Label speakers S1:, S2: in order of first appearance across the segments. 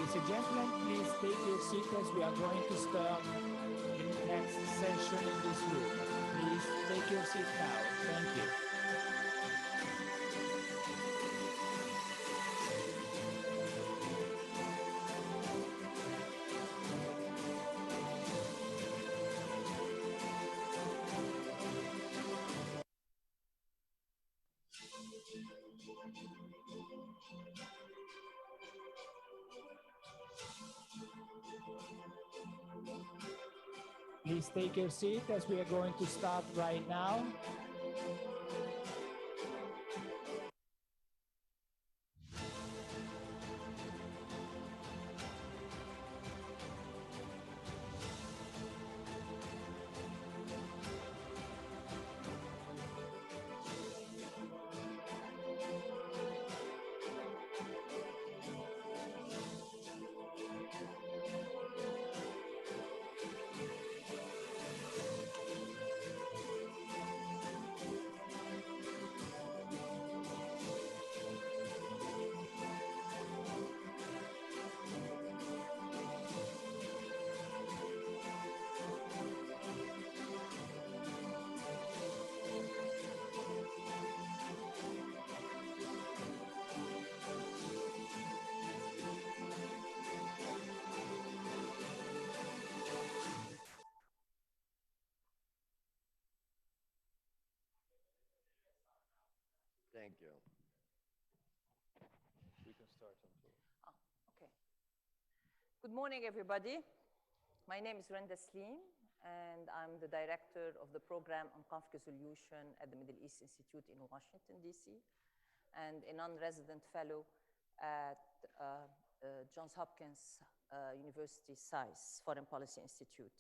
S1: Ladies and gentlemen, please take your seat as we are going to start the next session in this room. Please take your seat now. Thank you. Please take your seat as we are going to start right now.
S2: Thank you. We can start on tour.
S3: Okay. Good morning, everybody. My name is Fernandez, and I'm the director of the program on conflict resolution at the Middle East Institute in Washington, D.C., and a non-resident fellow at Johns Hopkins University SAIS, Foreign Policy Institute.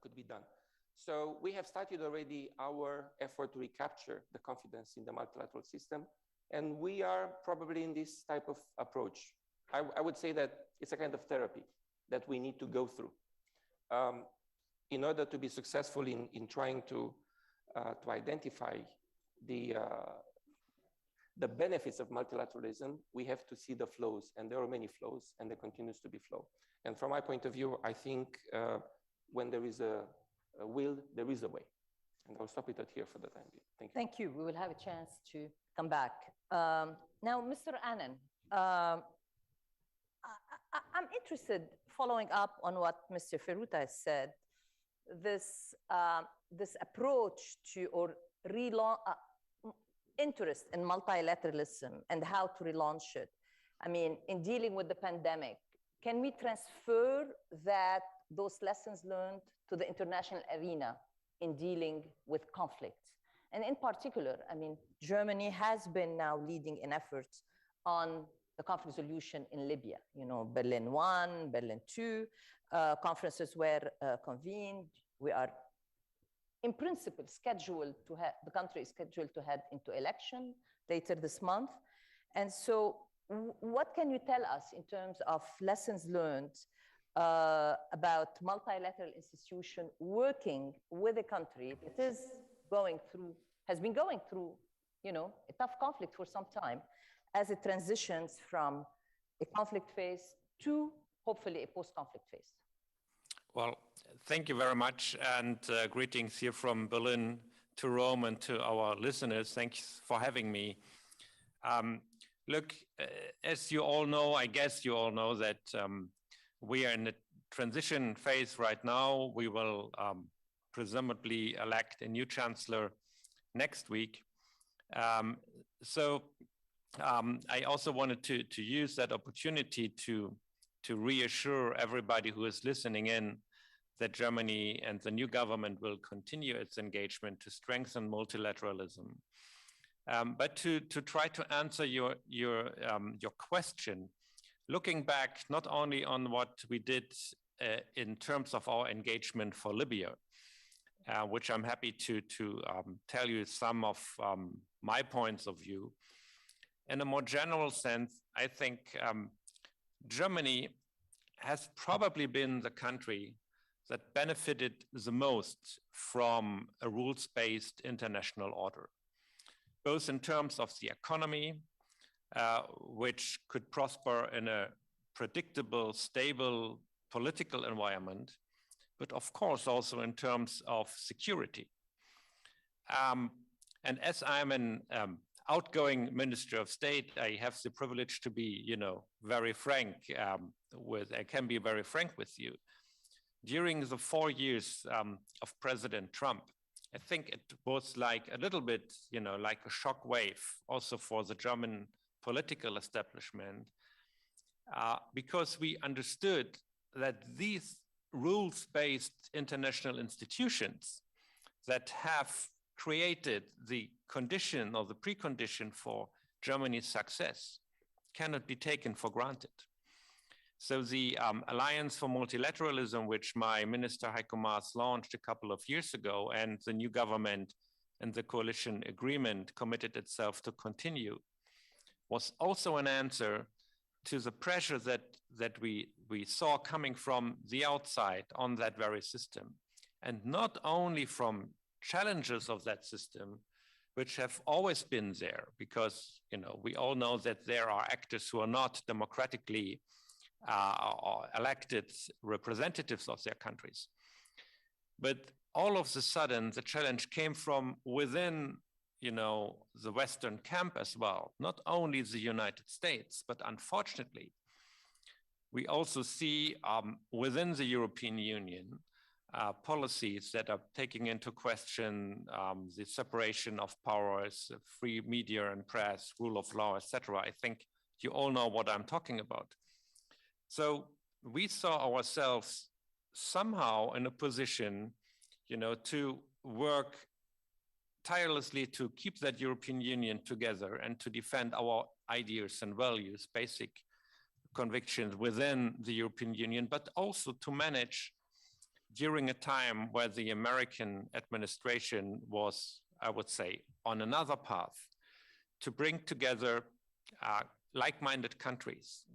S4: could be done. So we have started already our effort to recapture the confidence in the multilateral system. And we are probably in this type of approach. I would say that it's a kind of therapy that we need to go through in order to be successful in trying to identify the benefits of multilateralism. We have to see the flows, and there are many flows, and there continues to be flow. And from my point of view, I think when there is a will, there is a way. And I'll stop it at here for the time being. Thank you.
S3: Thank you. We will have a chance to come back. Now, Mr. Annan, I'm interested, following up on what Mr. Feruta has said, this approach to or interest in multilateralism and how to relaunch it. I mean, in dealing with the pandemic, can we transfer those lessons learned to the international arena in dealing with conflict? And in particular, I mean, Germany has been now leading in efforts on the conflict resolution in Libya. You know, Berlin 1, Berlin 2, conferences were convened. We are, in principle, scheduled to have, the country is scheduled to head into election later this month. And so what can you tell us in terms of lessons learned about multilateral institution working with a country that is going through, has been going through, you know, a tough conflict for some time, as it transitions from a conflict phase to hopefully a post-conflict phase?
S5: Well, thank you very much, and greetings here from Berlin to Rome and to our listeners. Thanks for having me. Look, as you all know, I guess you all know that we are in a transition phase right now. We will presumably elect a new chancellor next week. I also wanted to use that opportunity to reassure everybody who is listening in that Germany and the new government will continue its engagement to strengthen multilateralism. But to try to answer your question, looking back not only on what we did in terms of our engagement for Libya, which I'm happy to tell you some of my points of view. In a more general sense, I think Germany has probably been the country that benefited the most from a rules-based international order, both in terms of the economy, which could prosper in a predictable, stable political environment, but of course also in terms of security. And as I'm an outgoing Minister of State, I have the privilege to be, you know, very frank I can be very frank with you. During the 4 years of President Trump, I think it was like a little bit, you know, like a shock wave also for the German political establishment, because we understood that these rules-based international institutions that have created the condition or the precondition for Germany's success cannot be taken for granted. So the Alliance for Multilateralism, which my Minister Heiko Maas launched a couple of years ago, and the new government and the coalition agreement committed itself to continue, was also an answer to the pressure that we saw coming from the outside on that very system. And not only from challenges of that system, which have always been there, because, you know, we all know that there are actors who are not democratically elected representatives of their countries. But all of a sudden, the challenge came from within, you know, the Western camp as well, not only the United States, but unfortunately, we also see within the European Union policies that are taking into question the separation of powers, free media and press, rule of law, etc. I think you all know what I'm talking about. So we saw ourselves somehow in a position, you know, to work tirelessly to keep that European Union together and to defend our ideas and values, basic convictions within the European Union, but also to manage during a time where the American administration was, I would say, on another path to bring together like-minded countries.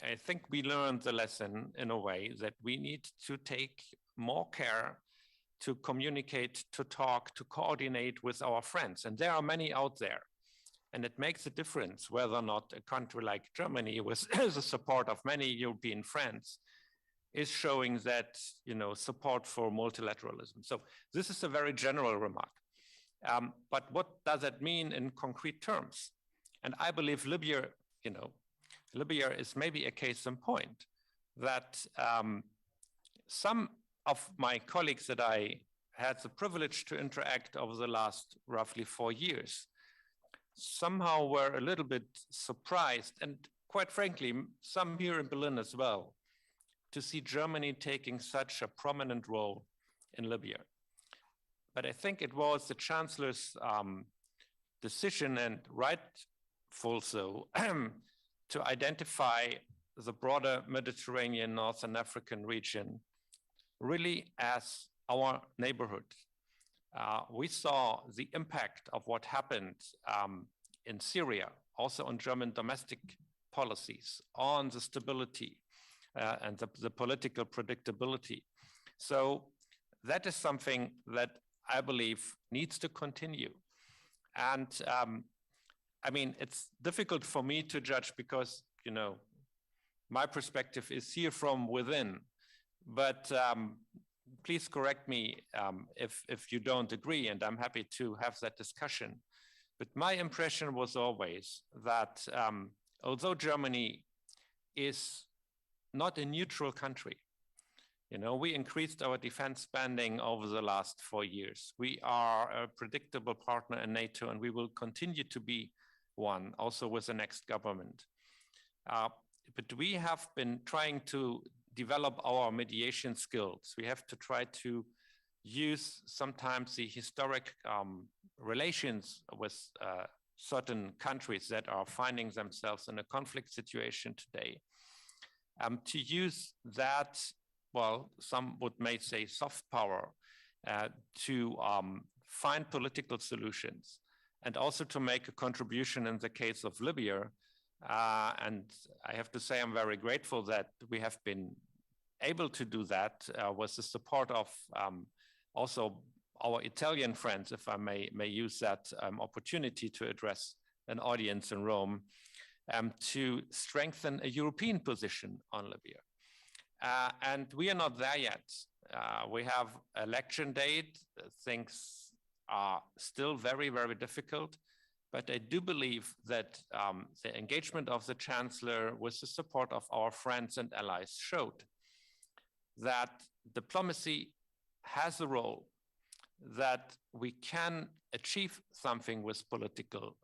S5: I think we learned the lesson in a way that we need to take more care to communicate, to talk, to coordinate with our friends. And there are many out there. And it makes a difference whether or not a country like Germany, with the support of many European friends, is showing that, you know, support for multilateralism. So this is a very general remark. But what does that mean in concrete terms? And I believe Libya, you know, Libya is maybe a case in point that some of my colleagues that I had the privilege to interact over the last roughly 4 years somehow were a little bit surprised, and quite frankly, some here in Berlin as well, to see Germany taking such a prominent role in Libya. But I think it was the Chancellor's decision, and rightful so, to identify the broader Mediterranean, Northern African region really as our neighborhood. We saw the impact of what happened in Syria, also on German domestic policies, on the stability and the political predictability. So that is something that I believe needs to continue. And I mean, it's difficult for me to judge because, you know, my perspective is here from within. But please correct me if you don't agree, and I'm happy to have that discussion. But my impression was always that although Germany is not a neutral country, you know, we increased our defense spending over the last 4 years. We are a predictable partner in NATO, and we will continue to be one, also with the next government. But we have been trying to develop our mediation skills. We have to try to use sometimes the historic relations with certain countries that are finding themselves in a conflict situation today, to use that, well, some may say soft power, to find political solutions, and also to make a contribution in the case of Libya. And I have to say I'm very grateful that we have been able to do that with the support of also our Italian friends, if I may use that opportunity to address an audience in Rome, to strengthen a European position on Libya. And we are not there yet. We have election date. Things are still very, very difficult. But I do believe that the engagement of the Chancellor with the support of our friends and allies showed that diplomacy has a role, that we can achieve something with political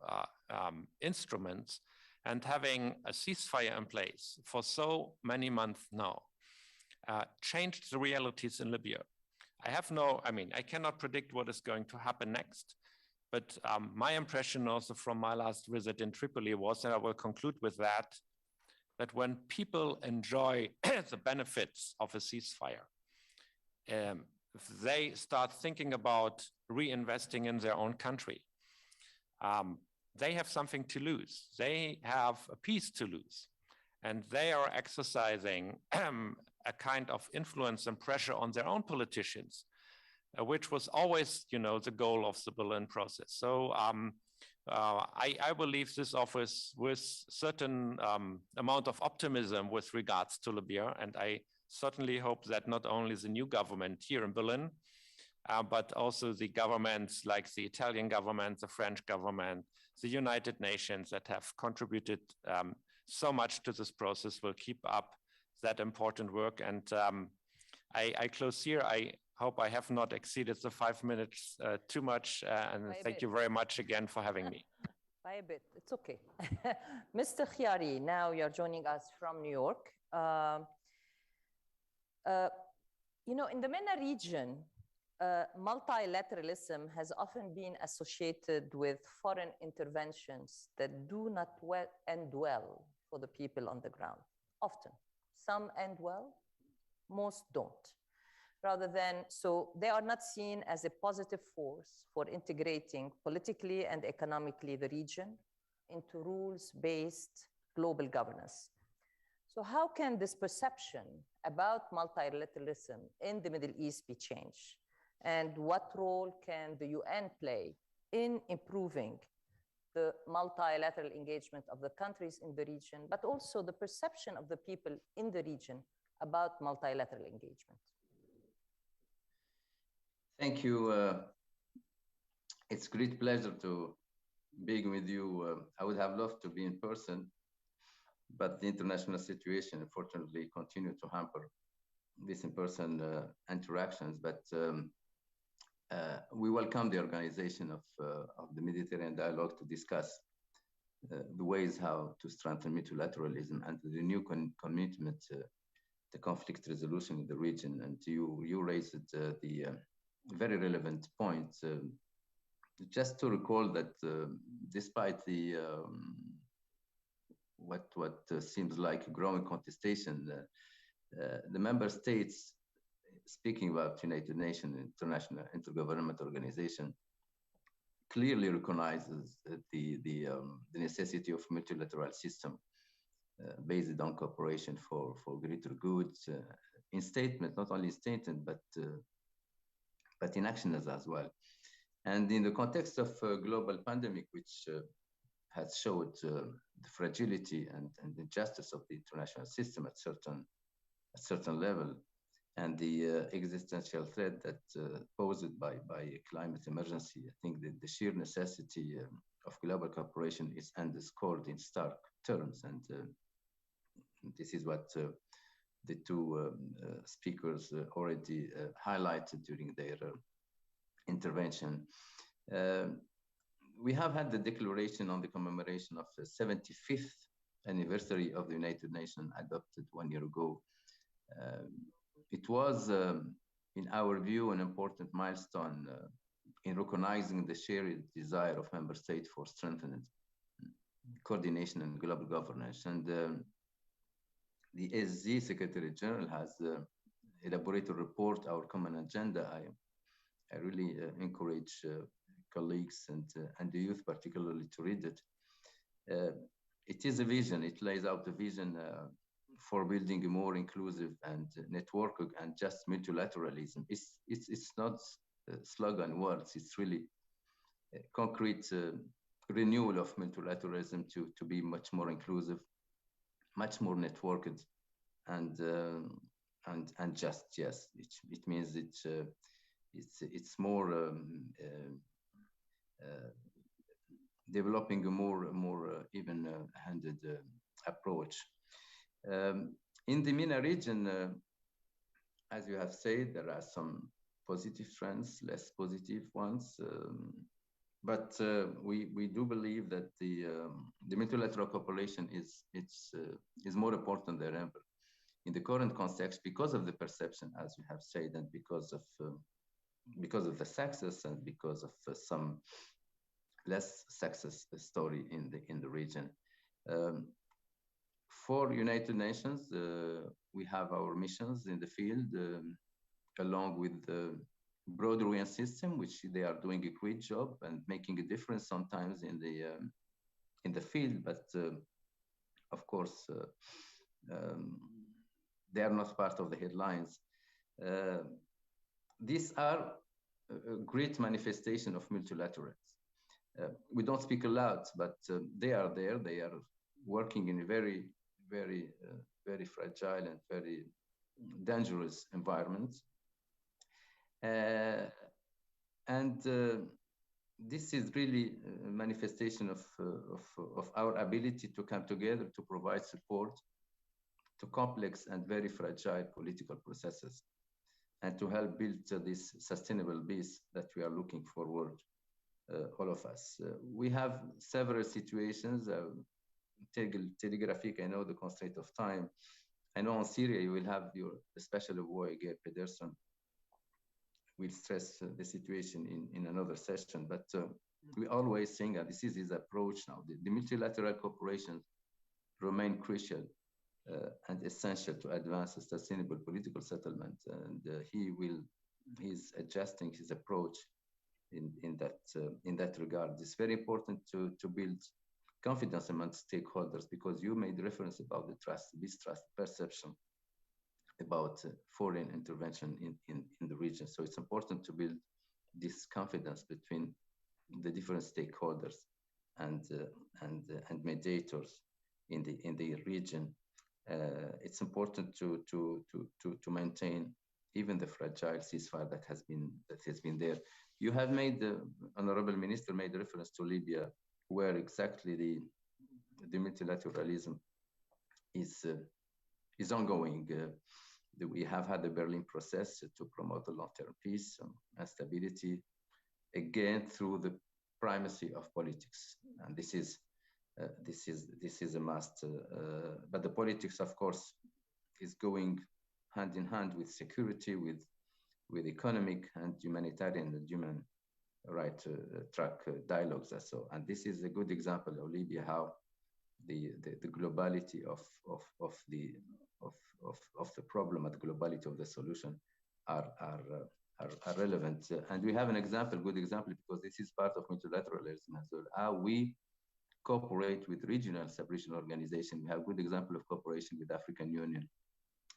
S5: instruments, and having a ceasefire in place for so many months now changed the realities in Libya. I cannot predict what is going to happen next, but my impression also from my last visit in Tripoli was, and I will conclude with that when people enjoy the benefits of a ceasefire, they start thinking about reinvesting in their own country. They have something to lose. They have a peace to lose. And they are exercising a kind of influence and pressure on their own politicians, which was always, you know, the goal of the Berlin process. So I believe this offers with certain amount of optimism with regards to Libya. And I certainly hope that not only the new government here in Berlin, but also the governments like the Italian government, the French government, the United Nations that have contributed so much to this process will keep up that important work. And I close here. I hope I have not exceeded the 5 minutes too much. And thank you very much again for having me.
S3: By a bit, it's okay. Mr. Khiari, now you're joining us from New York. You know, in the MENA region, multilateralism has often been associated with foreign interventions that do not end well for the people on the ground. Often. Some end well, most don't. rather than, so they are not seen as a positive force for integrating politically and economically the region into rules-based global governance. So how can this perception about multilateralism in the Middle East be changed? And what role can the UN play in improving the multilateral engagement of the countries in the region, but also the perception of the people in the region about multilateral engagement?
S6: Thank you. It's a great pleasure to being with you. I would have loved to be in person, but the international situation, unfortunately, continued to hamper these in-person interactions. But we welcome the organization of the Mediterranean Dialogue to discuss the ways how to strengthen multilateralism and the new commitment to conflict resolution in the region. And you raised the very relevant point. Just to recall that despite the what seems like a growing contestation, the member states, speaking about United Nations, International Intergovernmental Organization, clearly recognizes the necessity of multilateral system based on cooperation for greater goods, in statement, not only in statement, but in actions as well. And in the context of a global pandemic, which has showed the fragility and the injustice of the international system at certain level, and the existential threat that posed by climate emergency, I think that the sheer necessity of global cooperation is underscored in stark terms. And this is what the two speakers already highlighted during their intervention. We have had the declaration on the commemoration of the 75th anniversary of the United Nations adopted 1 year ago. It was, in our view, an important milestone in recognizing the shared desire of member states for strengthened coordination and global governance. And the SZ Secretary General has elaborated a report, Our Common Agenda. I really encourage colleagues and the youth particularly to read it. It is a vision. It lays out a vision for building a more inclusive and networked and just multilateralism. It's not slogan words. It's really a concrete renewal of multilateralism to be much more inclusive, much more networked, and just. Yes, it means it's more developing a more even-handed approach. In the MENA region, as you have said, there are some positive trends, less positive ones, but we do believe that the multilateral cooperation is more important than ever in the current context because of the perception, as you have said, and because of the success and because of some less success story in the region. For United Nations, we have our missions in the field, along with the broader UN system, which they are doing a great job and making a difference sometimes in the field. But of course, they are not part of the headlines. These are a great manifestation of multilateralism. We don't speak aloud, but they are there. They are working in a very, very, very fragile and very dangerous environment. And this is really a manifestation of our ability to come together to provide support to complex and very fragile political processes, and to help build this sustainable peace that we are looking forward, all of us. We have several situations, telegraphic, I know the constraint of time. I know on Syria, you will have your special envoy, Geir Pedersen, will stress the situation in another session, but we always think that this is his approach now. The multilateral cooperation remain crucial and essential to advance a sustainable political settlement. And he's adjusting his approach in that regard. It's very important to build confidence among stakeholders, because you made reference about the trust, distrust, perception about foreign intervention in the region. So it's important to build this confidence between the different stakeholders and mediators in the region. It's important to maintain even the fragile ceasefire that has been there. You have made, the Honorable Minister made reference to Libya, where exactly the multilateralism is ongoing. We have had the Berlin process to promote the long-term peace and stability, again through the primacy of politics, and this is a must. But the politics, of course, is going hand in hand with security, with economic and humanitarian and human right track dialogues also. And this is a good example of Libya, how the globality of the problem and the globality of the solution are relevant. And we have an example, good example, because this is part of multilateralism as well, how we cooperate with regional sub-regional organizations. We have good example of cooperation with African Union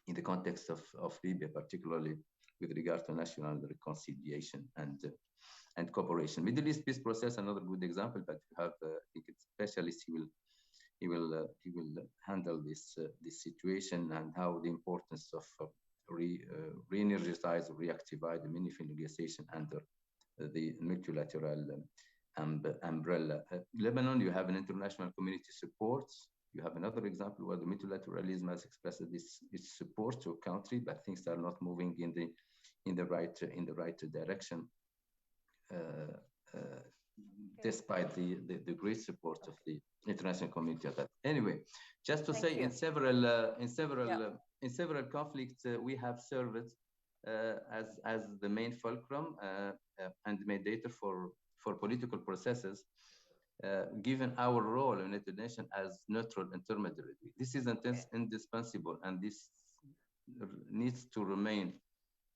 S6: in the context of Libya, particularly with regard to national reconciliation and cooperation. Middle East peace process, another good example, but you have, I think it's specialist, he will handle this situation, and how the importance of re-energize, reactivate the meaningful negotiation under the multilateral umbrella. Lebanon, you have an international community support. You have another example where the multilateralism has expressed its support to a country, but things are not moving in the right direction, despite the great support of the international community. Anyway, just to say, in several conflicts, we have served as the main fulcrum and mediator for political processes, given our role in the United Nations as neutral intermediary. This is indispensable, and this needs to remain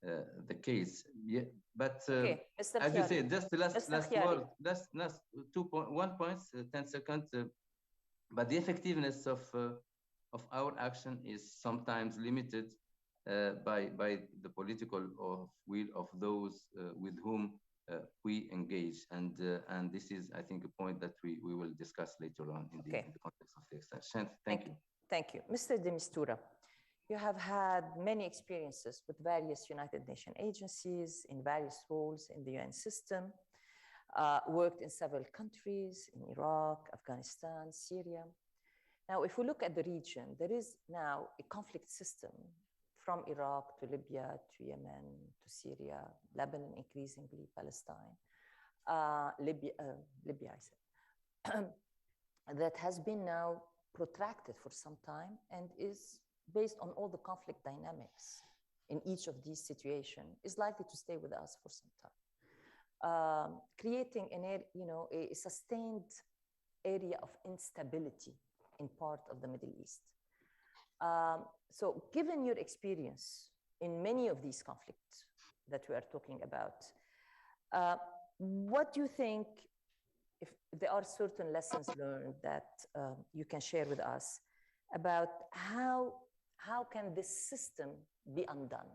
S6: the case. Yeah, but as you say, just the last word, last 1 point, 10 seconds. But the effectiveness of our action is sometimes limited by the political will of those with whom we engage, and this is, I think, a point that we will discuss later on in the context of the extension. Thank you.
S3: Thank you. Mr. de Mistura, you have had many experiences with various United Nations agencies in various roles in the UN system, worked in several countries, in Iraq, Afghanistan, Syria. Now, if we look at the region, there is now a conflict system from Iraq to Libya to Yemen to Syria, Lebanon, increasingly Palestine, Libya, I said, that has been now protracted for some time and is based on all the conflict dynamics in each of these situations, is likely to stay with us for some time, creating a sustained area of instability in part of the Middle East. So given your experience in many of these conflicts that we are talking about, what do you think, if there are certain lessons learned that you can share with us about how can this system be undone?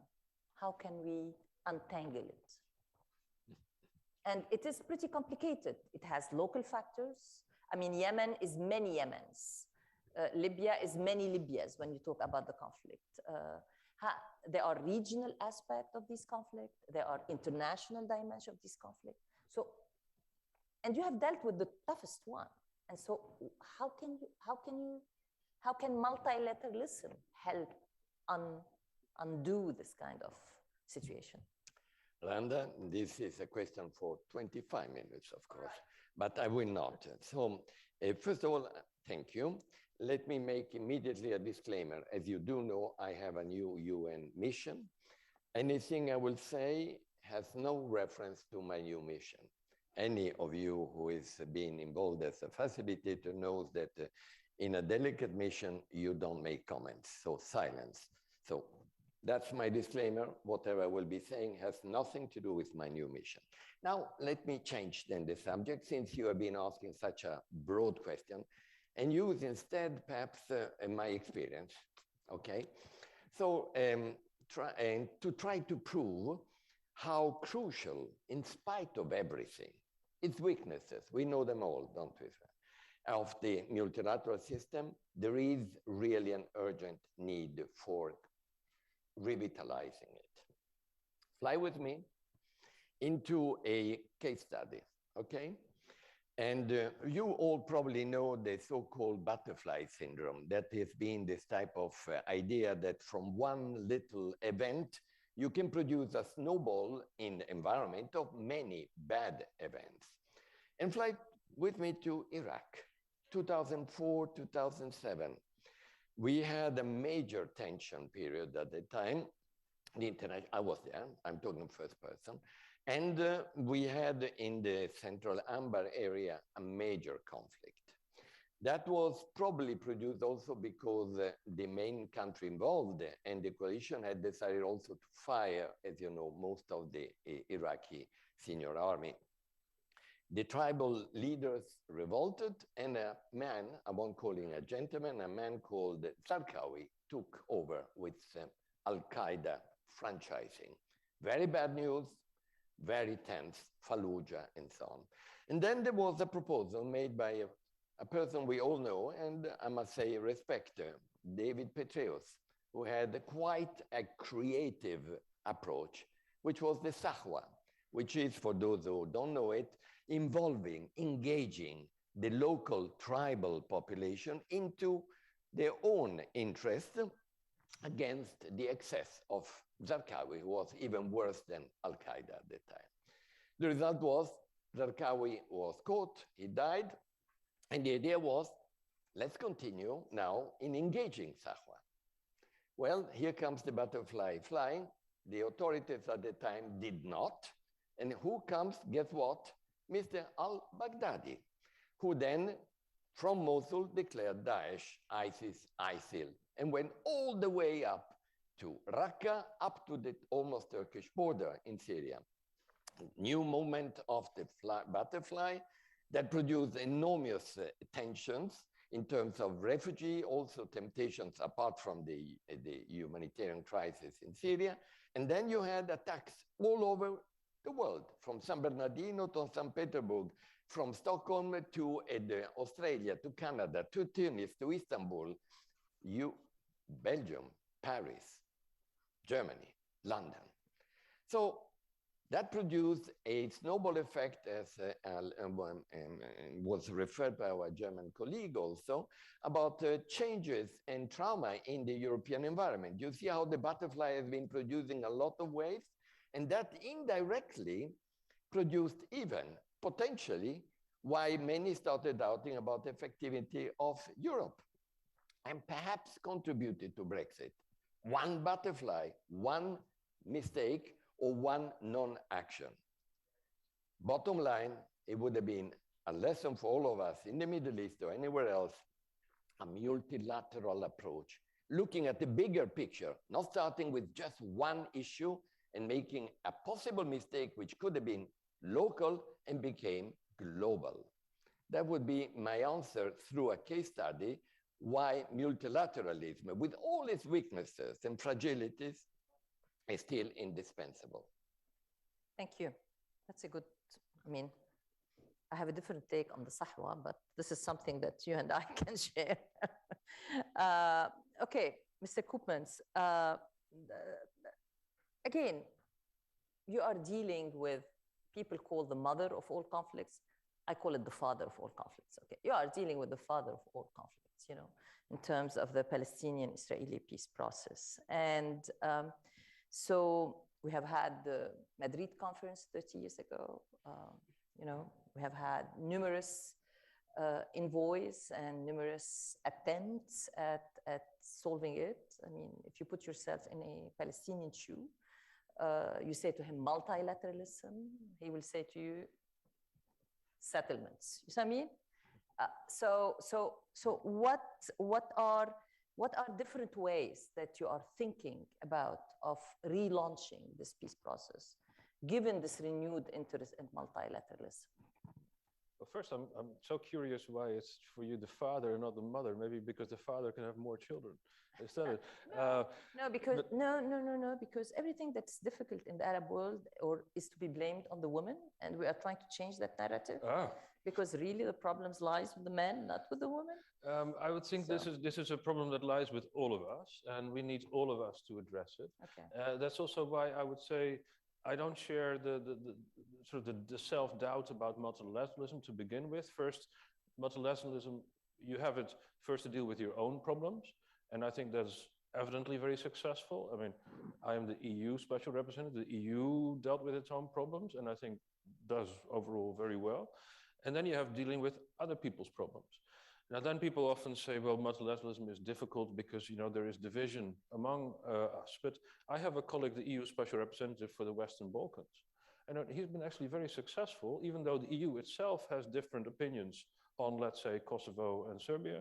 S3: How can we untangle it? And it is pretty complicated. It has local factors. I mean, Yemen is many Yemens. Libya is many Libyas when you talk about the conflict. There are regional aspects of this conflict. There are international dimensions of this conflict. So, and you have dealt with the toughest one. And so how can multilateralism help undo this kind of situation?
S2: Randa, this is a question for 25 minutes, of course, but I will not. So first of all, thank you. Let me make immediately a disclaimer. As you do know, I have a new UN mission. Anything I will say has no reference to my new mission. Any of you who is being involved as a facilitator knows that In a delicate mission, you don't make comments, so silence. So that's my disclaimer. Whatever I will be saying has nothing to do with my new mission. Now, let me change then the subject, since you have been asking such a broad question, and use instead perhaps my experience, okay? So to try to prove how crucial, in spite of everything, its weaknesses, we know them all, don't we, of the multilateral system, there is really an urgent need for revitalizing it. Fly with me into a case study, okay? And you all probably know the so-called butterfly syndrome. That has been this type of idea that from one little event, you can produce a snowball in the environment of many bad events. And fly with me to Iraq, 2004, 2007. We had a major tension period at the time. The internet, I was there, I'm talking first person. And we had in the central Anbar area a major conflict. That was probably produced also because the main country involved and the coalition had decided also to fire, as you know, most of the Iraqi senior army. The tribal leaders revolted, and a man, I won't call him a gentleman, a man called Zarqawi took over with Al-Qaeda franchising. Very bad news, very tense, Fallujah and so on. And then there was a proposal made by a person we all know, and I must say respect, David Petraeus, who had quite a creative approach, which was the Sahwa, which is, for those who don't know it, involving, engaging the local tribal population into their own interest against the excess of Zarqawi, who was even worse than Al-Qaeda at the time. The result was Zarqawi was caught, he died, and the idea was, let's continue now in engaging Sahwa. Well, here comes the butterfly flying. The authorities at the time did not. And who comes, guess what? Mr. al-Baghdadi, who then, from Mosul, declared Daesh, ISIS, ISIL, and went all the way up to Raqqa, up to the almost Turkish border in Syria. New movement of the butterfly that produced enormous tensions in terms of refugee, also temptations apart from the humanitarian crisis in Syria. And then you had attacks all over the world, from San Bernardino to St. Petersburg, from Stockholm to Australia, to Canada, to Tunis, to Istanbul, Belgium, Paris, Germany, London. So that produced a snowball effect, as was referred by our German colleague also, about changes and trauma in the European environment. You see how the butterfly has been producing a lot of waves, and that indirectly produced even, potentially, why many started doubting about the effectivity of Europe, and perhaps contributed to Brexit. One butterfly, one mistake, or one non-action. Bottom line, it would have been a lesson for all of us in the Middle East or anywhere else, a multilateral approach, looking at the bigger picture, not starting with just one issue and making a possible mistake which could have been local and became global. That would be my answer through a case study why multilateralism, with all its weaknesses and fragilities, is still indispensable.
S3: Thank you. That's a good, I mean, I have a different take on the Sahwa, but this is something that you and I can share. Okay, Mr. Koopmans, again, you are dealing with people called the mother of all conflicts. I call it the father of all conflicts. Okay, you are dealing with the father of all conflicts, you know, in terms of the Palestinian-Israeli peace process. And so we have had the Madrid conference 30 years ago. You know, we have had numerous envoys and numerous attempts at solving it. I mean, if you put yourself in a Palestinian shoe, you say to him multilateralism, he will say to you settlements. You see what I mean? So what are different ways that you are thinking about of relaunching this peace process, given this renewed interest in multilateralism?
S7: Well, first, I'm so curious why it's for you the father and not the mother. Maybe because the father can have more children. Is that it?
S3: No, because everything that's difficult in the Arab world is to be blamed on the woman, and we are trying to change that narrative. Because really the problems lies with the men, not with the woman.
S7: I would think this is a problem that lies with all of us, and we need all of us to address it.
S3: Okay.
S7: That's also why I would say I don't share the self-doubt about multilateralism to begin with. First, multilateralism, you have it first to deal with your own problems, and I think that's evidently very successful. I mean, I am the EU special representative. The EU dealt with its own problems, and I think does overall very well. And then you have dealing with other people's problems. Now, then people often say, well, multilateralism is difficult because, you know, there is division among us. But I have a colleague, the EU special representative for the Western Balkans. And he's been actually very successful, even though the EU itself has different opinions on, let's say, Kosovo and Serbia.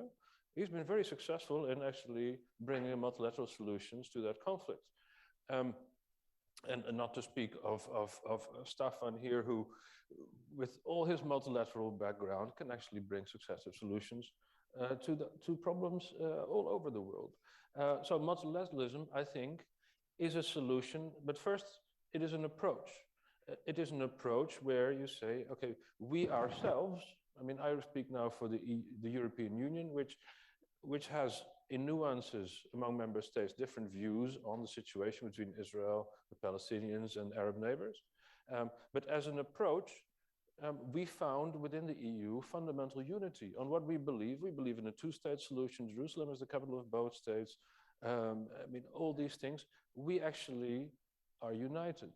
S7: He's been very successful in actually bringing multilateral solutions to that conflict. And not to speak of Staffan here, who, with all his multilateral background, can actually bring successive solutions to problems all over the world. So multilateralism, I think, is a solution, but first, it is an approach. It is an approach where you say, okay, we ourselves, I mean, I speak now for the European Union, which has, in nuances among member states, different views on the situation between Israel, the Palestinians, and Arab neighbors. But as an approach, we found within the EU fundamental unity on what we believe. We believe in a two-state solution. Jerusalem is the capital of both states. I mean, all these things, we actually are united.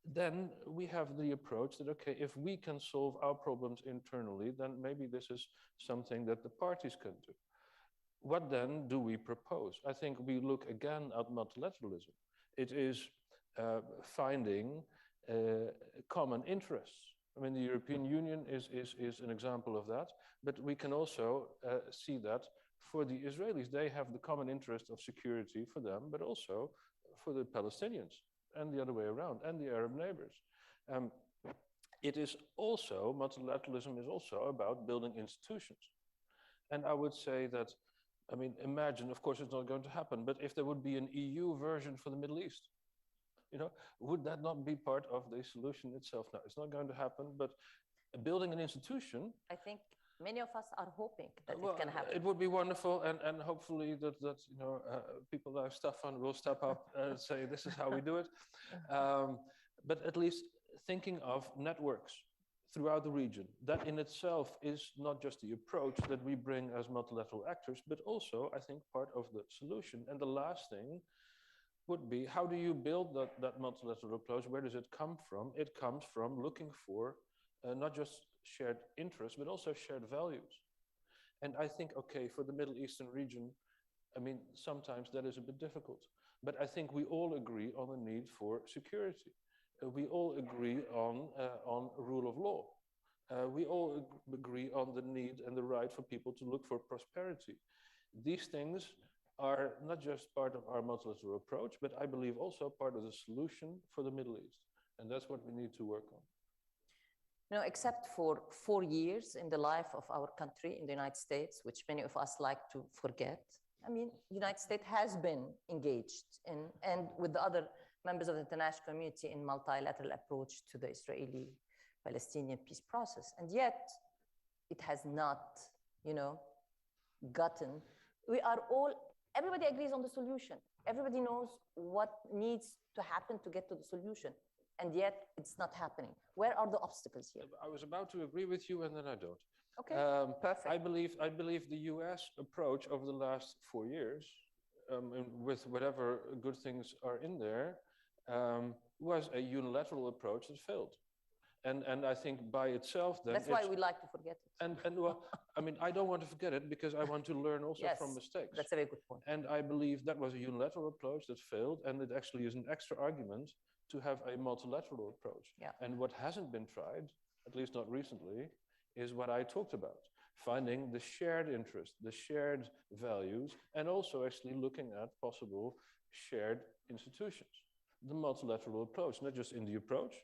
S7: Then we have the approach that, okay, if we can solve our problems internally, then maybe this is something that the parties can do. What then do we propose? I think we look again at multilateralism. It is finding common interests. I mean, the European Union is an example of that, but we can also see that for the Israelis, they have the common interest of security for them, but also for the Palestinians, and the other way around, and the Arab neighbors. It is also, multilateralism is also about building institutions. And I would say that, I mean, imagine, of course it's not going to happen, but if there would be an EU version for the Middle East, you know, would that not be part of the solution itself? No, it's not going to happen, but building an institution.
S3: I think many of us are hoping that it can happen.
S7: It would be wonderful, and hopefully that you know, people like Staffan will step up and say, this is how we do it. But at least thinking of networks throughout the region, that in itself is not just the approach that we bring as multilateral actors, but also, I think, part of the solution. And the last thing would be, how do you build that multilateral approach? Where does it come from? It comes from looking for not just shared interests, but also shared values. And I think, okay, for the Middle Eastern region, I mean, sometimes that is a bit difficult, but I think we all agree on the need for security. We all agree on rule of law. We all agree on the need and the right for people to look for prosperity. These things are not just part of our multilateral approach, but I believe also part of the solution for the Middle East. And that's what we need to work on.
S3: You know, except for 4 years in the life of our country in the United States, which many of us like to forget, I mean, the United States has been engaged in, and with the other members of the international community in multilateral approach to the Israeli-Palestinian peace process. And yet it has not, you know, gotten, everybody agrees on the solution. Everybody knows what needs to happen to get to the solution. And yet it's not happening. Where are the obstacles here?
S7: I was about to agree with you, and then I don't.
S3: Okay, perfect.
S7: I believe the US approach over the last 4 years, with whatever good things are in there, was a unilateral approach that failed. And I think by itself then...
S3: That's why we like to forget it.
S7: And well, I mean, I don't want to forget it because I want to learn also from mistakes.
S3: That's a very good point.
S7: And I believe that was a unilateral approach that failed, and it actually is an extra argument to have a multilateral approach.
S3: Yeah.
S7: And what hasn't been tried, at least not recently, is what I talked about. Finding the shared interest, the shared values, and also actually looking at possible shared institutions. The multilateral approach, not just in the approach,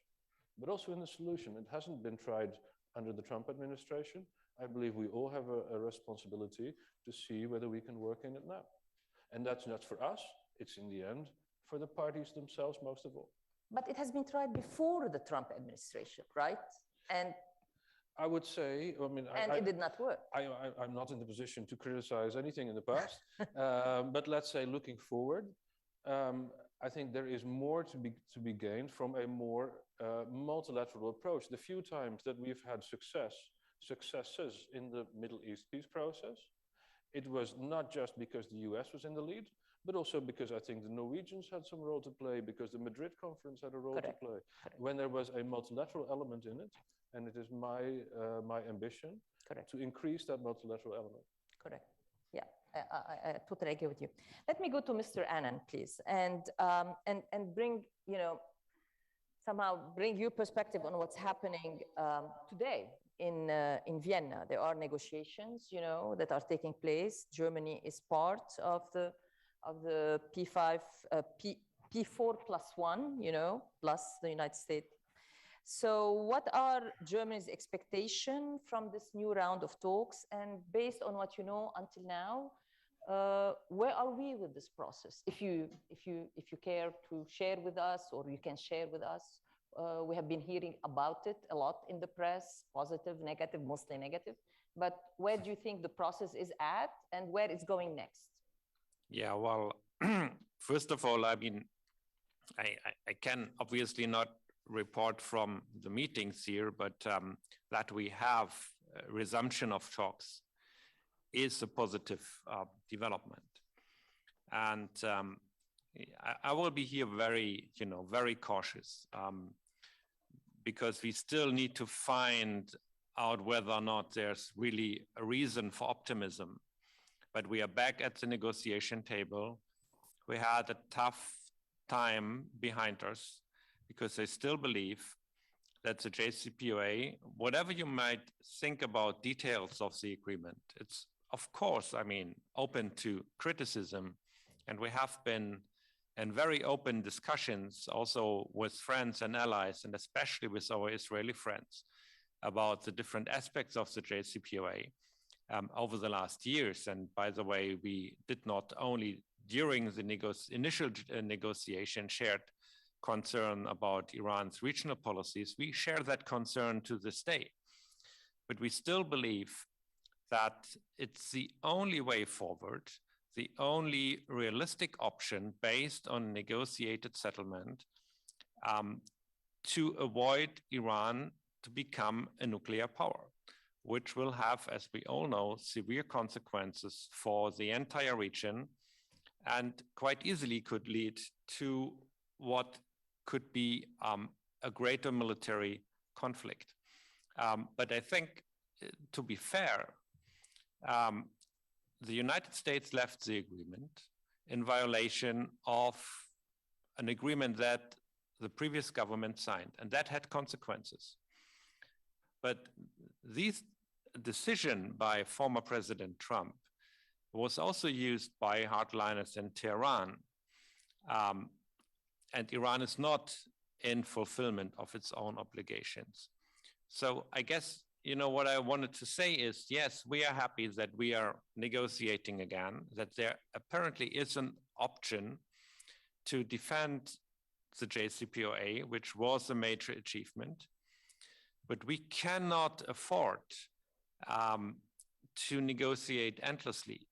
S7: but also in the solution. It hasn't been tried under the Trump administration. I believe we all have a responsibility to see whether we can work in it now. And that's not for us, it's in the end for the parties themselves most of all.
S3: But it has been tried before the Trump administration, right? And
S7: I would say, I mean,
S3: it did not work.
S7: I'm not in the position to criticize anything in the past, but let's say looking forward, I think there is more to be gained from a more multilateral approach. The few times that we've had successes in the Middle East peace process, it was not just because the US was in the lead, but also because I think the Norwegians had some role to play, because the Madrid conference had a role to play. When there was a multilateral element in it, and it is my ambition to increase that multilateral element.
S3: Correct. Yeah, I totally agree with you. Let me go to Mr. Annan, please, and bring, somehow bring your perspective on what's happening today in Vienna. There are negotiations, that are taking place. Germany is part of the P5, P4+1, plus the United States. So what are Germany's expectations from this new round of talks? And based on what you know until now, where are we with this process? If you care to share with us, or you can share with us, we have been hearing about it a lot in the press, positive, negative, mostly negative. But where do you think the process is at, and where it's going next?
S5: Yeah, well, first of all, I mean, I can obviously not report from the meetings here, but that we have a resumption of talks is a positive development. And I will be here very, very cautious because we still need to find out whether or not there's really a reason for optimism. But we are back at the negotiation table. We had a tough time behind us, because I still believe that the JCPOA, whatever you might think about details of the agreement, it's, of course, I mean, open to criticism. And we have been in very open discussions also with friends and allies, and especially with our Israeli friends, about the different aspects of the JCPOA over the last years. And by the way, we did not only during the initial negotiation shared concern about Iran's regional policies, we share that concern to this day. But we still believe that it's the only way forward, the only realistic option based on negotiated settlement to avoid Iran to become a nuclear power, which will have, as we all know, severe consequences for the entire region, and quite easily could lead to what could be a greater military conflict. But I think, to be fair, the United States left the agreement in violation of an agreement that the previous government signed, and that had consequences. But this decision by former President Trump was also used by hardliners in Tehran. And Iran is not in fulfillment of its own obligations. So I guess, what I wanted to say is, yes, we are happy that we are negotiating again, that there apparently is an option to defend the JCPOA, which was a major achievement. But we cannot afford to negotiate endlessly,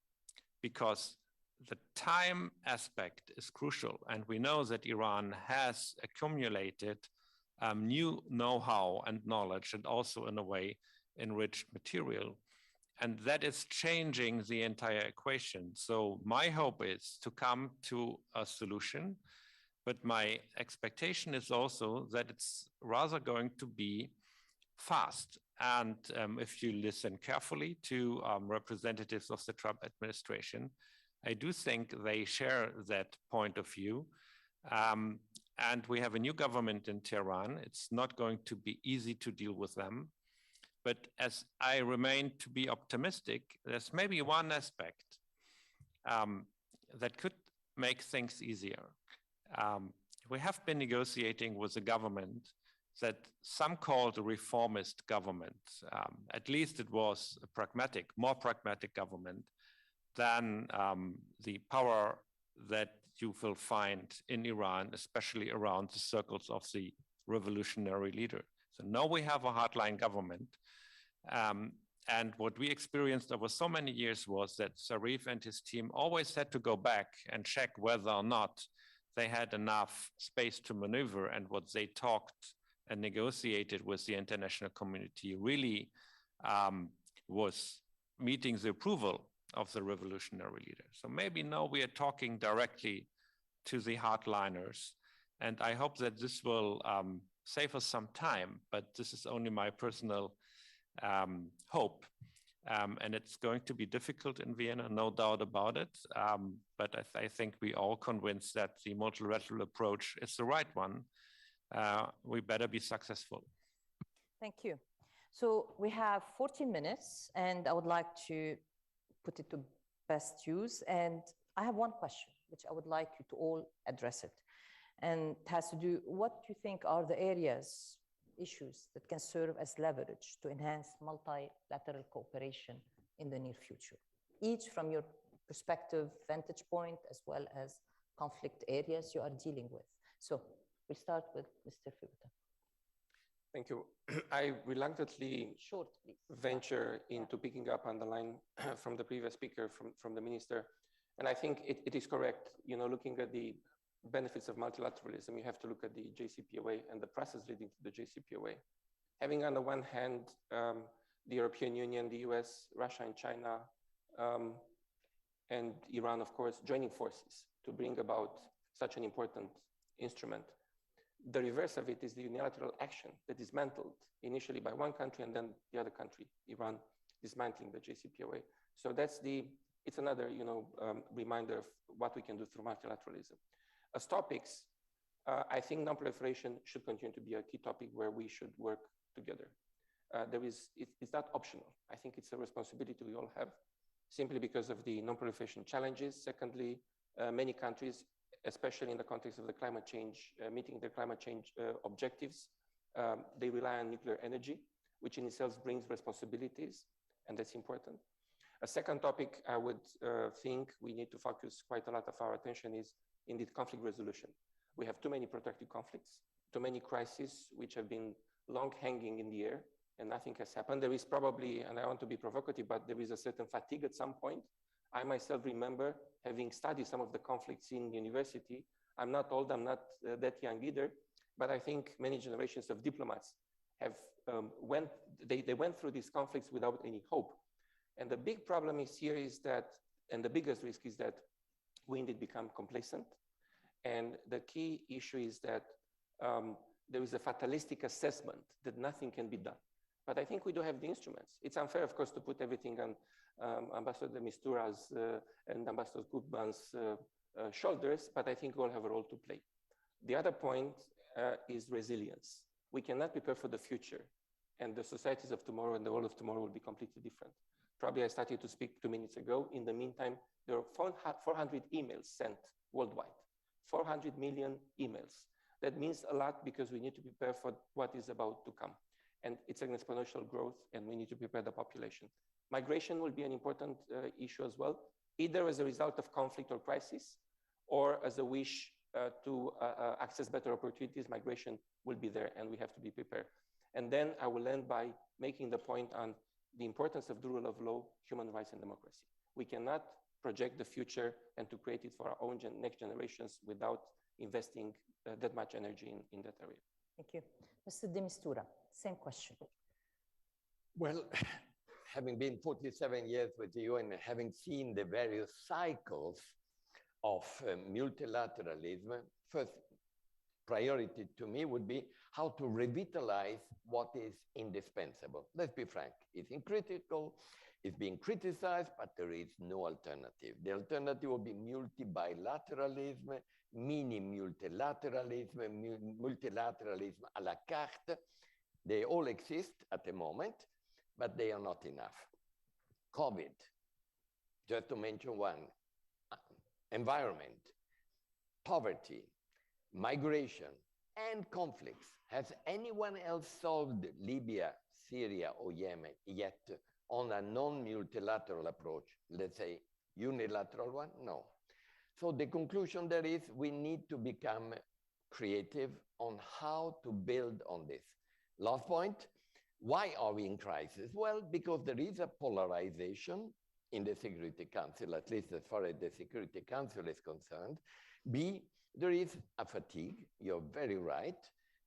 S5: because the time aspect is crucial. And we know that Iran has accumulated new know-how and knowledge, and also in a way enriched material. And that is changing the entire equation. So my hope is to come to a solution, but my expectation is also that it's rather going to be fast. And if you listen carefully to representatives of the Trump administration, I do think they share that point of view. And we have a new government in Tehran. It's not going to be easy to deal with them. But as I remain to be optimistic, there's maybe one aspect that could make things easier. We have been negotiating with a government that some called a reformist government. At least it was a more pragmatic government than the power that you will find in Iran, especially around the circles of the revolutionary leader. So now we have a hardline government. And what we experienced over so many years was that Zarif and his team always had to go back and check whether or not they had enough space to maneuver, and what they talked and negotiated with the international community really was meeting the approval of the revolutionary leader. So maybe now we are talking directly to the hardliners, and I hope that this will save us some time, but this is only my personal hope. And it's going to be difficult in Vienna, no doubt about it. But I think we all convinced that the multilateral approach is the right one. We better be successful.
S3: Thank you. So we have 14 minutes, and I would like to put it to best use. And I have one question, which I would like you to all address it. And it has to do, what do you think are the areas, issues that can serve as leverage to enhance multilateral cooperation in the near future, each from your perspective, vantage point, as well as conflict areas you are dealing with. So we'll start with Mr. Fibuta.
S4: Thank you. I reluctantly venture into picking up on the line from the previous speaker, from the minister. And I think it is correct, you know, looking at the benefits of multilateralism, you have to look at the JCPOA and the process leading to the JCPOA. Having on the one hand, the European Union, the US, Russia and China, and Iran, of course, joining forces to bring about such an important instrument. The reverse of it is the unilateral action that is dismantled initially by one country and then the other country, Iran, dismantling the JCPOA. So it's another, you know, reminder of what we can do through multilateralism. As topics, I think non-proliferation should continue to be a key topic where we should work together. It's not optional. I think it's a responsibility we all have, simply because of the non-proliferation challenges. Secondly, many countries, especially in the context of the climate change, meeting the climate change objectives, they rely on nuclear energy, which in itself brings responsibilities, and that's important. A second topic I would think we need to focus quite a lot of our attention is indeed conflict resolution. We have too many protracted conflicts, too many crises which have been long hanging in the air and nothing has happened. There is probably, and I want to be provocative, but there is a certain fatigue at some point. I myself remember having studied some of the conflicts in university. I'm not old, I'm not that young either, but I think many generations of diplomats have went through these conflicts without any hope. And the big problem is here is that, and the biggest risk is that we indeed become complacent. And the key issue is that there is a fatalistic assessment that nothing can be done. But I think we do have the instruments. It's unfair, of course, to put everything on Ambassador de Mistura's and Ambassador Gutmann's shoulders, but I think we all have a role to play. The other point is resilience. We cannot prepare for the future, and the societies of tomorrow and the world of tomorrow will be completely different. Probably I started to speak 2 minutes ago. In the meantime, there are 400 emails sent worldwide, 400 million emails. That means a lot because we need to prepare for what is about to come. And it's an exponential growth, and we need to prepare the population. Migration will be an important issue as well, either as a result of conflict or crisis, or as a wish to access better opportunities. Migration will be there, and we have to be prepared. And then I will end by making the point on the importance of the rule of law, human rights, and democracy. We cannot project the future and to create it for our own next generations without investing that much energy in that area.
S3: Thank you. Mr. de Mistura, same question.
S2: Well, having been 47 years with the UN, having seen the various cycles of multilateralism, first priority to me would be how to revitalize what is indispensable. Let's be frank, it's critical, it's being criticized, but there is no alternative. The alternative will be multibilateralism, mini-multilateralism, multilateralism à la carte. They all exist at the moment, but they are not enough. COVID, just to mention one, environment, poverty, migration, and conflicts. Has anyone else solved Libya, Syria, or Yemen yet on a non-multilateral approach? Let's say unilateral one? No. So the conclusion there is we need to become creative on how to build on this. Last point, why are we in crisis? Well, because there is a polarization in the Security Council, at least as far as the Security Council is concerned. B, there is a fatigue, you're very right.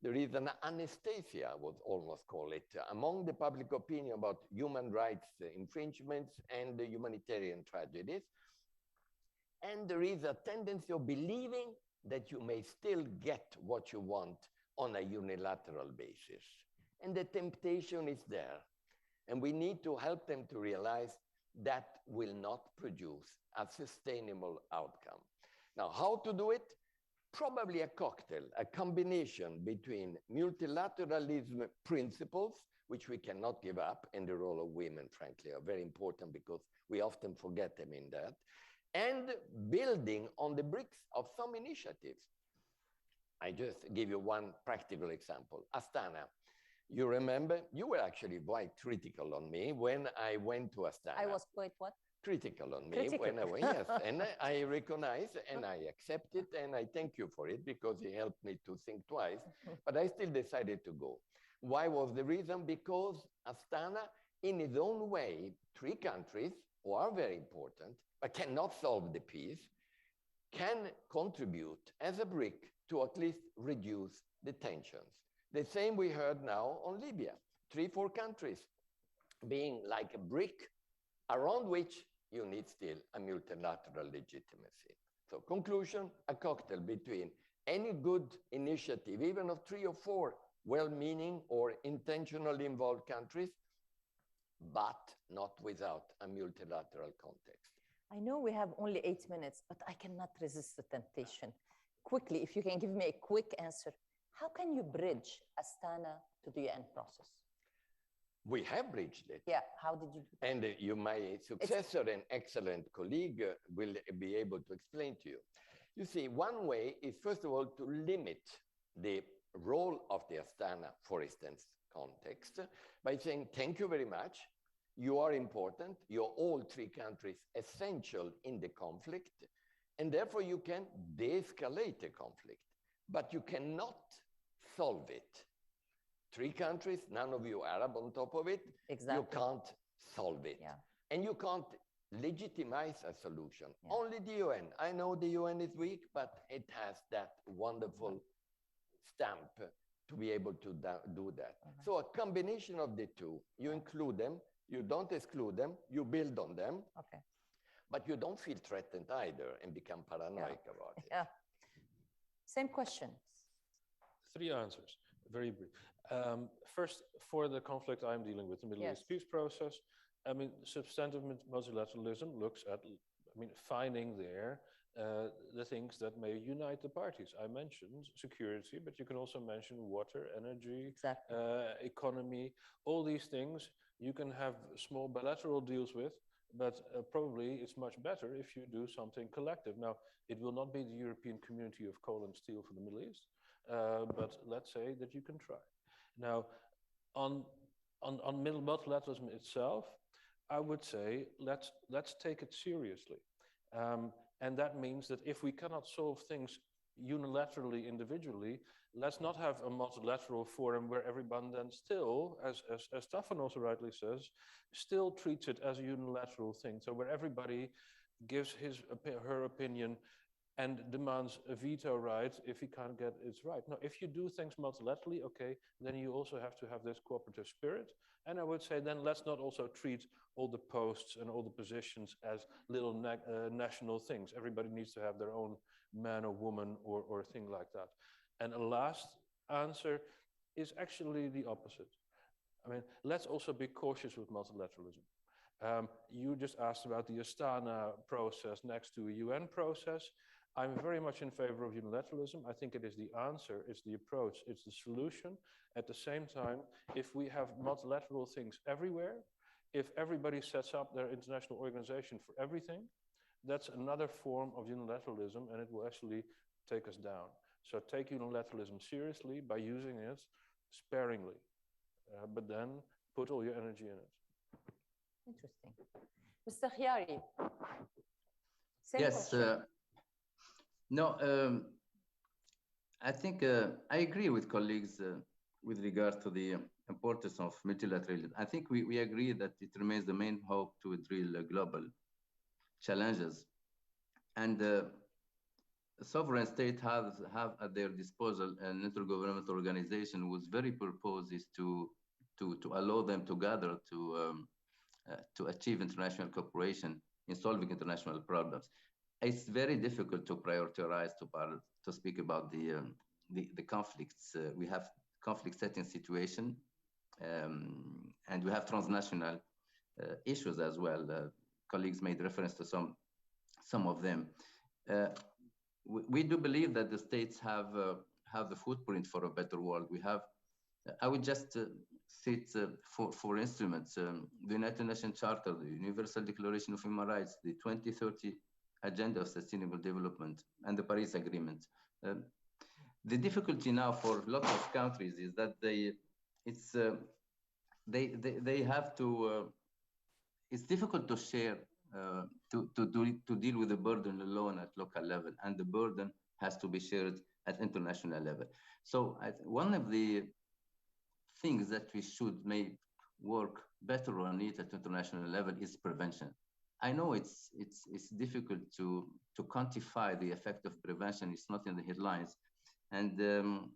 S2: There is an anesthesia, I would almost call it, among the public opinion about human rights infringements and the humanitarian tragedies. And there is a tendency of believing that you may still get what you want on a unilateral basis. And the temptation is there. And we need to help them to realize that will not produce a sustainable outcome. Now, how to do it? Probably a cocktail, a combination between multilateralism principles, which we cannot give up, and the role of women, frankly, are very important because we often forget them in that, and building on the bricks of some initiatives. I just give you one practical example. Astana. You remember, you were actually quite critical on me when I went to Astana.
S3: I was quite what?
S2: Critical on me
S3: critical.
S2: When I went, yes. And I recognize and I accept it and I thank you for it because it helped me to think twice, but I still decided to go. Why was the reason? Because Astana, in its own way, 3 countries who are very important, but cannot solve the peace, can contribute as a brick to at least reduce the tensions. The same we heard now on Libya, 3-4 countries being like a brick around which you need still a multilateral legitimacy. So conclusion, a cocktail between any good initiative, even of 3 or 4 well-meaning or intentionally involved countries, but not without a multilateral context.
S3: I know we have only 8 minutes, but I cannot resist the temptation. Quickly, if you can give me a quick answer, how can you bridge Astana to the UN process?
S2: We have bridged it.
S3: Yeah, how did you do that?
S2: And you, my successor and excellent colleague, will be able to explain to you. You see, one way is, first of all, to limit the role of the Astana, for instance, context by saying, thank you very much. You are important. You're all 3 countries essential in the conflict. And therefore, you can de-escalate the conflict. But you cannot solve it. 3 countries, none of you Arab on top of it.
S3: Exactly.
S2: You can't solve it.
S3: Yeah.
S2: And you can't legitimize a solution.
S3: Yeah.
S2: Only the UN. I know the UN is weak, but it has that wonderful stamp to be able to do that. So a combination of the 2, you include them, you don't exclude them, you build on them,
S3: okay.
S2: But you don't feel threatened either and become paranoid about it.
S3: Yeah. Same question.
S7: 3 answers, very brief. First, for the conflict I'm dealing with, the Middle
S3: Yes.
S7: East peace process, I mean, substantive multilateralism looks at, finding there the things that may unite the parties. I mentioned security, but you can also mention water, energy,
S3: Exactly.
S7: economy, all these things you can have small bilateral deals with, but probably it's much better if you do something collective. Now, it will not be the European community of coal and steel for the Middle East, but let's say that you can try. Now, on multilateralism itself, I would say let's take it seriously. And that means that if we cannot solve things unilaterally, individually, let's not have a multilateral forum where everyone then still, as Staffan also rightly says, still treats it as a unilateral thing. So where everybody gives her opinion and demands a veto right if he can't get it right. No, if you do things multilaterally, okay, then you also have to have this cooperative spirit. And I would say then let's not also treat all the posts and all the positions as little national things. Everybody needs to have their own man or woman or thing like that. And a last answer is actually the opposite. I mean, let's also be cautious with multilateralism. You just asked about the Astana process next to a UN process. I'm very much in favor of unilateralism. I think it is the answer, it's the approach, it's the solution. At the same time, if we have multilateral things everywhere, if everybody sets up their international organization for everything, that's another form of unilateralism, and it will actually take us down. So take unilateralism seriously by using it sparingly, but then put all your energy in it.
S3: Interesting. Mr. Khiari.
S6: Yes. I think I agree with colleagues with regard to the importance of multilateralism. I think we agree that it remains the main hope to address global challenges. And sovereign states have at their disposal an intergovernmental organization whose very purpose is to allow them to gather to achieve international cooperation in solving international problems. It's very difficult to prioritize, to speak about the conflicts. We have conflict setting situation, and we have transnational issues as well. Colleagues made reference to some of them. We do believe that the states have the footprint for a better world. We have, I would just cite for instruments, the United Nations Charter, the Universal Declaration of Human Rights, the 2030 Agenda of Sustainable Development, and the Paris Agreement. The difficulty now for lots of countries is that they have to. It's difficult to share to deal with the burden alone at local level, and the burden has to be shared at international level. So one of the things that we should make work better on it at international level is prevention. I know it's difficult to quantify the effect of prevention. It's not in the headlines. And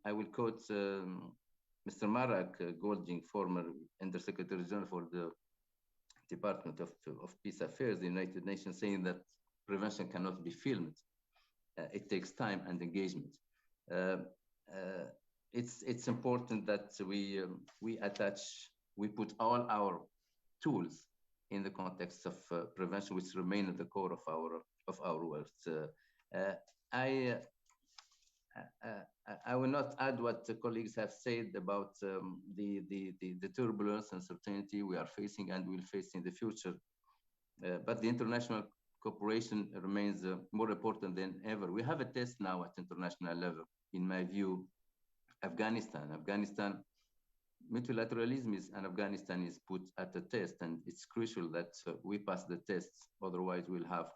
S6: I will quote Mr. Marek Golding, former Undersecretary General for the Department of Peace Affairs, the United Nations, saying that prevention cannot be filmed. It takes time and engagement. It's important that we put all our tools in the context of prevention, which remain at the core of our work. I will not add what the colleagues have said about the turbulence and uncertainty we are facing and will face in the future. But the international cooperation remains more important than ever. We have a test now at international level, in my view, Afghanistan. Multilateralism in Afghanistan is put at the test, and it's crucial that we pass the tests. Otherwise, we'll have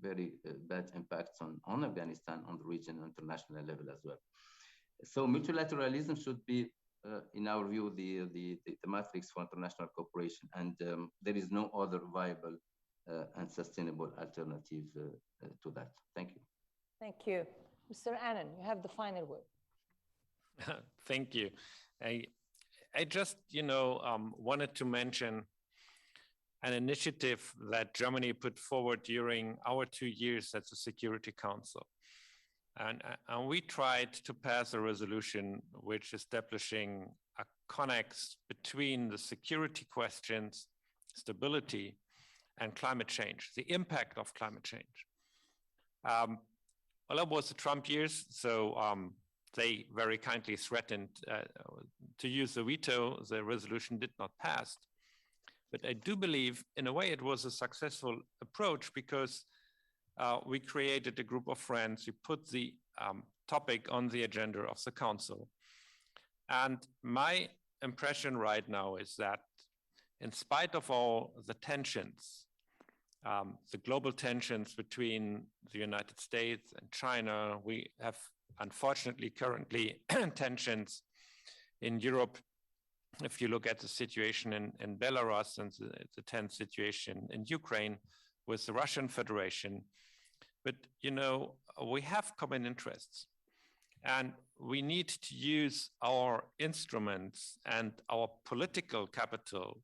S6: very bad impacts on Afghanistan, on the region, on international level as well. So multilateralism should be, in our view, the matrix for international cooperation, and there is no other viable and sustainable alternative to that. Thank you.
S3: Thank you. Mr. Annan, you have the final word.
S5: Thank you. I just, wanted to mention an initiative that Germany put forward during our 2 years at the Security Council. And we tried to pass a resolution which establishing a connex between the security questions, stability, and climate change, the impact of climate change. Well, that was the Trump years, so they very kindly threatened to use the veto. The resolution did not pass. But I do believe, in a way, it was a successful approach because we created a group of friends who put the topic on the agenda of the council. And my impression right now is that in spite of all the tensions, the global tensions between the United States and China, we have unfortunately currently tensions in Europe. If you look at the situation in Belarus and the tense situation in Ukraine with the Russian Federation, but we have common interests, and we need to use our instruments and our political capital,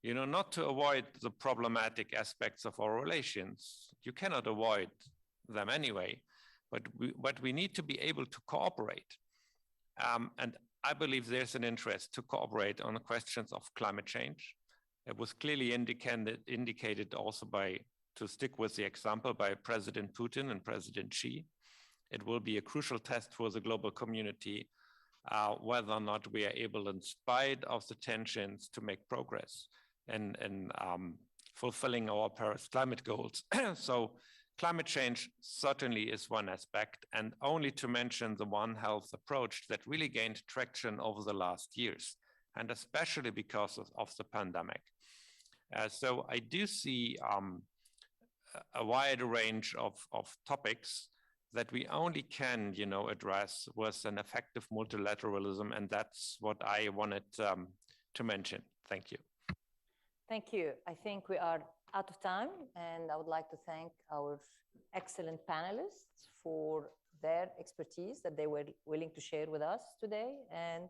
S5: not to avoid the problematic aspects of our relations. You cannot avoid them anyway, but we need to be able to cooperate. And I believe there's an interest to cooperate on the questions of climate change. It was clearly indicated also to stick with the example, by President Putin and President Xi. it will be a crucial test for the global community whether or not we are able, in spite of the tensions, to make progress in fulfilling our Paris climate goals. So climate change certainly is one aspect, and only to mention the One Health approach that really gained traction over the last years, and especially because of the pandemic. So I do see a wide range of topics that we only can, address with an effective multilateralism, and that's what I wanted to mention. Thank you.
S3: Thank you. I think we are out of time, and I would like to thank our excellent panelists for their expertise that they were willing to share with us today. And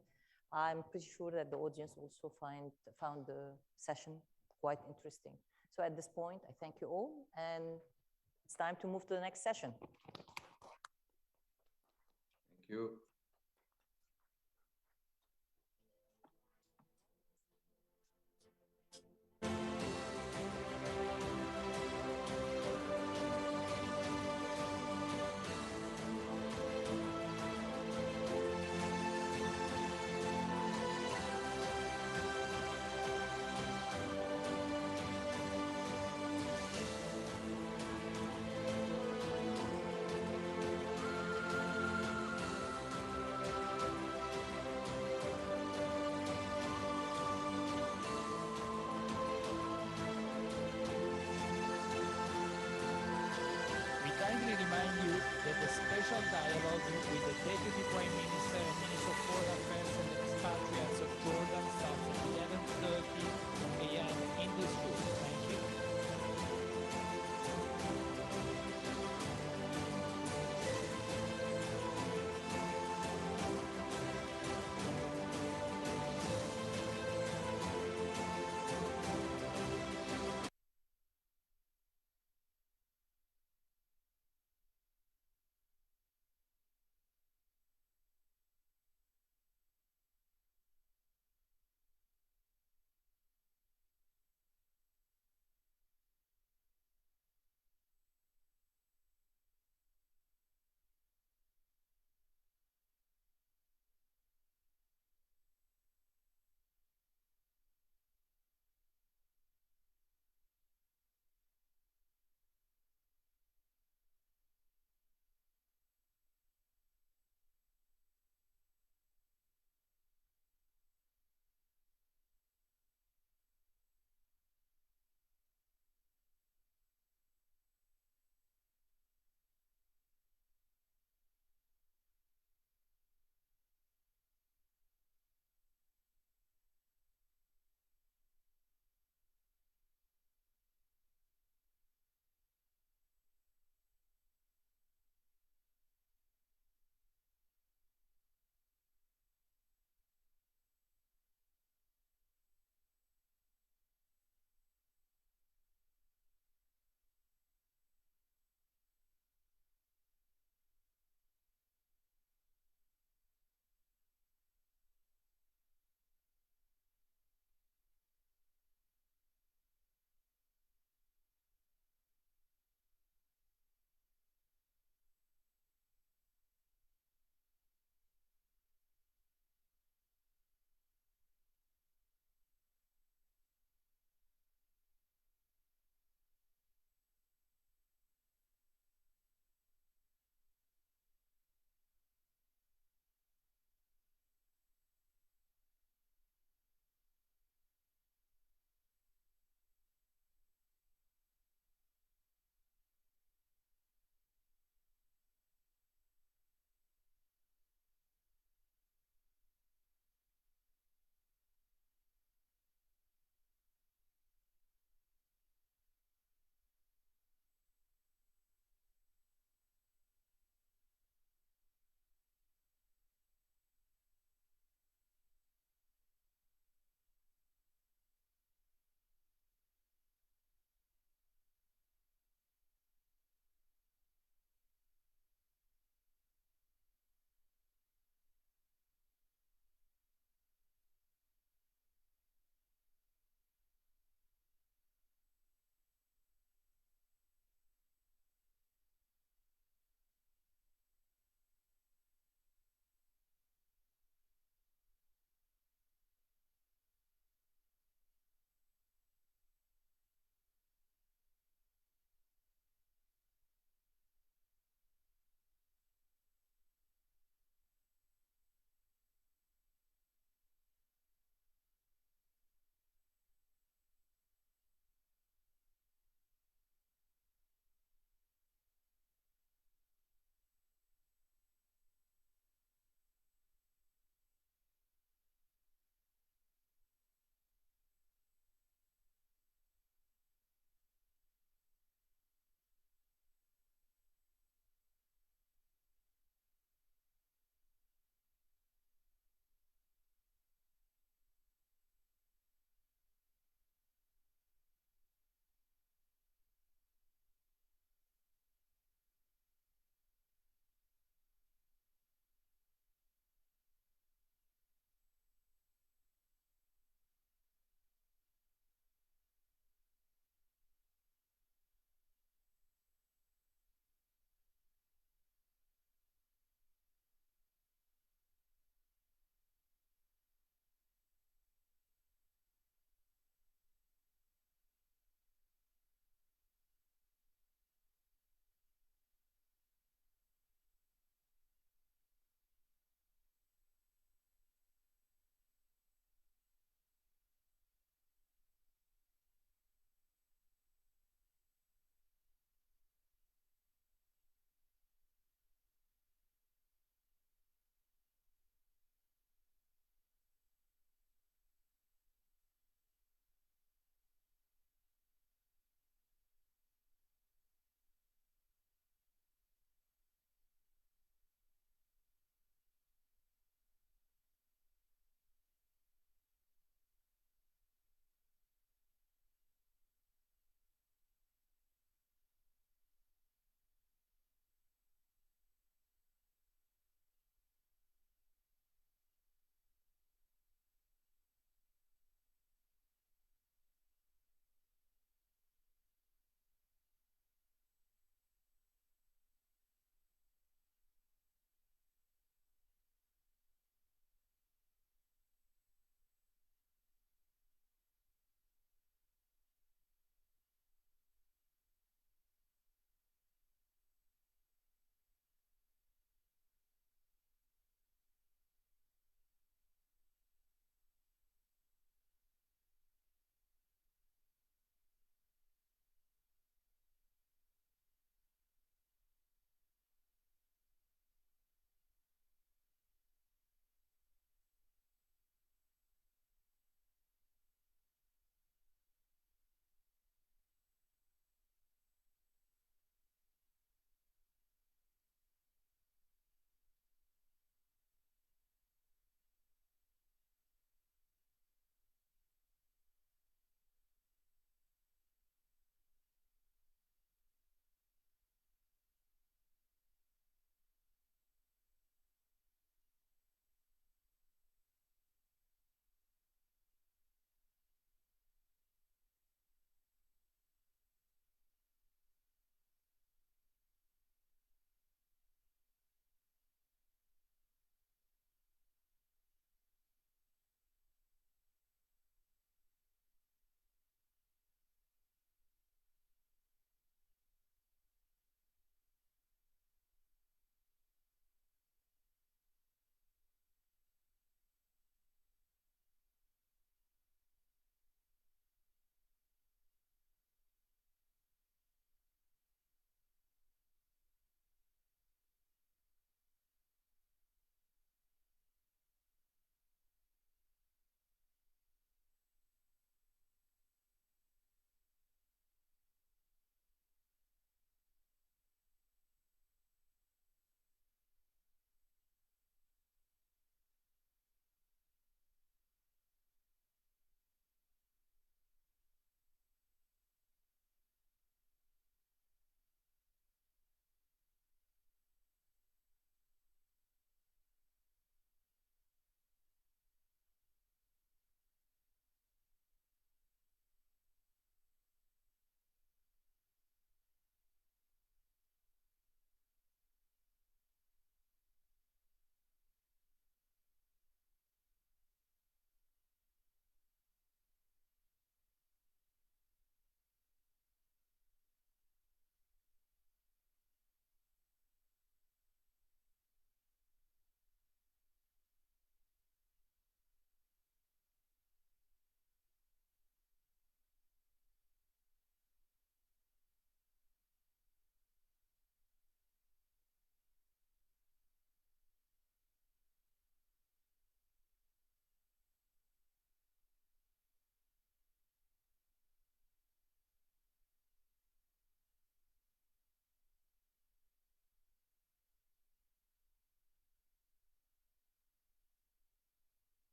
S3: I'm pretty sure that the audience also found the session quite interesting. So at this point, I thank you all, and it's time to move to the next session.
S6: Thank you.
S1: The special dialogue with the Deputy Prime Minister and Minister of Foreign Affairs and Expatriates of Jordan starts at 11:30 a.m. in this room. Thank you.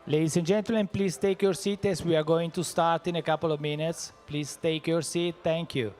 S1: Ladies and gentlemen, please take your seat as we are going to start in a couple of minutes. Please take your seat. Thank you.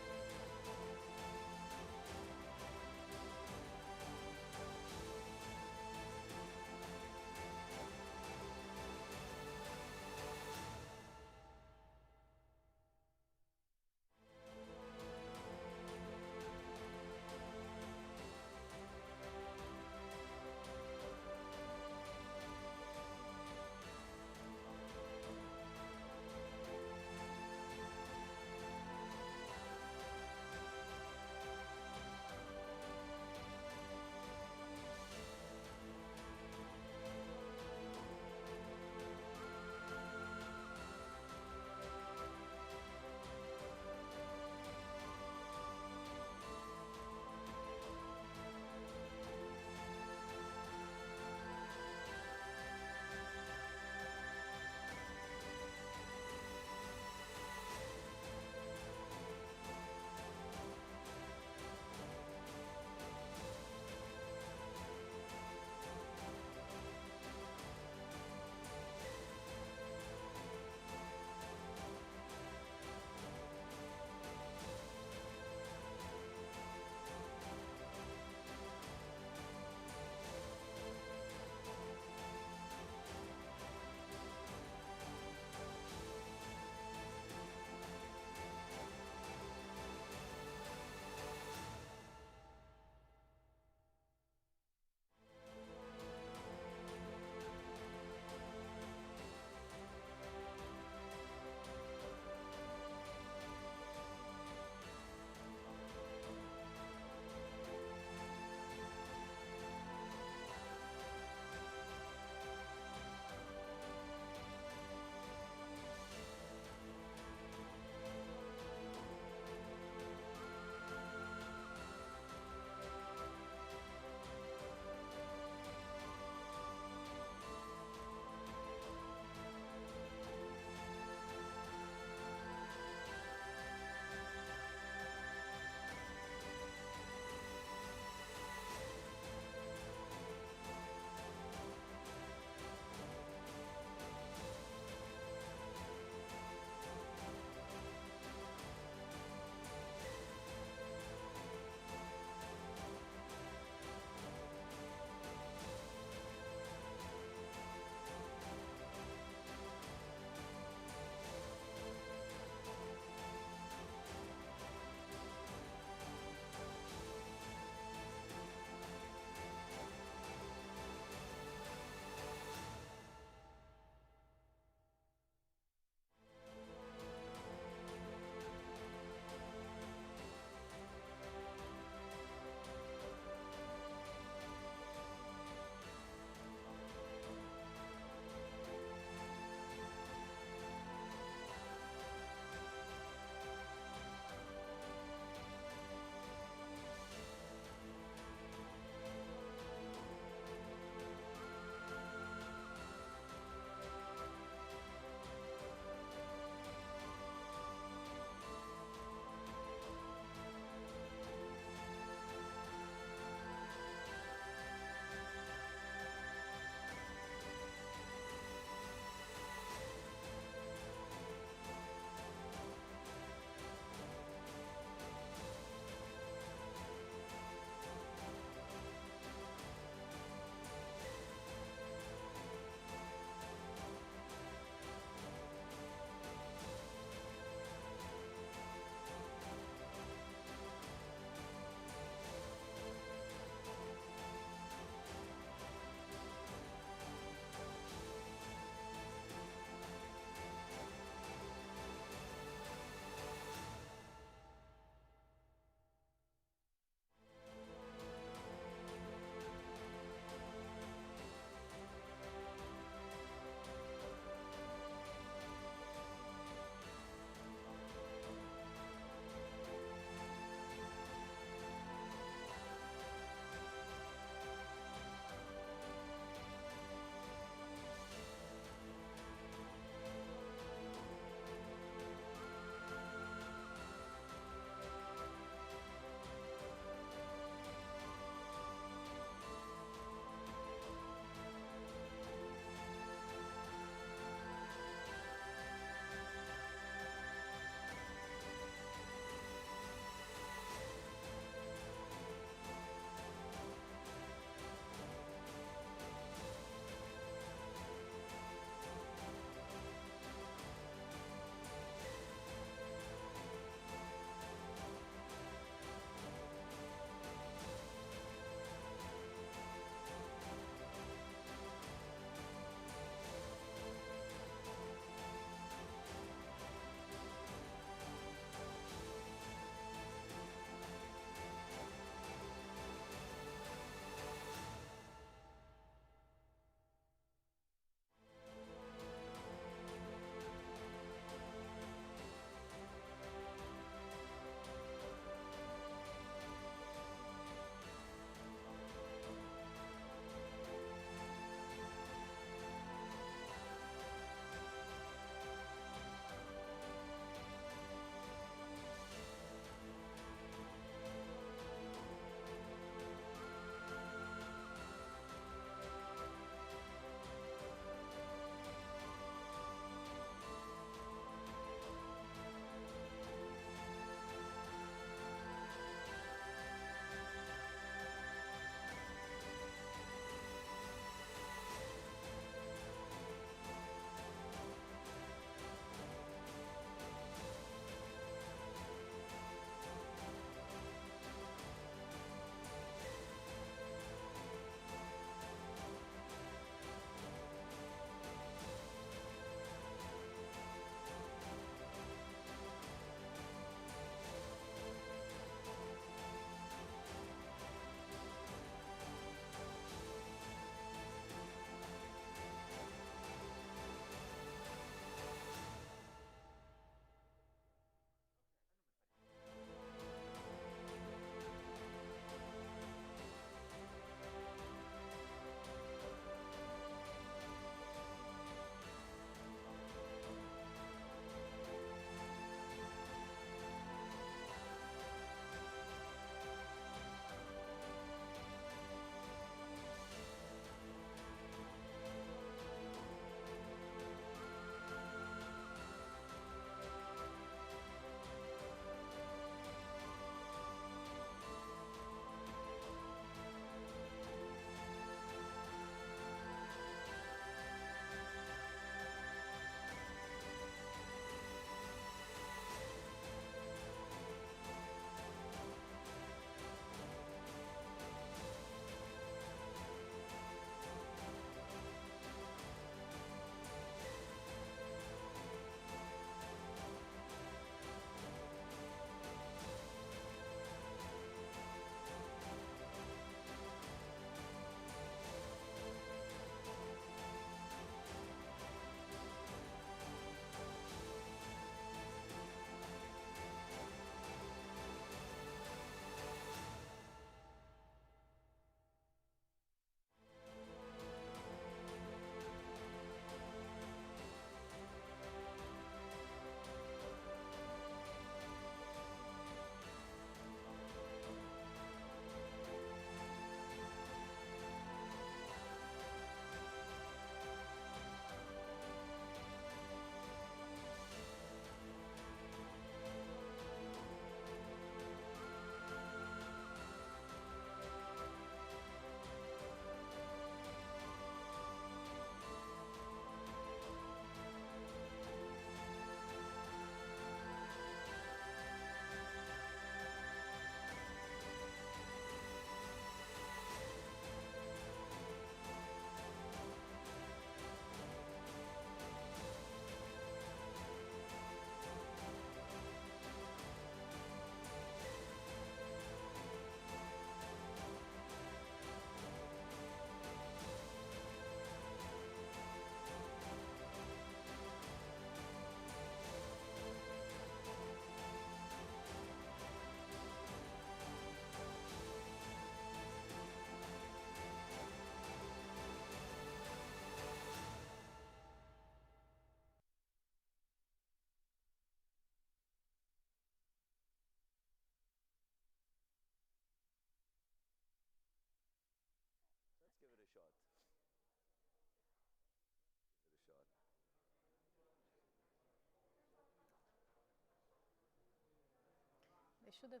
S3: should have.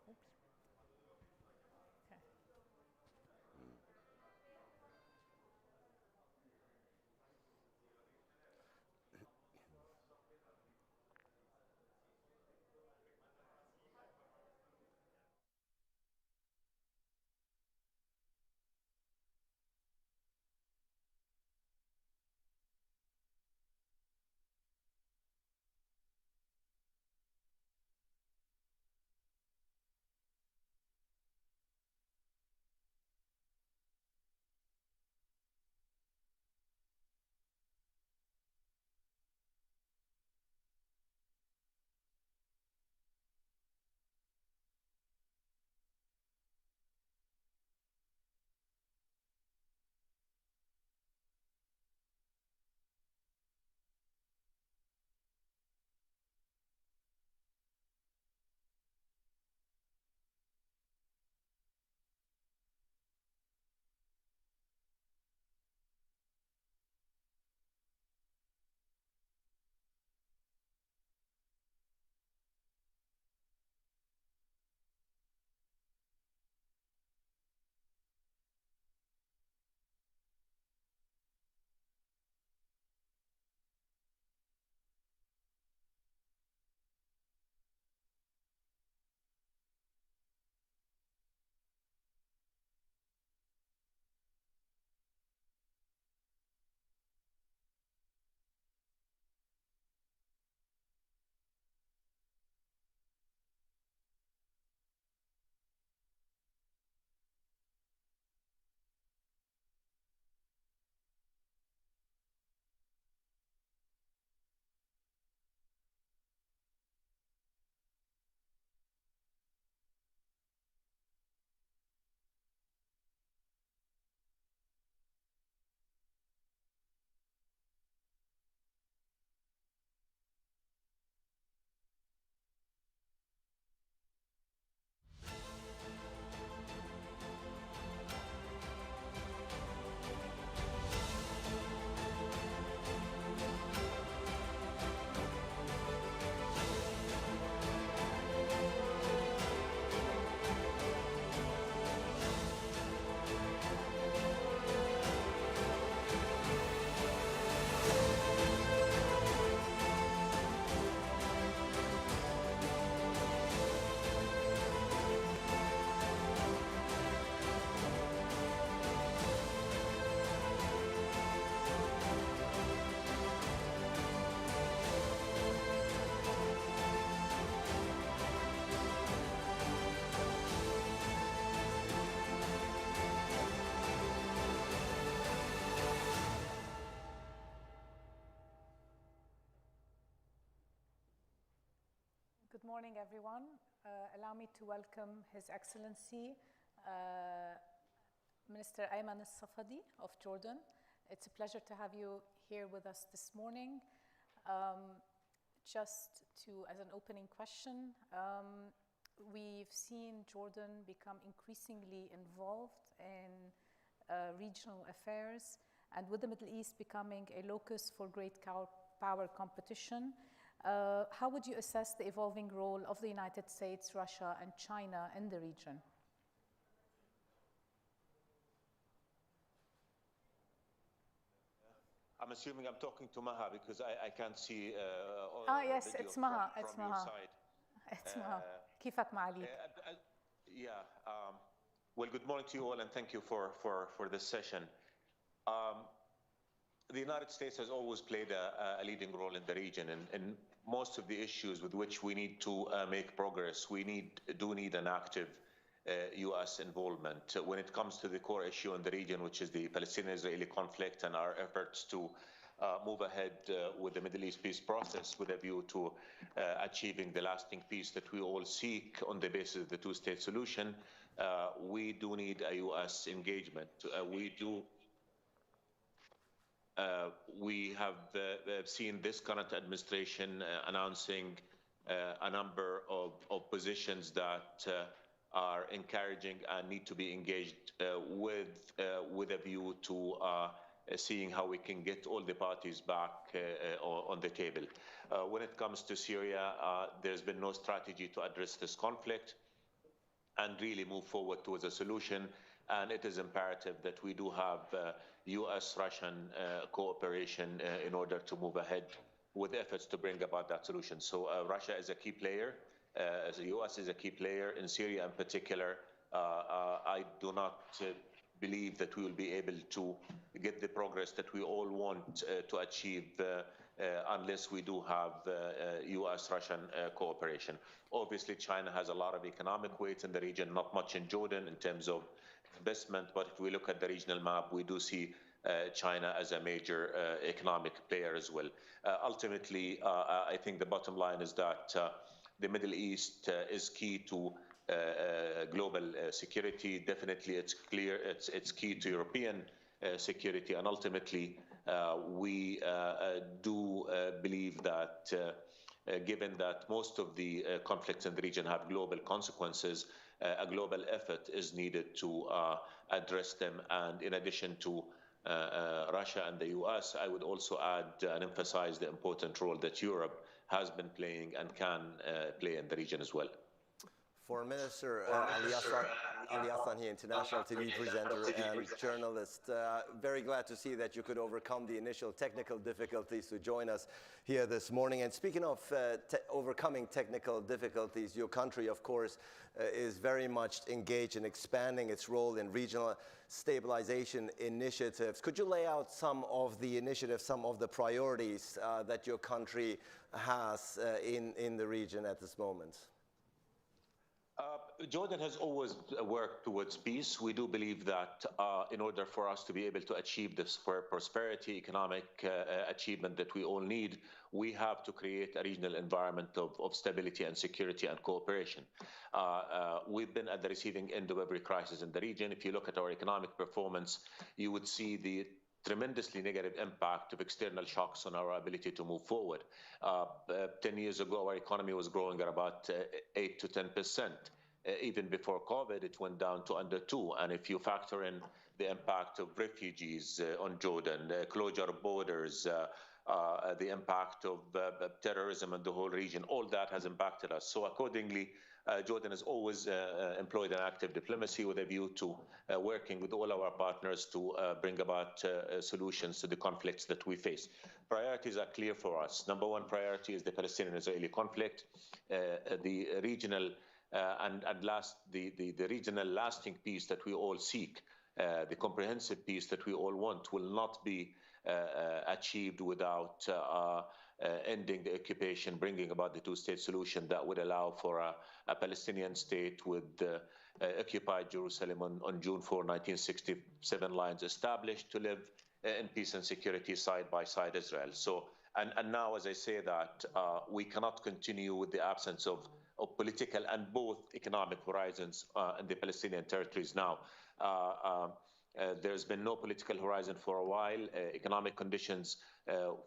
S3: Oops. Okay. Good morning, everyone. Allow me to welcome His Excellency, Minister Ayman al-Safadi of Jordan. It's a pleasure to have you here with us this morning. Just as an opening question, we've seen Jordan become increasingly involved in regional affairs, and with the Middle East becoming a locus for great power competition, how would you assess the evolving role of the United States, Russia, and China in the region?
S8: I'm assuming I'm talking to Maha because I can't see
S3: yes, it's Maha. It's
S8: from your
S3: Maha.
S8: side.
S3: It's Maha. كيفك معاليك?
S8: Yeah. Well, good morning to you all, and thank you for this session. The United States has always played a leading role in the region, and most of the issues with which we need to make progress, we do need an active U.S. involvement when it comes to the core issue in the region, which is the Palestinian-Israeli conflict, and our efforts to move ahead with the Middle East peace process with a view to achieving the lasting peace that we all seek on the basis of the two-state solution. We do need a U.S. engagement. We have seen this current administration announcing a number of positions that are encouraging and need to be engaged with a view to seeing how we can get all the parties back on the table. When it comes to Syria, there's been no strategy to address this conflict and really move forward towards a solution. And it is imperative that we do have US-Russian cooperation in order to move ahead with efforts to bring about that solution. So Russia is a key player, the US is a key player in Syria in particular. I do not believe that we will be able to get the progress that we all want to achieve unless we do have US-Russian cooperation. Obviously, China has a lot of economic weight in the region, not much in Jordan in terms of investment, but if we look at the regional map, we do see China as a major economic player as well. Ultimately, I think the bottom line is that the Middle East is key to global security. Definitely, it's clear it's key to European security, and ultimately, we do believe that given that most of the conflicts in the region have global consequences, a global effort is needed to address them. And in addition to Russia and the US, I would also add and emphasize the important role that Europe has been playing and can play in the region as well.
S9: Foreign Minister Ali Aslan here, international TV presenter and journalist. Very glad to see that you could overcome the initial technical difficulties to join us here this morning. And speaking of overcoming technical difficulties, your country, of course, is very much engaged in expanding its role in regional stabilization initiatives. Could you lay out some of the initiatives, some of the priorities that your country has in the region at this moment?
S8: Jordan has always worked towards peace. We do believe that in order for us to be able to achieve this prosperity, economic achievement that we all need, we have to create a regional environment of stability and security and cooperation. We've been at the receiving end of every crisis in the region. If you look at our economic performance, you would see the tremendously negative impact of external shocks on our ability to move forward. 10 years ago, our economy was growing at about 8 to 10%. Even before COVID, it went down to under 2. And if you factor in the impact of refugees on Jordan, the closure of borders, the impact of terrorism in the whole region, all that has impacted us. So accordingly, Jordan has always employed an active diplomacy with a view to working with all our partners to bring about solutions to the conflicts that we face. Priorities are clear for us. Number one priority is the Palestinian-Israeli conflict. The regional the regional lasting peace that we all seek, the comprehensive peace that we all want, will not be achieved without ending the occupation, bringing about the two-state solution that would allow for a Palestinian state with occupied Jerusalem on June 4, 1967 lines established to live in peace and security side by side Israel. So, and now, as I say that, we cannot continue with the absence of political and both economic horizons in the Palestinian territories now. There's been no political horizon for a while. Economic conditions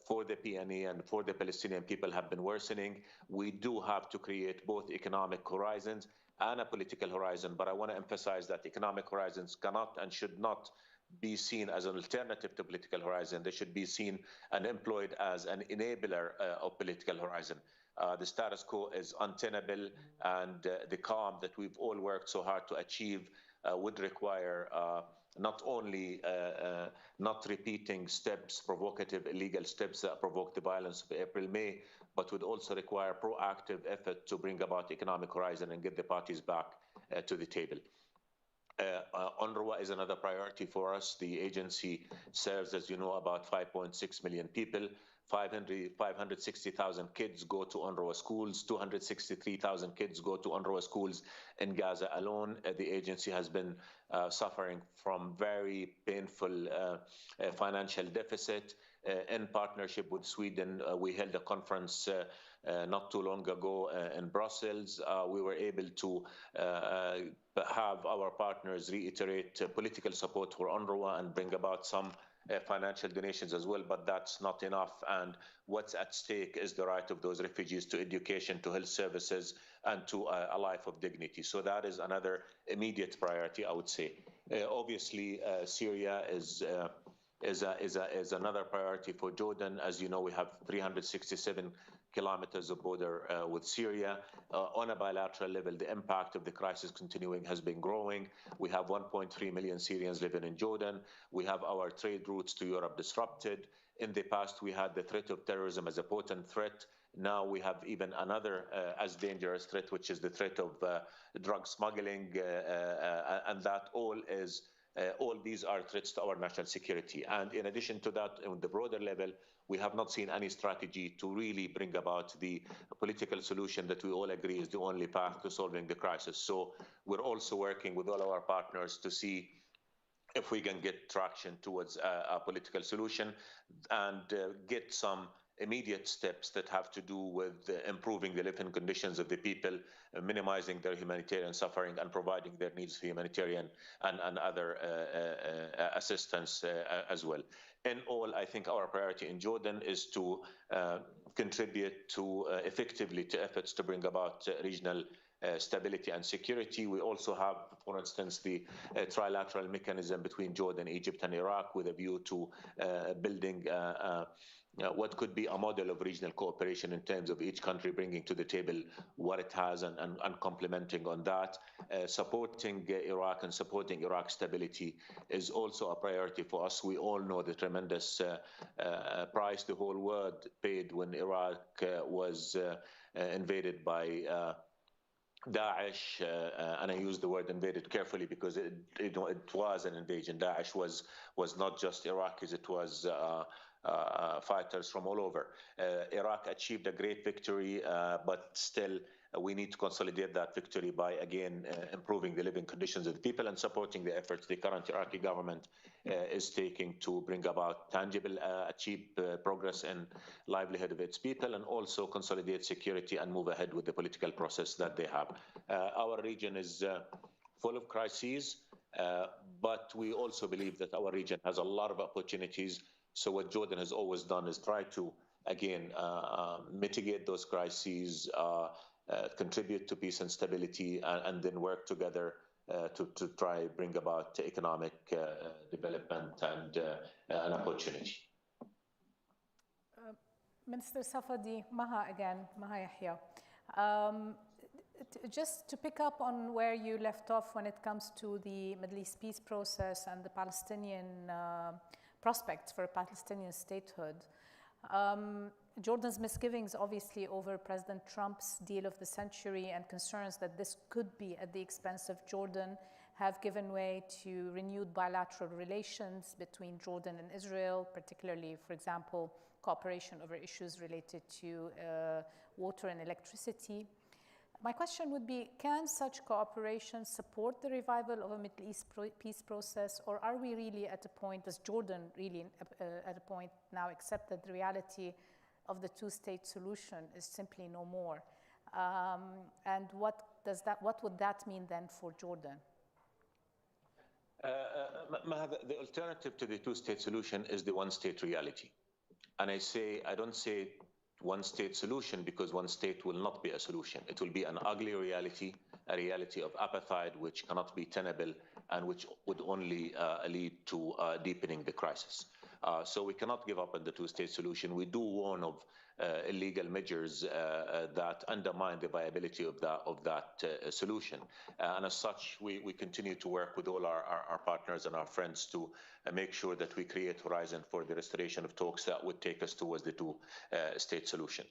S8: for the PNE and for the Palestinian people have been worsening. We do have to create both economic horizons and a political horizon, but I want to emphasize that economic horizons cannot and should not be seen as an alternative to political horizon. They should be seen and employed as an enabler of political horizon. The status quo is untenable, and the calm that we've all worked so hard to achieve would require not only not repeating steps, provocative, illegal steps that provoked the violence of April, May, but would also require proactive effort to bring about economic horizon and get the parties back to the table. UNRWA is another priority for us. The agency serves, as you know, about 5.6 million people. 560,000 kids go to UNRWA schools. 263,000 kids go to UNRWA schools in Gaza alone. The agency has been suffering from very painful financial deficit. In partnership with Sweden, we held a conference not too long ago in Brussels. We were able to have our partners reiterate political support for UNRWA and bring about some financial donations as well, but that's not enough. And what's at stake is the right of those refugees to education, to health services, and to a life of dignity. So that is another immediate priority, I would say. Obviously, Syria is is another priority for Jordan. As you know, we have 367 kilometers of border with Syria. On a bilateral level, the impact of the crisis continuing has been growing. We have 1.3 million Syrians living in Jordan. We have our trade routes to Europe disrupted. In the past, we had the threat of terrorism as a potent threat. Now we have even another as dangerous threat, which is the threat of drug smuggling, and that all these are threats to our national security. And in addition to that, on the broader level, we have not seen any strategy to really bring about the political solution that we all agree is the only path to solving the crisis. So we're also working with all our partners to see if we can get traction towards a political solution and get some immediate steps that have to do with improving the living conditions of the people, minimizing their humanitarian suffering, and providing their needs for humanitarian and other assistance as well. In all, I think our priority in Jordan is to contribute effectively to efforts to bring about regional stability and security. We also have, for instance, the trilateral mechanism between Jordan, Egypt, and Iraq with a view to building what could be a model of regional cooperation in terms of each country bringing to the table what it has and complementing on that. Supporting Iraq and supporting Iraq's stability is also a priority for us. We all know the tremendous price the whole world paid when Iraq was invaded by Daesh, and I use the word invaded carefully because it was an invasion. Daesh was not just Iraqis, it was fighters from all over. Iraq achieved a great victory, but still we need to consolidate that victory by, again, improving the living conditions of the people and supporting the efforts the current Iraqi government is taking to bring about tangible, achieve progress in livelihood of its people, and also consolidate security and move ahead with the political process that they have. Our region is full of crises, but we also believe that our region has a lot of opportunities. So what Jordan has always done is try to, again, mitigate those crises, contribute to peace and stability, and then work together to try bring about economic development and an opportunity.
S10: Minister Safadi, Maha again, Maha Yahya. Just to pick up on where you left off when it comes to the Middle East peace process and the Palestinian prospects for a Palestinian statehood. Jordan's misgivings, obviously, over President Trump's deal of the century and concerns that this could be at the expense of Jordan have given way to renewed bilateral relations between Jordan and Israel, particularly, for example, cooperation over issues related to water and electricity. My question would be, can such cooperation support the revival of a Middle East peace process, or are we really at a point, does Jordan really at a point now accept that the reality of the two-state solution is simply no more? And what would that mean then for Jordan?
S8: The alternative to the two-state solution is the one-state reality. And I don't say one-state solution because one state will not be a solution. It will be an ugly reality, a reality of apartheid which cannot be tenable and which would only lead to deepening the crisis. So we cannot give up on the two-state solution. We do warn of illegal measures that undermine the viability of that solution. And as such, we continue to work with all our partners and our friends to make sure that we create horizon for the restoration of talks that would take us towards the two-state solution.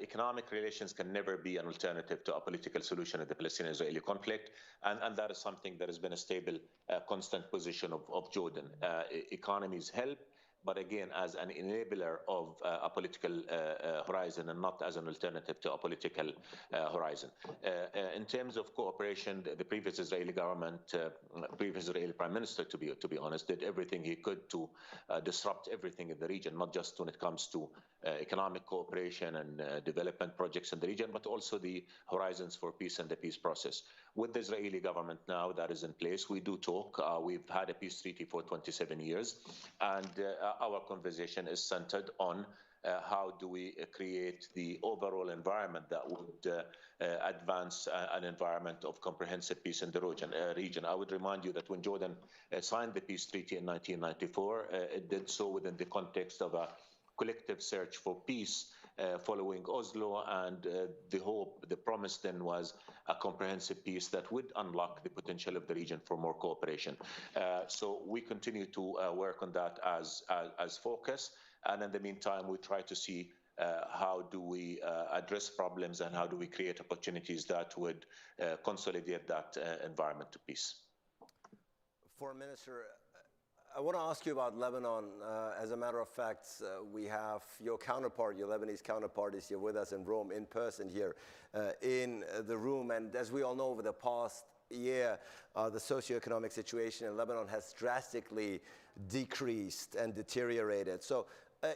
S8: Economic relations can never be an alternative to a political solution of the Palestinian-Israeli conflict, and that is something that has been a stable, constant position of Jordan. Economies help, but again, as an enabler of a political horizon and not as an alternative to a political horizon. In terms of cooperation, the previous Israeli government, previous Israeli prime minister, to be honest, did everything he could to disrupt everything in the region, not just when it comes to economic cooperation and development projects in the region, but also the horizons for peace and the peace process. With the Israeli government now that is in place, we do talk. We've had a peace treaty for 27 years, and our conversation is centered on how do we create the overall environment that would advance an environment of comprehensive peace in the region. I would remind you that when Jordan signed the peace treaty in 1994, it did so within the context of a collective search for peace following Oslo, and the promise then was a comprehensive peace that would unlock the potential of the region for more cooperation. So we continue to work on that as focus, and in the meantime, we try to see how do we address problems and how do we create opportunities that would consolidate that environment to peace.
S9: Foreign Minister, I want to ask you about Lebanon. As a matter of fact, we have your counterpart, your Lebanese counterpart is here with us in Rome in person here in the room. And as we all know, over the past year, the socioeconomic situation in Lebanon has drastically decreased and deteriorated. So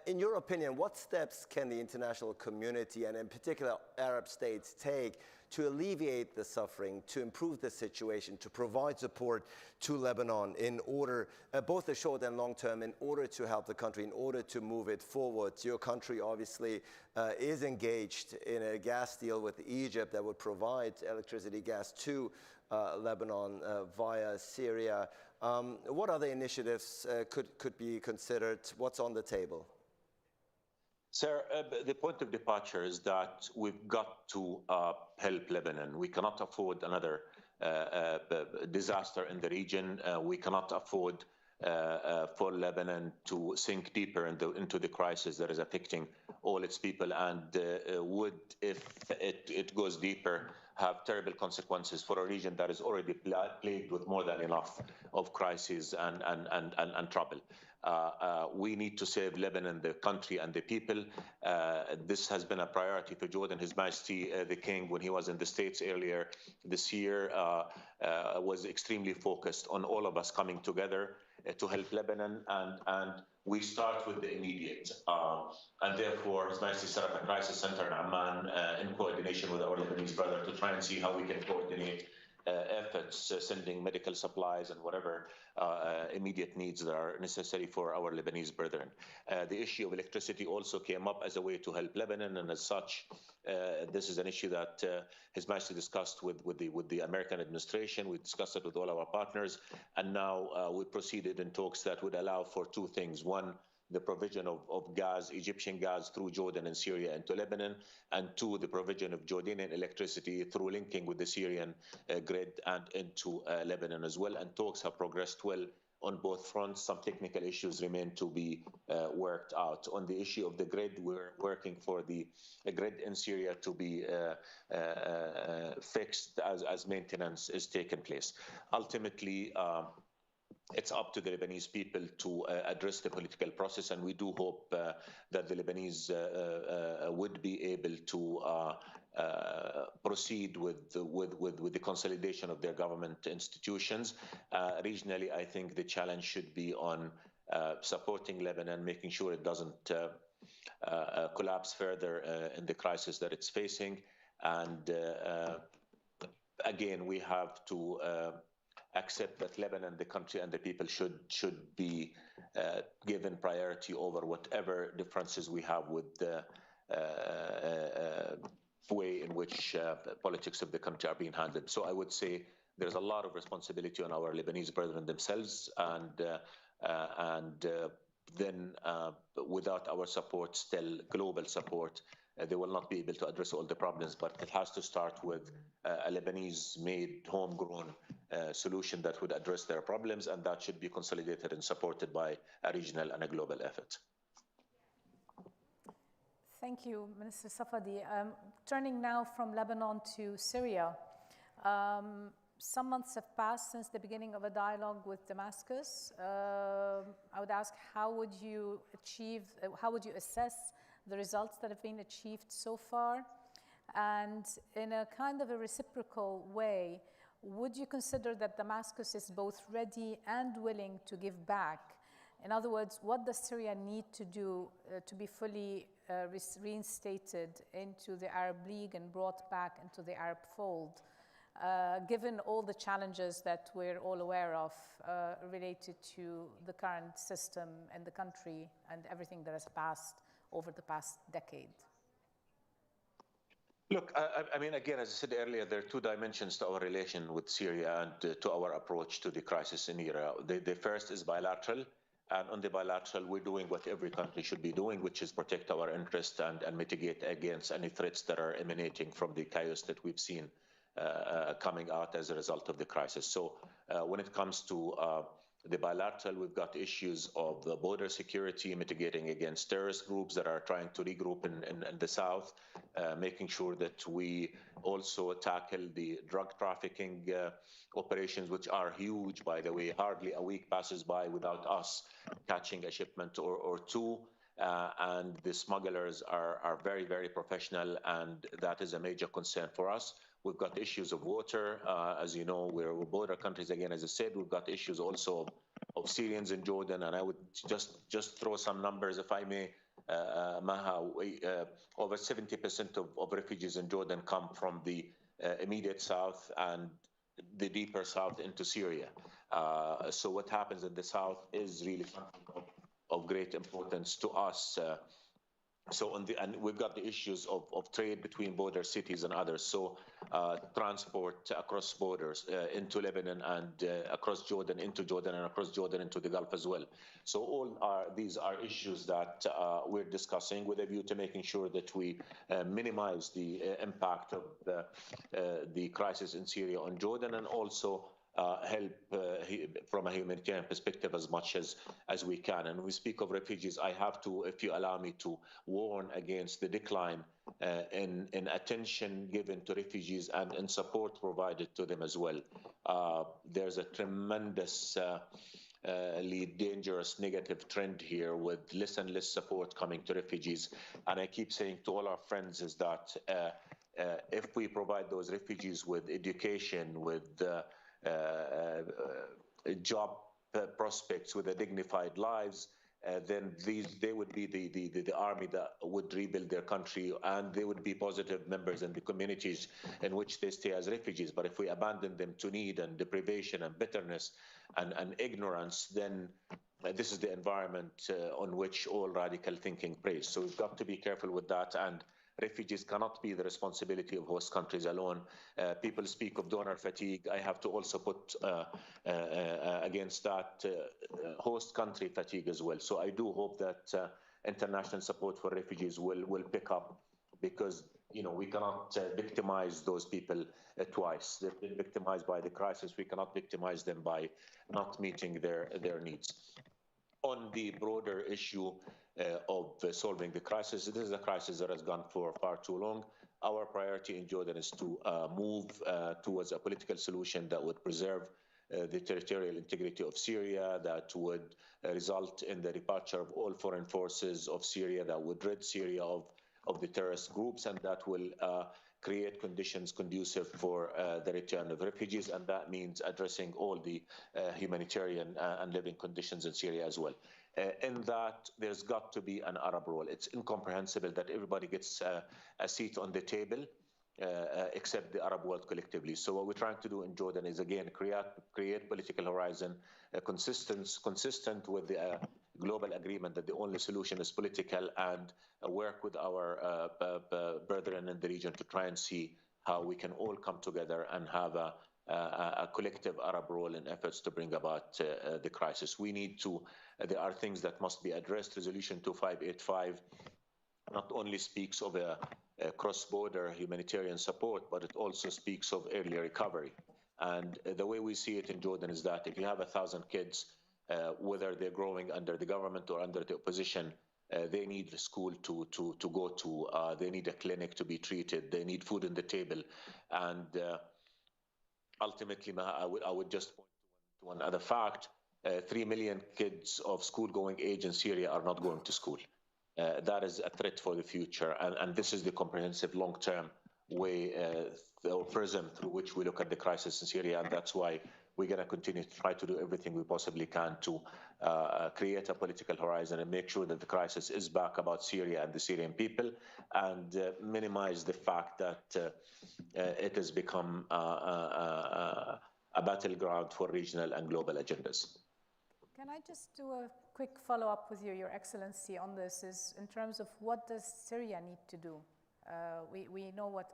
S9: in your opinion, what steps can the international community and in particular Arab states take to alleviate the suffering, to improve the situation, to provide support to Lebanon in order, both the short and long term, in order to help the country, in order to move it forward? Your country obviously is engaged in a gas deal with Egypt that would provide electricity, gas to Lebanon via Syria. What other initiatives could be considered? What's on the table?
S8: Sir, the point of departure is that we've got to help Lebanon. We cannot afford another disaster in the region. We cannot afford for Lebanon to sink deeper into the crisis that is affecting all its people, and would, if it goes deeper, have terrible consequences for a region that is already plagued with more than enough of crises and trouble. We need to save Lebanon, the country and the people. This has been a priority for Jordan. His Majesty the King, when he was in the States earlier this year, was extremely focused on all of us coming together to help Lebanon, and we start with the immediate. And therefore, His Majesty set up a crisis center in Amman in coordination with our Lebanese brother to try and see how we can coordinate efforts, sending medical supplies and whatever immediate needs that are necessary for our Lebanese brethren. The issue of electricity also came up as a way to help Lebanon, and as such, this is an issue that His Majesty discussed with the American administration. We discussed it with all our partners, and now we proceeded in talks that would allow for two things. One, the provision of gas, Egyptian gas, through Jordan and Syria into Lebanon, and two, the provision of Jordanian electricity through linking with the Syrian grid and into Lebanon as well. And talks have progressed well on both fronts. Some technical issues remain to be worked out. On the issue of the grid, we're working for the grid in Syria to be fixed as maintenance is taking place. Ultimately, it's up to the Lebanese people to address the political process, and we do hope that the Lebanese would be able to proceed with the consolidation of their government institutions. Regionally, I think the challenge should be on supporting Lebanon, making sure it doesn't collapse further in the crisis that it's facing. And again, we have to accept that Lebanon, the country and the people should be given priority over whatever differences we have with the way in which politics of the country are being handled. So I would say there's a lot of responsibility on our Lebanese brethren themselves, and then without our support, still global support, they will not be able to address all the problems, but it has to start with a Lebanese-made, homegrown solution that would address their problems, and that should be consolidated and supported by a regional and a global effort.
S10: Thank you, Minister Safadi. Turning now from Lebanon to Syria. Some months have passed since the beginning of a dialogue with Damascus. I would ask, how would you assess the results that have been achieved so far? And in a kind of a reciprocal way, would you consider that Damascus is both ready and willing to give back In other words, what does Syria need to do to be fully reinstated into the Arab League and brought back into the Arab fold, given all the challenges that we're all aware of related to the current system and the country and everything that has passed over the past decade?
S8: Look, I mean, again, as I said earlier, there are two dimensions to our relation with Syria and to our approach to the crisis in Iraq. The first is bilateral. And on the bilateral, we're doing what every country should be doing, which is protect our interests and mitigate against any threats that are emanating from the chaos that we've seen coming out as a result of the crisis. So when it comes to the bilateral, we've got issues of the border security, mitigating against terrorist groups that are trying to regroup in the south, making sure that we also tackle the drug trafficking operations, which are huge, by the way. Hardly a week passes by without us catching a shipment or two. And the smugglers are very, very professional, and that is a major concern for us. We've got issues of water. As you know, we're border countries again, as I said. We've got issues also of Syrians in Jordan, and I would just throw some numbers, if I may, Maha. Over 70% of refugees in Jordan come from the immediate south and the deeper south into Syria. So what happens in the south is really something of great importance to us. And we've got the issues of trade between border cities and others. So transport across borders into Lebanon and across Jordan into Jordan and across Jordan into the Gulf as well. So these are issues that we're discussing with a view to making sure that we minimize the impact of the crisis in Syria on Jordan, and also help from a humanitarian perspective as much as we can. And when we speak of refugees, I have to, if you allow me, to warn against the decline in attention given to refugees and support provided to them as well. There's a tremendous dangerous negative trend here with less and less support coming to refugees. And I keep saying to all our friends is that if we provide those refugees with education, with job prospects, with dignified lives, then they would be the army that would rebuild their country, and they would be positive members in the communities in which they stay as refugees. But if we abandon them to need and deprivation and bitterness and ignorance, then this is the environment on which all radical thinking preys. So we've got to be careful with that, and refugees cannot be the responsibility of host countries alone. People speak of donor fatigue. I have to also put against that host country fatigue as well. So I do hope that international support for refugees will pick up, because we cannot victimize those people twice. They've been victimized by the crisis. We cannot victimize them by not meeting their needs. On the broader issue of solving the crisis, this is a crisis that has gone for far too long. Our priority in Jordan is to move towards a political solution that would preserve the territorial integrity of Syria, that would result in the departure of all foreign forces of Syria, that would rid Syria of the terrorist groups, and that will create conditions conducive for the return of refugees, and that means addressing all the humanitarian and living conditions in Syria as well. In that, there's got to be an Arab role. It's incomprehensible that everybody gets a seat on the table except the Arab world collectively. So what we're trying to do in Jordan is, again, create political horizon consistent with the global agreement that the only solution is political, and work with our brethren in the region to try and see how we can all come together and have a collective Arab role in efforts to bring about the crisis. There are things that must be addressed. Resolution 2585 not only speaks of a cross-border humanitarian support, but it also speaks of early recovery. And the way we see it in Jordan is that if you have 1,000 kids, whether they're growing under the government or under the opposition, they need a school to go to, they need a clinic to be treated, they need food on the table. And ultimately, I would just point to one other fact. 3 million kids of school-going age in Syria are not going to school. That is a threat for the future. And this is the comprehensive long-term way or prism through which we look at the crisis in Syria. And that's why we're going to continue to try to do everything we possibly can to create a political horizon and make sure that the crisis is back about Syria and the Syrian people, and minimize the fact that it has become a battleground for regional and global agendas.
S10: Can I just do a quick follow-up with you, Your Excellency, on this, is in terms of what does Syria need to do? We know what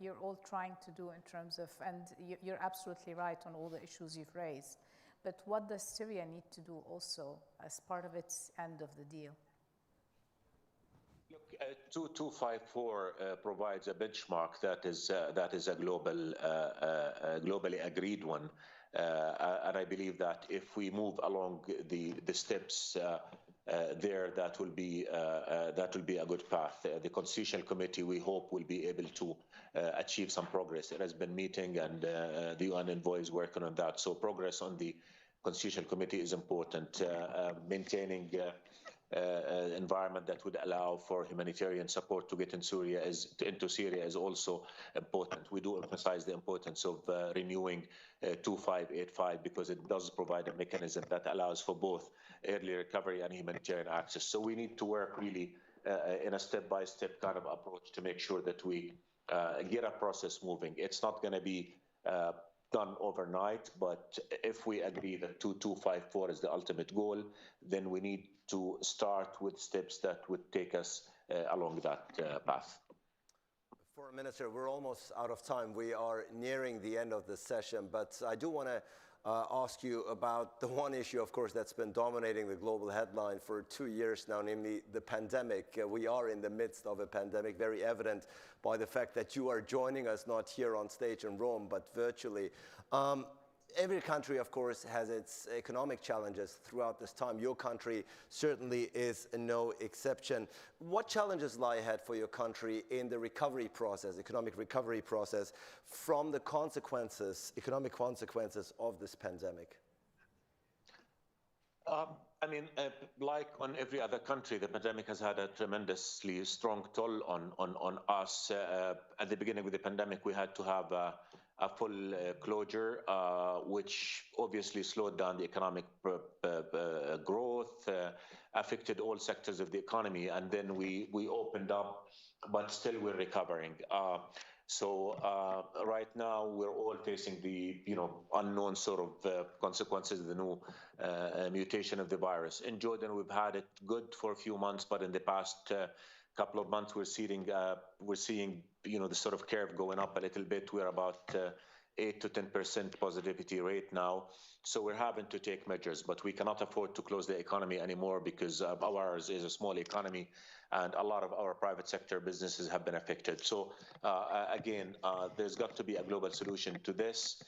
S10: you're all trying to do in terms of, and you're absolutely right on all the issues you've raised, but what does Syria need to do also as part of its end of the deal?
S8: Look, 2254 provides a benchmark that is a globally agreed one. And I believe that if we move along the steps there, that will be a good path. The Constitutional Committee, we hope, will be able to achieve some progress. It has been meeting, and the UN envoy is working on that. So progress on the Constitutional Committee is important. Maintaining environment that would allow for humanitarian support to get into Syria is also important. We do emphasize the importance of renewing 2585 because it does provide a mechanism that allows for both early recovery and humanitarian access. So we need to work really in a step-by-step kind of approach to make sure that we get a process moving. It's not going to be done overnight, but if we agree that 2254 is the ultimate goal, then we need to start with steps that would take us along that path.
S9: Foreign Minister, we're almost out of time. We are nearing the end of the session, but I do want to ask you about the one issue, of course, that's been dominating the global headline for 2 years now, namely the pandemic. We are in the midst of a pandemic, very evident by the fact that you are joining us not here on stage in Rome, but virtually. Every country, of course, has its economic challenges throughout this time. Your country certainly is no exception. What challenges lie ahead for your country in the recovery process, economic recovery process, from the consequences, economic consequences of this pandemic?
S8: I mean, like on every other country, the pandemic has had a tremendously strong toll on us. At the beginning of the pandemic, we had to have a full closure, which obviously slowed down the economic growth, affected all sectors of the economy, and then we opened up, but still we're recovering. So right now we're all facing the unknown sort of consequences of the new mutation of the virus. In Jordan, we've had it good for a few months, but in the past couple of months we're seeing the sort of curve going up a little bit. We're about 8 to 10% positivity rate now. So we're having to take measures, but we cannot afford to close the economy anymore because ours is a small economy and a lot of our private sector businesses have been affected. So again, there's got to be a global solution to this.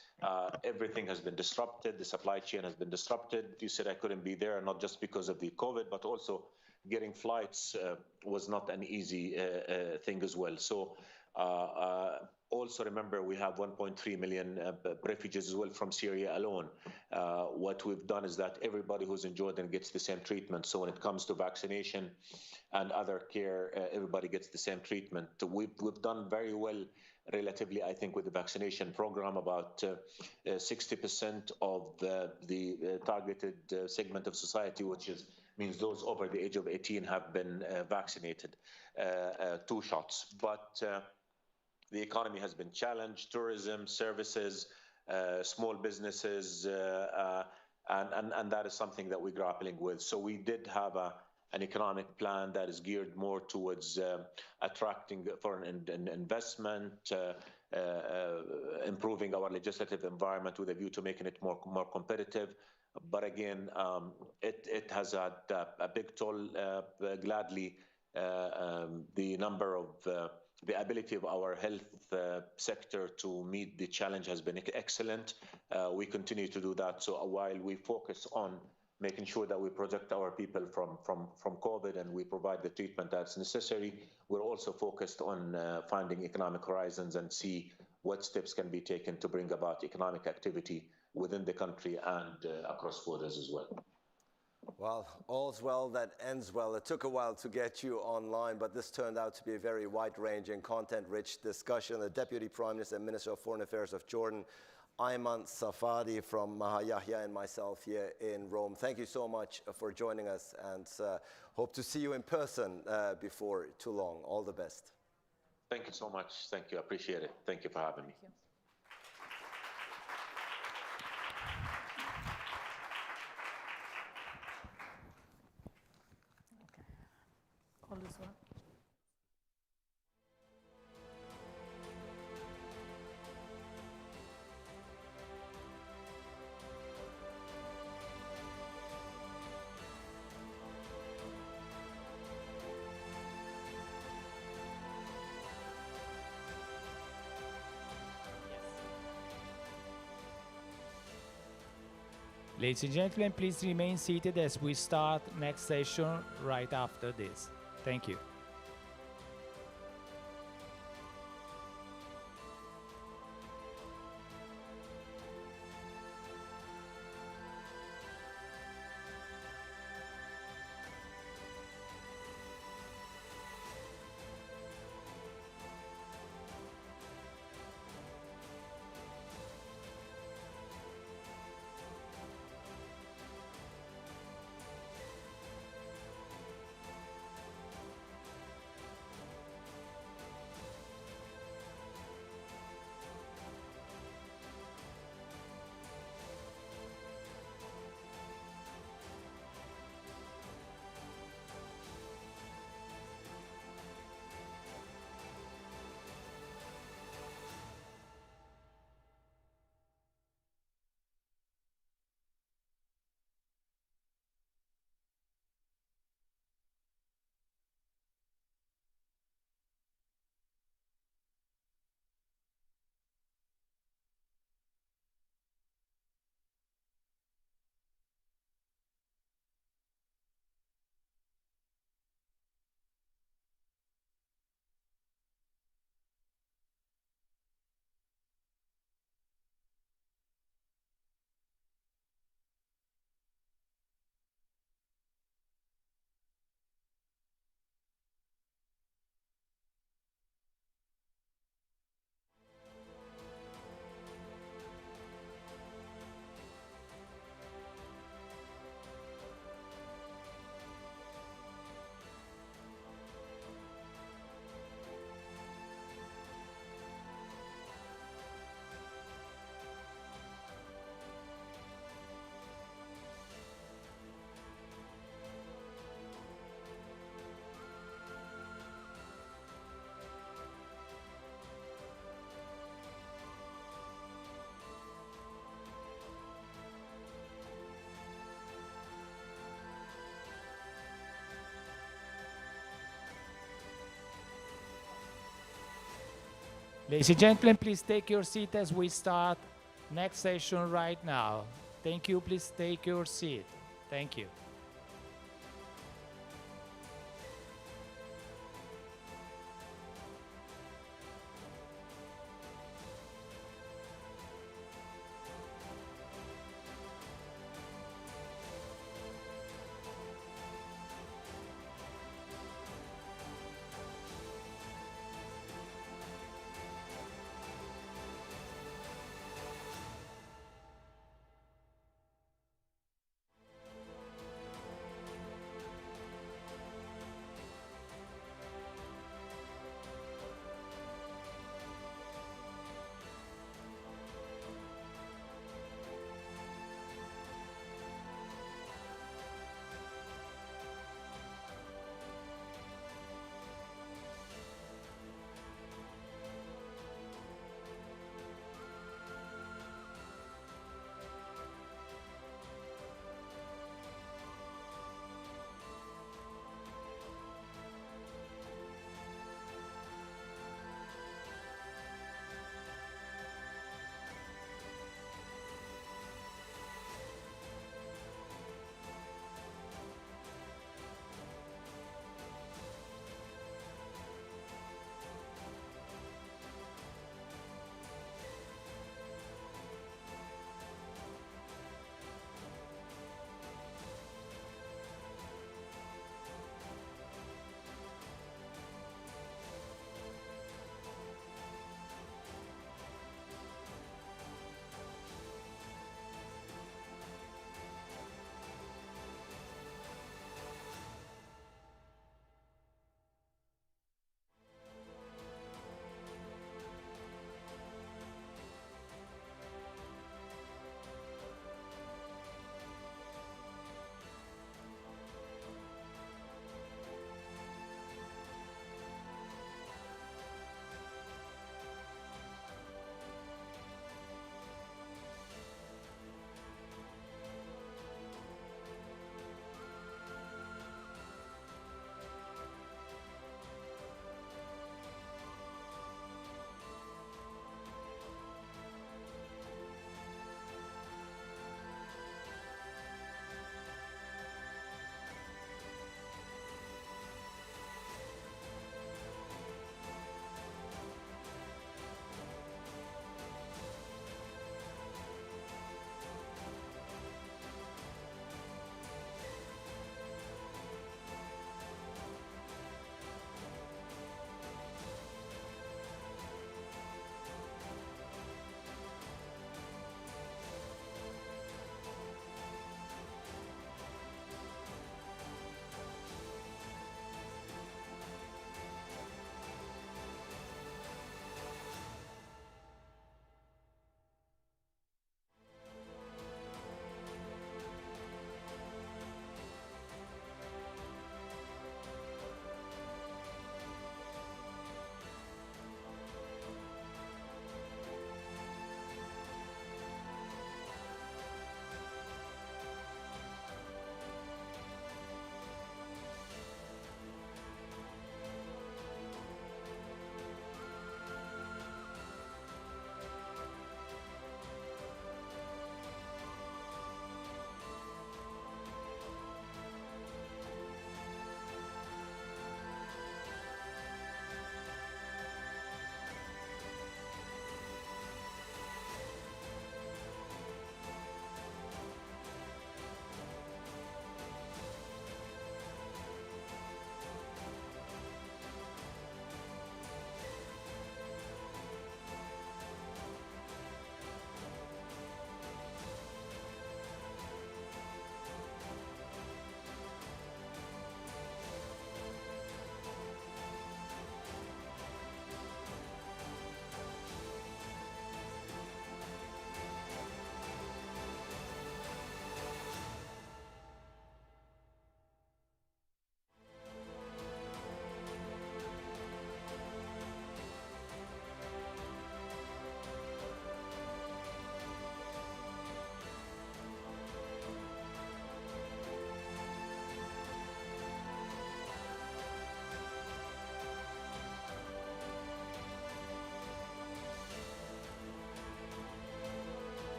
S8: Everything has been disrupted. The supply chain has been disrupted. You said I couldn't be there, not just because of the COVID, but also getting flights was not an easy thing as well. So also remember, we have 1.3 million refugees as well from Syria alone. What we've done is that everybody who's in Jordan gets the same treatment. So when it comes to vaccination and other care, everybody gets the same treatment. We've done very well relatively, I think, with the vaccination program. About 60% of the targeted segment of society, which means those over the age of 18, have been vaccinated, 2 shots. But the economy has been challenged, tourism, services, small businesses, and that is something that we're grappling with. So we did have an economic plan that is geared more towards attracting foreign investment, improving our legislative environment with a view to making it more competitive. But again, it has had a big toll. Gladly, the ability of our health sector to meet the challenge has been excellent. We continue to do that. So while we focus on making sure that we protect our people from COVID and we provide the treatment that's necessary, we're also focused on finding economic horizons and see what steps can be taken to bring about economic activity within the country and across borders as well.
S9: Well, all's well that ends well. It took a while to get you online, but this turned out to be a very wide-ranging, content-rich discussion. The Deputy Prime Minister and Minister of Foreign Affairs of Jordan, Ayman Safadi from Yahya and myself here in Rome. Thank you so much for joining us, and hope to see you in person before too long. All the best.
S8: Thank you so much. Thank you. I appreciate it. Thank you for having me.
S10: Thank you. All this one.
S1: Ladies and gentlemen, please remain seated as we start next session right after this. Thank you. Ladies and gentlemen, please take your seat as we start next session right now. Thank you. Please take your seat. Thank you.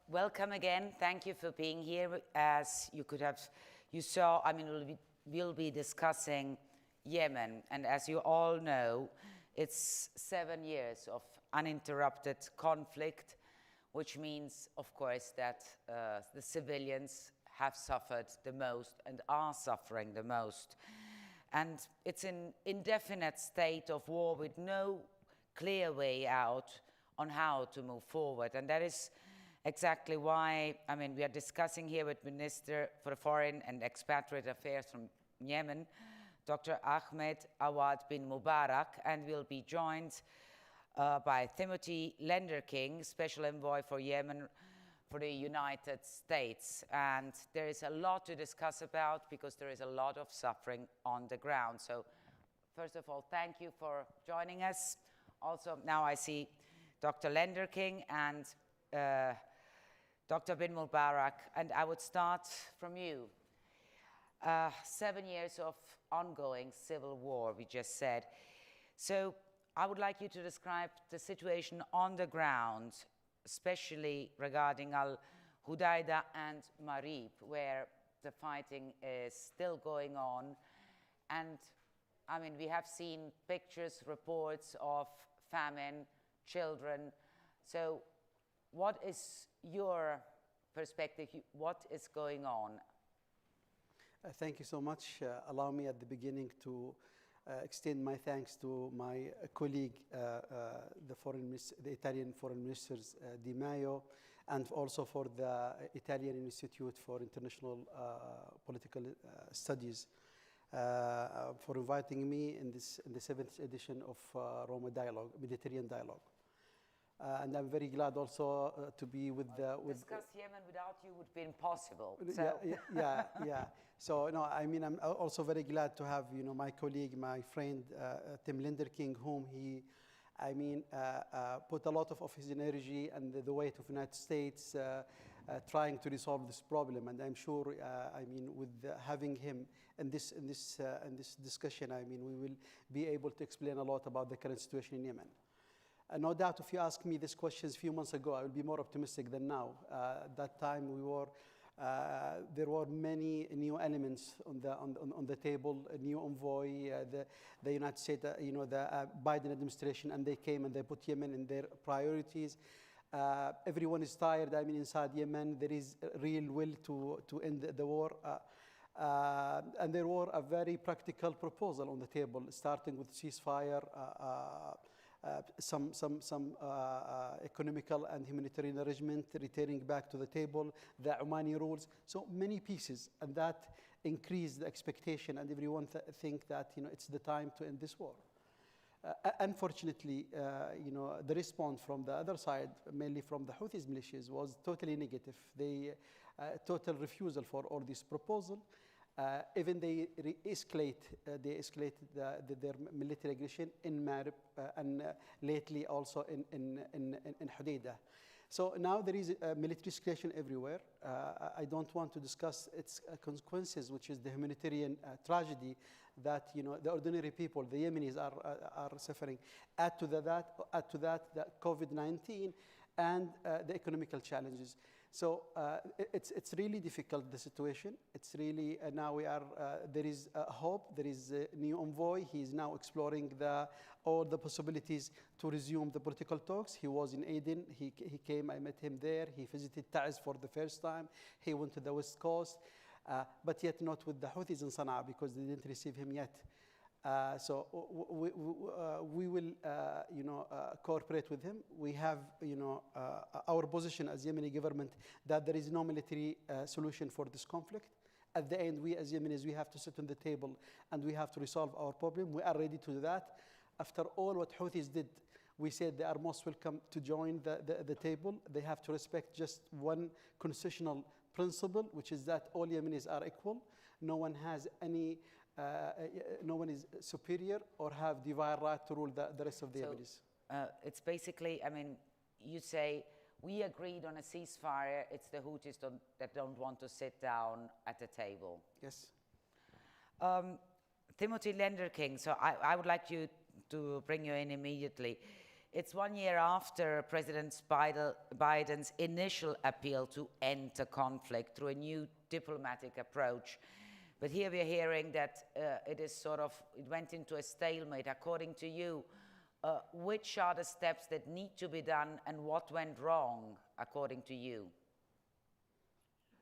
S11: welcome again. Thank you for being here. As you saw, I mean, we'll be discussing Yemen. And as you all know, it's 7 years of uninterrupted conflict, which means, of course, that the civilians have suffered the most and are suffering the most. And it's an indefinite state of war with no clear way out on how to move forward. And that is exactly why, I mean, we are discussing here with Minister for Foreign and Expatriate Affairs from Yemen, Dr. Ahmed Awad bin Mubarak, and we'll be joined by Timothy Lenderking, Special Envoy for Yemen for the United States. And there is a lot to discuss about because there is a lot of suffering on the ground. So first of all, thank you for joining us. Also, now I see Dr. Lenderking and Dr. bin Mubarak, and I would start from you. 7 years of ongoing civil war, we just said. So I would like you to describe the situation on the ground, especially regarding Al-Hudaydah and Marib, where the fighting is still going on. And I mean, we have seen pictures, reports of famine, children. So what is your perspective? What is going on?
S12: Thank you so much. Allow me at the beginning to extend my thanks to my colleague, the Italian Foreign Ministers, Di Maio, and also for the Italian Institute for International Political Studies for inviting me in the 7th edition of Roma Dialogue, Mediterranean Dialogue. And I'm very glad also to be with
S11: discuss Yemen without you would be impossible. So.
S12: Yeah. So no, I mean, I'm also very glad to have my colleague, my friend Tim Lenderking, whom he, I mean, put a lot of his energy and the weight of the United States trying to resolve this problem. And I'm sure, I mean, with having him in this discussion, I mean, we will be able to explain a lot about the current situation in Yemen. No doubt, if you asked me these questions a few months ago, I would be more optimistic than now. At that time, there were many new elements on the table. A new envoy, the United States, the Biden administration, and they came and they put Yemen in their priorities. Everyone is tired. I mean, inside Yemen, there is a real will to end the war. And there were a very practical proposal on the table, starting with ceasefire, some economical and humanitarian arrangement, returning back to the table, the Omani rules. So many pieces, and that increased the expectation, and everyone think that it's the time to end this war. Unfortunately, the response from the other side, mainly from the Houthis militias, was totally negative. They total refusal for all this proposal. Even they escalated their military aggression in Marib and lately also in Hudaydah. So now there is a military escalation everywhere. I don't want to discuss its consequences, which is the humanitarian tragedy that the ordinary people, the Yemenis, are suffering. Add to that the COVID-19 and the economical challenges. So it's really difficult, the situation. It's really, now there is hope, there is a new envoy. He is now exploring all the possibilities to resume the political talks. He was in Aden, he came, I met him there. He visited Taiz for the first time. He went to the West Coast, but yet not with the Houthis in Sana'a because they didn't receive him yet. So we will, cooperate with him. We have, our position as Yemeni government that there is no military solution for this conflict. At the end, we as Yemenis, we have to sit on the table and we have to resolve our problem. We are ready to do that. After all what Houthis did, we said they are most welcome to join the table. They have to respect just one constitutional principle, which is that all Yemenis are equal. No one has any no one is superior or have divine right to rule the rest of the Yemenis.
S11: It's basically, I mean, you say, we agreed on a ceasefire, it's the Houthis that don't want to sit down at the table.
S12: Yes.
S11: Timothy Lenderking, so I would like you to bring you in immediately. It's 1 year after President Biden's initial appeal to end the conflict through a new diplomatic approach. But here we're hearing that it went into a stalemate. According to you, which are the steps that need to be done and what went wrong, according to you?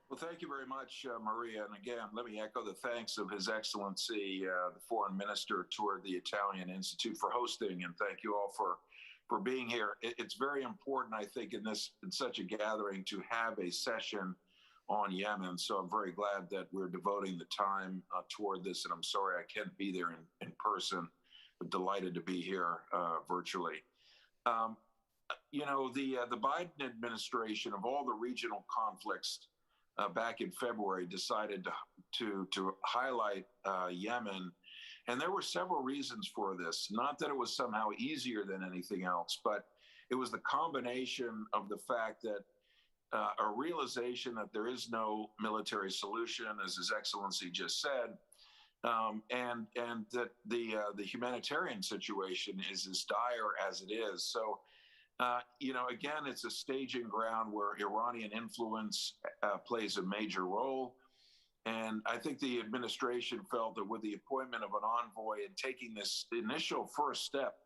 S13: Well, thank you very much, Maria. And again, let me echo the thanks of His Excellency, the Foreign Minister toward the Italian Institute for hosting, and thank you all for being here. It's very important, I think, in such a gathering to have a session on Yemen. So I'm very glad that we're devoting the time toward this, and I'm sorry I can't be there in person, but delighted to be here virtually. You know, the Biden administration, of all the regional conflicts back in February, decided to highlight Yemen. And there were several reasons for this. Not that it was somehow easier than anything else, but it was the combination of the fact that a realization that there is no military solution, as His Excellency just said, and that the humanitarian situation is as dire as it is. So, you know, again, it's a staging ground where Iranian influence plays a major role. And I think the administration felt that with the appointment of an envoy and taking this initial first step,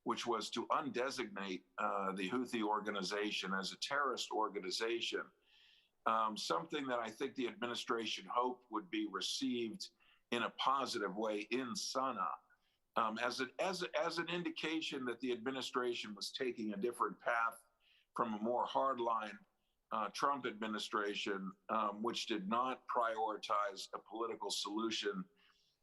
S13: which was to undesignate the Houthi organization as a terrorist organization, something that I think the administration hoped would be received in a positive way in Sana'a, as an indication that the administration was taking a different path from a more hardline Trump administration, which did not prioritize a political solution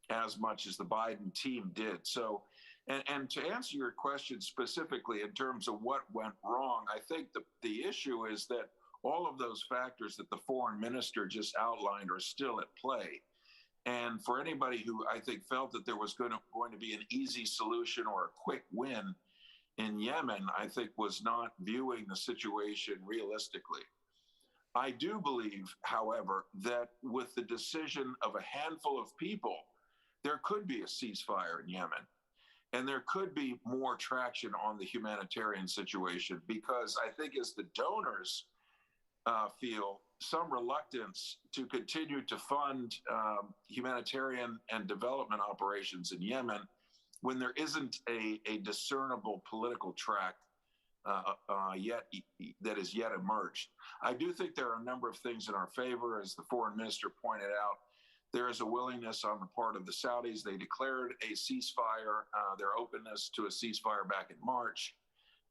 S13: as much as the Biden team did. So, and to answer your question specifically in terms of what went wrong, I think the issue is that all of those factors that the foreign minister just outlined are still at play. And for anybody who I think felt that there was going to be an easy solution or a quick win in Yemen, I think was not viewing the situation realistically. I do believe, however, that with the decision of a handful of people, there could be a ceasefire in Yemen. And there could be more traction on the humanitarian situation, because I think as the donors feel some reluctance to continue to fund humanitarian and development operations in Yemen when there isn't a discernible political track that has yet emerged. I do think there are a number of things in our favor. As the foreign minister pointed out, there is a willingness on the part of the Saudis. They declared a ceasefire, their openness to a ceasefire back in March.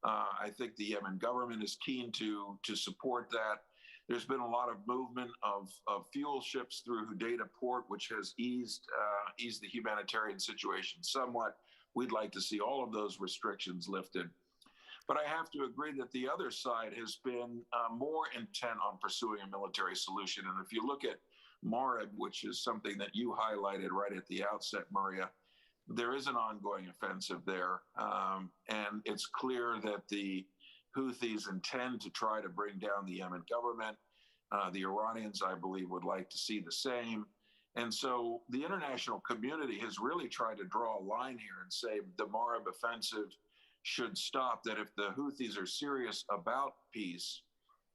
S13: I think the Yemen government is keen to support that. There's been a lot of movement of fuel ships through Hodeidah port, which has eased the humanitarian situation somewhat. We'd like to see all of those restrictions lifted. But I have to agree that the other side has been more intent on pursuing a military solution. And if you look at Marib, which is something that you highlighted right at the outset, Maria, there is an ongoing offensive there. And it's clear that the Houthis intend to try to bring down the Yemen government. The Iranians, I believe, would like to see the same. And so the international community has really tried to draw a line here and say the Marib offensive should stop, that if the Houthis are serious about peace,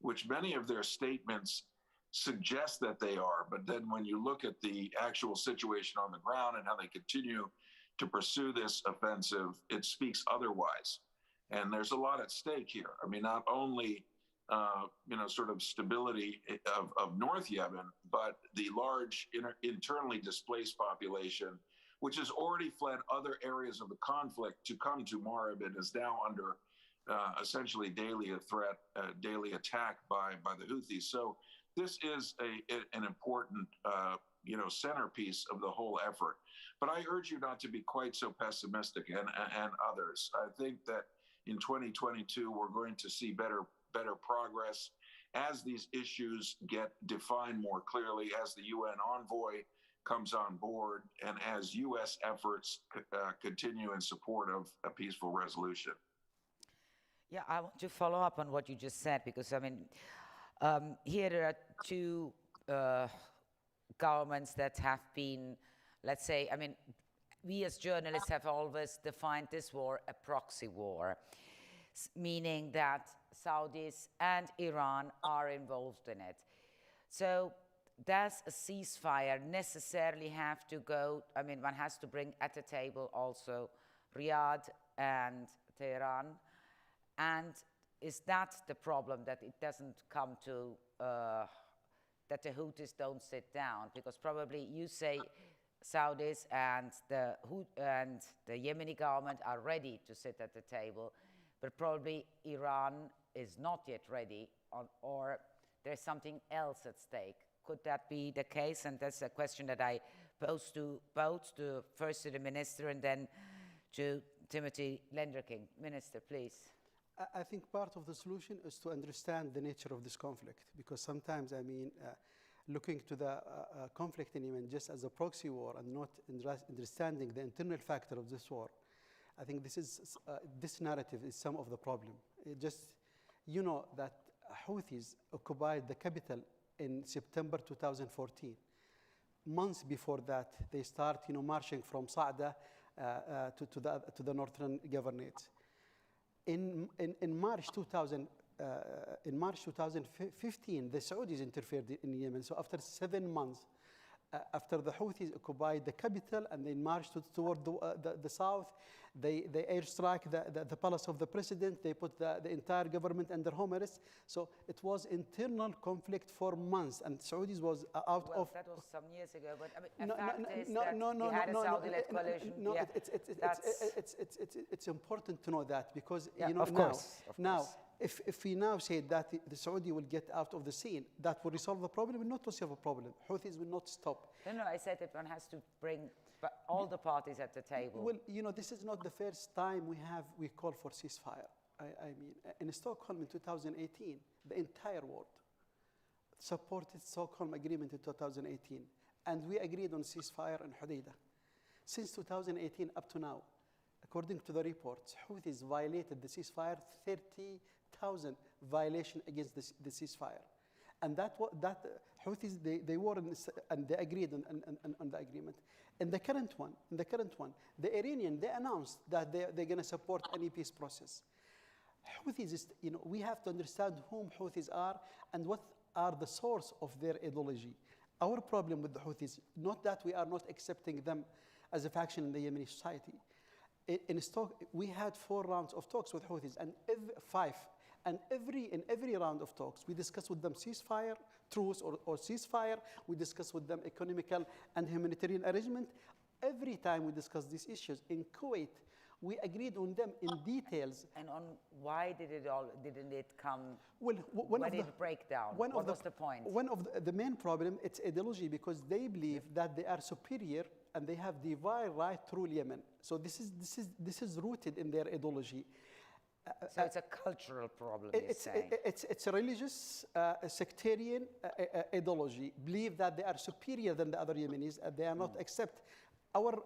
S13: which many of their statements suggest that they are, but then when you look at the actual situation on the ground and how they continue to pursue this offensive, it speaks otherwise. And there's a lot at stake here. I mean, not only, sort of stability of North Yemen, but the large internally displaced population, which has already fled other areas of the conflict to come to Marib and is now under essentially daily attack by the Houthis. So this is an important, centerpiece of the whole effort. But I urge you not to be quite so pessimistic, and others. I think that in 2022, we're going to see better progress as these issues get defined more clearly, as the UN envoy comes on board, and as U.S. efforts continue in support of a peaceful resolution.
S11: Yeah, I want to follow up on what you just said, because, I mean, here there are two governments that have been, let's say, I mean, we as journalists have always defined this war a proxy war. meaning that Saudis and Iran are involved in it. So does a ceasefire necessarily have to go, I mean, one has to bring at the table also Riyadh and Tehran, and is that the problem, that it doesn't come to, that the Houthis don't sit down? Because probably you say Saudis and the Yemeni government are ready to sit at the table, but probably Iran is not yet ready, or there's something else at stake. Could that be the case? And that's a question that I pose to both, first to the minister and then to Timothy Lenderking. Minister, please.
S12: I think part of the solution is to understand the nature of this conflict, because sometimes, I mean, looking to the conflict in Yemen just as a proxy war and not understanding the internal factor of this war, I think this narrative is some of the problem. You know that Houthis occupied the capital in September 2014. Months before that, they start, marching from Sa'da to the northern governorates. In March 2015, the Saudis interfered in Yemen. So after 7 months, after the Houthis occupied the capital and they marched toward the south, they airstrike the palace of the president. They put the entire government under home arrest. So it was internal conflict for months, and Saudis was out of.
S11: That was some years ago, but I mean, we had a Saudi-led coalition.
S12: No, it's important to know that, because
S11: of course.
S12: If we now say that the Saudi will get out of the scene, that will resolve the problem. It will not resolve a problem. Houthis will not stop.
S11: No, I said that one has to bring all the parties at the table.
S12: Well, this is not the first time we call for ceasefire. I mean, in Stockholm in 2018, the entire world supported Stockholm Agreement in 2018, and we agreed on ceasefire in Hodeidah. Since 2018 up to now, according to the reports, Houthis violated the ceasefire 30,000 violation against the ceasefire. And that Houthis, they were and they agreed on the agreement. In the current one, the Iranian, they announced that they're going to support any peace process. Houthis, we have to understand whom Houthis are and what are the source of their ideology. Our problem with the Houthis, not that we are not accepting them as a faction in the Yemeni society. We had 4 rounds of talks with Houthis, and 5. And in every round of talks, we discuss with them ceasefire, truce or ceasefire. We discuss with them economical and humanitarian arrangement. Every time we discuss these issues in Kuwait, we agreed on them in details.
S11: And on why didn't it come?
S12: Well,
S11: why did it break down? What was the point?
S12: One of the main problem, it's ideology, because they believe that they are superior and they have divine right to rule Yemen. So this is rooted in their ideology.
S11: So it's a cultural problem, you're saying?
S12: It's a religious, sectarian ideology. Believe that they are superior than the other Yemenis, and they are not accept. Our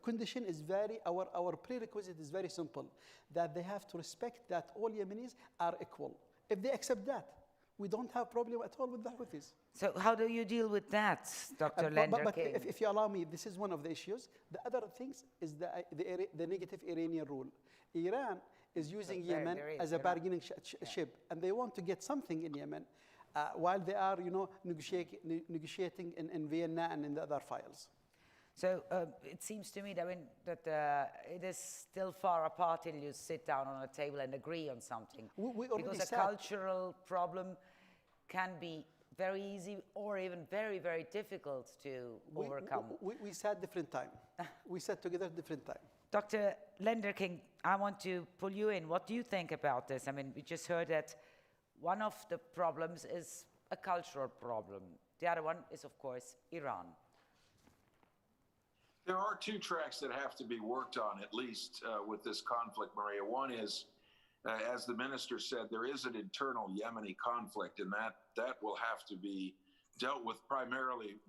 S12: condition is our prerequisite is very simple, that they have to respect that all Yemenis are equal. If they accept that, we don't have problem at all with the Houthis.
S11: So how do you deal with that, Dr. Lenderking?
S12: But if you allow me, this is one of the issues. The other things is the negative Iranian rule. Iran is using Yemen as a bargaining chip, and they want to get something in Yemen while they are, negotiating in Vienna and in the other files.
S11: So it seems to me that it is still far apart till you sit down on a table and agree on something. Because a cultural problem can be very easy or even very, very difficult to overcome.
S12: We sat different time. We sat together different time.
S11: Dr. Lenderking, I want to pull you in. What do you think about this? I mean, we just heard that one of the problems is a cultural problem. The other one is, of course, Iran.
S13: There are 2 tracks that have to be worked on, at least with this conflict, Maria. One is, as the minister said, there is an internal Yemeni conflict, and that will have to be dealt with primarily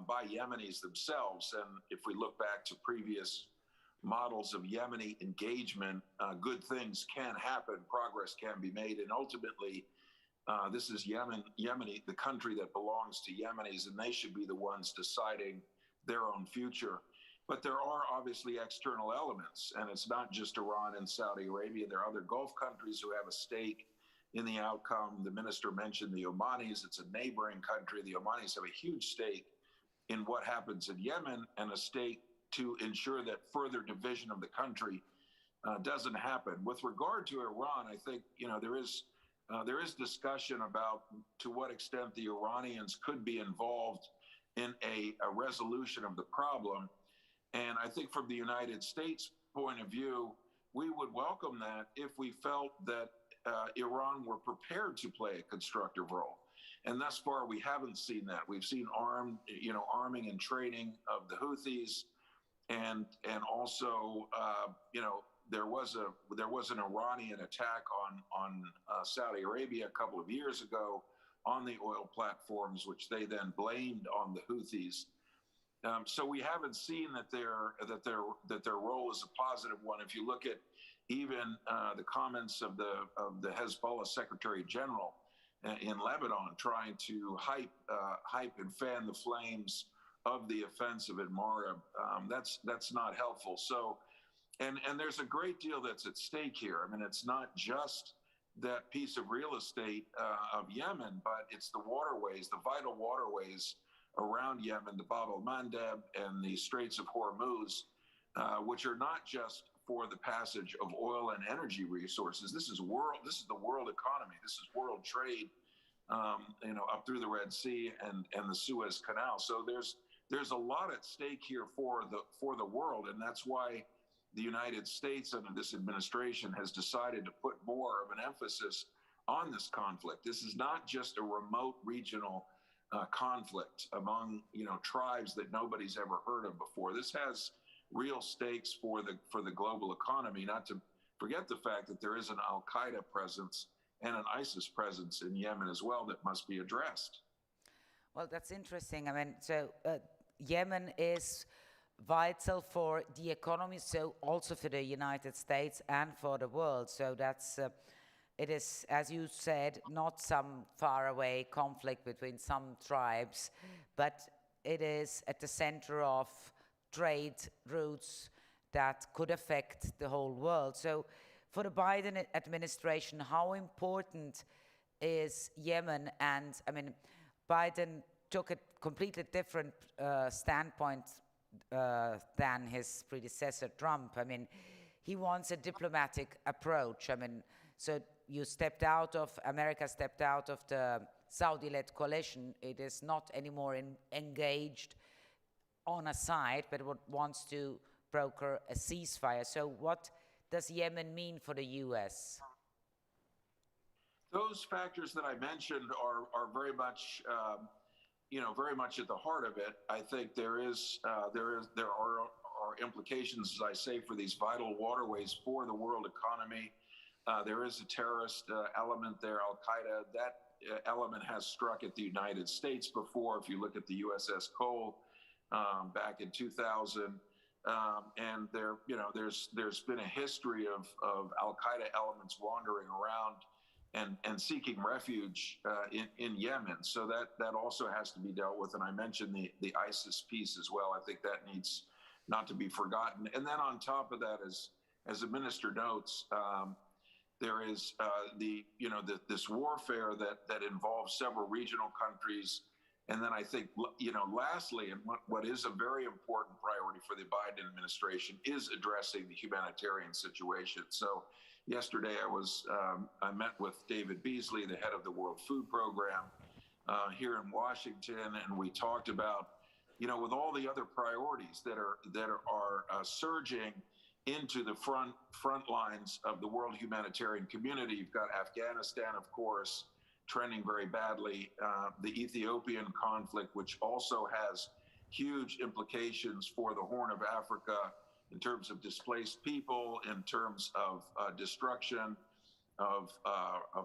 S13: by Yemenis themselves. And if we look back to previous models of Yemeni engagement, good things can happen, progress can be made, and ultimately, this is Yemeni, the country that belongs to Yemenis, and they should be the ones deciding their own future. But there are obviously external elements, and it's not just Iran and Saudi Arabia. There are other Gulf countries who have a stake in the outcome. The minister mentioned the Omanis. It's a neighboring country. The Omanis have a huge stake in what happens in Yemen and a stake to ensure that further division of the country doesn't happen. With regard to Iran, I think there is discussion about to what extent the Iranians could be involved in a resolution of the problem. And I think from the United States point of view, we would welcome that if we felt that Iran were prepared to play a constructive role. And thus far, we haven't seen that. We've seen arming and training of the Houthis, and also, there was an Iranian attack on Saudi Arabia a couple of years ago on the oil platforms, which they then blamed on the Houthis. So we haven't seen that their role is a positive one. If you look at even the comments of the Hezbollah Secretary General in Lebanon, trying to hype and fan the flames of the offensive in Marib, that's not helpful. So, and there's a great deal that's at stake here. I mean, it's not just that piece of real estate of Yemen, but it's the waterways, the vital waterways around Yemen, the Bab el-Mandeb and the Straits of Hormuz, which are not just for the passage of oil and energy resources. This is the world economy. This is world trade, up through the Red Sea and the Suez Canal. So there's a lot at stake here for the world, and that's why the United States under this administration has decided to put more of an emphasis on this conflict. This is not just a remote regional conflict among tribes that nobody's ever heard of before. This has real stakes for the global economy. Not to forget the fact that there is an Al-Qaeda presence and an ISIS presence in Yemen as well that must be addressed.
S11: Well, that's interesting. I mean, so Yemen is vital for the economy, so also for the United States and for the world. So that's it is, as you said, not some faraway conflict between some tribes, but it is at the center of trade routes that could affect the whole world. So for the Biden administration, how important is Yemen? And I mean, Biden took a completely different standpoint than his predecessor, Trump. I mean, he wants a diplomatic approach. I mean, so America stepped out of the Saudi-led coalition. It is not anymore engaged on a side, but wants to broker a ceasefire. So what does Yemen mean for the U.S.?
S13: Those factors that I mentioned are very much, very much at the heart of it. I think there are implications, as I say, for these vital waterways for the world economy. There is a terrorist element there, Al-Qaeda. That element has struck at the United States before. If you look at the USS Cole back in 2000, and there's been a history of Al-Qaeda elements wandering around and seeking refuge in Yemen. So that also has to be dealt with. And I mentioned the ISIS piece as well. I think that needs not to be forgotten. And then on top of that, as the minister notes, there is this warfare that involves several regional countries. And then I think, lastly, and what is a very important priority for the Biden administration is addressing the humanitarian situation. So yesterday I met with David Beasley, the head of the World Food Program here in Washington, and we talked about, with all the other priorities that are surging into the front lines of the world humanitarian community. You've got Afghanistan, of course, trending very badly. The Ethiopian conflict, which also has huge implications for the Horn of Africa in terms of displaced people, in terms of destruction of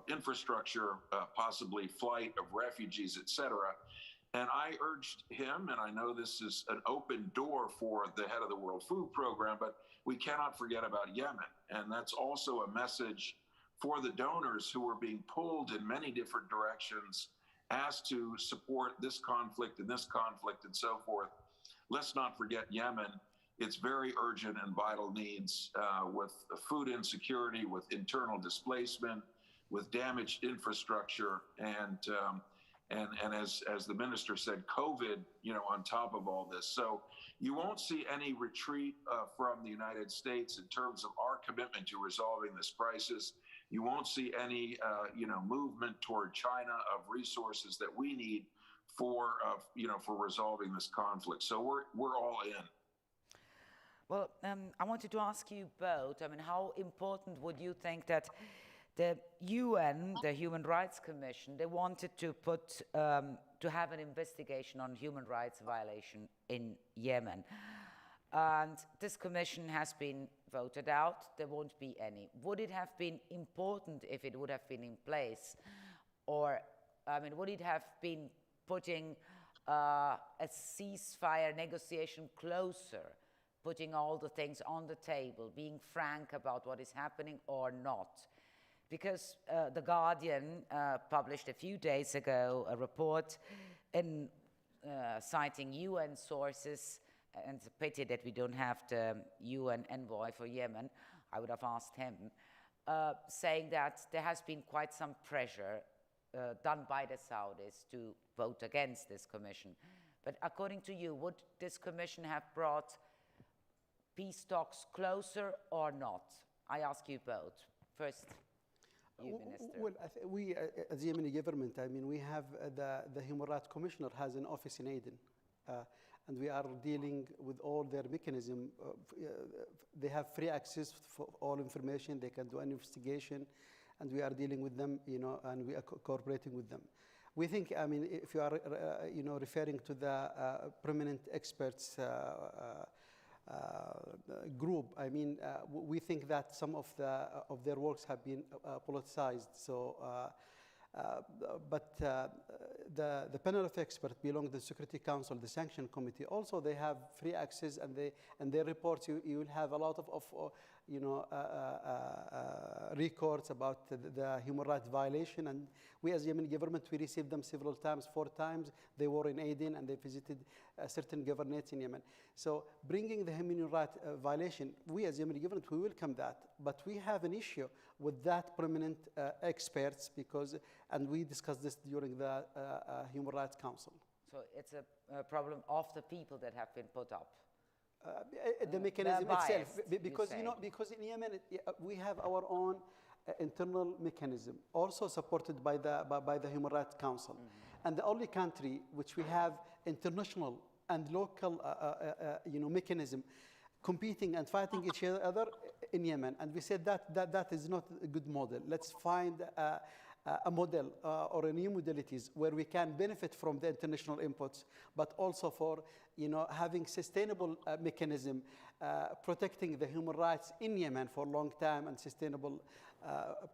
S13: infrastructure, possibly flight of refugees, etc. And I urged him, and I know this is an open door for the head of the World Food Program, but we cannot forget about Yemen. And that's also a message for the donors who are being pulled in many different directions, asked to support this conflict and so forth. Let's not forget Yemen. its very urgent and vital needs with food insecurity, with internal displacement, with damaged infrastructure, and as the minister said, COVID, on top of all this. So you won't see any retreat from the United States in terms of our commitment to resolving this crisis. You won't see any, movement toward China of resources that we need for resolving this conflict. So we're all in.
S11: Well, I wanted to ask you both. I mean, how important would you think that the UN, the Human Rights Commission, they wanted to to have an investigation on human rights violation in Yemen. And this commission has been voted out. There won't be any. Would it have been important if it would have been in place? Or, would it have been putting a ceasefire negotiation closer, putting all the things on the table, being frank about what is happening or not? Because The Guardian published a few days ago a report citing UN sources, and it's a pity that we don't have the UN envoy for Yemen. I would have asked him, saying that there has been quite some pressure done by the Saudis to vote against this commission. But according to you, would this commission have brought peace talks closer or not? I ask you both. First, you, Minister.
S12: Well, we, as the Yemeni government, we have the Human Rights Commissioner has an office in Aden. And we are dealing with all their mechanism. They have free access for all information. They can do an investigation, and we are dealing with them, and we are cooperating with them. We think, if you are, referring to the prominent experts group, we think that some of their works have been politicized. So. But the panel of experts belong to the Security Council, the Sanction Committee. Also, they have free access, and in their reports, you will have a lot of records about the human rights violation. And we, as Yemeni government, we received them several times, 4 times. They were in Aden, and they visited certain governorates in Yemen. So, bringing the human rights violation, we, as Yemeni government, we welcome that. But we have an issue with that prominent experts and we discussed this during the Human Rights Council.
S11: So it's a problem of the people that have been put up.
S12: The mechanism itself, because
S11: because
S12: in Yemen we have our own internal mechanism, also supported by the Human Rights Council, and the only country which we have international and local mechanism competing and fighting each other in Yemen. And we said that is not a good model. Let's find a model or a new modalities where we can benefit from the international inputs, but also for having sustainable mechanism protecting the human rights in Yemen for a long time and sustainable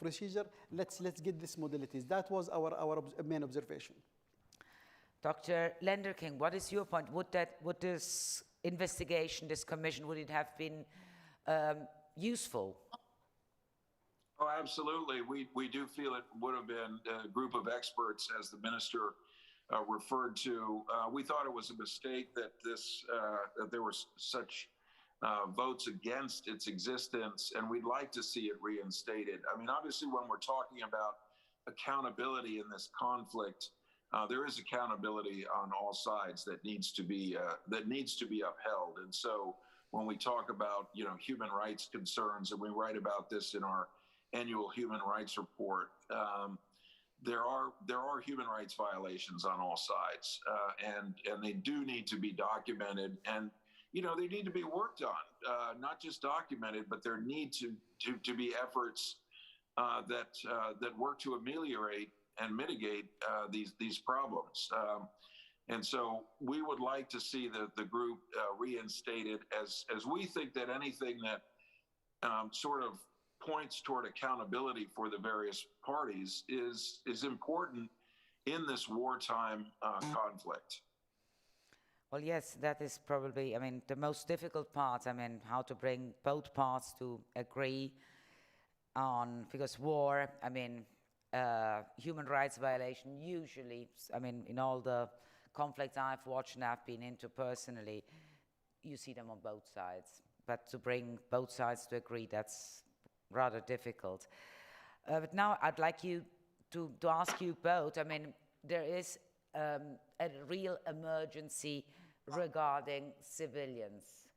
S12: procedure. Let's get these modalities. That was our main observation.
S11: Dr. Lenderking, what is your point? Would this investigation, this commission, would it have been useful?
S13: Oh, absolutely. We do feel it would have been a group of experts, as the minister referred to. We thought it was a mistake that that there were such votes against its existence, and we'd like to see it reinstated. Obviously, when we're talking about accountability in this conflict, there is accountability on all sides that needs to be upheld. And so when we talk about human rights concerns, and we write about this in our annual human rights report, there are human rights violations on all sides, and they do need to be documented, and they need to be worked on, not just documented, but there need to be efforts that work to ameliorate and mitigate these problems. And so we would like to see the group reinstated, as we think that anything that sort of points toward accountability for the various parties is important in this wartime conflict.
S11: Well, yes, that is probably, the most difficult part, how to bring both parts to agree on, because war, human rights violation usually, in all the conflicts I've watched and I've been into personally, you see them on both sides. But to bring both sides to agree, that's rather difficult. But now I'd like you to ask you both. I mean, there is a real emergency regarding civilians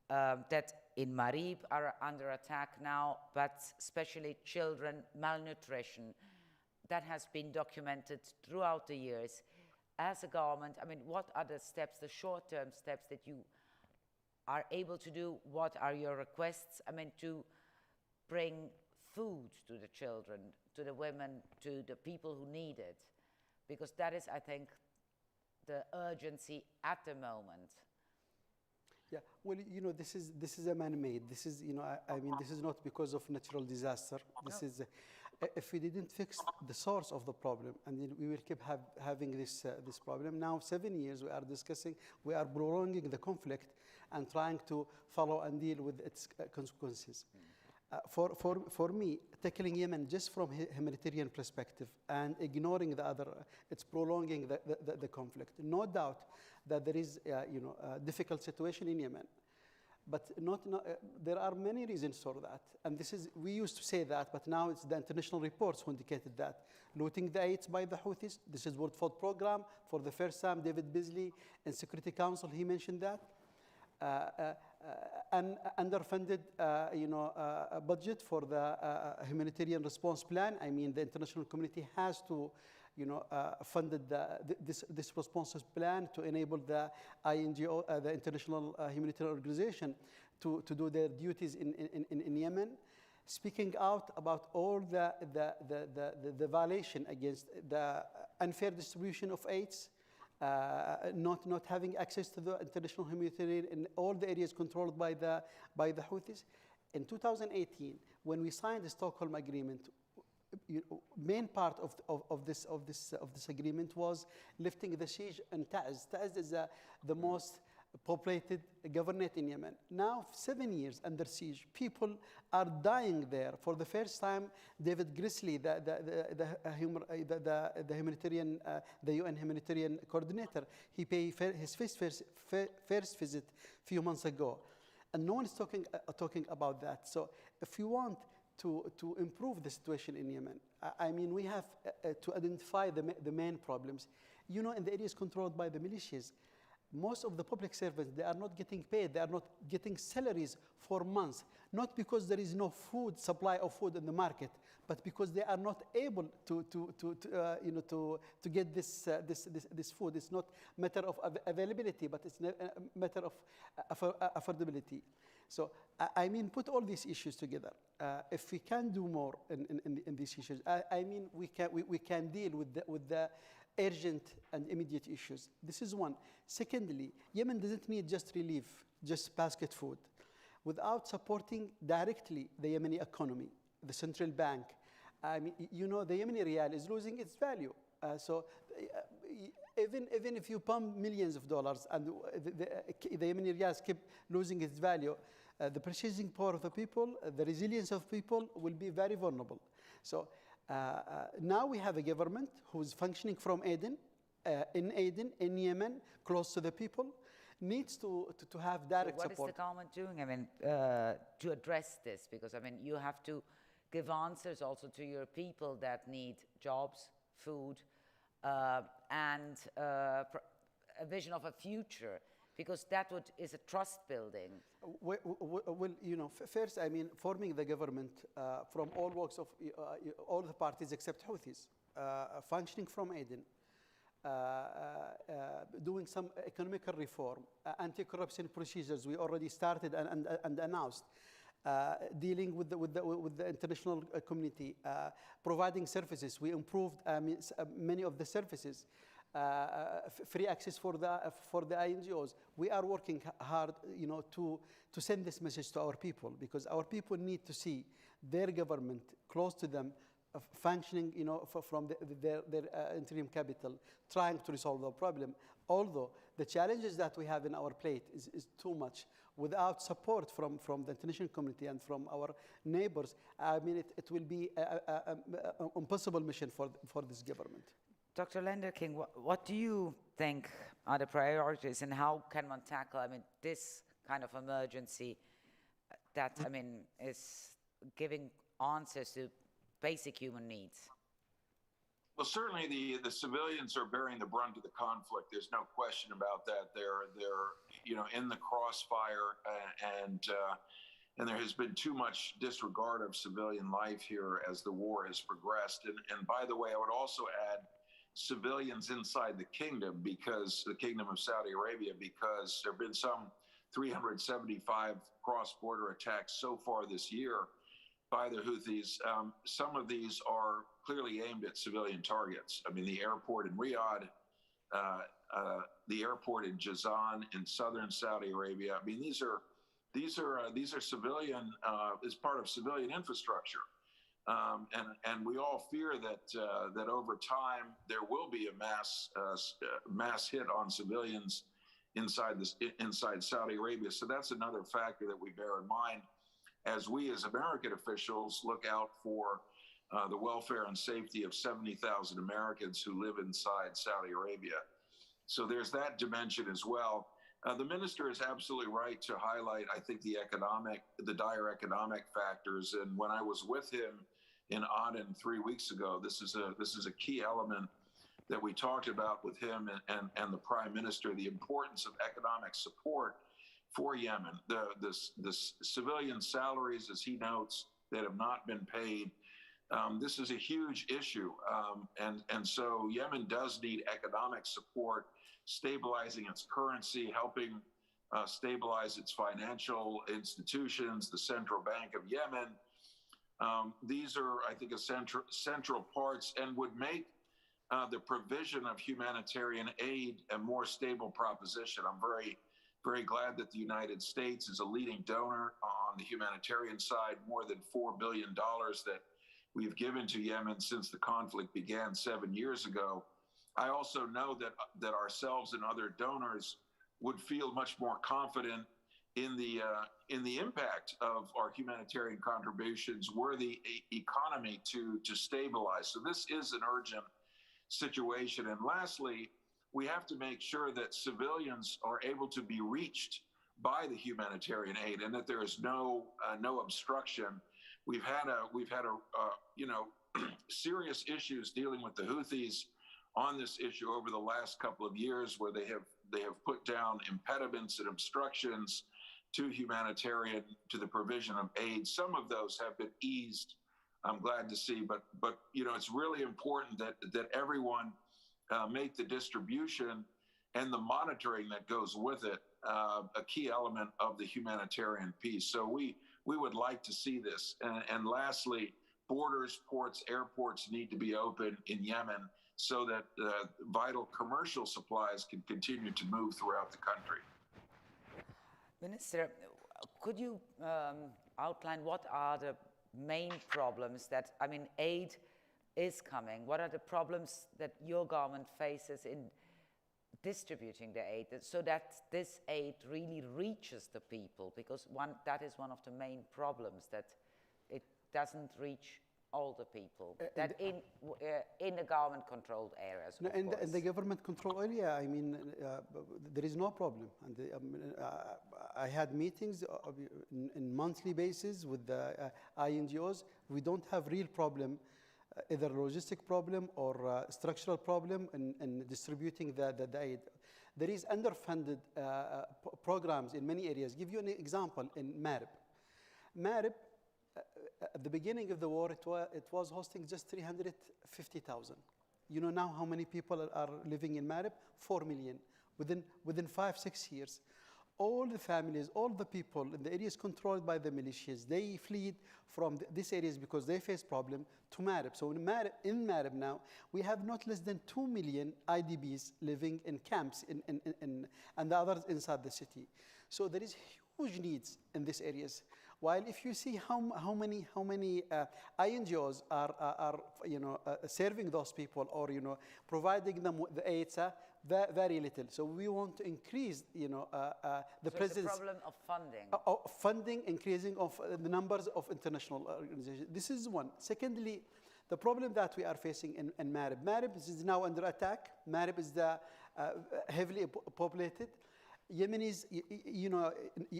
S11: that in Marib are under attack now, but especially children, malnutrition, that has been documented throughout the years. As a government, I mean, what are the steps, the short-term steps that you are able to do? What are your requests? I mean, to bring food to the children, to the women, to the people who need it, because that is, I think, the urgency at the moment.
S12: Yeah, well, you know, this is a man-made. This is, you know, I mean, this is not because of natural disaster. This is, if we didn't fix the source of the problem, and then we will keep having this problem. Now, 7 years we are discussing, we are prolonging the conflict and trying to follow and deal with its consequences. For me, tackling Yemen just from a humanitarian perspective and ignoring the other, it's prolonging the conflict. No doubt that there is, you know, a difficult situation in Yemen, but there are many reasons for that. And this is, we used to say that, but now it's the international reports who indicated that. Looting the aids by the Houthis, this is World Food Program. For the first time, David Beasley in Security Council, he mentioned that. An underfunded, you know, budget for the humanitarian response plan. I mean, the international community has to, you know, funded this response plan to enable the INGO, the International Humanitarian Organization, to do their duties in Yemen. Speaking out about all the violation against the unfair distribution of aids, not having access to the international humanitarian in all the areas controlled by the Houthis. In 2018, when we signed the Stockholm Agreement, main part of this agreement was lifting the siege in Taiz. Taiz is the most populated governorate in Yemen. Now, 7 years under siege, people are dying there. For the first time, David Grisley, the humanitarian, the UN humanitarian coordinator, he paid his first visit a few months ago, and no one is talking about that. So, if you want to improve the situation in Yemen, I mean, we have to identify the main problems. You know, in the areas controlled by the militias, most of the public servants, they are not getting paid. They are not getting salaries for months, not because there is no food, supply of food in the market, but because they are not able to get this food. It's not a matter of availability, but it's a matter of affordability. So, I mean, put all these issues together. If we can do more in these issues, I mean, we can deal with the urgent and immediate issues. This is one. Secondly, Yemen doesn't need just relief, just basket food. Without supporting directly the Yemeni economy, the central bank, I mean, you know, the Yemeni riyal is losing its value. So even if you pump millions of dollars and the Yemeni riyals keep losing its value, the purchasing power of the people, the resilience of people will be very vulnerable. So now we have a government who's functioning from Aden, in Yemen, close to the people, needs to have direct support.
S11: What is the government doing, I mean, to address this? Because, I mean, you have to give answers also to your people that need jobs, food, and a vision of a future, because that is a trust building.
S12: Well, you know, first, I mean, forming the government from all walks of all the parties except Houthis, functioning from Aden, doing some economical reform, anti-corruption procedures we already started and announced, dealing with the international community, providing services. We improved many of the services. Free access for the INGOs. We are working hard, you know, to send this message to our people, because our people need to see their government close to them, functioning, you know, from their interim capital, trying to resolve the problem. Although the challenges that we have in our plate is too much. Without support from the international community and from our neighbors, I mean, it will be an impossible mission for this government.
S11: Dr. Lenderking, what do you think are the priorities, and how can one tackle, I mean, this kind of emergency that, I mean, is giving answers to basic human needs?
S13: Well, certainly the civilians are bearing the brunt of the conflict. There's no question about that. They're in the crossfire, and there has been too much disregard of civilian life here as the war has progressed. And by the way, I would also add civilians inside the kingdom, because the Kingdom of Saudi Arabia, because there have been some 375 cross-border attacks so far this year by the Houthis. Some of these are clearly aimed at civilian targets. I mean, the airport in Riyadh, the airport in Jazan in southern Saudi Arabia. I mean, these are civilian, as part of civilian infrastructure. And we all fear that over time there will be a mass hit on civilians inside Saudi Arabia. So that's another factor that we bear in mind as we as American officials look out for the welfare and safety of 70,000 Americans who live inside Saudi Arabia. So there's that dimension as well. The minister is absolutely right to highlight, I think, the dire economic factors. And when I was with him in Aden 3 weeks ago, this is a key element that we talked about with him and the prime minister, the importance of economic support for Yemen. The civilian salaries, as he notes, that have not been paid. This is a huge issue. And so Yemen does need economic support, stabilizing its currency, helping stabilize its financial institutions, the central bank of Yemen. These are, I think, central parts, and would make the provision of humanitarian aid a more stable proposition. I'm very glad that the United States is a leading donor on the humanitarian side, more than $4 billion that we've given to Yemen since the conflict began 7 years ago. I also know that ourselves and other donors would feel much more confident in the impact of our humanitarian contributions were the economy to stabilize. So this is an urgent situation. And lastly, we have to make sure that civilians are able to be reached by the humanitarian aid, and that there is no obstruction. We've had serious issues dealing with the Houthis on this issue over the last couple of years, where they have put down impediments and obstructions to the provision of aid. Some of those have been eased, I'm glad to see, but it's really important that everyone make the distribution and the monitoring that goes with it a key element of the humanitarian piece. So we would like to see this. And lastly, borders, ports, airports need to be open in Yemen so that vital commercial supplies can continue to move throughout the country.
S11: Minister, could you outline what are the main problems that, I mean, aid is coming. What are the problems that your government faces in distributing the aid so that this aid really reaches the people? Because that is one of the main problems, that it doesn't reach all the people, that in the government-controlled areas.
S12: No, in the government-controlled area, I mean, there is no problem. And I had meetings in monthly basis with the INGOs. We don't have real problem, either logistic problem or structural problem in distributing the aid. There is underfunded programs in many areas. Give you an example in Marib. Marib, at the beginning of the war, it was hosting just 350,000. You know now how many people are living in Marib? 4 million within 5-6 years. All the families, all the people in the areas controlled by the militias, they fled from these areas because they face problem to Marib. So in Marib now, we have not less than 2 million IDPs living in camps and the others inside the city. So there is huge needs in these areas. While if you see how many INGOs are serving those people or providing them with the aid, very little. So we want to increase the presence.
S11: It's a problem of funding.
S12: Funding, increasing of the numbers of international organizations. This is one. Secondly, the problem that we are facing in Marib. Marib is now under attack. Marib is heavily populated. Yemenis, you know,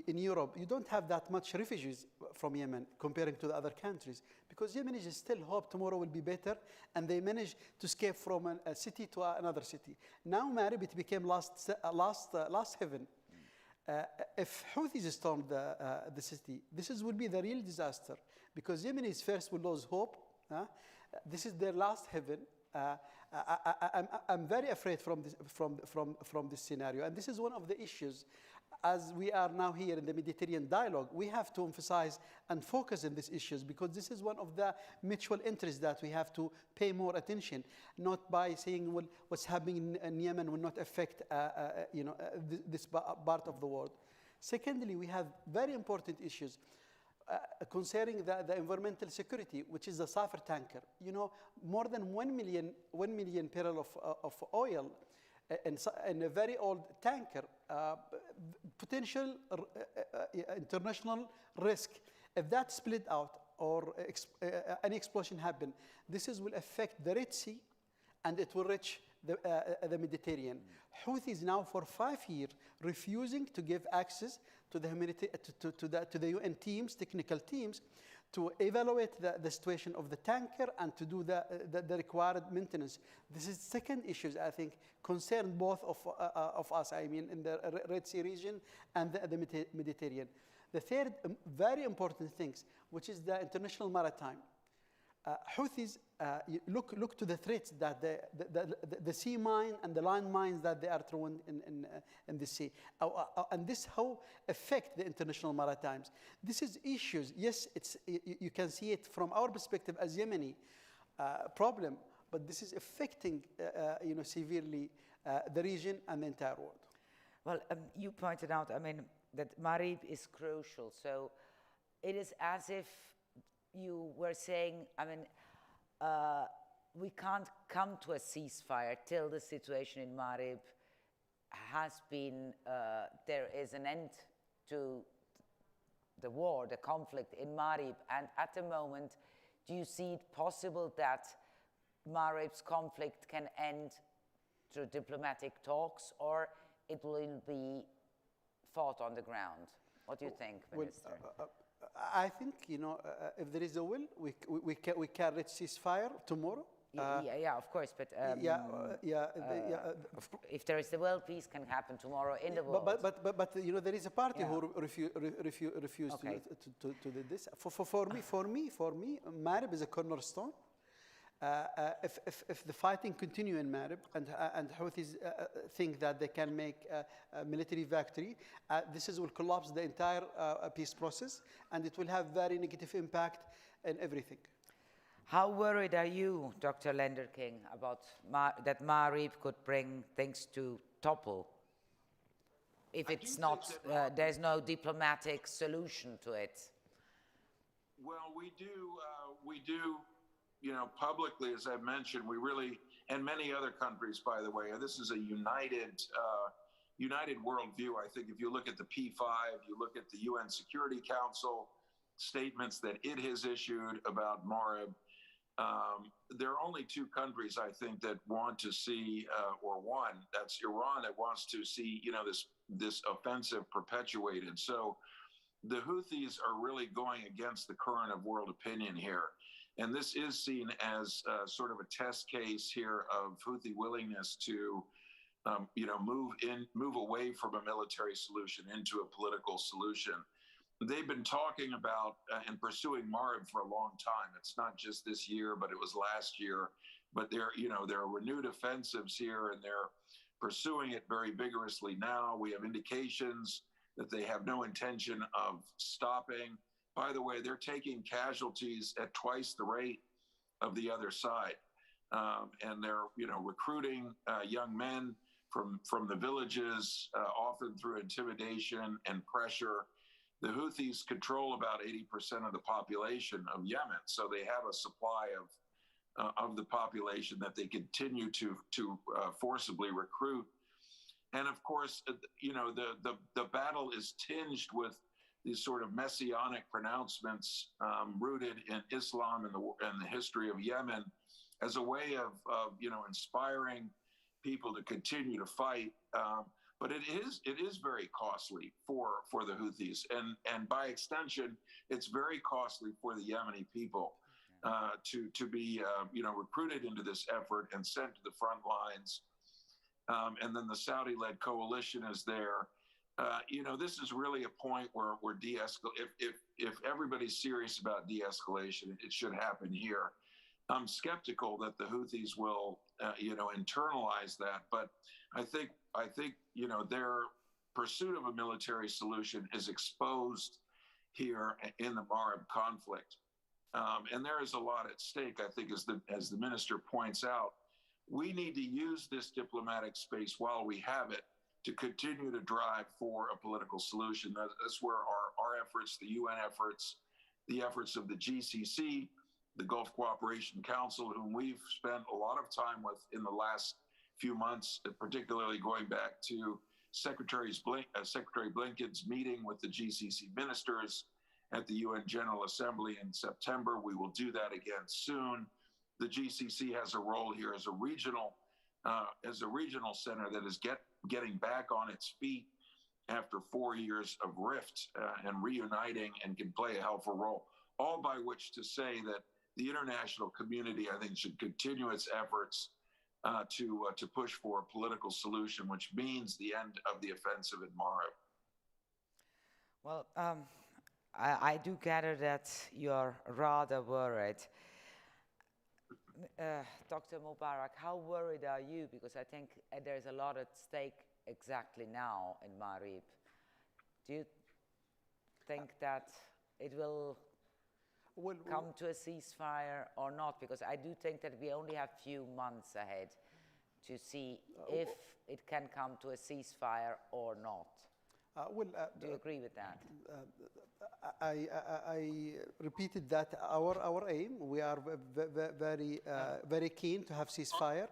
S12: in Europe, you don't have that much refugees from Yemen comparing to the other countries, because Yemenis still hope tomorrow will be better, and they manage to escape from a city to another city. Now Marib, it became last heaven. If Houthis storm the city, will be the real disaster, because Yemenis first will lose hope. This is their last heaven. I'm very afraid from this scenario, and this is one of the issues. As we are now here in the Mediterranean dialogue, we have to emphasize and focus on these issues, because this is one of the mutual interests that we have to pay more attention, not by saying, well, what's happening in Yemen will not affect this part of the world. Secondly, we have very important issues concerning the environmental security, which is the sulfur tanker. You know, more than 1 million barrel of oil in a very old tanker, potential international risk. If that split out or an explosion happen, this will affect the Red Sea, and it will reach the Mediterranean. Houthis now for 5 years refusing to give access to the UN teams, technical teams, to evaluate the situation of the tanker and to do the required maintenance. This is second issues, I think, concern both of us, I mean, in the Red Sea region and the Mediterranean. The third very important things, which is the international maritime. Houthis look to the threats that the sea mine and the land mines that they are throwing in the sea, and this how affect the international maritimes. This is issues. Yes, you can see it from our perspective as Yemeni problem, but this is affecting severely the region and the entire world.
S11: Well, you pointed out, I mean, that Marib is crucial. So it is as if you were saying, I mean, we can't come to a ceasefire till the situation in Marib has been, there is an end to the war, the conflict in Marib. And at the moment, do you see it possible that Marib's conflict can end through diplomatic talks, or it will be fought on the ground? What do you think, Minister?
S12: I think, if there is a will, we can reach ceasefire tomorrow.
S11: Yeah, of course, but if there is the will, peace can happen tomorrow in the world.
S12: But there is a party who refused to do this. For me, Marib is a cornerstone. If the fighting continue in Marib and Houthis think that they can make a military victory, this will collapse the entire peace process, and it will have very negative impact in everything.
S11: How worried are you, Dr. Lender-King, about that Marib could bring things to topple if it's not, there's no diplomatic solution to it?
S13: Well, we do, publicly, as I mentioned, we really, and many other countries, by the way, this is a united worldview. I think if you look at the P5, you look at the UN Security Council statements that it has issued about Marib, there are only two countries, I think, that want to see, or one, that's Iran, that wants to see, this offensive perpetuated. So the Houthis are really going against the current of world opinion here. And this is seen as sort of a test case here of Houthi willingness to, move away from a military solution into a political solution. They've been talking about and pursuing Marib for a long time. It's not just this year, but it was last year. But there are renewed offensives here, and they're pursuing it very vigorously now. We have indications that they have no intention of stopping. By the way, they're taking casualties at twice the rate of the other side. And they're, recruiting young men from the villages, often through intimidation and pressure. The Houthis control about 80% of the population of Yemen. So they have a supply of the population that they continue to forcibly recruit. And of course, the battle is tinged with these sort of messianic pronouncements rooted in Islam and the history of Yemen as a way of inspiring people to continue to fight. but it is very costly for the Houthis, and by extension, it's very costly for the Yemeni people to be recruited into this effort and sent to the front lines. And then the Saudi-led coalition is there. This is really a point where if everybody's serious about de-escalation, it should happen here. I'm skeptical that the Houthis will, internalize that, but I think their pursuit of a military solution is exposed here in the Marib conflict, and there is a lot at stake. I think, as the minister points out, we need to use this diplomatic space while we have it to continue to drive for a political solution. That's where our efforts, the UN efforts, the efforts of the GCC, the Gulf Cooperation Council, whom we've spent a lot of time with in the last few months, particularly going back to Secretary Blinken's meeting with the GCC ministers at the UN General Assembly in September. We will do that again soon. The GCC has a role here as a regional center that is getting back on its feet after 4 years of rift and reuniting, and can play a helpful role. All by which to say that the international community, I think, should continue its efforts to push for a political solution, which means the end of the offensive in Marib.
S11: Well, I do gather that you're rather worried. Dr. Mubarak, how worried are you? Because I think there's a lot at stake exactly now in Marib. Do you think that it will come to a ceasefire or not? Because I do think that we only have few months ahead to see if it can come to a ceasefire or not. Do you agree with that?
S12: I repeated that our aim, we are very keen to have ceasefire.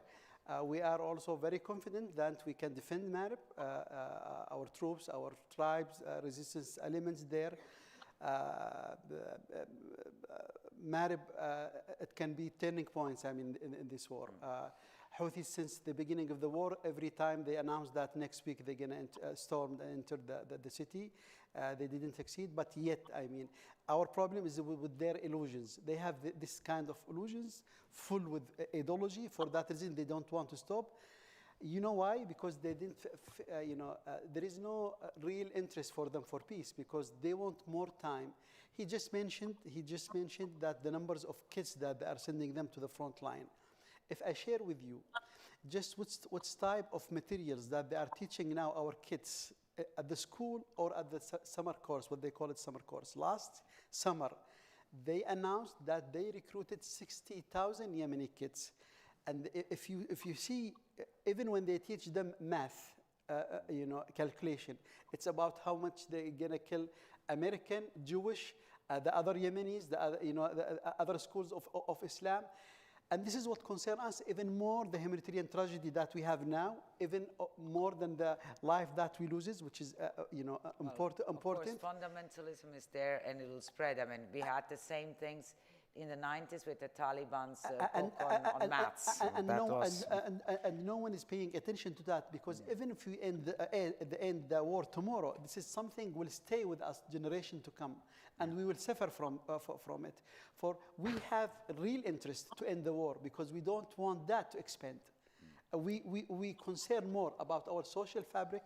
S12: We are also very confident that we can defend Marib, our troops, our tribes, resistance elements there. Marib, it can be turning points, in this war. Houthis, since the beginning of the war, every time they announced that next week they're going to storm and enter the city, they didn't succeed. But yet, our problem is with their illusions. They have this kind of illusions full with ideology. For that reason, they don't want to stop. You know why? Because they didn't, there is no real interest for them for peace, because they want more time. He just mentioned that the numbers of kids that they are sending them to the front line. If I share with you just what type of materials that they are teaching now our kids at the school or at the summer course, what they call it summer course. Last summer, they announced that they recruited 60,000 Yemeni kids. And if you see, even when they teach them math, calculation, it's about how much they're gonna kill American, Jewish, the other Yemenis, the other schools of Islam. And this is what concerns us even more, the humanitarian tragedy that we have now, even more than the life that we lose, which is, important.
S11: Of course, fundamentalism is there and it will spread. We had the same things in the 90s with the Taliban's book on maths.
S12: And no one is paying attention to that, because even if we end the war tomorrow, this is something will stay with us generation to come, and we will suffer from it. For we have real interest to end the war, because we don't want that to expand. We concern more about our social fabric,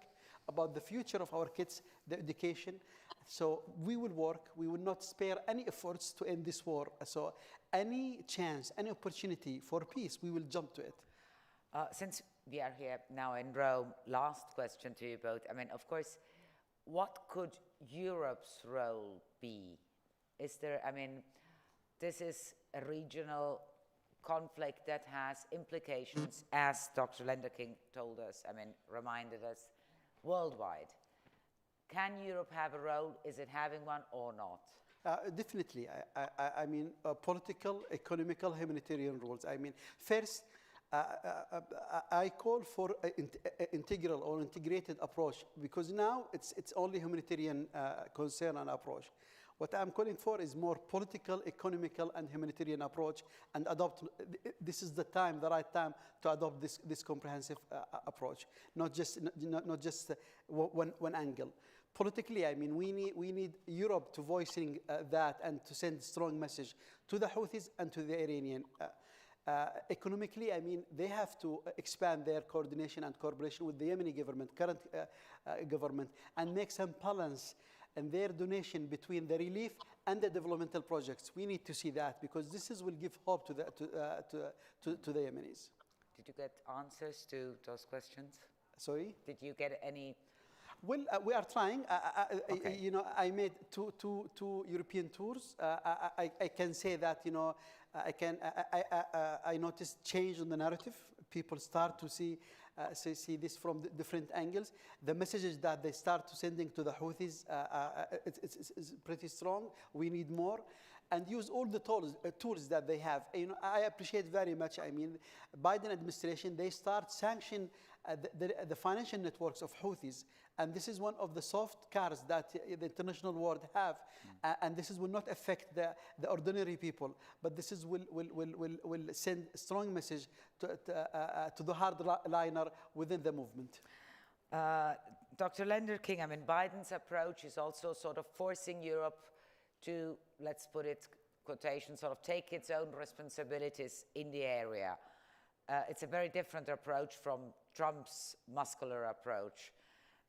S12: about the future of our kids, the education. So we will work, we will not spare any efforts to end this war. So any chance, any opportunity for peace, we will jump to it.
S11: Since we are here now in Rome, last question to you both. Of course, what could Europe's role be? Is there, this is a regional conflict that has implications, as Dr. Lenderking told us, reminded us, worldwide. Can Europe have a role? Is it having one or not?
S12: Definitely. Political, economical, humanitarian roles. First, I call for an integral or integrated approach, because now it's only humanitarian concern and approach. What I'm calling for is more political, economical, and humanitarian approach, and adopt. This is the right time to adopt this comprehensive approach, not just one angle. Politically, I mean, we need Europe to voicing that and to send strong message to the Houthis and to the Iranian. Economically, I mean, they have to expand their coordination and cooperation with the Yemeni government, current government, and make some balance in their donation between the relief and the developmental projects. We need to see that, because this will give hope to the Yemenis.
S11: Did you get answers to those questions?
S12: Sorry?
S11: Did you get any?
S12: Well, we are trying.
S11: Okay.
S12: You know, I made two European tours. I can say that, you know, I noticed change in the narrative. People start to see this from different angles. The messages that they start to sending to the Houthis it's pretty strong. We need more, and use all the tools that they have. You know, I appreciate very much. I mean, Biden administration, they start sanction the financial networks of Houthis, and this is one of the soft cards that the international world have, and this will not affect the ordinary people, but this will send a strong message to the hardliner within the movement.
S11: Dr. Lender-King, I mean, Biden's approach is also sort of forcing Europe to, let's put it, quotation, sort of take its own responsibilities in the area. It's a very different approach from Trump's muscular approach.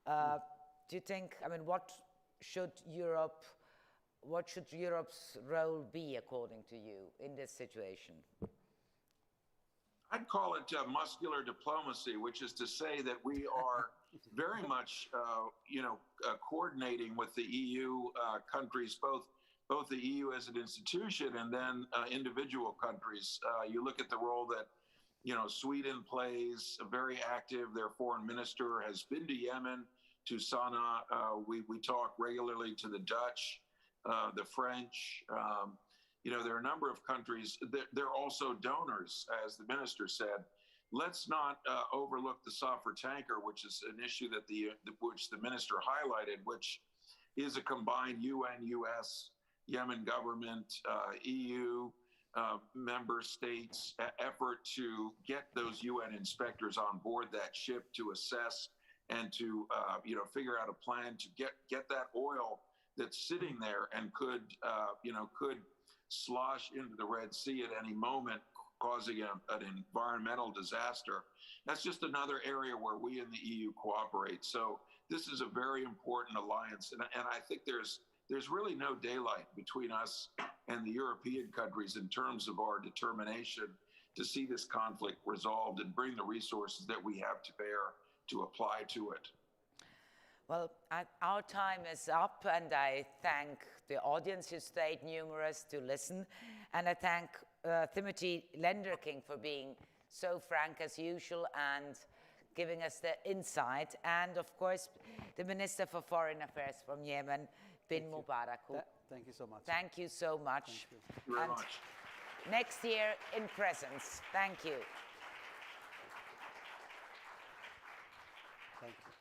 S11: Do you think, I mean, what should Europe's role be, according to you, in this situation?
S13: I'd call it muscular diplomacy, which is to say that we are very much, coordinating with the EU countries, both the EU as an institution and then individual countries. You look at the role that, you know, Sweden plays, very active. Their foreign minister has been to Yemen, to Sana'a. We talk regularly to the Dutch, the French. You know, there are a number of countries. They're also donors, as the minister said. Let's not overlook the Safar tanker, which is an issue that which the minister highlighted, which is a combined UN, US, Yemen government, EU, member states effort to get those UN inspectors on board that ship to assess and to figure out a plan to get that oil that's sitting there and could slosh into the Red Sea at any moment, causing an environmental disaster. That's just another area where we in the EU cooperate. So this is a very important alliance, and I think there's really no daylight between us and the European countries in terms of our determination to see this conflict resolved and bring the resources that we have to bear to apply to it.
S11: Well, our time is up, and I thank the audience who stayed numerous to listen, and I thank Timothy Lender-King for being so frank as usual and giving us the insight, and of course the Minister for Foreign Affairs from Yemen, Bin Mubarak.
S12: Thank you so much.
S11: Thank you so much.
S13: Thank you very much.
S11: Next year in presence. Thank you.
S12: Thank you.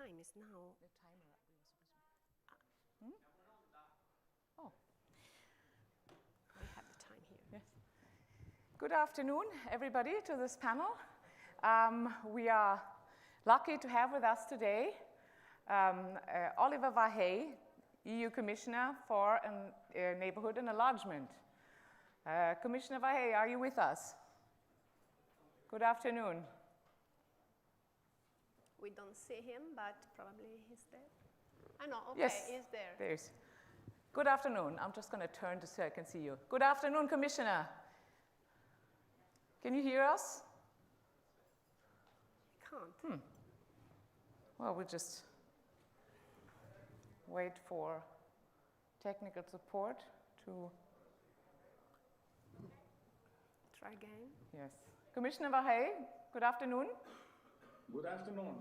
S14: time is now.
S10: The timer we were supposed to.
S14: Oh. I have the time here.
S15: Yes. Good afternoon, everybody, to this panel. We are lucky to have with us today Oliver Vahey, EU Commissioner for Neighborhood and Enlargement. Commissioner Vahey, are you with us? Good afternoon.
S14: We don't see him, but probably he's there. I know, okay,
S15: yes,
S14: he's there.
S15: There's. Good afternoon. I'm just going to turn so I can see you. Good afternoon, Commissioner. Can you hear us?
S14: Can't.
S15: Well, we'll just wait for technical support to...
S14: Try again.
S15: Yes. Commissioner Vahey, good afternoon.
S16: Good afternoon.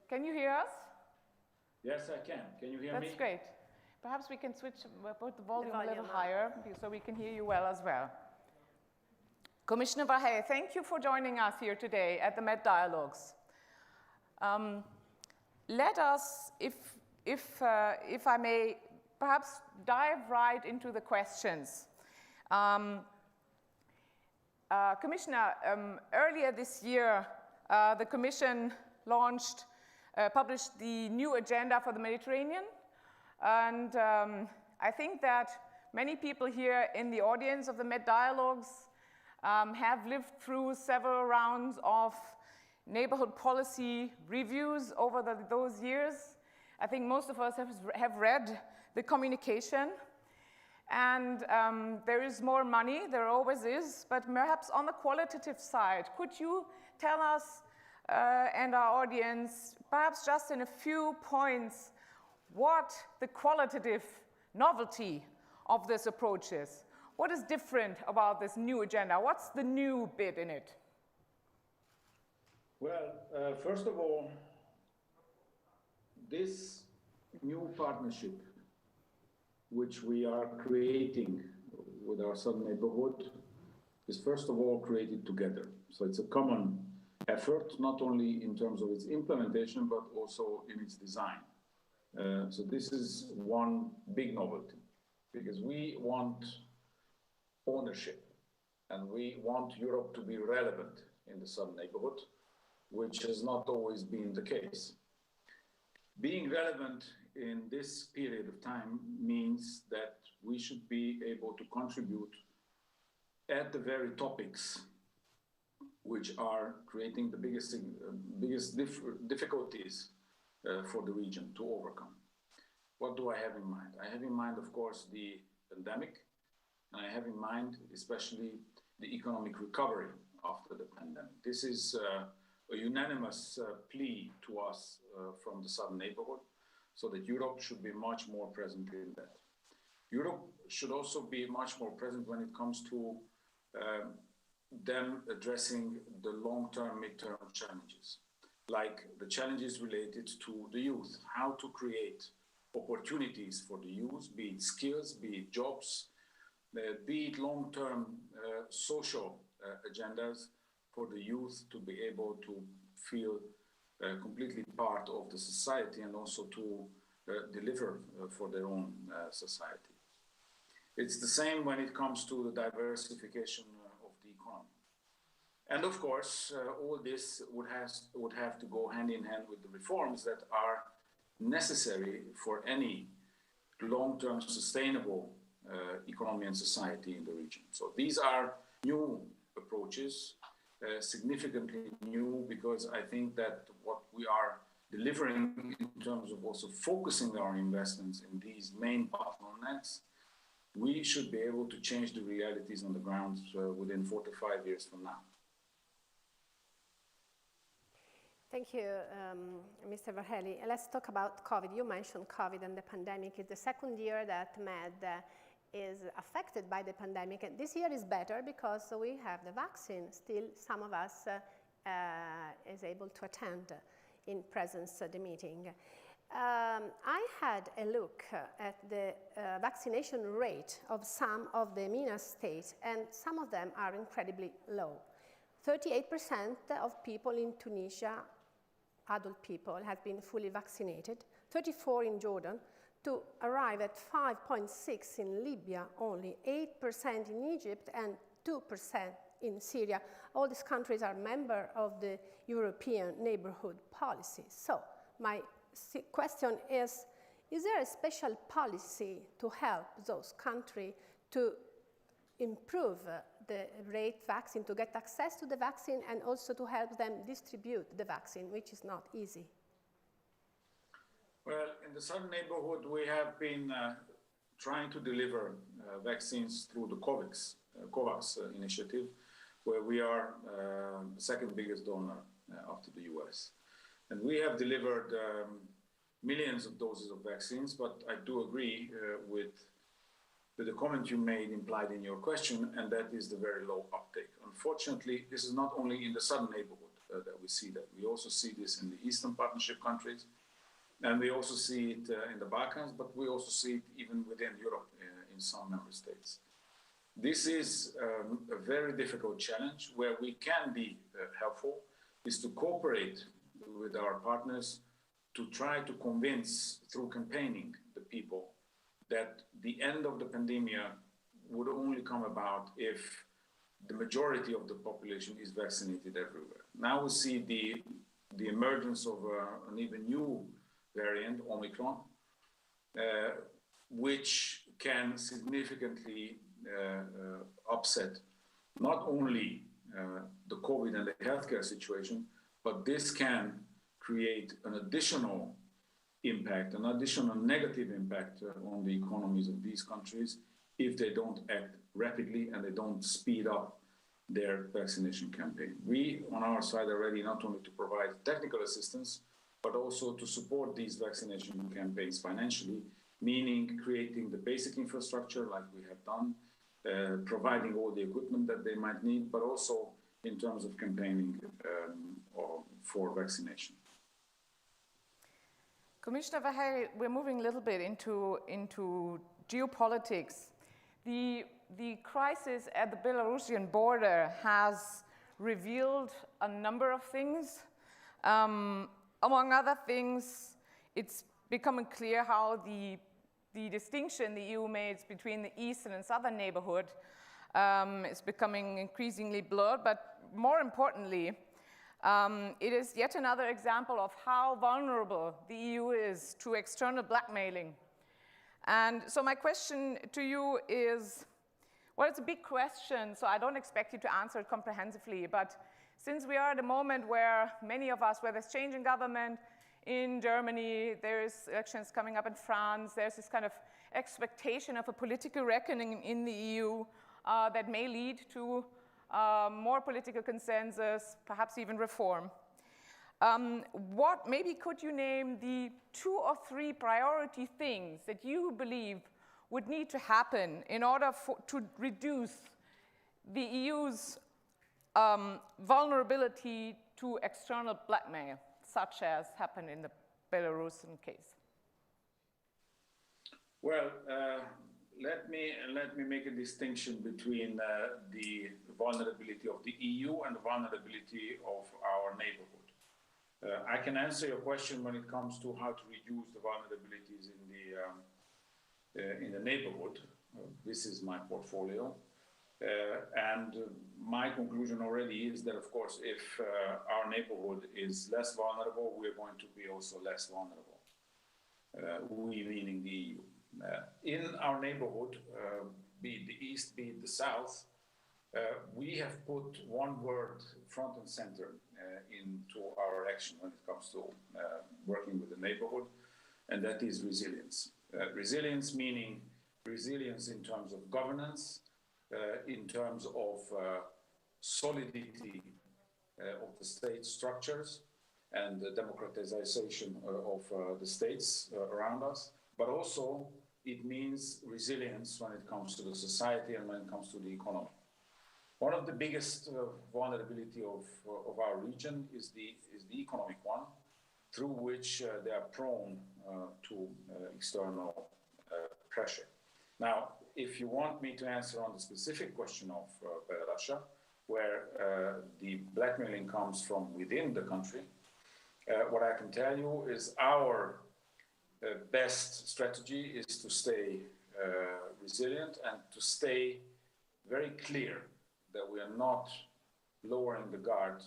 S15: Can you hear us?
S16: Yes, I can. Can you hear me?
S15: That's great. Perhaps we can switch, put the volume a little higher so we can hear you well as well. Commissioner Vahey, thank you for joining us here today at the Med Dialogues. Let us, if I may, perhaps dive right into the questions. Commissioner, earlier this year, the Commission published the new agenda for the Mediterranean. And I think that many people here in the audience of the Med Dialogues have lived through several rounds of neighborhood policy reviews over those years. I think most of us have read the communication. And there is more money, there always is, but perhaps on the qualitative side, could you tell us and our audience, perhaps just in a few points, what the qualitative novelty of this approach is? What is different about this new agenda? What's the new bit in it?
S16: Well, first of all, this new partnership which we are creating with our southern neighborhood is first of all created together. So it's a common effort, not only in terms of its implementation, but also in its design. So this is one big novelty, because we want ownership, and we want Europe to be relevant in the southern neighborhood, which has not always been the case. Being relevant in this period of time means that we should be able to contribute at the very topics which are creating the biggest difficulties for the region to overcome. What do I have in mind? I have in mind, of course, the pandemic, and I have in mind especially the economic recovery after the pandemic. This is a unanimous plea to us from the southern neighborhood, so that Europe should be much more present in that. Europe should also be much more present when it comes to them addressing the long-term, mid-term challenges, like the challenges related to the youth, how to create opportunities for the youth, be it skills, be it jobs, be it long-term social agendas for the youth to be able to feel completely part of the society and also to deliver for their own society. It's the same when it comes to the diversification of the economy. And of course, all this would have to go hand in hand with the reforms that are necessary for any long-term sustainable economy and society in the region. So these are new approaches, significantly new, because I think that what we are delivering in terms of also focusing our investments in these main bottlenecks, we should be able to change the realities on the ground within 4 to 5 years from now.
S14: Thank you, Mr. Vahey. Let's talk about COVID. You mentioned COVID and the pandemic. It's the second year that MED is affected by the pandemic. And this year is better because we have the vaccine. Still, some of us is able to attend in presence the meeting. I had a look at the vaccination rate of some of the MENA states, and some of them are incredibly low. 38% of people in Tunisia adult people has been fully vaccinated, 34 in Jordan, to arrive at 5.6 in Libya only, 8% in Egypt, and 2% in Syria. All these countries are members of the European neighborhood policy. So my question is there a special policy to help those countries to improve the rate vaccine, to get access to the vaccine, and also to help them distribute the vaccine, which is not easy?
S16: Well, in the southern neighborhood, we have been trying to deliver vaccines through the COVAX initiative, where we are the second biggest donor after the US. And we have delivered millions of doses of vaccines, but I do agree with the comment you made implied in your question, and that is the very low uptake. Unfortunately, this is not only in the southern neighborhood that we see that. We also see this in the Eastern Partnership countries, and we also see it in the Balkans, but we also see it even within Europe in some member states. This is a very difficult challenge. Where we can be helpful is to cooperate with our partners to try to convince, through campaigning, the people that the end of the pandemic would only come about if the majority of the population is vaccinated everywhere. Now we see the emergence of an even new variant, Omicron, which can significantly upset not only the COVID and the healthcare situation, but this can create an additional impact, an additional negative impact on the economies of these countries if they don't act rapidly and they don't speed up their vaccination campaign. We, on our side, are ready not only to provide technical assistance, but also to support these vaccination campaigns financially, meaning creating the basic infrastructure like we have done, providing all the equipment that they might need, but also in terms of campaigning for vaccination.
S15: Commissioner Vaheri, we're moving a little bit into geopolitics. The crisis at the Belarusian border has revealed a number of things. Among other things, it's becoming clear how the distinction the EU makes between the eastern and southern neighborhood is becoming increasingly blurred, but more importantly, it is yet another example of how vulnerable the EU is to external blackmailing. And so my question to you is, well, it's a big question, so I don't expect you to answer it comprehensively, but since we are at a moment where many of us, where there's change in government in Germany, there's elections coming up in France, there's this kind of expectation of a political reckoning in the EU that may lead to more political consensus, perhaps even reform. Maybe could you name the 2 or 3 priority things that you believe would need to happen in order to reduce the EU's vulnerability to external blackmail, such as happened in the Belarusian case?
S16: Well, let me make a distinction between the vulnerability of the EU and the vulnerability of our neighborhood. I can answer your question when it comes to how to reduce the vulnerabilities in the neighborhood. This is my portfolio. And my conclusion already is that, of course, if our neighborhood is less vulnerable, we're going to be also less vulnerable. We meaning the EU. In our neighborhood, be it the East, be it the South, we have put one word front and center into our action when it comes to working with the neighborhood, and that is resilience. Resilience meaning resilience in terms of governance, in terms of solidity of the state structures and the democratization of the states around us, but also it means resilience when it comes to the society and when it comes to the economy. One of the biggest vulnerability of our region is the economic one, through which they are prone to external pressure. Now, if you want me to answer on the specific question of Belarus, where the blackmailing comes from within the country, What I can tell you is our best strategy is to stay resilient and to stay very clear that we are not lowering the guard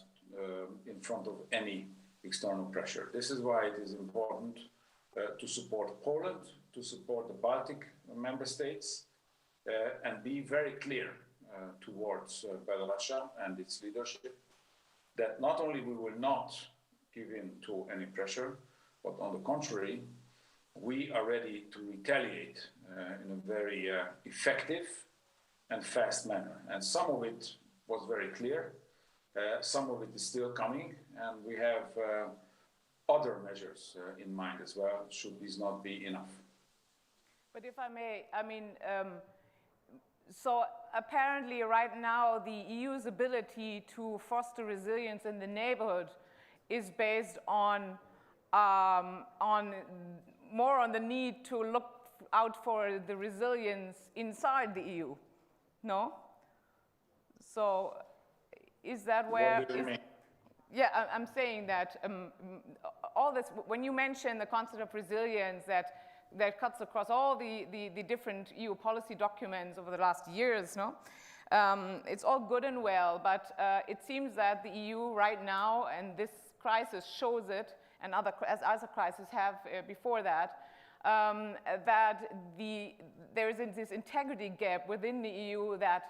S16: in front of any external pressure. This is why it is important to support Poland, to support the Baltic member states, and be very clear towards Belarus and its leadership that not only we will not give in to any pressure, but on the contrary, we are ready to retaliate in a very effective and fast manner. And some of it was very clear, some of it is still coming, and we have other measures in mind as well, should these not be enough.
S15: But if I may, I mean, so apparently right now the EU's ability to foster resilience in the neighborhood is based on more on the need to look out for the resilience inside the EU, no? So is that where?
S16: What do you mean?
S15: Yeah, I'm saying that all this, when you mention the concept of resilience that cuts across all the different EU policy documents over the last years, no? It's all good and well, but it seems that the EU right now, and this crisis shows it, and other crises have before that, that there is this integrity gap within the EU that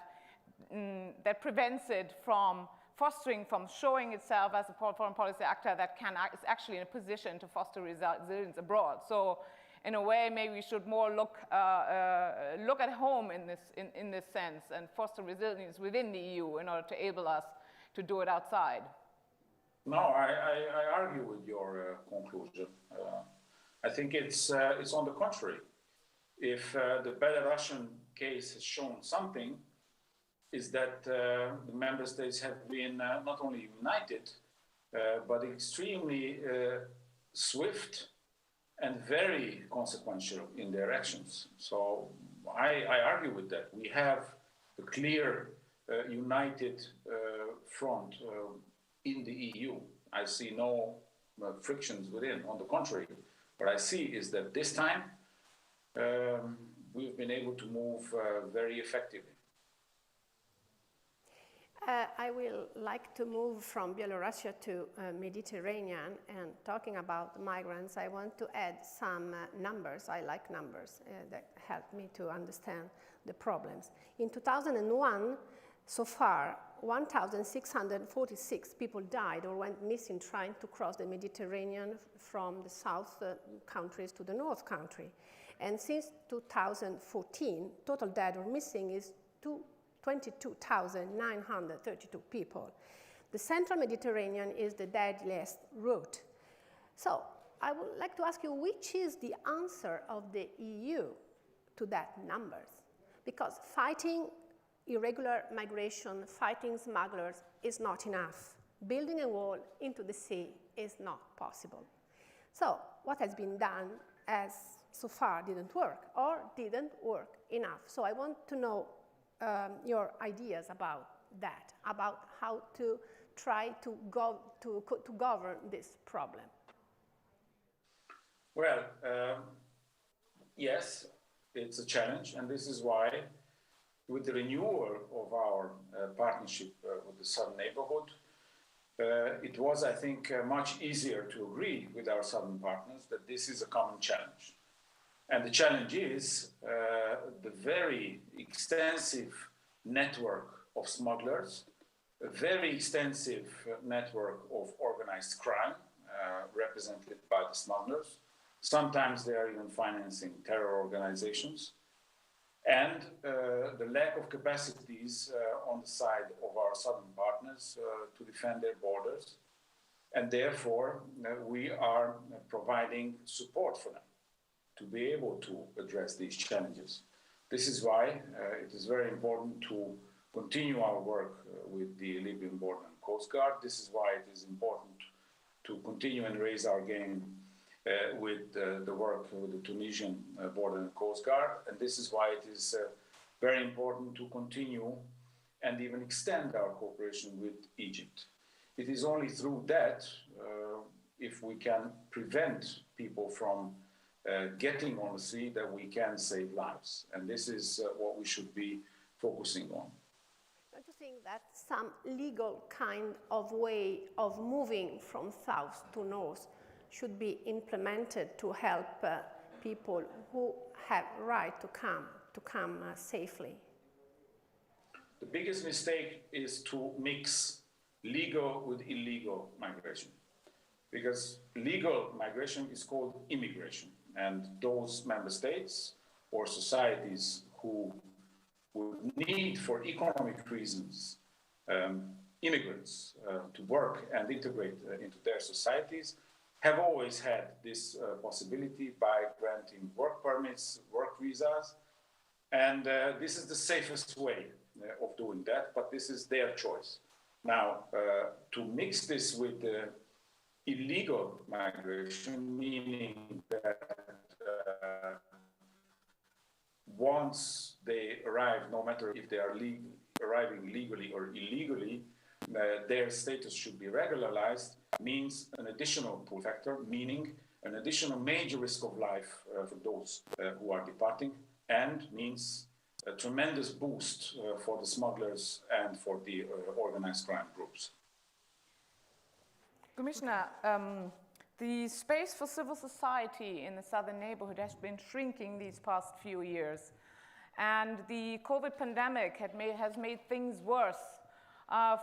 S15: prevents it from fostering, from showing itself as a foreign policy actor that is actually in a position to foster resilience abroad. So in a way, maybe we should more look at home in this sense and foster resilience within the EU in order to enable us to do it outside.
S16: No, I argue with your conclusion. I think it's on the contrary. If the Belarusian case has shown something, is that the member states have been not only united, but extremely swift and very consequential in their actions. So I argue with that. We have a clear, united front in the EU. I see no frictions within. On the contrary, what I see is that this time we've been able to move very effectively.
S14: I will like to move from Belarus to Mediterranean, and talking about migrants, I want to add some numbers. I like numbers that help me to understand the problems. In 2001, so far, 1,646 people died or went missing trying to cross the Mediterranean from the south countries to the north country. And since 2014, total dead or missing is 22,932 people. The central Mediterranean is the deadliest route. So I would like to ask you, which is the answer of the EU to that numbers? Because fighting irregular migration, fighting smugglers is not enough. Building a wall into the sea is not possible. So what has been done as so far didn't work or didn't work enough. So I want to know your ideas about that, about how to try to govern this problem.
S16: Well, yes, it's a challenge, and this is why with the renewal of our partnership with the southern neighborhood, it was, I think, much easier to agree with our southern partners that this is a common challenge. And the challenge is the very extensive network of smugglers, a very extensive network of organized crime represented by the smugglers. Sometimes they are even financing terror organizations. And the lack of capacities on the side of our southern partners to defend their borders. And therefore, we are providing support for them to be able to address these challenges. This is why it is very important to continue our work with the Libyan Border and Coast Guard. This is why it is important to continue and raise our game with the work with the Tunisian Border and Coast Guard. And this is why it is very important to continue and even extend our cooperation with Egypt. It is only through that if we can prevent people from getting on the sea, that we can save lives. And this is what we should be focusing on.
S14: Don't you think that some legal kind of way of moving from south to north should be implemented to help people who have right to come safely?
S16: The biggest mistake is to mix legal with illegal migration, because legal migration is called immigration, and those member states or societies who would need, for economic reasons, immigrants to work and integrate into their societies have always had this possibility by granting work permits, work visas, and this is the safest way of doing that, but this is their choice. Now, to mix this with illegal migration, meaning that once they arrive, no matter if they are arriving legally or illegally, their status should be regularized, means an additional pull factor, meaning an additional major risk of life for those who are departing, and means a tremendous boost for the smugglers and for the organized crime groups.
S15: Commissioner, the space for civil society in the southern neighborhood has been shrinking these past few years. And the COVID pandemic has made things worse,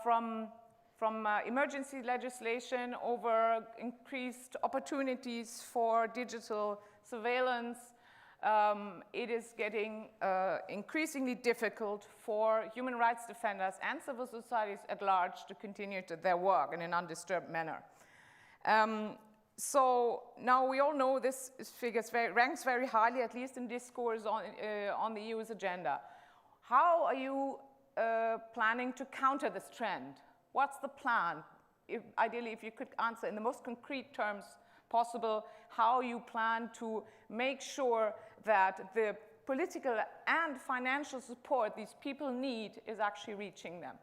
S15: from emergency legislation over increased opportunities for digital surveillance. It is getting increasingly difficult for human rights defenders and civil societies at large to continue their work in an undisturbed manner. So now we all know this ranks very highly, at least in discourse on the EU's agenda. How are you planning to counter this trend? What's the plan? Ideally, if you could answer in the most concrete terms possible, how you plan to make sure that the political and financial support these people need is actually reaching them.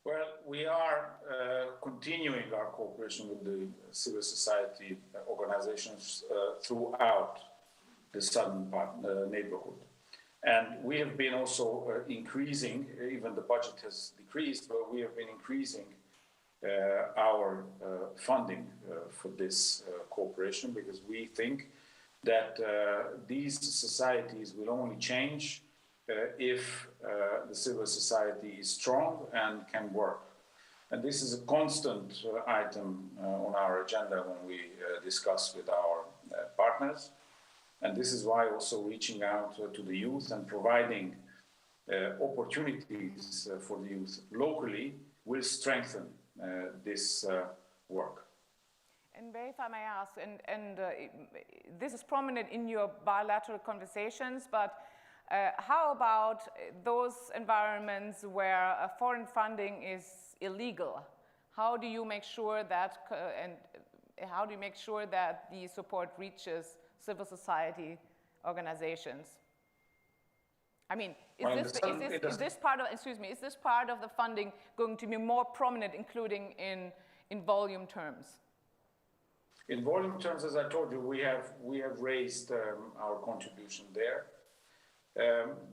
S16: Well, we are continuing our cooperation with the civil society organizations throughout the southern neighborhood. And we have been also increasing, even the budget has decreased, but we have been increasing our funding for this cooperation, because we think that these societies will only change if the civil society is strong and can work. And this is a constant item on our agenda when we discuss with our partners. And this is why also reaching out to the youth and providing opportunities for the youth locally will strengthen this work.
S15: And if I may ask, this is prominent in your bilateral conversations, but how about those environments where foreign funding is illegal? How do you make sure that, how do you make sure that the support reaches civil society organizations? I mean, is this part of the funding going to be more prominent, including in volume terms?
S16: In volume terms, as I told you, we have raised our contribution there.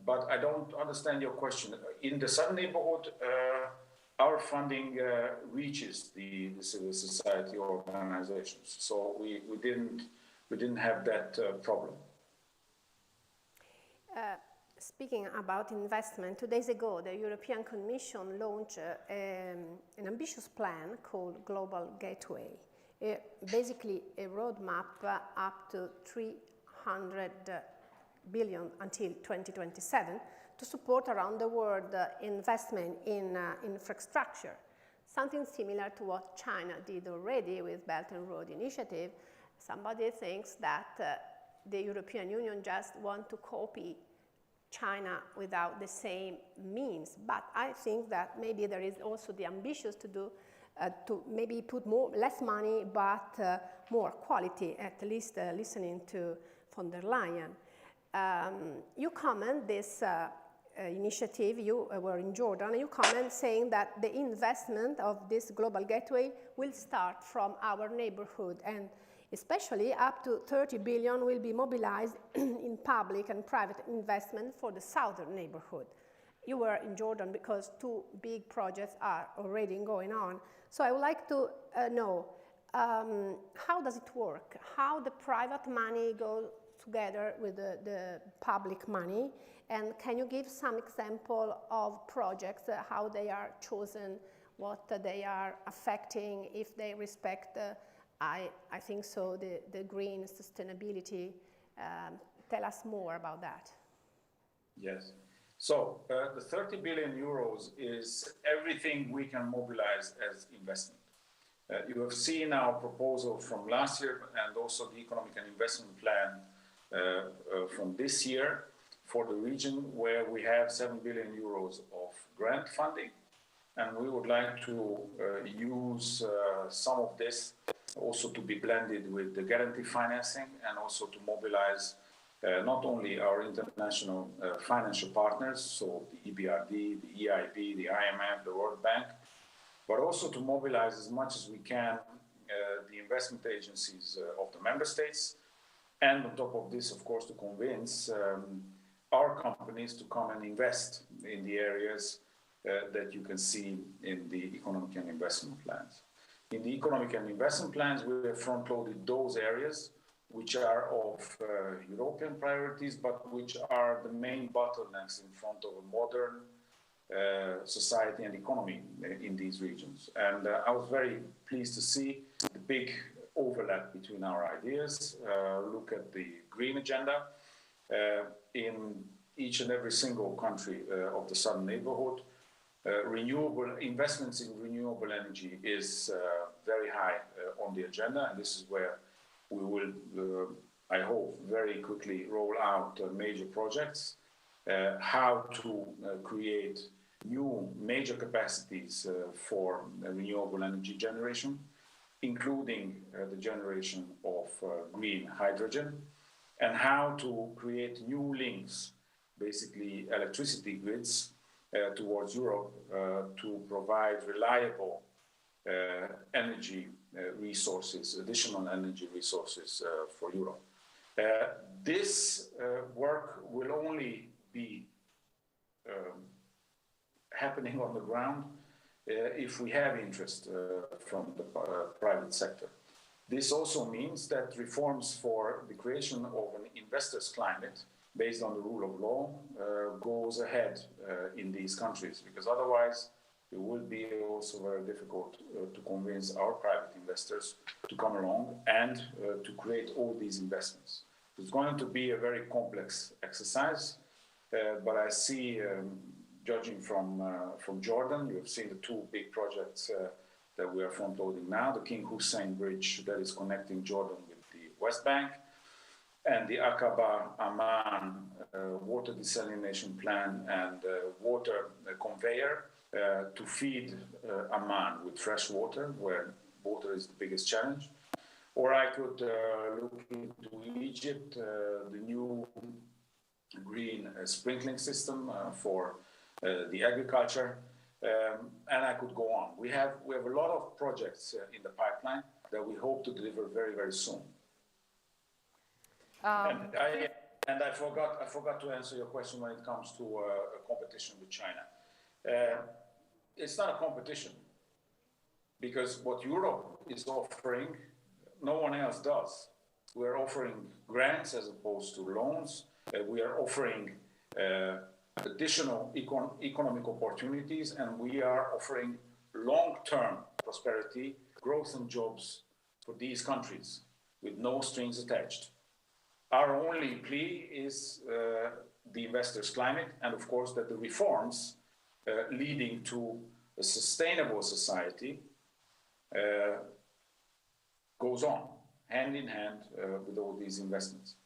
S16: But I don't understand your question. In the southern neighborhood, our funding reaches the civil society organizations, so we didn't have that problem.
S14: Speaking about investment, 2 days ago, the European Commission launched an ambitious plan called Global Gateway, basically a roadmap up to 300 billion until 2027 to support around the world investment in infrastructure, something similar to what China did already with Belt and Road Initiative. Somebody thinks that the European Union just want to copy China without the same means, but I think that maybe there is also the ambitious to do to maybe put less money but more quality, at least listening to von der Leyen. You comment this initiative, you were in Jordan, and you comment saying that the investment of this global gateway will start from our neighborhood, and especially up to 30 billion will be mobilized in public and private investment for the southern neighborhood. You were in Jordan because 2 big projects are already going on. So I would like to know, how does it work? How the private money goes together with the public money? And can you give some example of projects, how they are chosen, what they are affecting, if they respect, I think so, the green sustainability? Tell us more about that.
S16: Yes. So the 30 billion euros is everything we can mobilize as investment. You have seen our proposal from last year and also the economic and investment plan from this year for the region, where we have 7 billion euros of grant funding. And we would like to use some of this also to be blended with the guarantee financing, and also to mobilize not only our international financial partners, so the EBRD, the EIB, the IMF, the World Bank, but also to mobilize as much as we can the investment agencies of the member states. And on top of this, of course, to convince our companies to come and invest in the areas that you can see in the economic and investment plans. In the economic and investment plans, we have front-loaded those areas which are of European priorities, but which are the main bottlenecks in front of a modern society and economy in these regions. And I was very pleased to see the big overlap between our ideas. Look at the green agenda. In each and every single country of the southern neighborhood, renewable investments in renewable energy is very high on the agenda, and this is where we will, I hope, very quickly roll out major projects. How to create new major capacities for renewable energy generation, including the generation of green hydrogen, and how to create new links, basically electricity grids towards Europe to provide reliable energy resources, additional energy resources for Europe. This work will only be happening on the ground if we have interest from the private sector. This also means that reforms for the creation of an investors' climate based on the rule of law goes ahead in these countries, because otherwise it will be also very difficult to convince our private investors to come along and to create all these investments. It's going to be a very complex exercise, but I see, judging from Jordan, you have seen the 2 big projects that we are front-loading now, the King Hussein Bridge that is connecting Jordan with the West Bank, and the Aqaba Amman water desalination plan and water conveyor to feed Amman with fresh water, where water is the biggest challenge. Or I could look into Egypt, the new green sprinkling system for the agriculture, and I could go on. We have a lot of projects in the pipeline that we hope to deliver very, very soon. And I forgot to answer your question when it comes to a competition with China. It's not a competition, because what Europe is offering, no one else does. We're offering grants as opposed to loans. We are offering additional economic opportunities, and we are offering long-term prosperity, growth and jobs for these countries with no strings attached. Our only plea is the investors' climate, and of course that the reforms leading to a sustainable society goes on hand in hand with all these investments.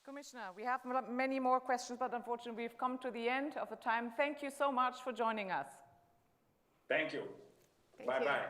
S15: Commissioner, we have many more questions, but unfortunately we've come to the end of the time. Thank you so much for joining us.
S16: Thank you. Bye-bye.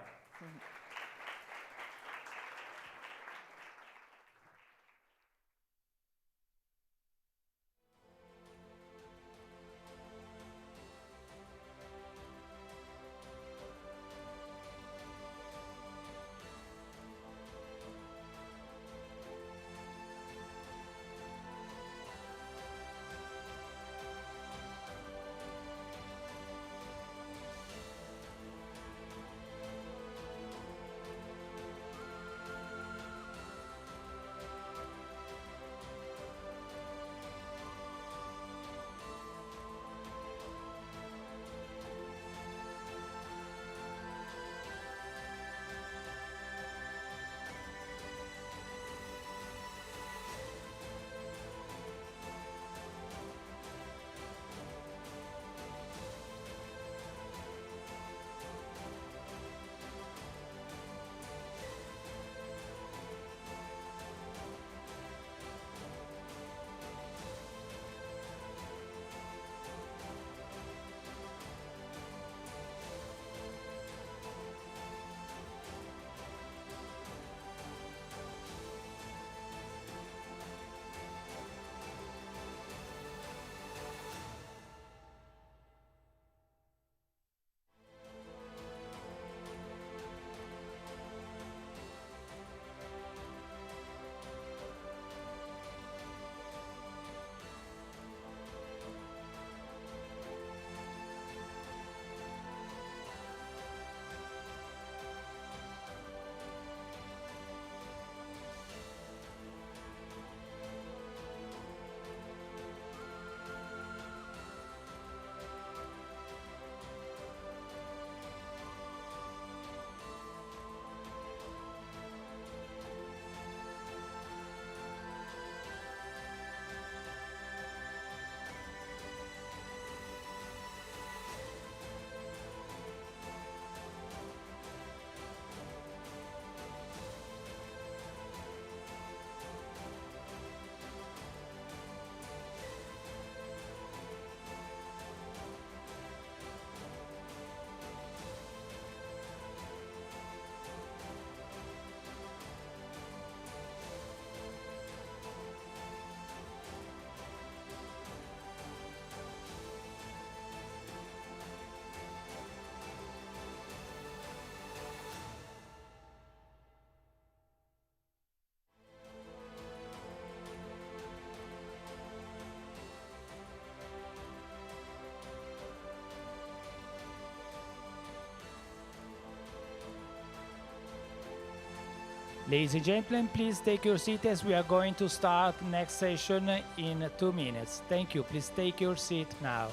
S1: Ladies and gentlemen, please take your seat as we are going to start next session in 2 minutes. Thank you. Please take your seat now.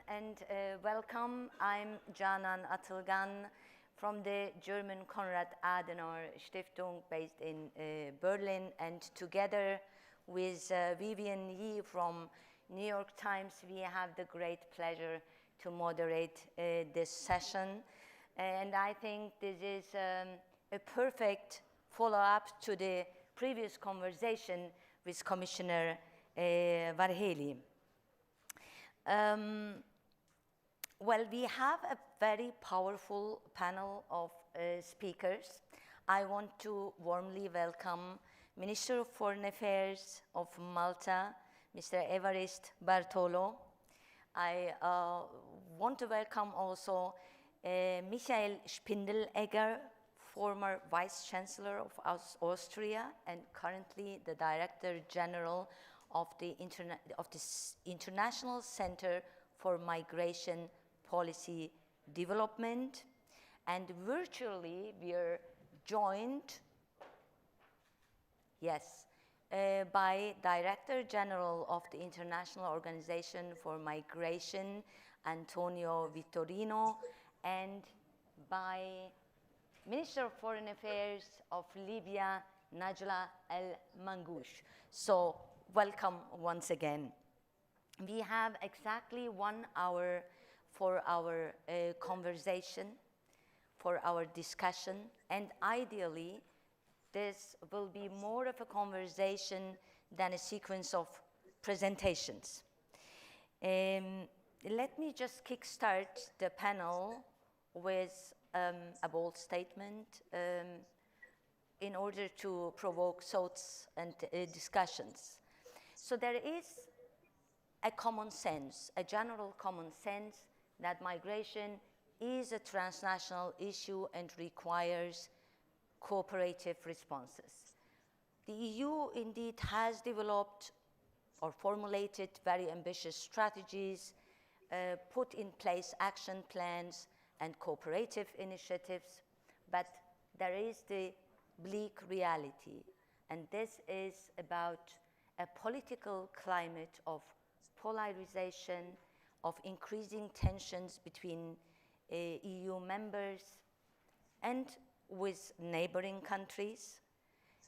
S17: And welcome. I'm Canan Atılgan from the German Konrad Adenauer Stiftung based in Berlin, and together with Vivian Yi from New York Times, we have the great pleasure to moderate this session. And I think this is a perfect follow-up to the previous conversation with Commissioner Varhelyi. Well, we have a very powerful panel of speakers. I want to warmly welcome Minister of Foreign Affairs of Malta, Mr. Evariste Bartolo. I want to welcome also Michael Spindelegger, former Vice Chancellor of Austria and currently the Director General of the International Center for Migration Policy Development. And virtually we are joined, by Director General of the International Organization for Migration, Antonio Vitorino, and by Minister of Foreign Affairs of Libya, Najla El Mangoush. So welcome once again. We have exactly 1 hour for our conversation, for our discussion, and ideally this will be more of a conversation than a sequence of presentations. Let me just kickstart the panel with a bold statement in order to provoke thoughts and discussions. So there is a common sense, a general common sense that migration is a transnational issue and requires cooperative responses. the EU indeed has developed or formulated very ambitious strategies, put in place action plans and cooperative initiatives, but there is the bleak reality, and this is about a political climate of polarization, of increasing tensions between EU members and with neighboring countries.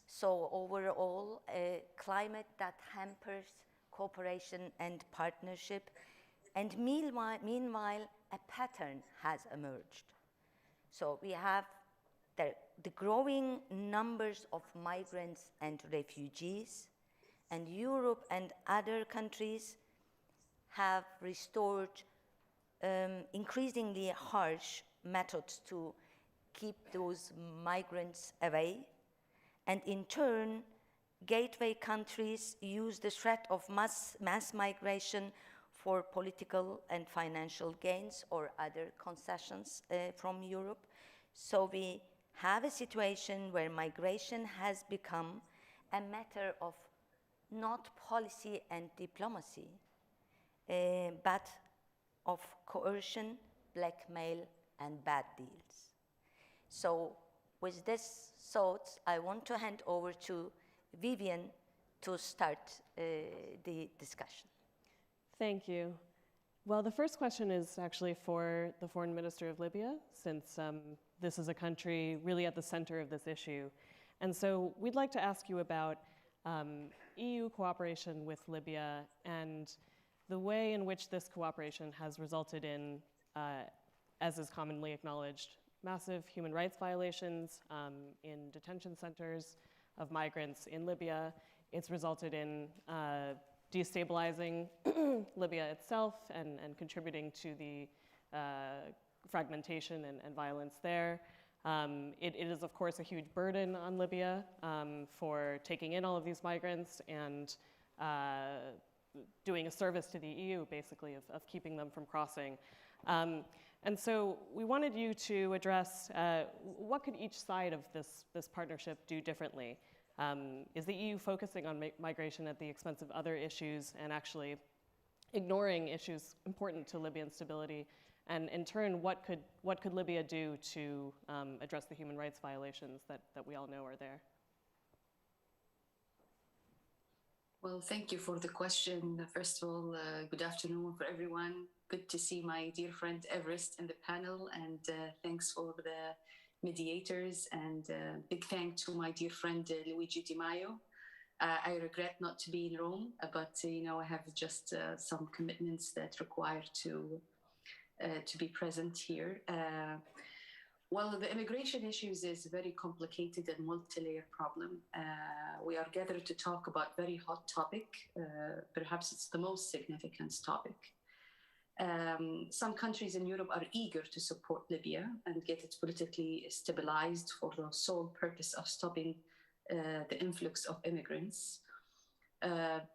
S17: So overall, a climate that hampers cooperation and partnership. And meanwhile, a pattern has emerged. So we have the growing numbers of migrants and refugees, and Europe and other countries have restored increasingly harsh methods to keep those migrants away. And in turn, gateway countries use the threat of mass migration for political and financial gains or other concessions from Europe. So we have a situation where migration has become a matter of not policy and diplomacy, but of coercion, blackmail, and bad deals. So with this thought, I want to hand over to Vivian to start the discussion.
S18: Thank you. Well, the first question is actually for the Foreign Minister of Libya, since this is a country really at the center of this issue. And so we'd like to ask you about EU cooperation with Libya and the way in which this cooperation has resulted in, as is commonly acknowledged, massive human rights violations in detention centers of migrants in Libya. It's resulted in destabilizing Libya itself and contributing to the fragmentation and violence there. It is, of course, a huge burden on Libya for taking in all of these migrants and doing a service to the EU, basically, of keeping them from crossing. And so we wanted you to address what could each side of this partnership do differently? Is the EU focusing on migration at the expense of other issues and actually ignoring issues important to Libyan stability? And in turn, what could Libya do to address the human rights violations that we all know are there?
S19: Well, thank you for the question. First of all, good afternoon for everyone. Good to see my dear friend Everest in the panel, and thanks for the mediators, and big thank to my dear friend Luigi Di Maio. I regret not to be in Rome, but I have just some commitments that require to be present here. Well, the immigration issues is a very complicated and multi-layered problem. We are gathered to talk about a very hot topic. Perhaps it's the most significant topic. Some countries in Europe are eager to support Libya and get it politically stabilized for the sole purpose of stopping the influx of immigrants.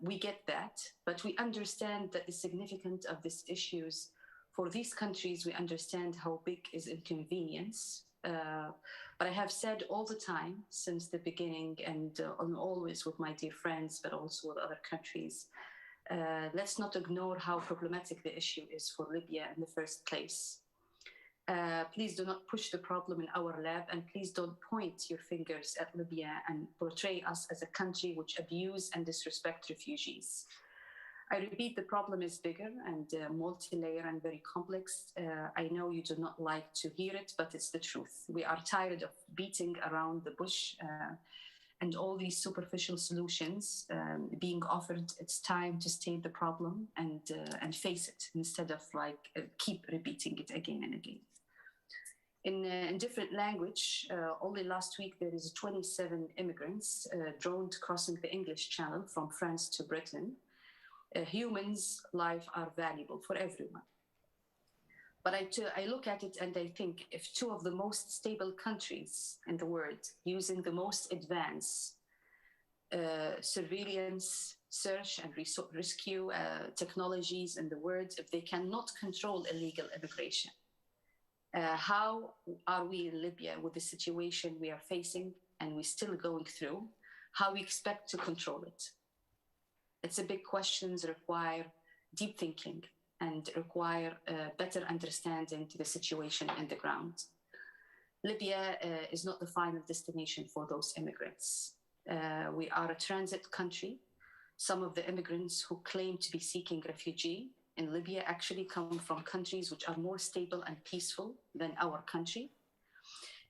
S19: We get that, but we understand that the significance of these issues for these countries, we understand how big is inconvenience. But I have said all the time since the beginning, and always with my dear friends, but also with other countries, let's not ignore how problematic the issue is for Libya in the first place. Please do not push the problem in our lab, and please don't point your fingers at Libya and portray us as a country which abuse and disrespect refugees. I repeat, the problem is bigger and multi-layer and very complex. I know you do not like to hear it, but it's the truth. We are tired of beating around the bush and all these superficial solutions being offered. It's time to state the problem and face it instead of keep repeating it again and again. In different language, only last week there is 27 immigrants drowned crossing the English Channel from France to Britain. Humans' life are valuable for everyone. But I look at it and I think if two of the most stable countries in the world using the most advanced surveillance, search and rescue technologies in the world, if they cannot control illegal immigration, how are we in Libya with the situation we are facing and we're still going through? how we expect to control it. It's a big question that require deep thinking and require better understanding to the situation in the ground. Libya is not the final destination for those immigrants. We are a transit country. Some of the immigrants who claim to be seeking refugee in Libya actually come from countries which are more stable and peaceful than our country.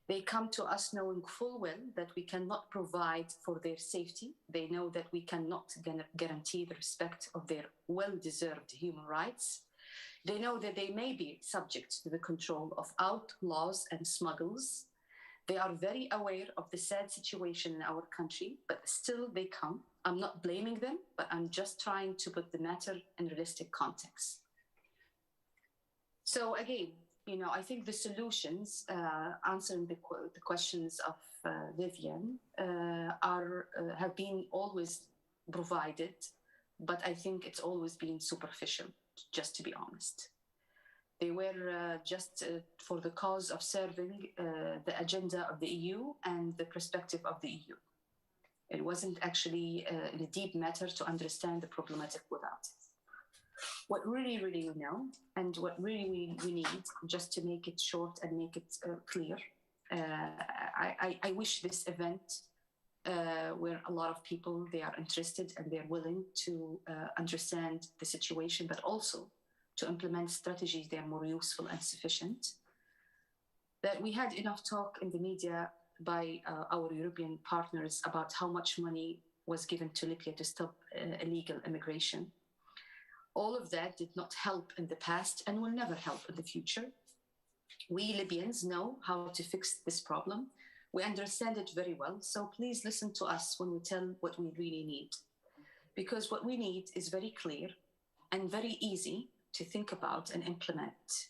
S19: They come to us knowing full well that we cannot provide for their safety. They know that we cannot guarantee the respect of their well-deserved human rights. They know that they may be subject to the control of outlaws and smugglers. They are very aware of the sad situation in our country, but still they come. I'm not blaming them, but I'm just trying to put the matter in realistic context. So again, I think the solutions, answering the questions of Vivian, have been always provided, but I think it's always been superficial, just to be honest. They were just for the cause of serving the agenda of the EU and the perspective of the EU. It wasn't actually a deep matter to understand the problematic without it. What really we know, and what really we need, just to make it short and make it clear, I wish this event where a lot of people, they are interested and they're willing to understand the situation, but also to implement strategies that are more useful and sufficient. That we had enough talk in the media by our European partners about how much money was given to Libya to stop illegal immigration. All of that did not help in the past and will never help in the future. We Libyans know how to fix this problem. We understand it very well, so please listen to us when we tell what we really need. Because what we need is very clear and very easy to think about and implement.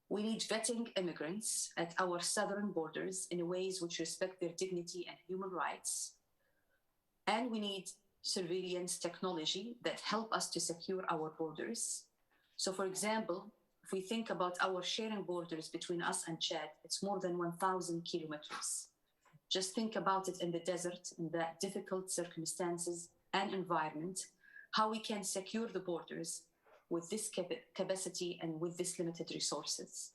S19: We need vetting immigrants at our southern borders in ways which respect their dignity and human rights. And we need surveillance technology that help us to secure our borders. So for example, if we think about our sharing borders between us and Chad, it's more than 1,000 kilometers. Just think about it in the desert, in that difficult circumstances and environment, how we can secure the borders with this capacity and with this limited resources.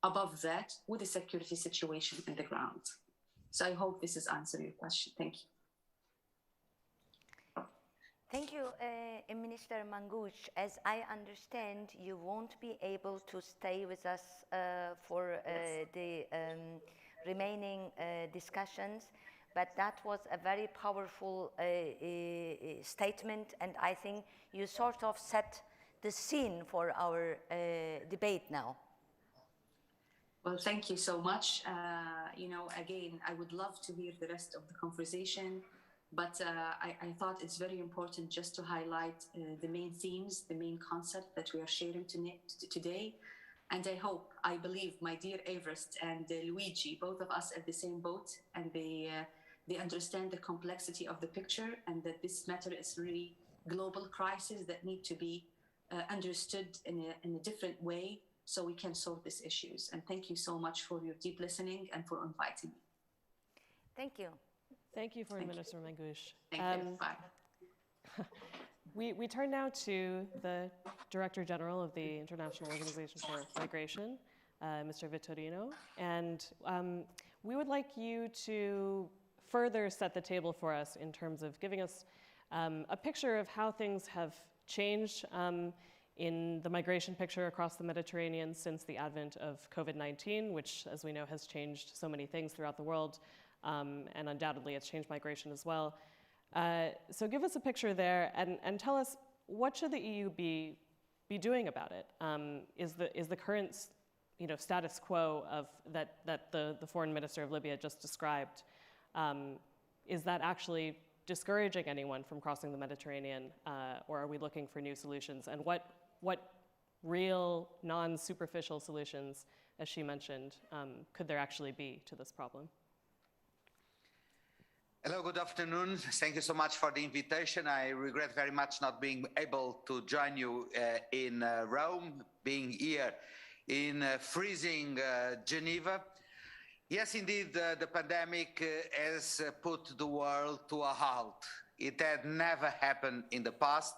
S19: Above that, with the security situation in the ground. So I hope this has answered your question. Thank you.
S17: Thank you, Minister Mangoush. As I understand, you won't be able to stay with us for the remaining discussions, but that was a very powerful statement, and I think you sort of set the scene for our debate now.
S19: Well, thank you so much. Again, I would love to hear the rest of the conversation. But I thought it's very important just to highlight the main themes, the main concept that we are sharing today. And I believe my dear Everest and Luigi, both of us at the same boat, and they understand the complexity of the picture and that this matter is really global crisis that need to be understood in a different way so we can solve these issues. And thank you so much for your deep listening and for inviting me.
S17: Thank you.
S18: Thank you, Foreign Minister Mangoush.
S19: Thank you. Bye.
S18: We turn now to the Director General of the International Organization for Migration, Mr. Vittorino. And we would like you to further set the table for us in terms of giving us a picture of how things have changed in the migration picture across the Mediterranean since the advent of COVID-19, which, as we know, has changed so many things throughout the world. And undoubtedly it's changed migration as well. So give us a picture there and tell us, what should the EU be doing about it? Is the current status quo of that the foreign minister of Libya just described, is that actually discouraging anyone from crossing the Mediterranean, or are we looking for new solutions? And what real non-superficial solutions, as she mentioned, could there actually be to this problem?
S20: Hello, good afternoon. Thank you so much for the invitation. I regret very much not being able to join you in Rome, being here in freezing Geneva. Yes, indeed, the pandemic has put the world to a halt. It had never happened in the past,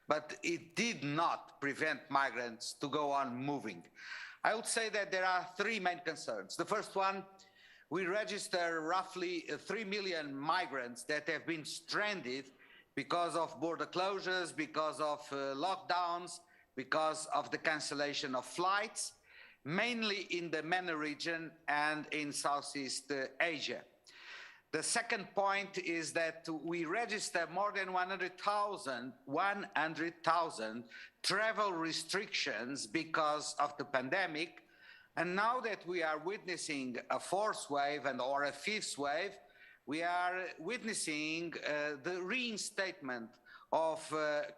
S20: but it did not prevent migrants to go on moving. I would say that there are three main concerns. The first one, we register roughly 3 million migrants that have been stranded because of border closures, because of lockdowns, because of the cancellation of flights, mainly in the MENA region and in Southeast Asia. The second point is that we register more than 100,000 travel restrictions because of the pandemic. And now that we are witnessing a fourth wave or a fifth wave, we are witnessing the reinstatement of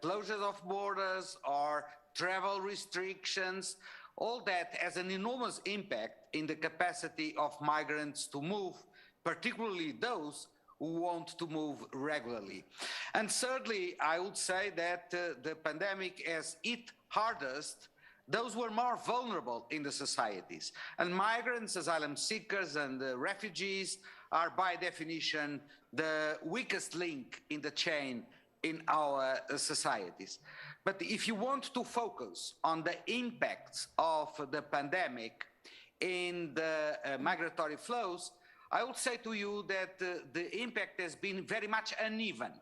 S20: closures of borders or travel restrictions. All that has an enormous impact in the capacity of migrants to move, particularly those who want to move regularly. And thirdly, I would say that the pandemic has hit hardest those who are more vulnerable in the societies. And migrants, asylum seekers, and refugees are by definition the weakest link in the chain in our societies. But if you want to focus on the impacts of the pandemic in the migratory flows, I would say to you that the impact has been very much uneven.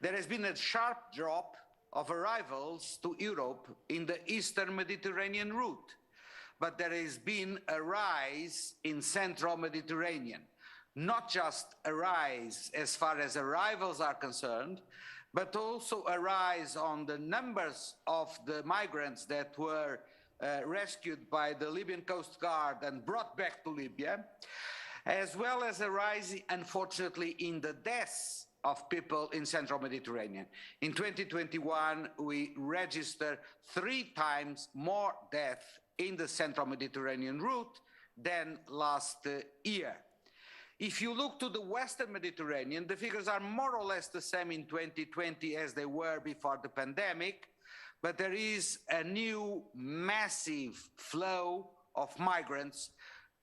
S20: There has been a sharp drop of arrivals to Europe in the Eastern Mediterranean route, but there has been a rise in Central Mediterranean. Not just a rise as far as arrivals are concerned, but also a rise on the numbers of the migrants that were rescued by the Libyan Coast Guard and brought back to Libya, as well as a rise, unfortunately, in the deaths of people in Central Mediterranean. In 2021, we registered 3 times more deaths in the Central Mediterranean route than last year. If you look to the Western Mediterranean, the figures are more or less the same in 2020 as they were before the pandemic, but there is a new massive flow of migrants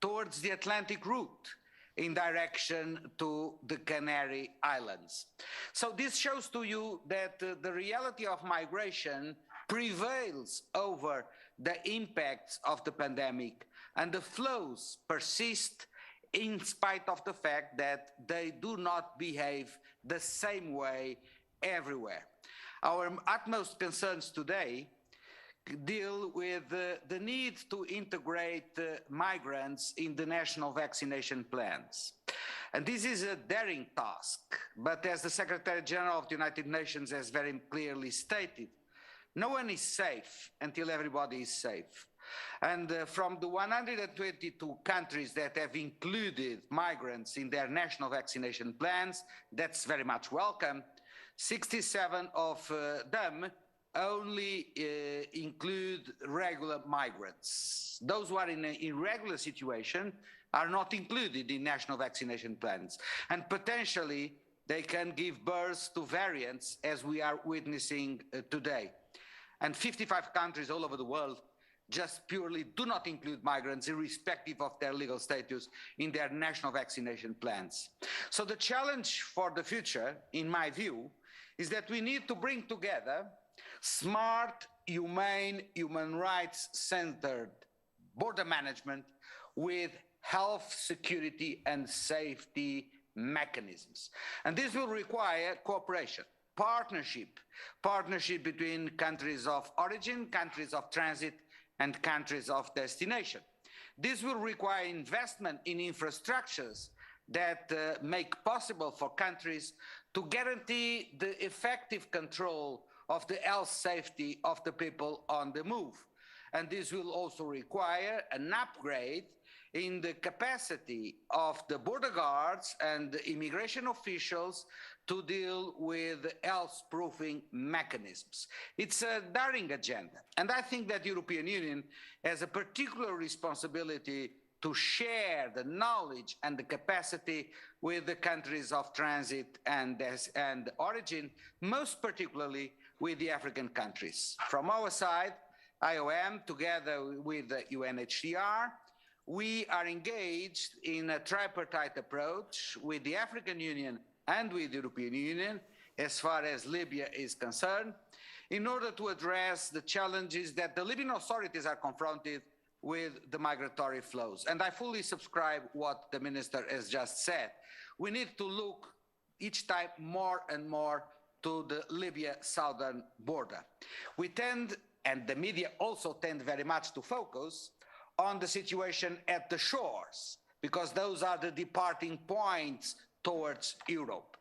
S20: towards the Atlantic route in direction to the Canary Islands. So this shows to you that the reality of migration prevails over the impacts of the pandemic, and the flows persist in spite of the fact that they do not behave the same way everywhere. Our utmost concerns today deal with the need to integrate migrants in the national vaccination plans. And this is a daring task, but as the Secretary General of the United Nations has very clearly stated, no one is safe until everybody is safe. And from the 122 countries that have included migrants in their national vaccination plans, that's very much welcome. 67 of them only include regular migrants. Those who are in an irregular situation are not included in national vaccination plans. And potentially, they can give birth to variants as we are witnessing today. And 55 countries all over the world just purely do not include migrants irrespective of their legal status in their national vaccination plans. So the challenge for the future, in my view, is that we need to bring together smart, humane, human rights-centered border management with health, security, and safety mechanisms. And this will require cooperation, partnership between countries of origin, countries of transit, and countries of destination. This will require investment in infrastructures that make possible for countries to guarantee the effective control of the health safety of the people on the move. And this will also require an upgrade in the capacity of the border guards and the immigration officials to deal with health-proofing mechanisms. It's a daring agenda. And I think that the European Union has a particular responsibility to share the knowledge and the capacity with the countries of transit and origin, most particularly with the African countries. From our side, IOM, together with the UNHCR, we are engaged in a tripartite approach with the African Union and with the European Union, as far as Libya is concerned, in order to address the challenges that the Libyan authorities are confronted with the migratory flows. And I fully subscribe what the minister has just said. We need to look each time more and more to the Libya southern border. We tend, and the media also tend very much to focus on the situation at the shores, because those are the departing points towards Europe.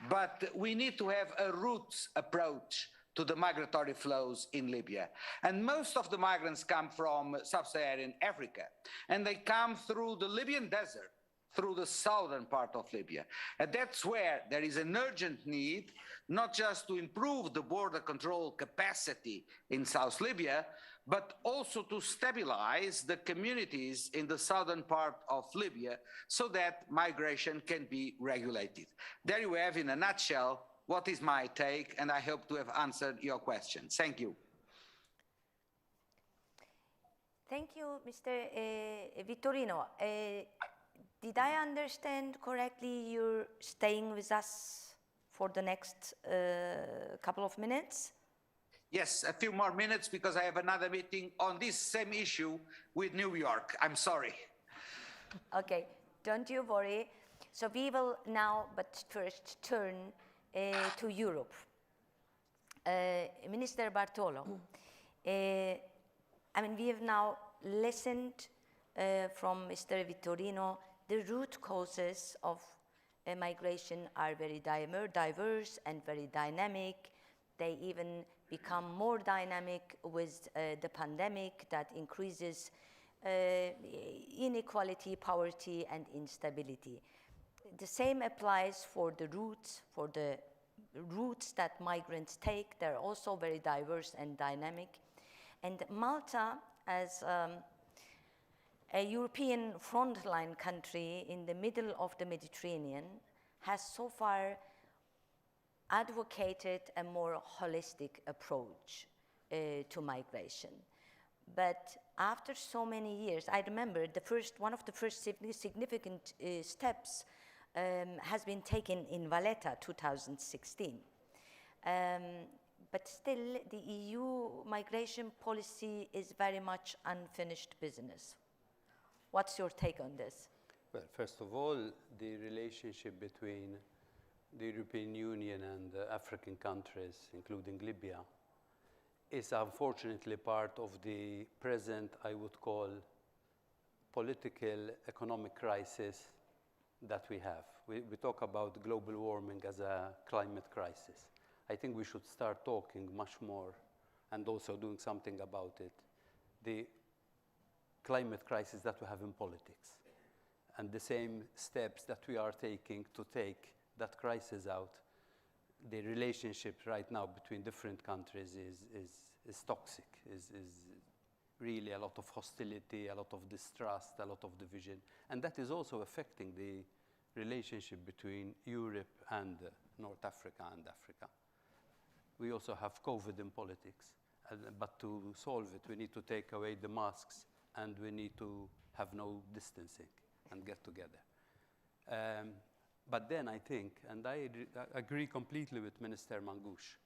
S20: But we need to have a roots approach to the migratory flows in Libya. And most of the migrants come from sub-Saharan Africa, and they come through the Libyan desert, through the southern part of Libya. And that's where there is an urgent need, not just to improve the border control capacity in South Libya, but also to stabilize the communities in the southern part of Libya so that migration can be regulated. There you have, in a nutshell, what is my take, and I hope to have answered your question. Thank you.
S17: Thank you, Mr. Vittorino. Did I understand correctly you're staying with us for the next couple of minutes?
S20: Yes, a few more minutes because I have another meeting on this same issue with New York. I'm sorry.
S17: Okay, don't you worry. So we will now, but first, turn to Europe. Minister Bartolo, I mean, we have now listened from Mr. Vittorino. The root causes of migration are very diverse and very dynamic. They even become more dynamic with the pandemic that increases inequality, poverty, and instability. The same applies for the routes that migrants take. They're also very diverse and dynamic. And Malta, as a European frontline country in the middle of the Mediterranean, has so far advocated a more holistic approach to migration. But after so many years, I remember one of the first significant steps has been taken in Valletta, 2016. But still, the EU migration policy is very much unfinished business. What's your take on this?
S21: Well, first of all, the relationship between the European Union and African countries, including Libya, is unfortunately part of the present, I would call, political economic crisis that we have. We talk about global warming as a climate crisis. I think we should start talking much more and also doing something about it. The climate crisis that we have in politics and the same steps that we are taking to take that crisis out. The relationship right now between different countries is toxic, is really a lot of hostility, a lot of distrust, a lot of division. And that is also affecting the relationship between Europe and North Africa and Africa. We also have COVID in politics, but to solve it, we need to take away the masks and we need to have no distancing and get together. But then I think, and I agree completely with Minister Mangouche,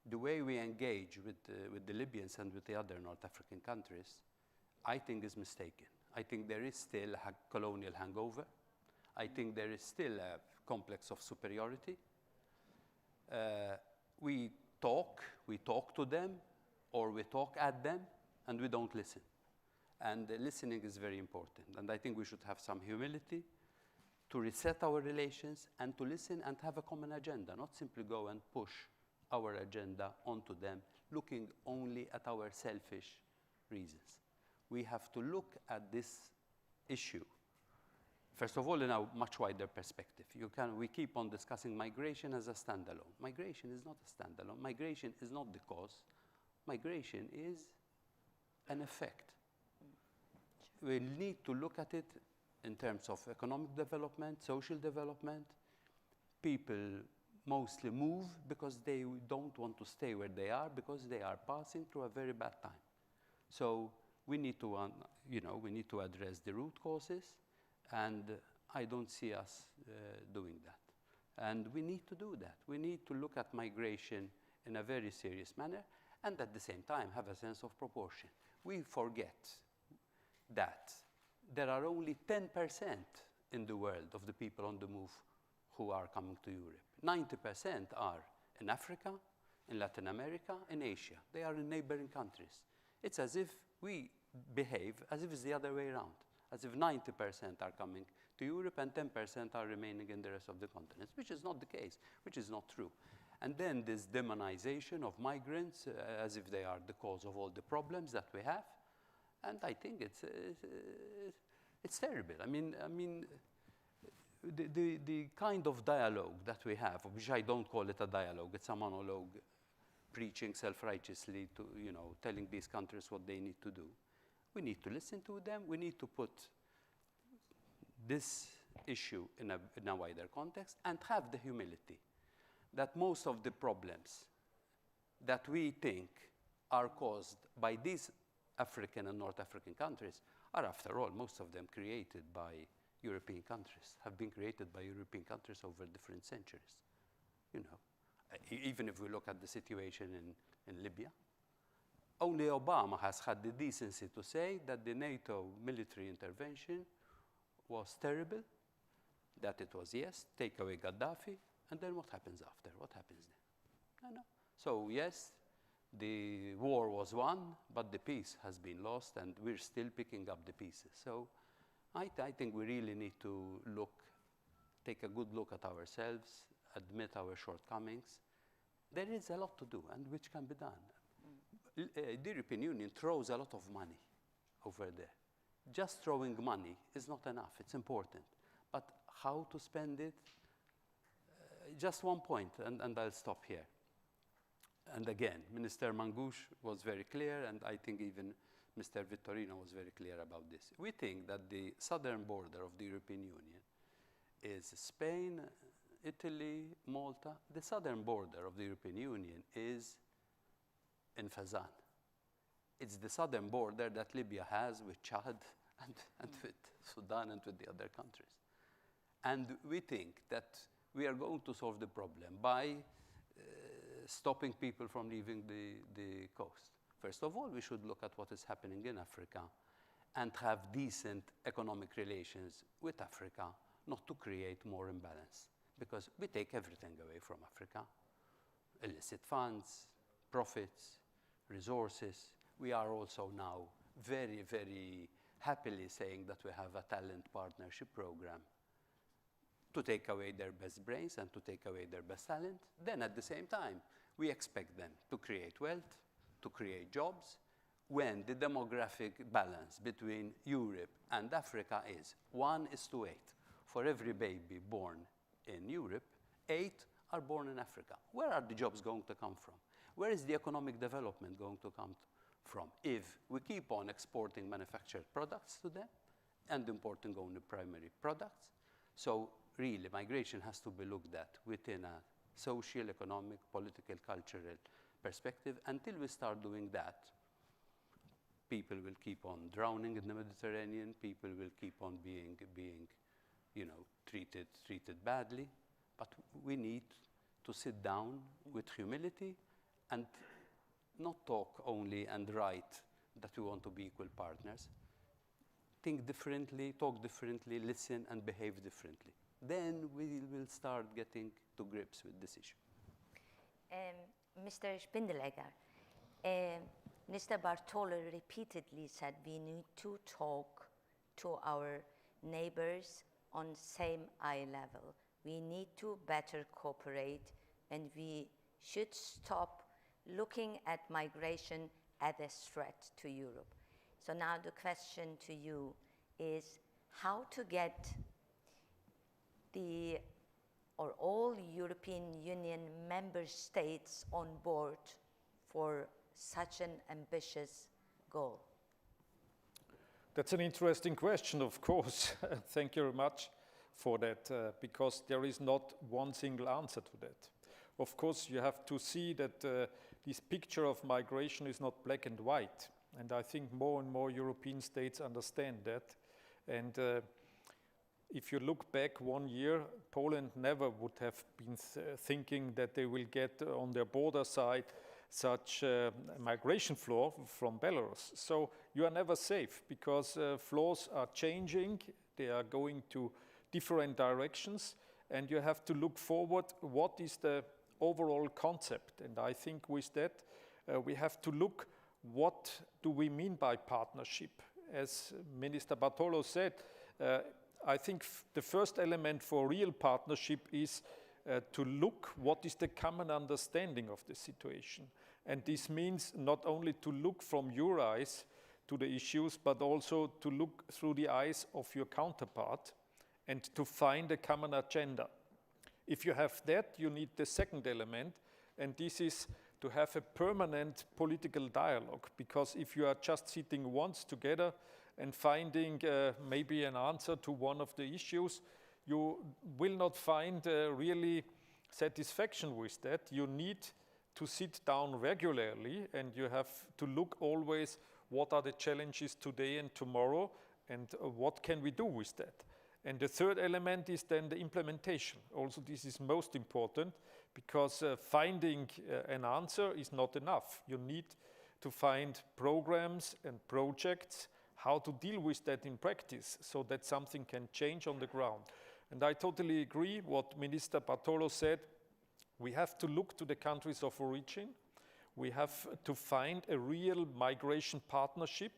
S21: the way we engage with the Libyans and with the other North African countries, I think is mistaken. I think there is still a colonial hangover. I think there is still a complex of superiority. We talk to them, or we talk at them, and we don't listen. And listening is very important. And I think we should have some humility to reset our relations and to listen and have a common agenda, not simply go and push our agenda onto them, looking only at our selfish reasons. We have to look at this issue, first of all, in a much wider perspective. We keep on discussing migration as a standalone. Migration is not a standalone. Migration is not the cause. Migration is an effect. We need to look at it in terms of economic development, social development. People mostly move because they don't want to stay where they are because they are passing through a very bad time. So we need to, we need to address the root causes, and I don't see us doing that. And we need to do that. We need to look at migration in a very serious manner, and at the same time have a sense of proportion. We forget that there are only 10% in the world of the people on the move who are coming to Europe. 90% are in Africa, in Latin America, in Asia. They are in neighboring countries. It's as if we behave as if it's the other way around, as if 90% are coming to Europe and 10% are remaining in the rest of the continents, which is not the case, which is not true. And then this demonization of migrants as if they are the cause of all the problems that we have. And I think it's terrible. I mean, the kind of dialogue that we have, which I don't call it a dialogue, it's a monologue, preaching self-righteously to, telling these countries what they need to do. We need to listen to them. We need to put this issue in a wider context and have the humility that most of the problems that we think are caused by these African and North African countries are, after all, most of them created by European countries, have been created by European countries over different centuries. Even if we look at the situation in Libya, only Obama has had the decency to say that the NATO military intervention was terrible, that it was, yes, take away Gaddafi, and then what happens after? What happens then? No. So, yes, the war was won, but the peace has been lost, and we're still picking up the pieces. So I think we really need to take a good look at ourselves, admit our shortcomings. There is a lot to do, and which can be done. The European Union throws a lot of money over there. Just throwing money is not enough. It's important. But how to spend it? Just one point, and I'll stop here. And again, Minister Mangouche was very clear, and I think even Mr. Vittorino was very clear about this. We think that the southern border of the European Union is Spain, Italy, Malta. The southern border of the European Union is in Fazan. It's the southern border that Libya has with Chad and with Sudan and with the other countries. And we think that we are going to solve the problem by stopping people from leaving the coast. First of all, we should look at what is happening in Africa and have decent economic relations with Africa, not to create more imbalance. Because we take everything away from Africa: illicit funds, profits, resources. We are also now very, very happily saying that we have a talent partnership program to take away their best brains and to take away their best talent. Then at the same time, we expect them to create wealth, to create jobs, when the demographic balance between Europe and Africa is 1:8. For every baby born in Europe, 8 are born in Africa. Where are the jobs going to come from? Where is the economic development going to come from if we keep on exporting manufactured products to them and importing only primary products? So really, migration has to be looked at within a social, economic, political, cultural perspective. Until we start doing that, people will keep on drowning in the Mediterranean. People will keep on being treated badly. But we need to sit down with humility and not talk only and write that we want to be equal partners. Think differently, talk differently, listen and behave differently. Then we will start getting to grips with this issue.
S17: Mr. Spindelegger, Mr. Bartolo repeatedly said we need to talk to our neighbors on same eye level. We need to better cooperate, and we should stop looking at migration as a threat to Europe. So now the question to you is how to get all European Union member states on board for such an ambitious goal?
S4: That's an interesting question, of course. Thank you very much for that, because there is not one single answer to that. Of course, you have to see that this picture of migration is not black and white. And I think more and more European states understand that. And if you look back 1 year, Poland never would have been thinking that they will get on their border side such a migration flow from Belarus. So you are never safe because flows are changing, they are going to different directions, and you have to look forward, what is the overall concept? And I think with that, we have to look, what do we mean by partnership? As Minister Bartolo said, I think the first element for real partnership is to look what is the common understanding of the situation. And this means not only to look from your eyes to the issues, but also to look through the eyes of your counterpart and to find a common agenda. If you have that, you need the second element, and this is to have a permanent political dialogue, because if you are just sitting once together and finding maybe an answer to one of the issues, you will not find really satisfaction with that. You need to sit down regularly, and you have to look always what are the challenges today and tomorrow, and what can we do with that. And the third element is then the implementation. Also, this is most important, because finding an answer is not enough. You need to find programs and projects, how to deal with that in practice, so that something can change on the ground. And I totally agree what Minister Bartolo said. We have to look to the countries of origin. We have to find a real migration partnership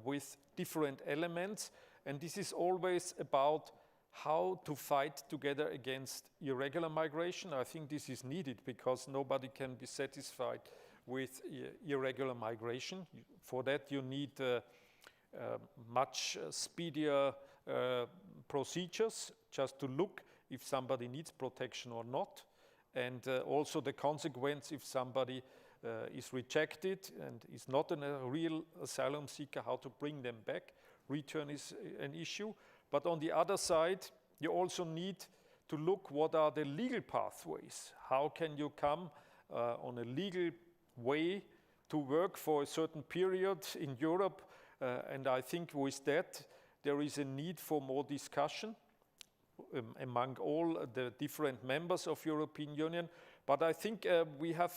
S4: with different elements. And this is always about how to fight together against irregular migration. I think this is needed because nobody can be satisfied with irregular migration. For that, you need much speedier procedures just to look if somebody needs protection or not. And also the consequence if somebody is rejected and is not a real asylum seeker, how to bring them back. Return is an issue. But on the other side, you also need to look what are the legal pathways. How can you come on a legal way to work for a certain period in Europe? And I think with that, there is a need for more discussion among all the different members of European Union. But I think we have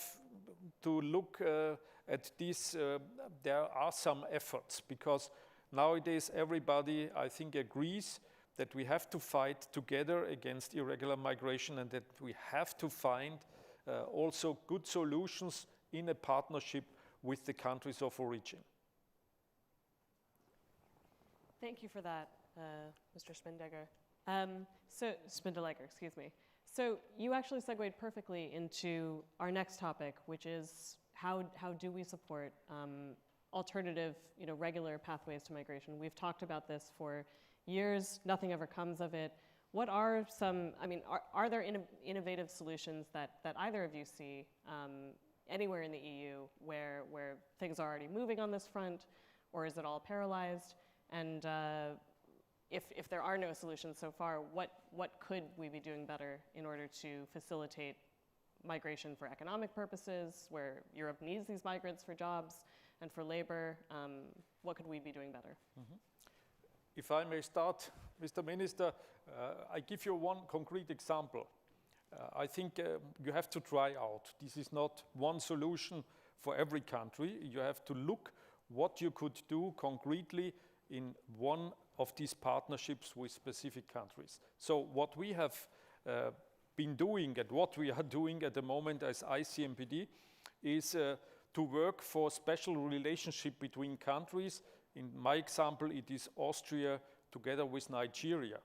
S4: to look at this. There are some efforts, because nowadays everybody, I think, agrees that we have to fight together against irregular migration, and that we have to find also good solutions in a partnership with the countries of origin.
S18: Thank you for that, Mr. Spindeleger, excuse me. So you actually segued perfectly into our next topic, which is how do we support alternative, regular pathways to migration. We've talked about this for years, nothing ever comes of it. What are some, are there innovative solutions that either of you see anywhere in the EU where things are already moving on this front, or is it all paralyzed? And if there are no solutions so far, what could we be doing better in order to facilitate migration for economic purposes, where Europe needs these migrants for jobs and for labor? What could we be doing better?
S4: Mm-hmm. If I may start, Mr. Minister, I give you one concrete example. I think you have to try out. This is not one solution for every country. You have to look what you could do concretely in one of these partnerships with specific countries. So what we have been doing and what we are doing at the moment as ICMPD is to work for special relationship between countries. In my example, it is Austria together with Nigeria,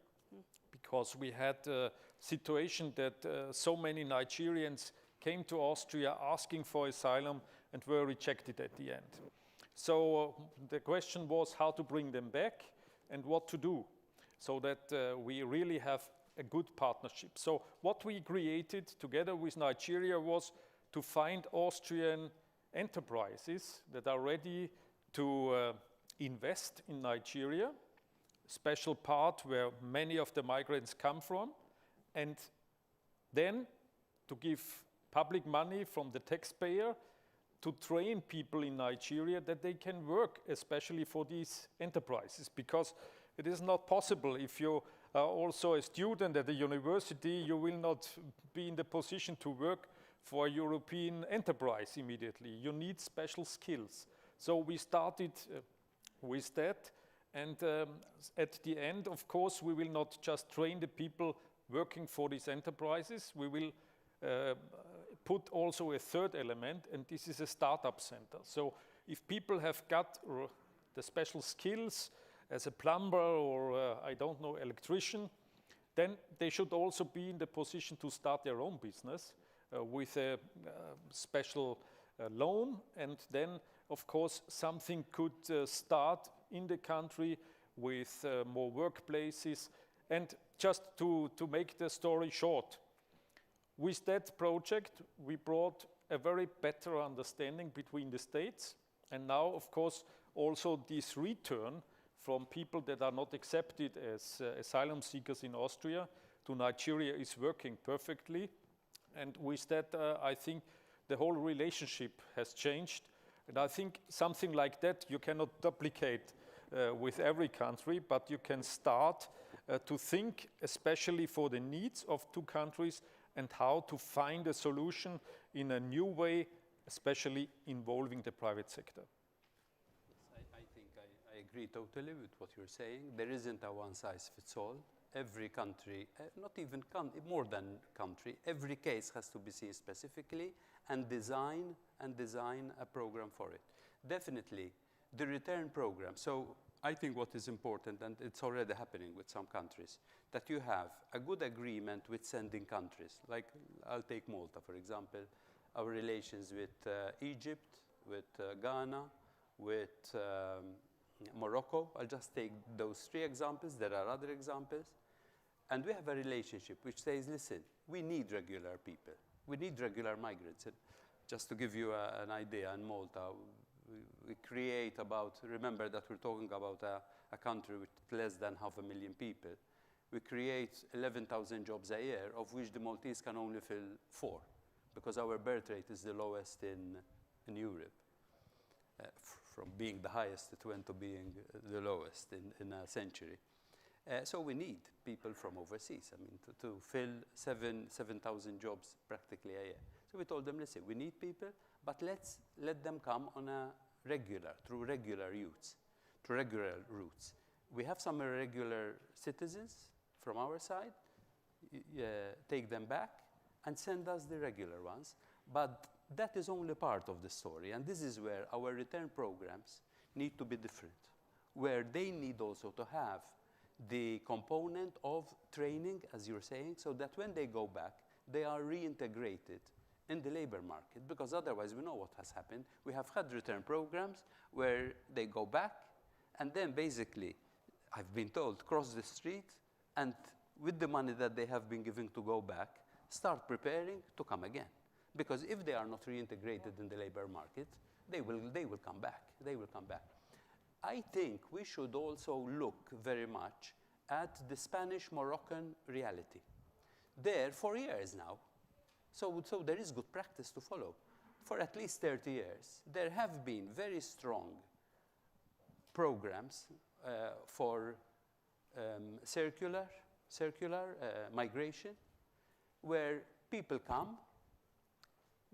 S4: because we had a situation that so many Nigerians came to Austria asking for asylum and were rejected at the end. So the question was how to bring them back and what to do so that we really have a good partnership. So what we created together with Nigeria was to find Austrian enterprises that are ready to invest in Nigeria, special part where many of the migrants come from, and then to give public money from the taxpayer to train people in Nigeria that they can work, especially for these enterprises, because it is not possible if you are also a student at a university, you will not be in the position to work for a European enterprise immediately. You need special skills. So we started with that, and at the end, of course, we will not just train the people working for these enterprises, we will put also a third element, and this is a startup center. So if people have got the special skills as a plumber or, I don't know, electrician, then they should also be in the position to start their own business with a special loan, and then, of course, something could start in the country with more workplaces. And just to make the story short, with that project, we brought a very better understanding between the states. And now, of course, also this return from people that are not accepted as asylum seekers in Austria to Nigeria is working perfectly. And with that, I think the whole relationship has changed. And I think something like that you cannot duplicate with every country, but you can start to think, especially for the needs of two countries, and how to find a solution in a new way, especially involving the private sector.
S21: I think I agree totally with what you're saying. There isn't a one-size-fits-all. Every country, not even more than country, every case has to be seen specifically and design a program for it. Definitely, the return program. So I think what is important, and it's already happening with some countries, that you have a good agreement with sending countries. Like, I'll take Malta, for example, our relations with Egypt, with Ghana, with Morocco. I'll just take those 3 examples. There are other examples. And we have a relationship which says, listen, we need regular people. We need regular migrants. And just to give you an idea, in Malta, we create about, remember that we're talking about a country with less than 500,000 people. We create 11,000 jobs a year, of which the Maltese can only fill 4, because our birth rate is the lowest in Europe. From being the highest, it went to being the lowest in a century. So we need people from overseas, I mean, to fill 7,000 jobs practically a year. So we told them, listen, we need people, but let's let them come on a through regular routes. We have some irregular citizens from our side, take them back and send us the regular ones. But that is only part of the story. And this is where our return programs need to be different, where they need also to have the component of training, as you're saying, so that when they go back, they are reintegrated in the labor market, because otherwise we know what has happened. We have had return programs where they go back and then basically, I've been told, cross the street and with the money that they have been given to go back, start preparing to come again. Because if they are not reintegrated in the labor market, they will come back. They will come back. I think we should also look very much at the Spanish-Moroccan reality. There, for years now, so there is good practice to follow. For at least 30 years, there have been very strong programs for circular migration, where people come,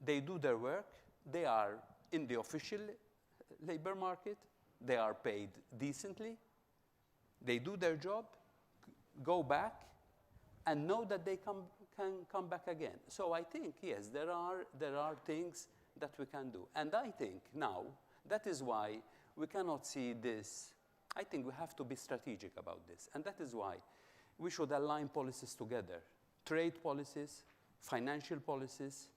S21: they do their work, they are in the official labor market, they are paid decently, they do their job, go back, and know that they can come back again. So I think, yes, there are things that we can do. And I think now, that is why we cannot see this. I think we have to be strategic about this. And that is why we should align policies together. Trade policies, financial policies,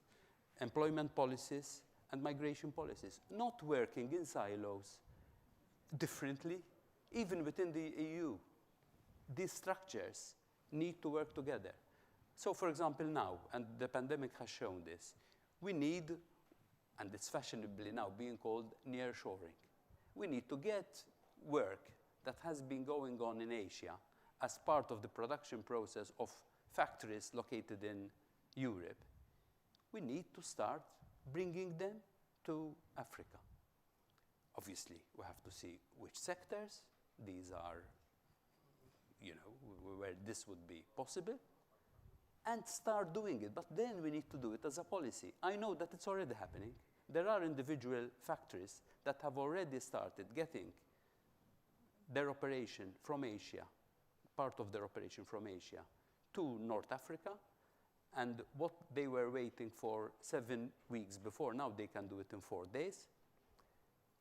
S21: employment policies, and migration policies. Not working in silos differently, even within the EU. These structures need to work together. So for example now, and the pandemic has shown this, we need, and it's fashionably now being called nearshoring. We need to get work that has been going on in Asia as part of the production process of factories located in Europe. We need to start bringing them to Africa. Obviously, we have to see which sectors these are, where this would be possible, and start doing it. But then we need to do it as a policy. I know that it's already happening. There are individual factories that have already started getting their operation from Asia, part of their operation from Asia, to North Africa. And what they were waiting for 7 weeks before, now they can do it in 4 days.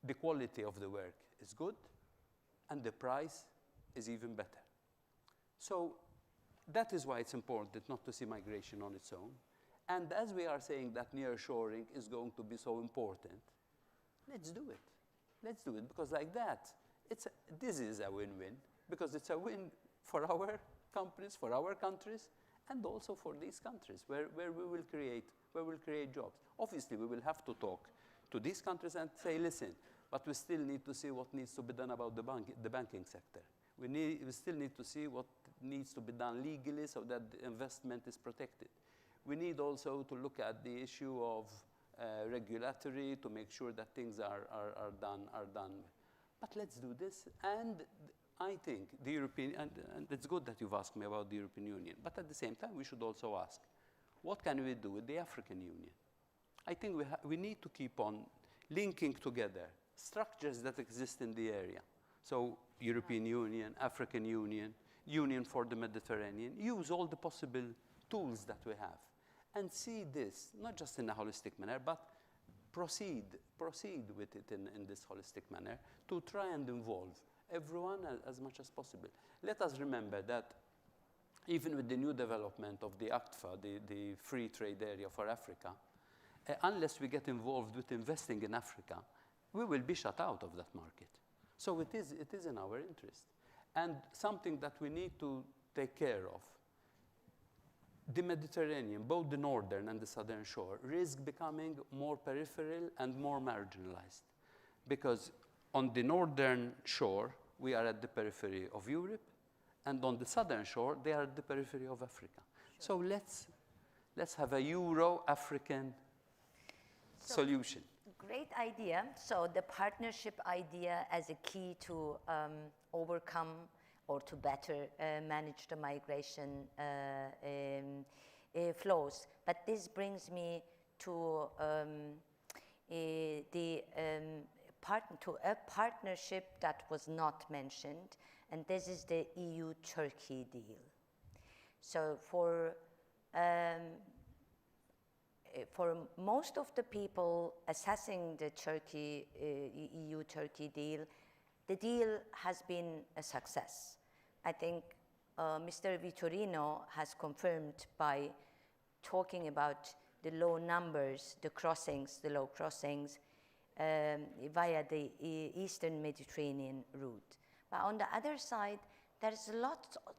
S21: The quality of the work is good, and the price is even better. So that is why it's important not to see migration on its own. And as we are saying that nearshoring is going to be so important, let's do it. Let's do it, because like that, this is a win-win, because it's a win for our companies, for our countries, and also for these countries where we will create jobs. Obviously, we will have to talk to these countries and say, listen, but we still need to see what needs to be done about the banking sector. We still need to see what needs to be done legally so that the investment is protected. We need also to look at the issue of regulatory to make sure that things are done. But let's do this. And I think the European, and it's good that you've asked me about the European Union, but at the same time, we should also ask, what can we do with the African Union? I think we need to keep on linking together structures that exist in the area. So European Union, African Union, Union for the Mediterranean, use all the possible tools that we have and see this, not just in a holistic manner, but proceed with it in this holistic manner to try and involve everyone as much as possible. Let us remember that even with the new development of the ACTFA, the free trade area for Africa, unless we get involved with investing in Africa, we will be shut out of that market. So it is in our interest. And something that we need to take care of, the Mediterranean, both the northern and the southern shore, risk becoming more peripheral and more marginalized. Because on the northern shore, we are at the periphery of Europe, and on the southern shore, they are at the periphery of Africa. Sure. So let's have a Euro-African solution.
S17: Great idea. So the partnership idea as a key to overcome or to better manage the migration flows. But this brings me to a partnership that was not mentioned, and this is the EU-Turkey deal. So for most of the people assessing the EU-Turkey deal, the deal has been a success. I think Mr. Vitorino has confirmed by talking about the low numbers, the low crossings via the Eastern Mediterranean route. But on the other side, there's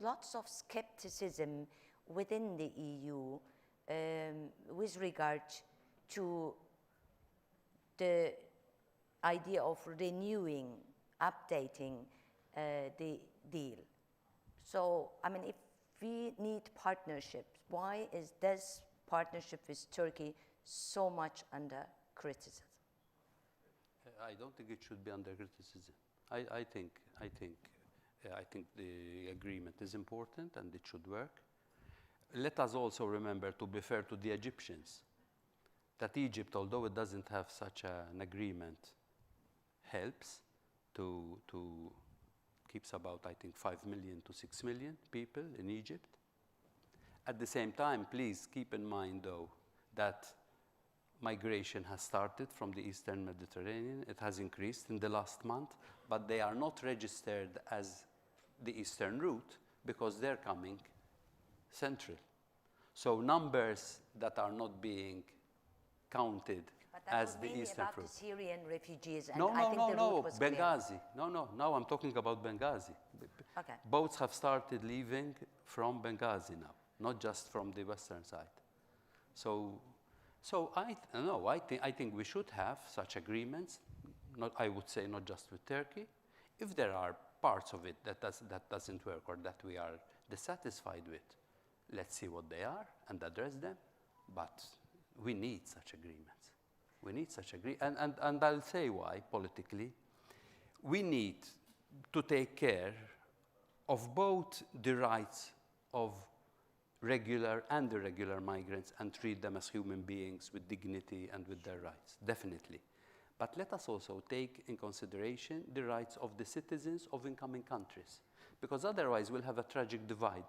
S17: lots of skepticism within the EU with regard to the idea of renewing, updating the deal. So, I mean, if we need partnerships, why is this partnership with Turkey so much under criticism?
S21: I don't think it should be under criticism. I think the agreement is important and it should work. Let us also remember, to be fair to the Egyptians, that Egypt, although it doesn't have such an agreement, helps to keeps about, I think, 5 million to 6 million people in Egypt. At the same time, please keep in mind, though, that migration has started from the Eastern Mediterranean. It has increased in the last month, but they are not registered as the Eastern route because they're coming central. So numbers that are not being counted as the Eastern route.
S17: But that was mainly about the Syrian refugees, and
S21: No,
S17: I think the route was
S21: Benghazi.
S17: clear.
S21: No, now I'm talking about Benghazi.
S17: Okay.
S21: Boats have started leaving from Benghazi now, not just from the western side. So I think we should have such agreements. I would say not just with Turkey. If there are parts of it that doesn't work or that we are dissatisfied with, let's see what they are and address them. But we need such agreements. We need such agreement. And I'll say why, politically. We need to take care of both the rights of regular and irregular migrants and treat them as human beings with dignity and with their rights, definitely. But let us also take in consideration the rights of the citizens of incoming countries, because otherwise we'll have a tragic divide.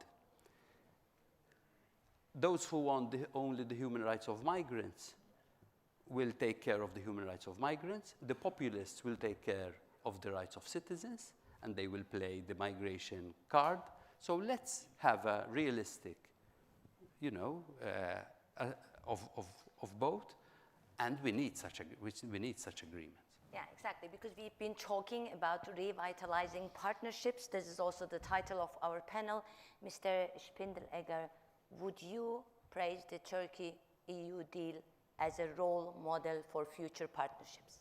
S21: Those who want only the human rights of migrants will take care of the human rights of migrants. The populists will take care of the rights of citizens, and they will play the migration card. So let's have a realistic, of both, and we need such agreements.
S17: Yeah, exactly, because we've been talking about revitalizing partnerships. This is also the title of our panel. Mr. Spindelegger, would you praise the Turkey-EU deal as a role model for future partnerships?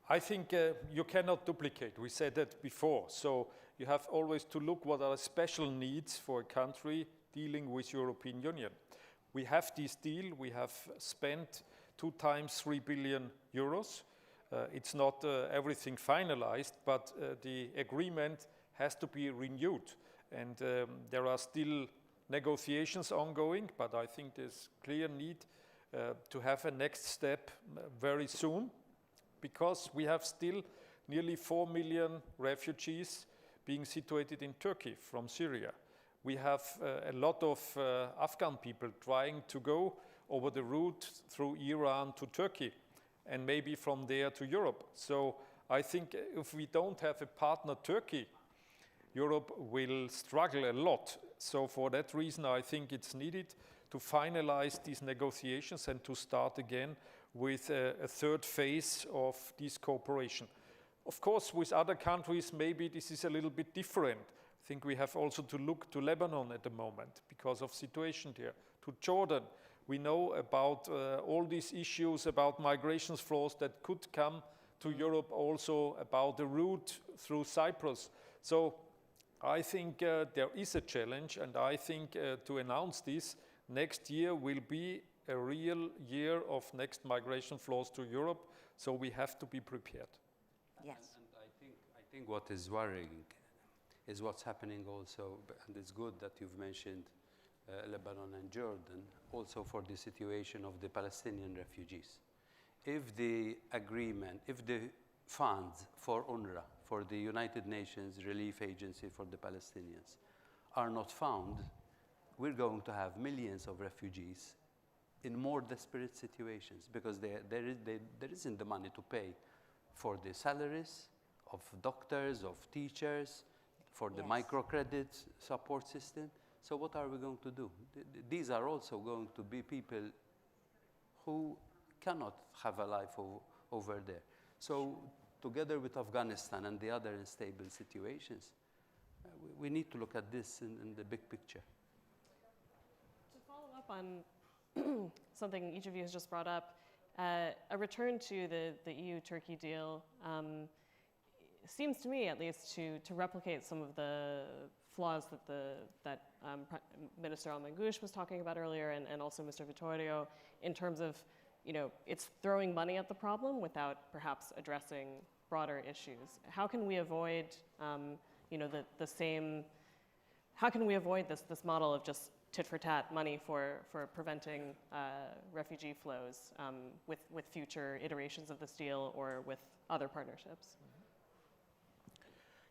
S4: I think you cannot duplicate. We said that before. So you have always to look what are special needs for a country dealing with European Union. We have this deal. We have spent 2 times 3 billion euros. It's not everything finalized, but the agreement has to be renewed. And there are still negotiations ongoing, but I think there's clear need to have a next step very soon, because we have still nearly 4 million refugees being situated in Turkey from Syria. We have a lot of Afghan people trying to go over the route through Iran to Turkey, and maybe from there to Europe. So I think if we don't have a partner Turkey, Europe will struggle a lot. So for that reason, I think it's needed to finalize these negotiations and to start again with a third phase of this cooperation. Of course, with other countries, maybe this is a little bit different. I think we have also to look to Lebanon at the moment because of situation there, to Jordan. We know about all these issues about migration flows that could come to Europe, also about the route through Cyprus. So I think there is a challenge, and I think to announce this, next year will be a real year of next migration flows to Europe, so we have to be prepared.
S17: Yes.
S21: And I think what is worrying is what's happening also, and it's good that you've mentioned Lebanon and Jordan, also for the situation of the Palestinian refugees. If the agreement, if the funds for UNRWA, for the United Nations Relief Agency for the Palestinians, are not found, we're going to have millions of refugees in more desperate situations, because there isn't the money to pay for the salaries of doctors, of teachers, for the microcredit support system. So what are we going to do? These are also going to be people who cannot have a life over there. So together with Afghanistan and the other unstable situations, we need to look at this in the big picture.
S18: To follow up on something each of you has just brought up, a return to the EU-Turkey deal seems to me, at least, to replicate some of the flaws that Minister Al-Mangush was talking about earlier, and also Mr. Vittorio, in terms of, it's throwing money at the problem without perhaps addressing broader issues. How can we avoid, how can we avoid this model of just tit-for-tat money for preventing refugee flows with future iterations of this deal or with other partnerships?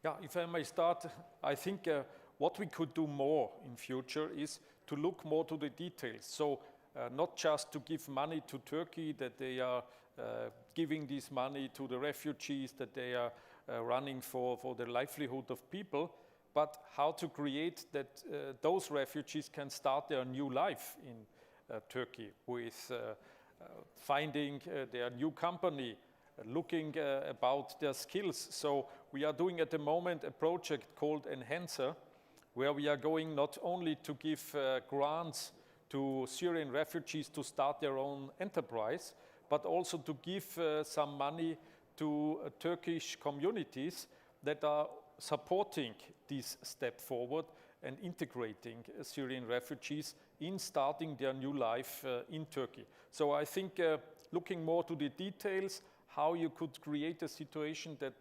S4: Yeah, if I may start, I think what we could do more in future is to look more to the details. So not just to give money to Turkey, that they are giving this money to the refugees, that they are running for the livelihood of people, but how to create that those refugees can start their new life in Turkey with finding their new company, looking about their skills. So we are doing at the moment a project called Enhancer, where we are going not only to give grants to Syrian refugees to start their own enterprise, but also to give some money to Turkish communities that are supporting this step forward and integrating Syrian refugees in starting their new life in Turkey. So I think looking more to the details, how you could create a situation that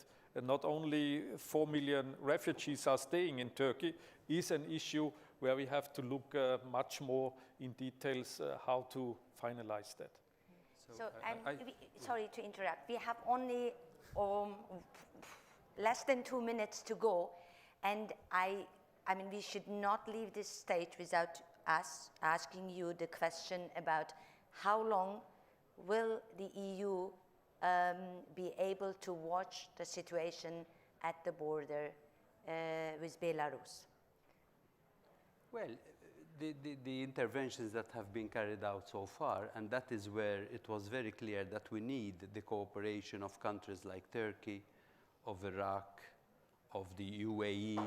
S4: not only 4 million refugees are staying in Turkey, is an issue where we have to look much more in details how to finalize that.
S17: Sorry to interrupt. We have only less than 2 minutes to go, and I mean, we should not leave this stage without us asking you the question about how long will the EU be able to watch the situation at the border with Belarus?
S21: Well, the interventions that have been carried out so far, and that is where it was very clear that we need the cooperation of countries like Turkey, of Iraq, of the UAE,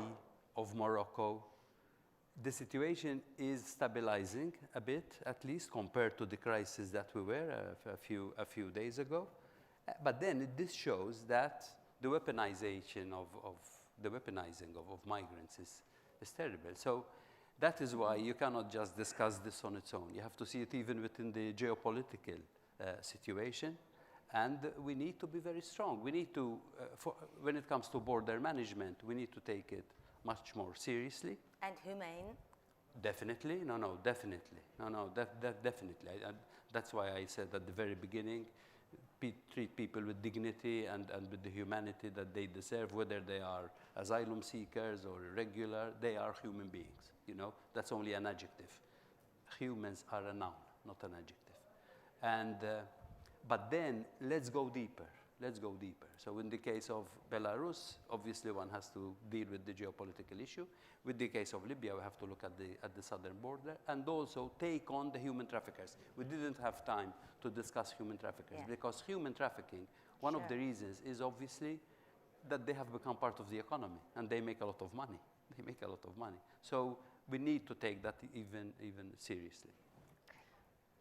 S21: of Morocco. The situation is stabilizing a bit, at least compared to the crisis that we were a few days ago. But then this shows that the weaponizing of migrants is terrible. So that is why you cannot just discuss this on its own. You have to see it even within the geopolitical situation. And we need to be very strong. We need to, when it comes to border management, we need to take it much more seriously.
S17: And humane?
S21: Definitely. Definitely. Definitely. That's why I said at the very beginning, treat people with dignity and with the humanity that they deserve, whether they are asylum seekers or irregular, they are human beings. You know, that's only an adjective. Humans are a noun, not an adjective. And, but then let's go deeper. Let's go deeper. So in the case of Belarus, obviously one has to deal with the geopolitical issue. With the case of Libya, we have to look at the southern border and also take on the human traffickers. We didn't have time to discuss human traffickers because human trafficking, one of the reasons is obviously that they have become part of the economy and they make a lot of money. They make a lot of money. So we need to take that even seriously.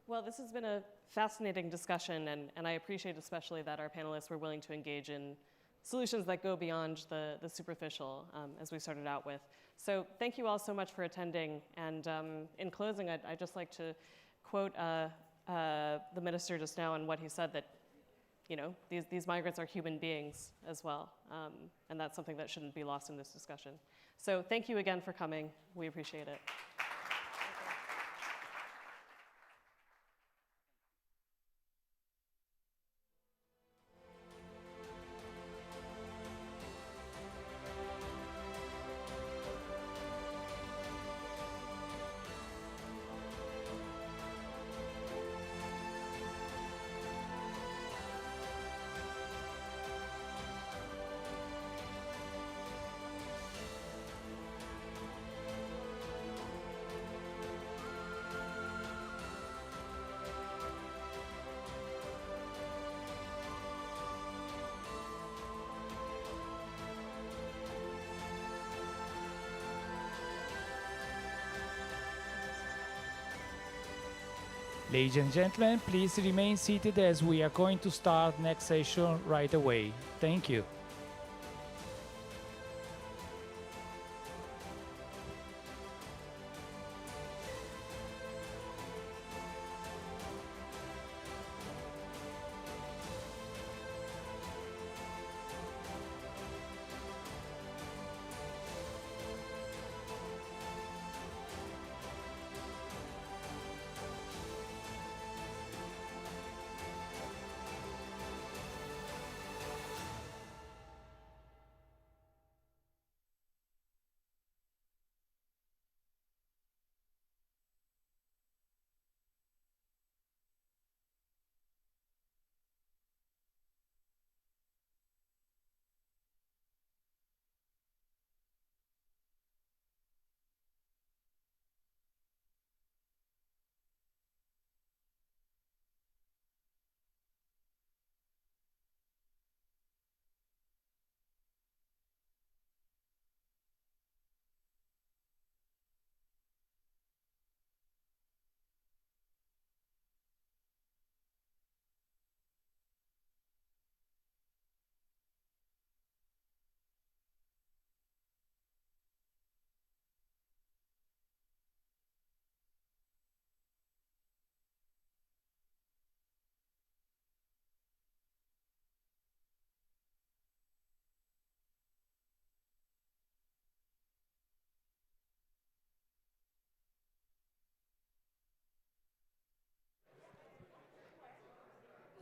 S18: Well, this has been a fascinating discussion, and I appreciate especially that our panelists were willing to engage in solutions that go beyond the superficial, as we started out with. So thank you all so much for attending. And in closing, I'd just like to quote the minister just now on what he said, that these migrants are human beings as well. And that's something that shouldn't be lost in this discussion. So thank you again for coming. We appreciate it.
S1: Ladies and gentlemen, please remain seated as we are going to start next session right away. Thank you.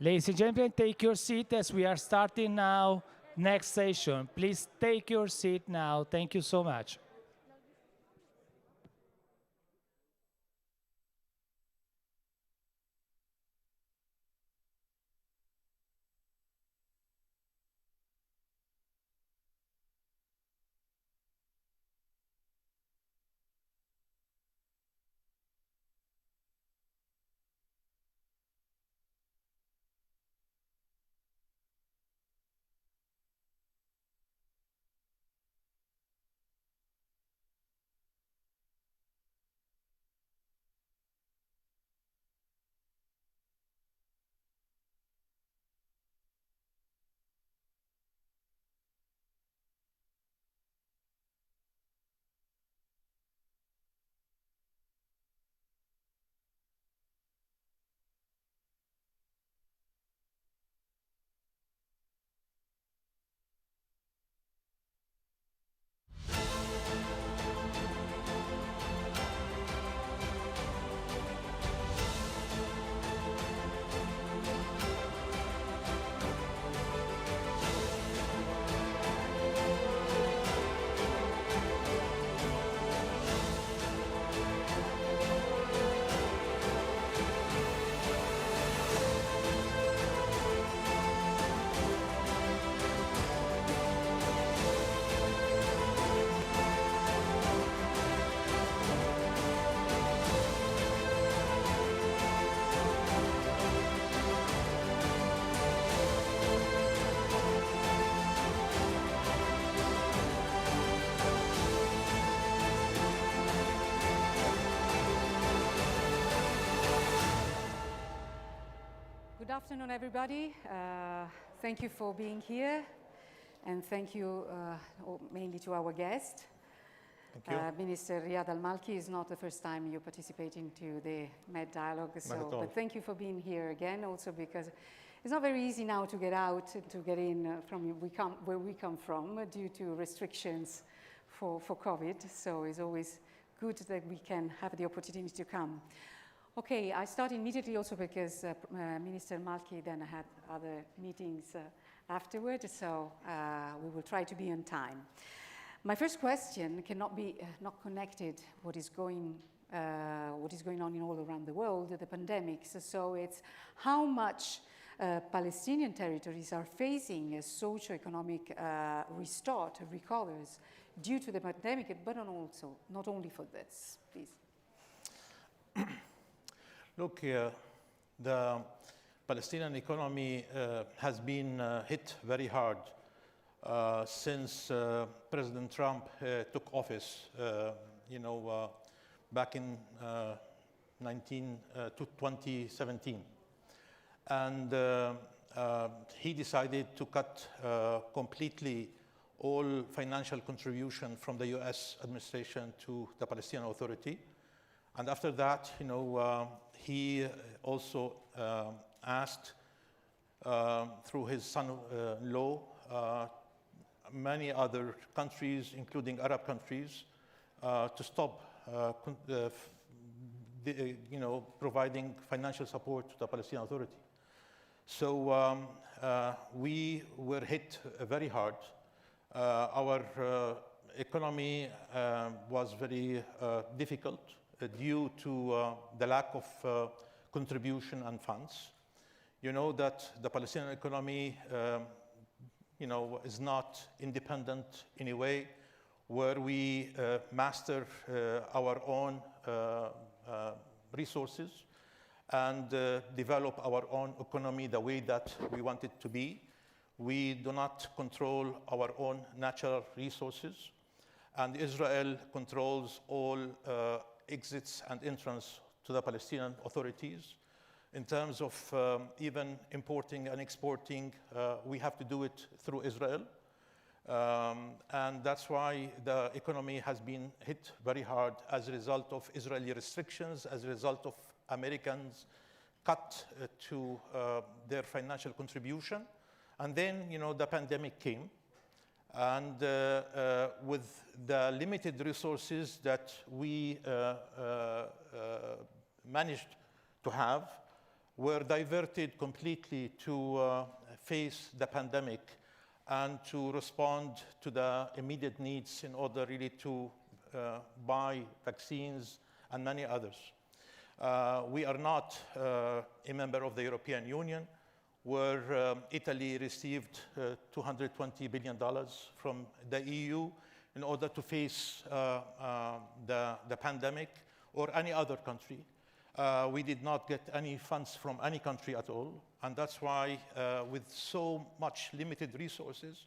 S1: Ladies and gentlemen, take your seat as we are starting now next session. Please take your seat now. Thank you so much.
S2: Good afternoon, everybody. Thank you for being here, and thank you mainly to our guest. Minister Riyad Al-Malki. Is not the first time you're participating to the Med Dialogue, but thank you for being here again, also because it's not very easy now to get out, to get in from where we come from due to restrictions for COVID, so it's always good that we can have the opportunity to come. Okay, I start immediately also because Minister Malki then had other meetings afterward, so we will try to be on time. My first question cannot be not connected what is going on in all around the world, the pandemics. So it's how much Palestinian territories are facing a socio-economic restart, recovers due to the pandemic, but also not only for this, please.
S22: Look, the Palestinian economy has been hit very hard since President Trump took office, back in 2017. And he decided to cut completely all financial contribution from the US administration to the Palestinian Authority. And after that, he also asked through his son-in-law many other countries, including Arab countries, to stop providing financial support to the Palestinian Authority. So we were hit very hard. Our economy was very difficult due to the lack of contribution and funds. You know that the Palestinian economy is not independent in a way where we master our own resources and develop our own economy the way that we want it to be. We do not control our own natural resources, and Israel controls all exits and entrance to the Palestinian authorities. In terms of even importing and exporting, we have to do it through Israel. And that's why the economy has been hit very hard as a result of Israeli restrictions, as a result of Americans' cut to their financial contribution. And then, the pandemic came. And with the limited resources that we managed to have, were diverted completely to face the pandemic and to respond to the immediate needs in order really to buy vaccines and many others. We are not a member of the European Union, where Italy received $220 billion from the EU in order to face the pandemic, or any other country. We did not get any funds from any country at all, and that's why with so much limited resources,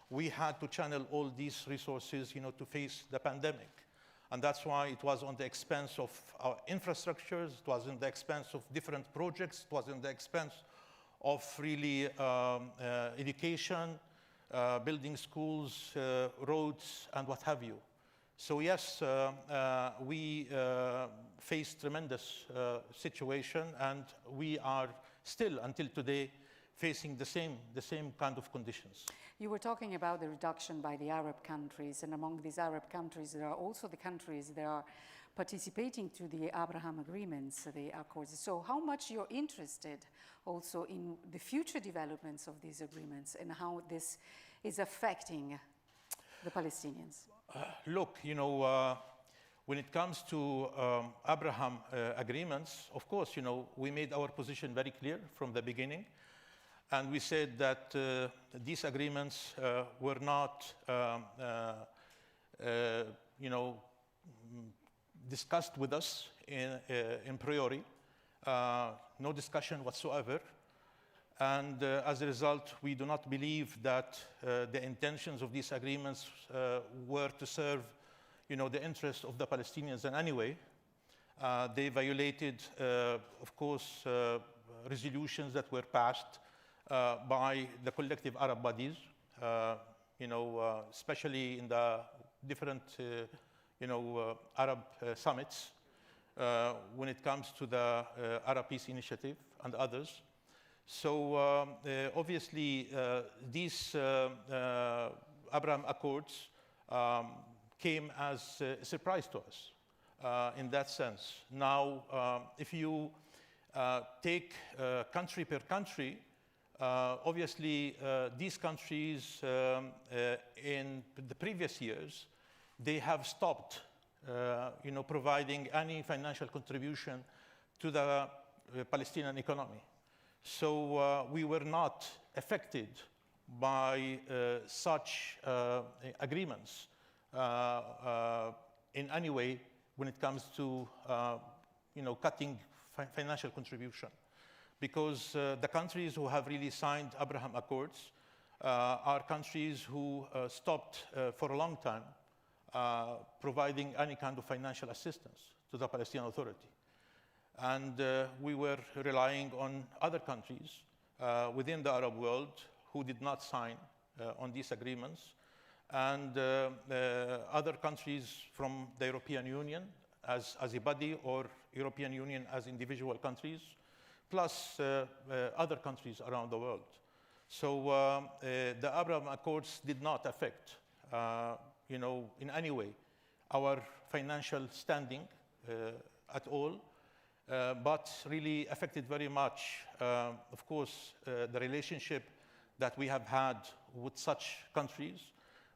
S22: we had to channel all these resources, to face the pandemic. And that's why it was on the expense of our infrastructures, it was on the expense of different projects, it was on the expense of really education, building schools, roads, and what have you. So yes, we faced tremendous situation, and we are still, until today, facing the same kind of conditions.
S2: You were talking about the reduction by the Arab countries, and among these Arab countries, there are also the countries that are participating to the Abraham agreements, the accords. So how much you're interested also in the future developments of these agreements and how this is affecting the Palestinians?
S22: Look, when it comes to Abraham agreements, of course, we made our position very clear from the beginning. And we said that these agreements were not, discussed with us in priori, no discussion whatsoever. And as a result, we do not believe that the intentions of these agreements were to serve, the interests of the Palestinians in any way. They violated, of course, resolutions that were passed by the collective Arab bodies, especially in the different, Arab summits, when it comes to the Arab Peace Initiative and others. So obviously, these Abraham Accords came as a surprise to us in that sense. Now, if you take country per country, obviously, these countries in the previous years, they have stopped, providing any financial contribution to the Palestinian economy. So we were not affected by such agreements in any way when it comes to, cutting financial contribution. Because the countries who have really signed Abraham Accords are countries who stopped for a long time providing any kind of financial assistance to the Palestinian Authority. And we were relying on other countries within the Arab world who did not sign on these agreements, and other countries from the European Union as a body, or European Union as individual countries, plus other countries around the world. So the Abraham Accords did not affect, in any way, our financial standing at all, but really affected very much, of course, the relationship that we have had with such countries,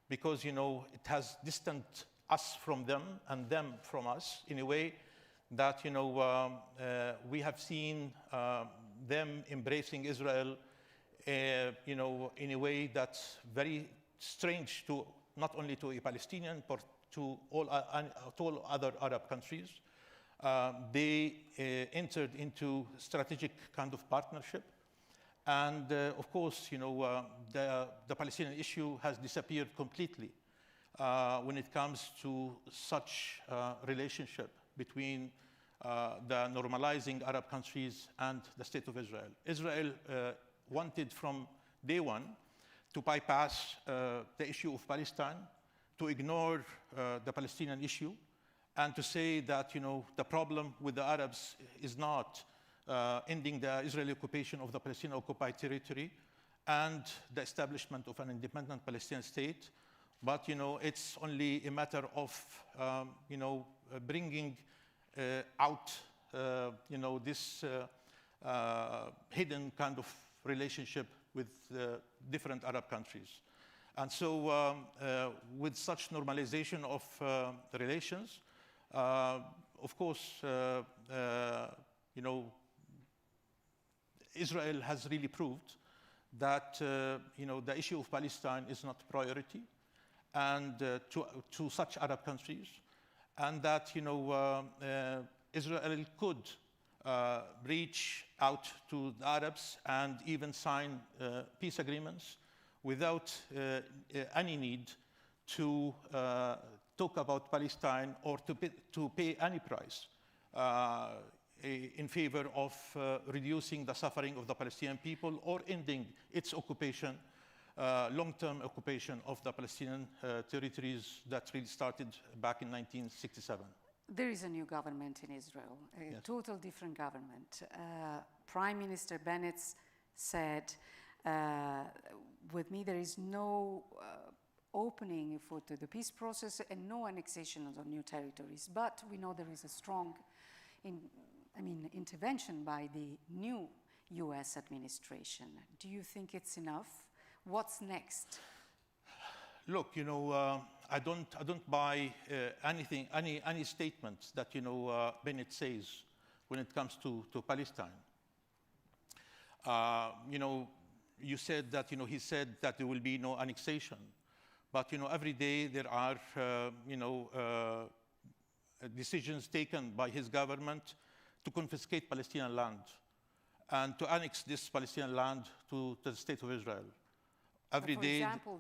S22: because, it has distanced us from them and them from us in a way that, we have seen them embracing Israel, in a way that's very strange to not only to a Palestinian, but to all other Arab countries. They entered into strategic kind of partnership. And of course, the Palestinian issue has disappeared completely when it comes to such relationship between the normalizing Arab countries and the State of Israel. Israel wanted from day one to bypass the issue of Palestine, to ignore the Palestinian issue, and to say that, the problem with the Arabs is not ending the Israeli occupation of the Palestinian occupied territory and the establishment of an independent Palestinian state, but, it's only a matter of, bringing out, this hidden kind of relationship with different Arab countries. And so with such normalization of relations, of course, Israel has really proved that the issue of Palestine is not a priority and to such Arab countries, and that Israel could reach out to the Arabs and even sign peace agreements without any need to talk about Palestine or to pay any price in favor of reducing the suffering of the Palestinian people or ending its occupation, long-term occupation of the Palestinian territories that really started back in 1967.
S2: There is a new government in Israel, a total different government. Prime Minister Bennett said, with me, there is no opening for the peace process and no annexation of new territories. But we know there is a strong intervention by the new US administration. Do you think it's enough? What's next?
S22: Look, I don't buy any statements that Bennett says when it comes to Palestine. You said that he said that there will be no annexation, but every day there are decisions taken by his government to confiscate Palestinian land and to annex this Palestinian land to the state of Israel. Every day.
S2: For example,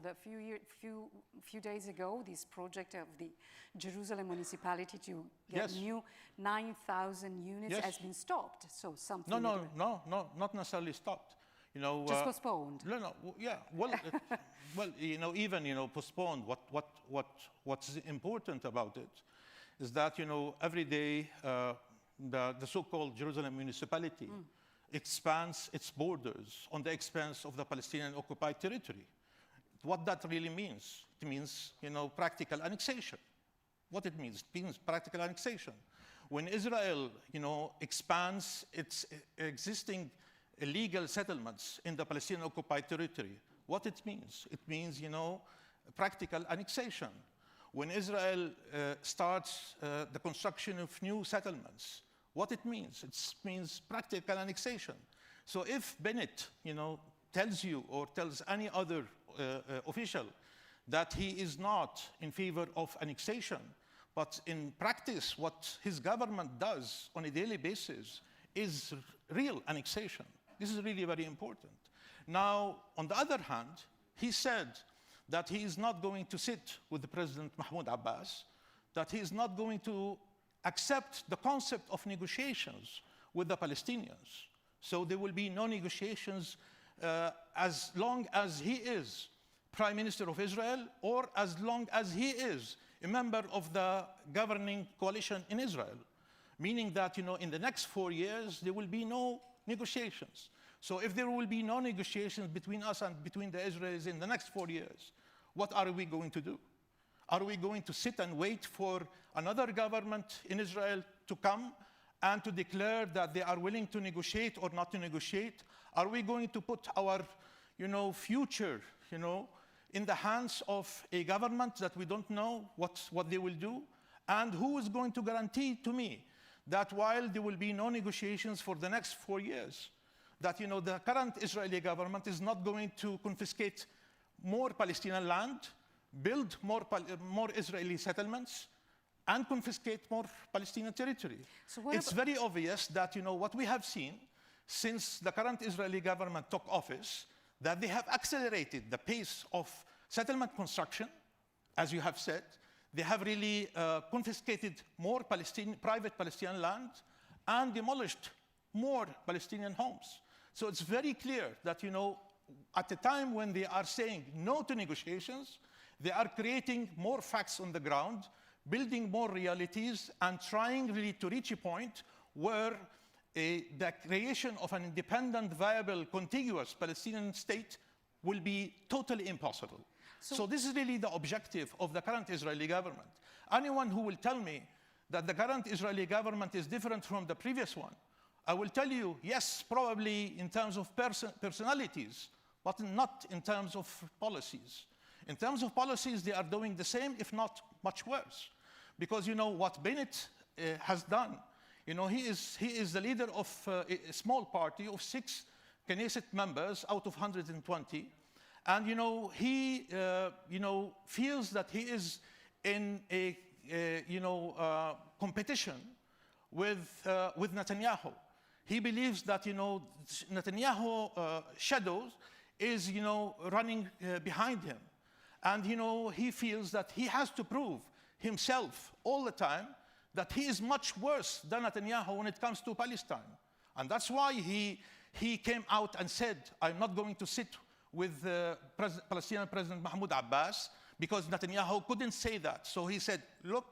S2: few days ago, this project of the Jerusalem municipality to get new 9,000 units has been stopped. So something.
S22: No, not necessarily stopped.
S2: Just postponed.
S22: No, yeah. Well, even postponed. What's important about it is that every day the so-called Jerusalem municipality expands its borders on the expense of the Palestinian occupied territory. What that really means? It means, practical annexation. What it means? It means practical annexation. When Israel, expands its existing illegal settlements in the Palestinian occupied territory, what it means? It means, practical annexation. When Israel starts the construction of new settlements, what it means? It means practical annexation. So if Bennett, tells you or tells any other official that he is not in favor of annexation, but in practice what his government does on a daily basis is real annexation. This is really very important. Now, on the other hand, he said that he is not going to sit with the President Mahmoud Abbas, that he is not going to accept the concept of negotiations with the Palestinians. So there will be no negotiations as long as he is Prime Minister of Israel or as long as he is a member of the governing coalition in Israel, meaning that in the next 4 years there will be no negotiations. So if there will be no negotiations between us and between the Israelis in the next 4 years, what are we going to do? Are we going to sit and wait for another government in Israel to come and to declare that they are willing to negotiate or not to negotiate? Are we going to put our, future, in the hands of a government that we don't know what they will do? And who is going to guarantee to me that while there will be no negotiations for the next 4 years, that the current Israeli government is not going to confiscate more Palestinian land, build more Israeli settlements, and confiscate more Palestinian territory? So it's very obvious that what we have seen since the current Israeli government took office, that they have accelerated the pace of settlement construction, as you have said. They have really confiscated more private Palestinian land and demolished more Palestinian homes. So it's very clear that, at the time when they are saying no to negotiations, they are creating more facts on the ground, building more realities, and trying really to reach a point where the creation of an independent, viable, contiguous Palestinian state will be totally impossible. So this is really the objective of the current Israeli government. Anyone who will tell me that the current Israeli government is different from the previous one, I will tell you, yes, probably in terms of personalities, but not in terms of policies. In terms of policies, they are doing the same, if not much worse. Because, you know, what Bennett has done, you know, he is the leader of a small party of 6 Knesset members out of 120. And, you know, he, you know, feels that he is in a, competition with Netanyahu. He believes that, you know, Netanyahu shadows is, you know, running behind him. And, you know, he feels that he has to prove himself all the time that he is much worse than Netanyahu when it comes to Palestine. And that's why he came out and said, I'm not going to sit with Palestinian President Mahmoud Abbas, because Netanyahu couldn't say that. So he said, look,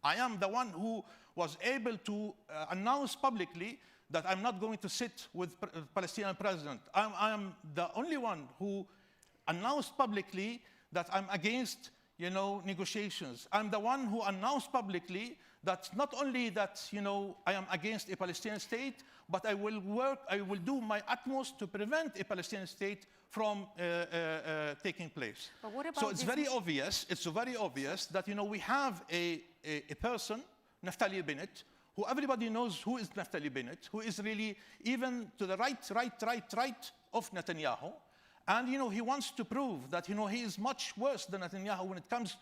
S22: I am the one who was able to announce publicly that I'm not going to sit with Palestinian president. I am the only one who announced publicly that I'm against, you know, negotiations. I'm the one who announced publicly that not only that, you know, I am against a Palestinian state, but I will do my utmost to prevent a Palestinian state from taking place.
S2: But what about
S22: so it's very obvious that, you know, we have a person, Naftali Bennett, who everybody knows who is Naftali Bennett, who is really even to the right of Netanyahu. And, you know, he wants to prove that, you know, he is much worse than Netanyahu when it comes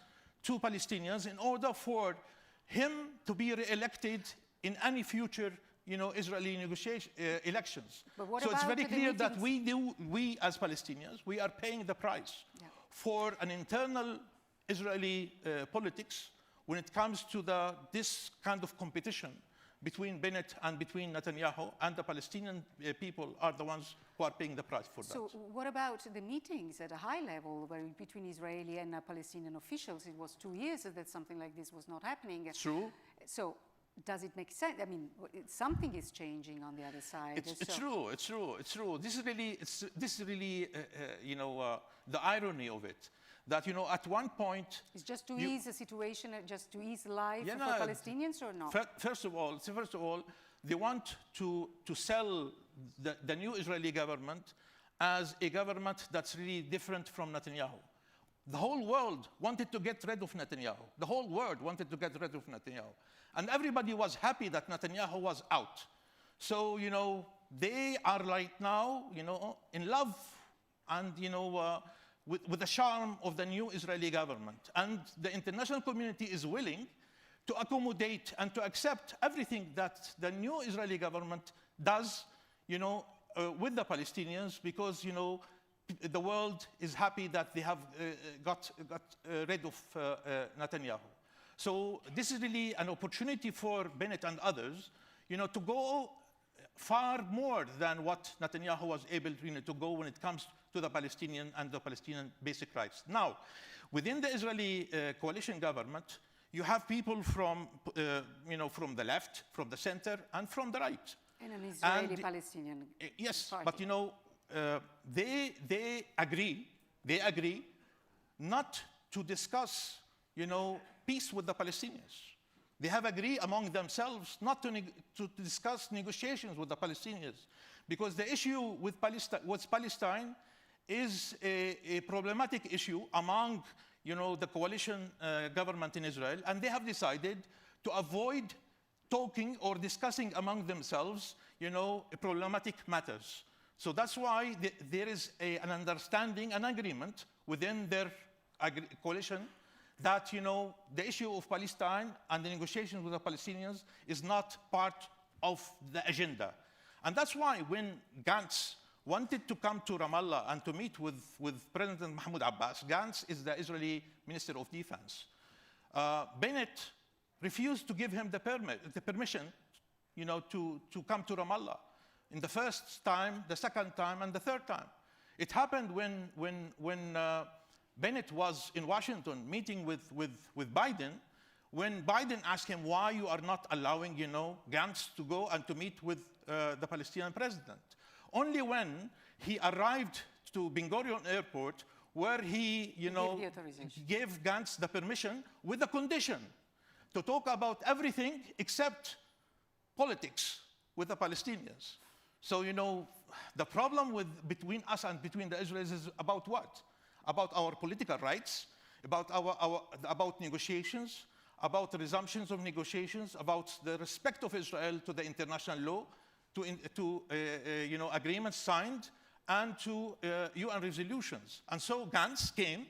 S22: to Palestinians in order for him to be re-elected in any future, you know, Israeli elections. So it's very clear that we as Palestinians, we are paying the price for an internal Israeli politics when it comes to this kind of competition between Bennett and between Netanyahu, and the Palestinian people are the ones who are paying the price for that.
S2: So what about the meetings at a high level between Israeli and Palestinian officials? It was 2 years that something like this was not happening.
S22: True.
S2: So does it make sense? I mean, something is changing on the other side.
S22: It's true. This is really, you know, the irony of it. That, you know, at one point...
S2: It's just to ease the situation, just to ease life for Palestinians, or not?
S22: First of all, they want to sell the new Israeli government as a government that's really different from Netanyahu. The whole world wanted to get rid of Netanyahu. The whole world wanted to get rid of Netanyahu. And everybody was happy that Netanyahu was out. So, you know, they are right now, you know, in love and, you know, with the charm of the new Israeli government. And the international community is willing to accommodate and to accept everything that the new Israeli government does, you know, with the Palestinians, because, you know, the world is happy that they have got rid of Netanyahu. So this is really an opportunity for Bennett and others, you know, to go far more than what Netanyahu was able to go when it comes to the Palestinian and the Palestinian basic rights. Now, within the Israeli coalition government, you have people from, you know, from the left, from the center, and from the right.
S2: And an Israeli-Palestinian
S22: yes,
S2: party.
S22: but, you know, they agree not to discuss, you know, peace with the Palestinians. They have agreed among themselves not to discuss negotiations with the Palestinians, because the issue with Palestine is a problematic issue among, you know, the coalition government in Israel, and they have decided to avoid talking or discussing among themselves, you know, problematic matters. So that's why there is an understanding, an agreement within their coalition that, you know, the issue of Palestine and the negotiations with the Palestinians is not part of the agenda. And that's why when Gantz wanted to come to Ramallah and to meet with President Mahmoud Abbas, Gantz is the Israeli Minister of Defense, Bennett refused to give him the permission, you know, to come to Ramallah in the first time, the second time, and the third time. It happened when Bennett was in Washington meeting with Biden, when Biden asked him why you are not allowing, you know, Gantz to go and to meet with the Palestinian president. Only when he arrived to Ben Gurion Airport, where he, you know, gave Gantz the permission with the condition to talk about everything except politics with the Palestinians. So, you know, the problem between us and between the Israelis is about what? About our political rights, about negotiations, about the resumptions of negotiations, about the respect of Israel to the international law, to you know, agreements signed, and to UN resolutions. And so Gantz came.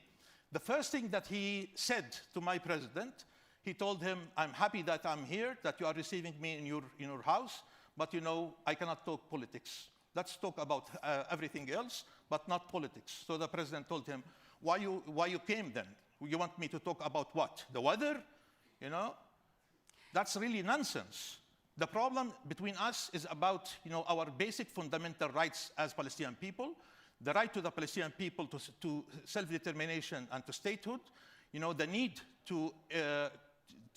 S22: The first thing that he said to my president, he told him, I'm happy that I'm here, that you are receiving me in your house, but you know, I cannot talk politics. Let's talk about everything else, but not politics. So the president told him, why you came then? You want me to talk about what? The weather? You know? That's really nonsense. The problem between us is about, you know, our basic fundamental rights as Palestinian people, the right to the Palestinian people to self-determination and to statehood, you know, the need to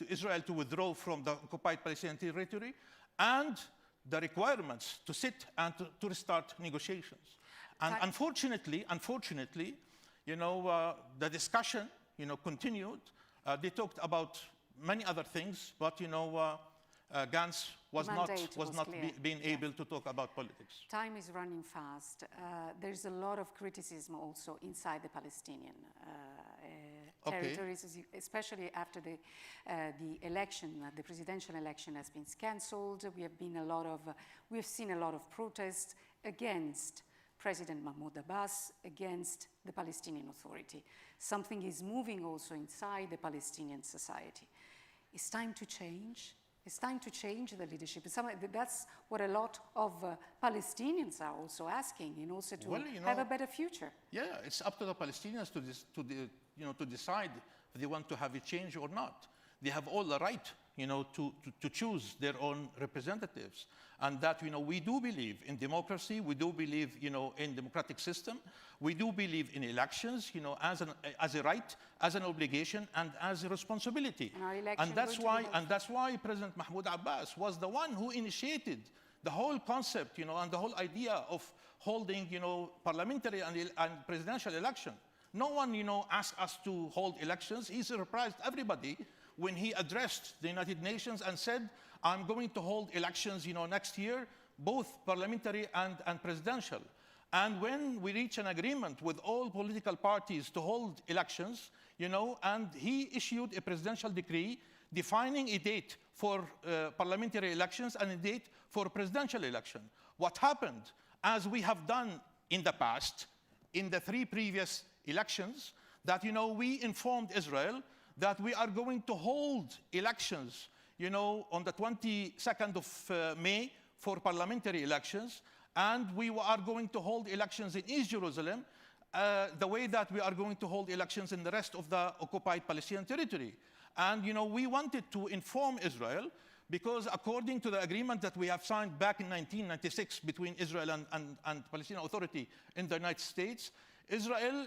S22: Israel to withdraw from the occupied Palestinian territory, and the requirements to sit and to restart negotiations. And unfortunately, you know, the discussion, you know, continued. They talked about many other things, but you know, Gantz was not being able to talk about politics.
S2: Time is running fast. There's a lot of criticism also inside the Palestinian territories, especially after the election. The presidential election has been cancelled. We've seen a lot of protests against President Mahmoud Abbas, against the Palestinian Authority. Something is moving also inside the Palestinian society. It's time to change. It's time to change the leadership. That's what a lot of Palestinians are also asking, in order to have a better future.
S22: Yeah, it's up to the Palestinians to decide if they want to have a change or not. They have all the right, you know, to choose their own representatives. And that, you know, we do believe in democracy. We do believe, you know, in democratic system. We do believe in elections, you know, as a right, as an obligation, and as a responsibility. And that's why President Mahmoud Abbas was the one who initiated the whole concept, you know, and the whole idea of holding, you know, parliamentary and presidential election. No one, you know, asked us to hold elections. He surprised everybody when he addressed the United Nations and said, I'm going to hold elections, you know, next year, both parliamentary and presidential. And when we reach an agreement with all political parties to hold elections, you know, and he issued a presidential decree defining a date for parliamentary elections and a date for presidential election. What happened, as we have done in the past, in the 3 previous elections, that, you know, we informed Israel that we are going to hold elections, you know, on the 22nd of May for parliamentary elections, and we are going to hold elections in East Jerusalem the way that we are going to hold elections in the rest of the occupied Palestinian territory. And, you know, we wanted to inform Israel because according to the agreement that we have signed back in 1996 between Israel and Palestinian Authority in the United States, Israel,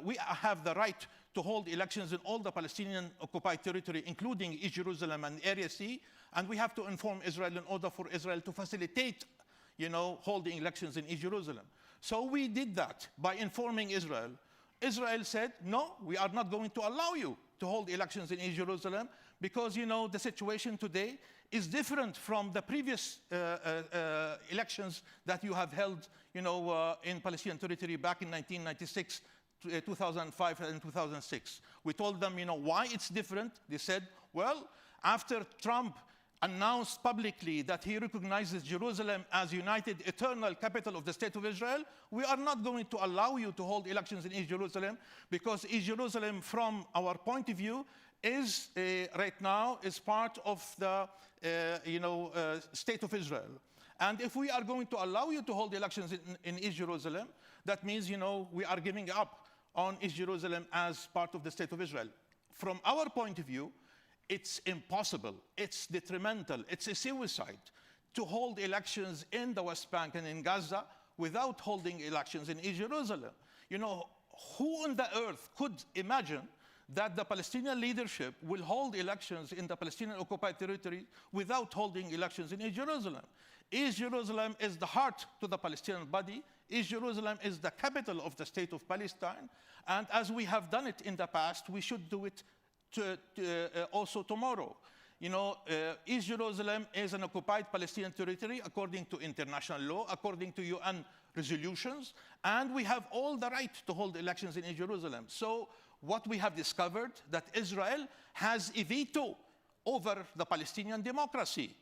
S22: we have the right to hold elections in all the Palestinian occupied territory, including East Jerusalem and Area C, and we have to inform Israel in order for Israel to facilitate, you know, holding elections in East Jerusalem. So we did that by informing Israel. Israel said, no, we are not going to allow you to hold elections in East Jerusalem because, you know, the situation today is different from the previous elections that you have held, you know, in Palestinian territory back in 1996, 2005, and 2006. We told them, you know, why it's different. They said, well, after Trump announced publicly that he recognizes Jerusalem as united eternal capital of the State of Israel, we are not going to allow you to hold elections in East Jerusalem because East Jerusalem, from our point of view, is right now is part of the State of Israel. And if we are going to allow you to hold elections in East Jerusalem, that means, you know, we are giving up on East Jerusalem as part of the State of Israel. From our point of view, it's impossible, it's detrimental, it's a suicide to hold elections in the West Bank and in Gaza without holding elections in East Jerusalem. You know, who on the earth could imagine that the Palestinian leadership will hold elections in the Palestinian occupied territory without holding elections in East Jerusalem? East Jerusalem is the heart to the Palestinian body. East Jerusalem is the capital of the state of Palestine. And as we have done it in the past, we should do it also tomorrow. East Jerusalem is an occupied Palestinian territory according to international law, according to UN resolutions, and we have all the right to hold elections in East Jerusalem. So what we have discovered, that Israel has a veto over the Palestinian democracy.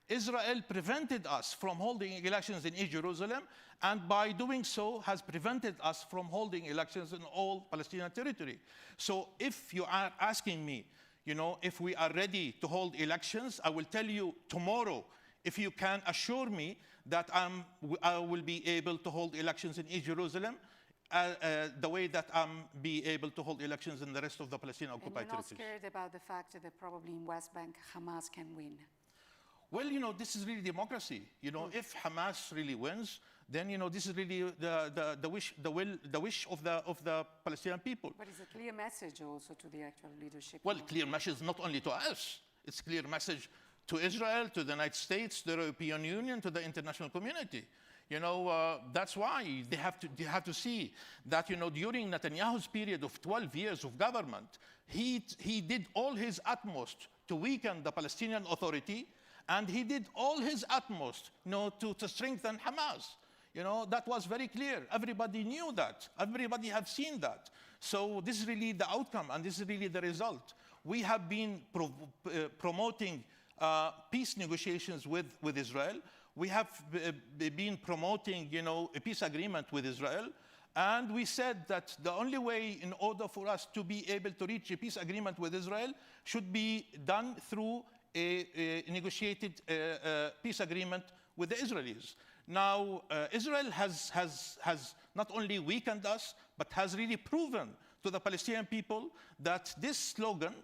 S22: Israel prevented us from holding elections in East Jerusalem, and by doing so has prevented us from holding elections in all Palestinian territory. So if you are asking me, if we are ready to hold elections, I will tell you tomorrow, if you can assure me that I will be able to hold elections in East Jerusalem, the way that I'm be able to hold elections in the rest of the Palestinian occupied territories.
S2: And you're not scared about the fact that probably in West Bank Hamas can win?
S22: Well, this is really democracy. If Hamas really wins, then this is really the wish of the Palestinian people.
S2: But it's a clear message also to the actual leadership.
S22: Well, clear message not only to us. It's a clear message to Israel, to the United States, to the European Union, to the international community. That's why they have to see that during Netanyahu's period of 12 years of government, he did all his utmost to weaken the Palestinian Authority, and he did all his utmost to strengthen Hamas. That was very clear. Everybody knew that. Everybody have seen that. So this is really the outcome, and this is really the result. We have been promoting peace negotiations with Israel. We have been promoting, a peace agreement with Israel. And we said that the only way in order for us to be able to reach a peace agreement with Israel should be done through a negotiated peace agreement with the Israelis. Now, Israel has not only weakened us, but has really proven to the Palestinian people that this slogan,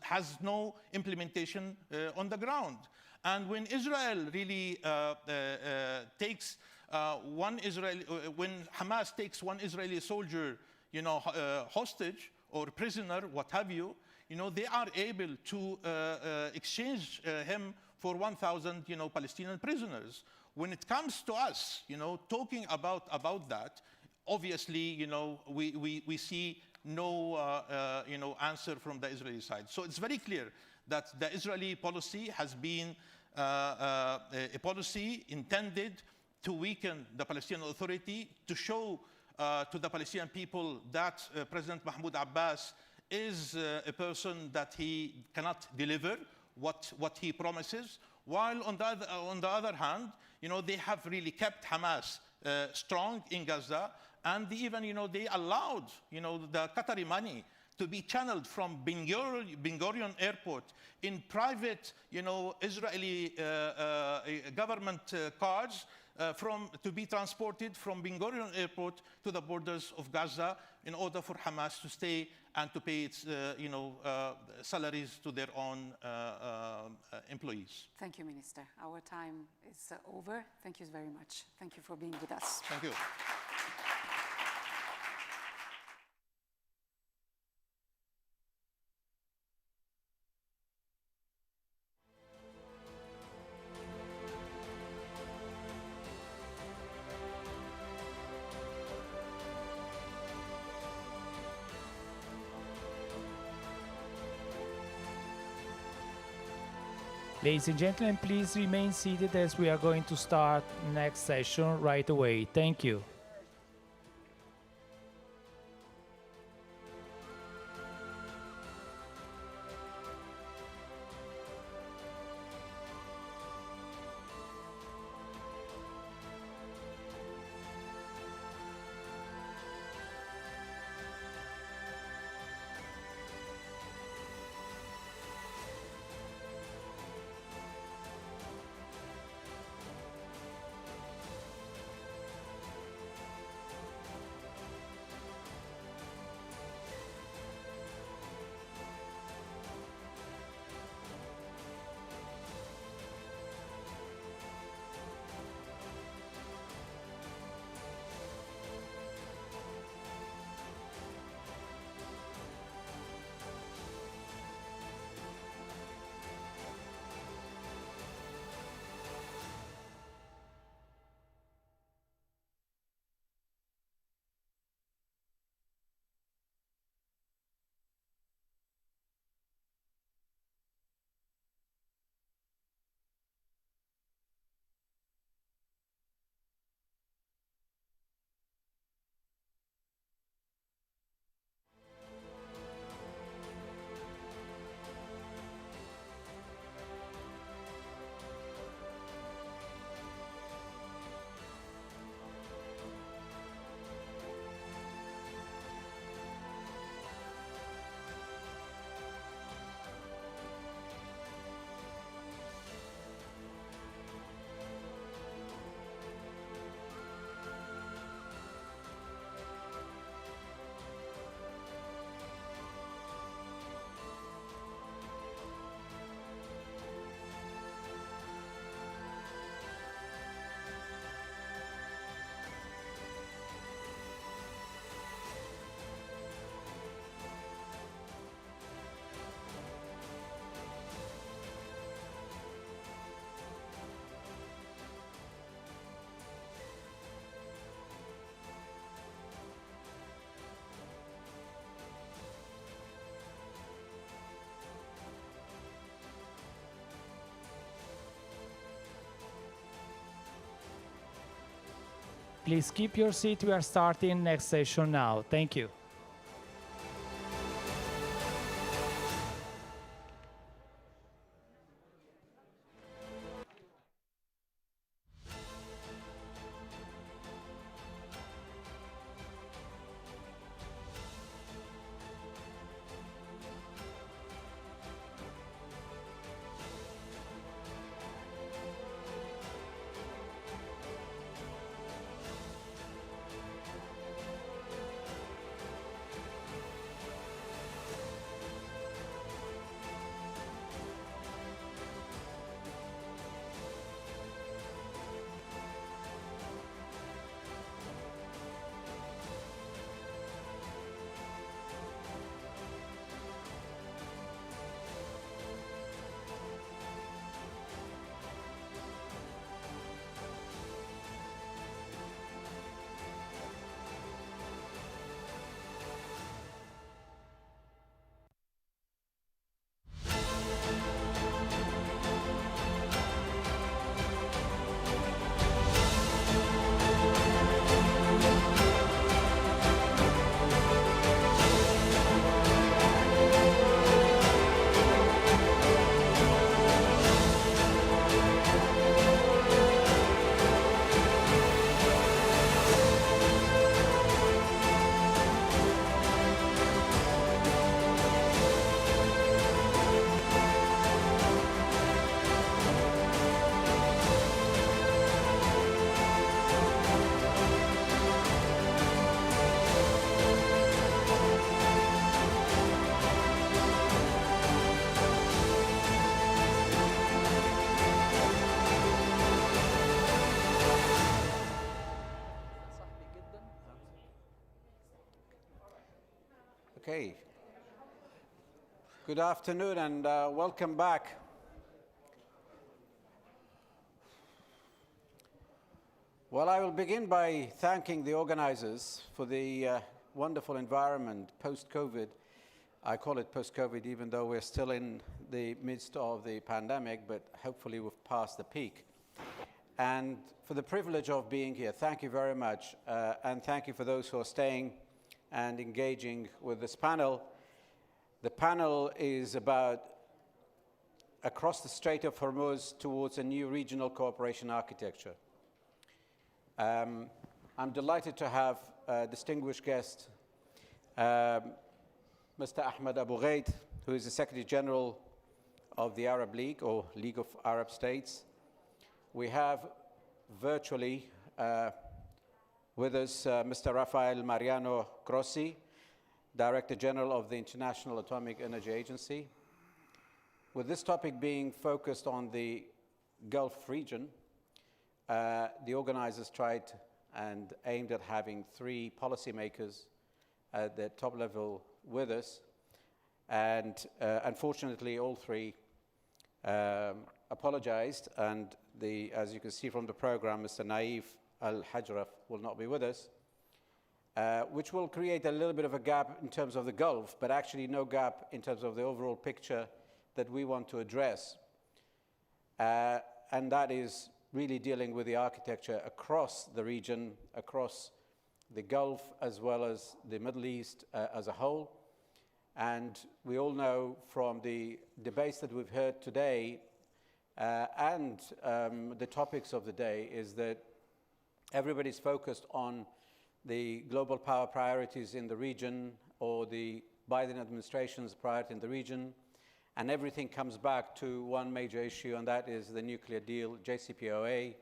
S22: has no implementation on the ground. And when Israel really takes when Hamas takes one Israeli soldier, hostage or prisoner, what have you, they are able to exchange him for 1,000, Palestinian prisoners. When it comes to us, talking about that, obviously, we see no, answer from the Israeli side. So it's very clear that the Israeli policy has been a policy intended to weaken the Palestinian Authority, to show to the Palestinian people that President Mahmoud Abbas is a person that he cannot deliver what he promises, while on the other hand, they have really kept Hamas strong in Gaza, and even, they allowed, the Qatari money to be channeled from Ben Gurion Airport in private, Israeli government cars to be transported from Ben Gurion Airport to the borders of Gaza in order for Hamas to stay and to pay its, salaries to their own employees.
S2: Thank you, Minister. Our time is over. Thank you very much. Thank you for being with us.
S22: Thank you.
S1: Ladies and gentlemen, please remain seated as we are going to start next session right away. Thank you. Please keep your seat. We are starting next session now. Thank you.
S5: Okay. Good afternoon and welcome back. Well, I will begin by thanking the organizers for the wonderful environment post-COVID. I call it post-COVID even though we're still in the midst of the pandemic, but hopefully we've passed the peak. And for the privilege of being here, thank you very much. And thank you for those who are staying and engaging with this panel. The panel is about across the Strait of Hormuz towards a new regional cooperation architecture. I'm delighted to have a distinguished guest, Mr. Ahmed Abu Ghaid, who is the Secretary General of the Arab League, or League of Arab States. We have virtually with us Mr. Rafael Mariano Grossi, Director General of the International Atomic Energy Agency. With this topic being focused on the Gulf region, the organizers tried and aimed at having 3 policymakers at the top level with us. And unfortunately, all 3 apologized. And as you can see from the program, Mr. Naif Al-Hajraf will not be with us, which will create a little bit of a gap in terms of the Gulf, but actually no gap in terms of the overall picture that we want to address. And that is really dealing with the architecture across the region, across the Gulf, as well as the Middle East as a whole. And we all know from the debates that we've heard today and the topics of the day is that everybody's focused on the global power priorities in the region or the Biden administration's priority in the region, and everything comes back to one major issue, and that is the nuclear deal, JCPOA.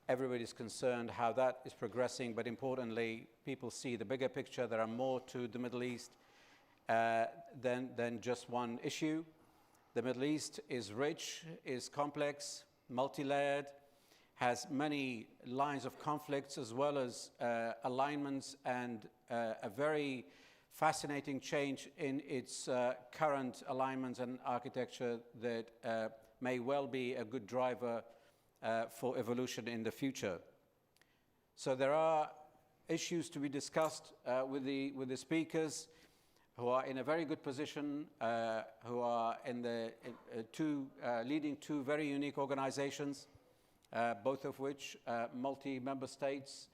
S5: Everybody's concerned how that is progressing, but importantly, people see the bigger picture. There are more to the Middle East than just one issue. The Middle East is rich, is complex, multi-layered, has many lines of conflicts as well as alignments and a very fascinating change in its current alignments and architecture that may well be a good driver for evolution in the future. So there are issues to be discussed with the speakers who are in a very good position, who are leading 2 very unique organizations, both of which multi-member states,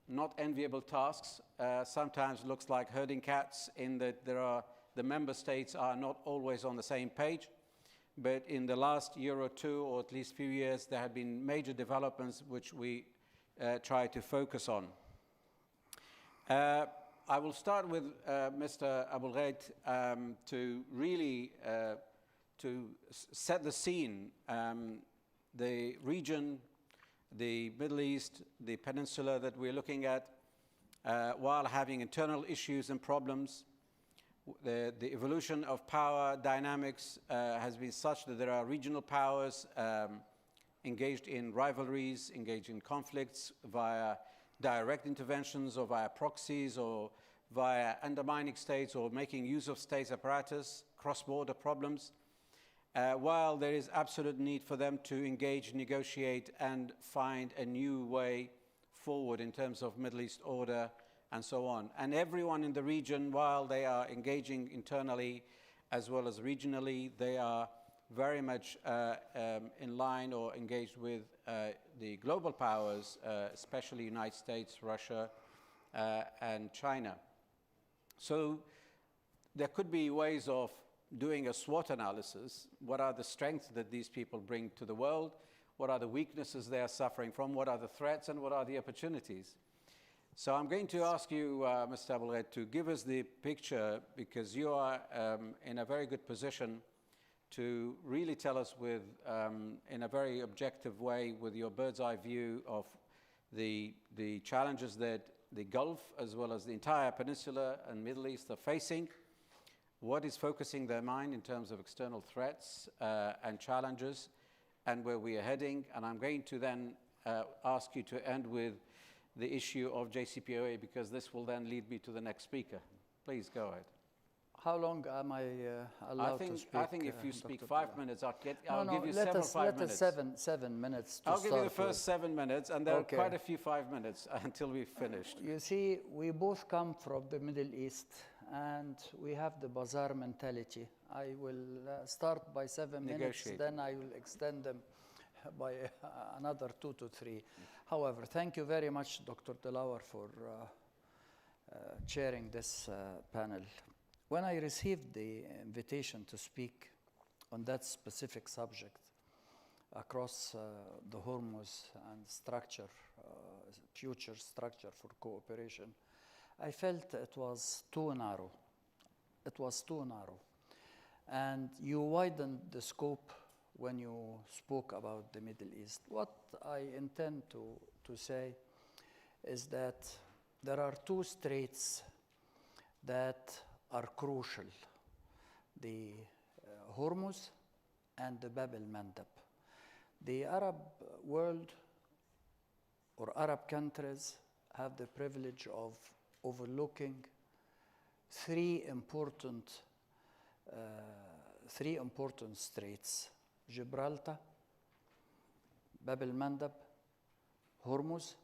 S5: not enviable tasks. Sometimes looks like herding cats in that the member states are not always on the same page. But in the last year or two, or at least few years, there have been major developments which we try to focus on. I will start with Mr. Abul Ghaid to really to set the scene. The region, the Middle East, the peninsula that we're looking at, while having internal issues and problems, the evolution of power dynamics has been such that there are regional powers engaged in rivalries, engaged in conflicts via direct interventions or via proxies or via undermining states or making use of states apparatus, cross-border problems, while there is absolute need for them to engage, negotiate, and find a new way forward in terms of Middle East order and so on. And everyone in the region, while they are engaging internally as well as regionally, they are very much in line or engaged with the global powers, especially United States, Russia, and China. So there could be ways of doing a SWOT analysis. What are the strengths that these people bring to the world? What are the weaknesses they are suffering from? What are the threats and what are the opportunities? So I'm going to ask you, Mr. Abul Ghaid, to give us the picture, because you are in a very good position to really tell us with, in a very objective way, with your bird's eye view of the challenges that the Gulf as well as the entire peninsula and Middle East are facing, what is focusing their mind in terms of external threats and challenges, and where we are heading. And I'm going to then ask you to end with the issue of JCPOA, because this will then lead me to the next speaker. Please go ahead.
S6: How long am I allowed to speak?
S5: I think if you speak 5 minutes, I'll give you
S6: let
S5: us 5 minutes.
S6: 7 minutes to
S5: I'll give you the
S6: start
S5: first 7 minutes, and there are quite a few 5 minutes until we've finished.
S6: You see, we both come from the Middle East, and we have the bazaar mentality. I will start by 7 minutes, then I will extend them by another 2 to 3. However, thank you very much, Dr. Delawar, for chairing this panel. When I received the invitation to speak on that specific subject across the Hormuz and structure, future structure for cooperation, I felt it was too narrow. It was too narrow. And you widened the scope when you spoke about the Middle East. What I intend to say is that there are two straits that are crucial, the Hormuz and the Bab el-Mandab. The Arab world or Arab countries have the privilege of overlooking three important straits: Gibraltar, Bab el-Mandab, Hormuz,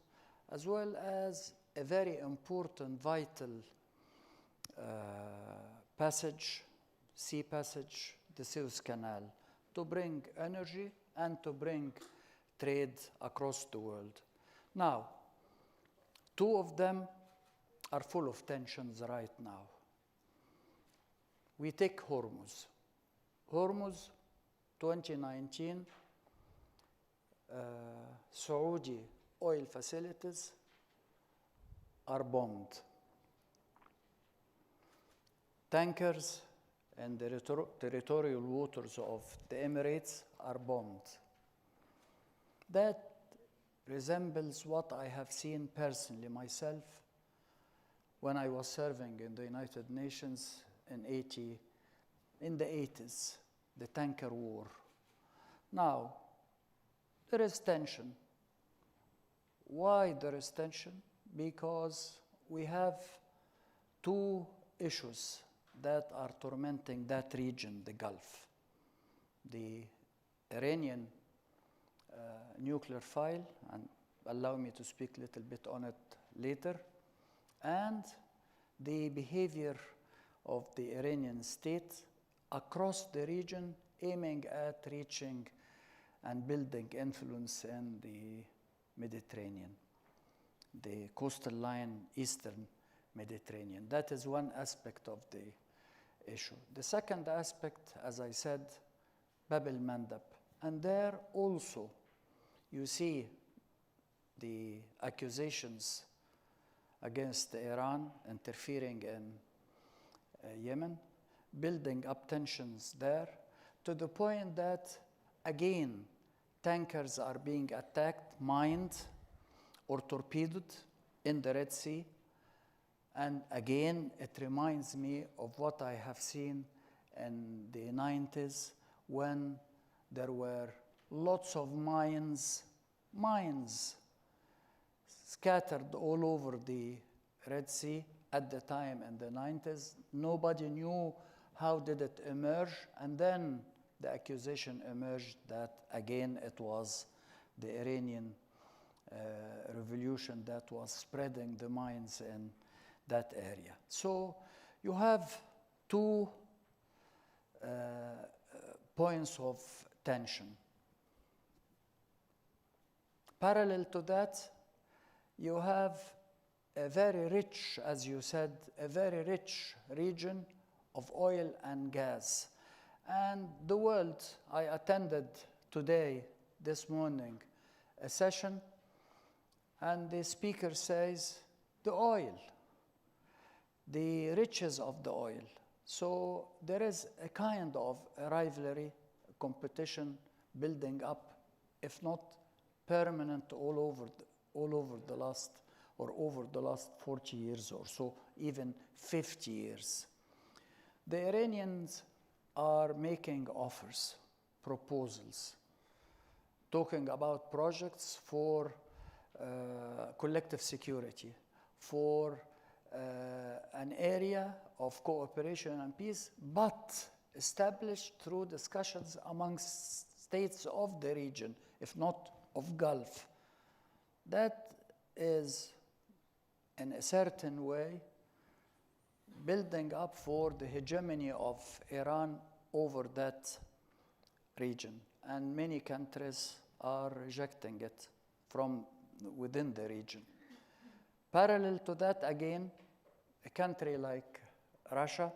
S6: as well as a very important, vital passage, sea passage, the Suez Canal, to bring energy and to bring trade across the world. Now, two of them are full of tensions right now. We take Hormuz. Hormuz, 2019, Saudi oil facilities are bombed. Tankers and the territorial waters of the Emirates are bombed. That resembles what I have seen personally myself when I was serving in the United Nations in the 80s, the tanker war. Now, there is tension. Why there is tension? Because we have two issues that are tormenting that region, the Gulf. The Iranian nuclear file, and allow me to speak a little bit on it later, and the behavior of the Iranian state across the region, aiming at reaching and building influence in the Mediterranean. the coastal line, Eastern Mediterranean. That is one aspect of the issue. The second aspect, as I said, Bab el-Mandab. And there also you see the accusations against Iran interfering in Yemen, building up tensions there, to the point that, again, tankers are being attacked, mined, or torpedoed in the Red Sea. And again, it reminds me of what I have seen in the 90s when there were lots of mines scattered all over the Red Sea at the time in the 90s. Nobody knew how did it emerge, and then the accusation emerged that again it was the Iranian revolution that was spreading the mines in that area. So you have two points of tension. Parallel to that, you have a very rich, as you said, a very rich region of oil and gas. And the world, I attended today, this morning, a session, and the speaker says, the oil, the riches of the oil. So there is a kind of a rivalry, a competition building up, if not permanent all over the last 40 years or so, even 50 years. The Iranians are making offers, proposals, talking about projects for collective security, for an area of cooperation and peace, but established through discussions amongst states of the region, if not of Gulf. That is, in a certain way, building up for the hegemony of Iran over that region. And many countries are rejecting it from within the region. Parallel to that, again, a country like Russia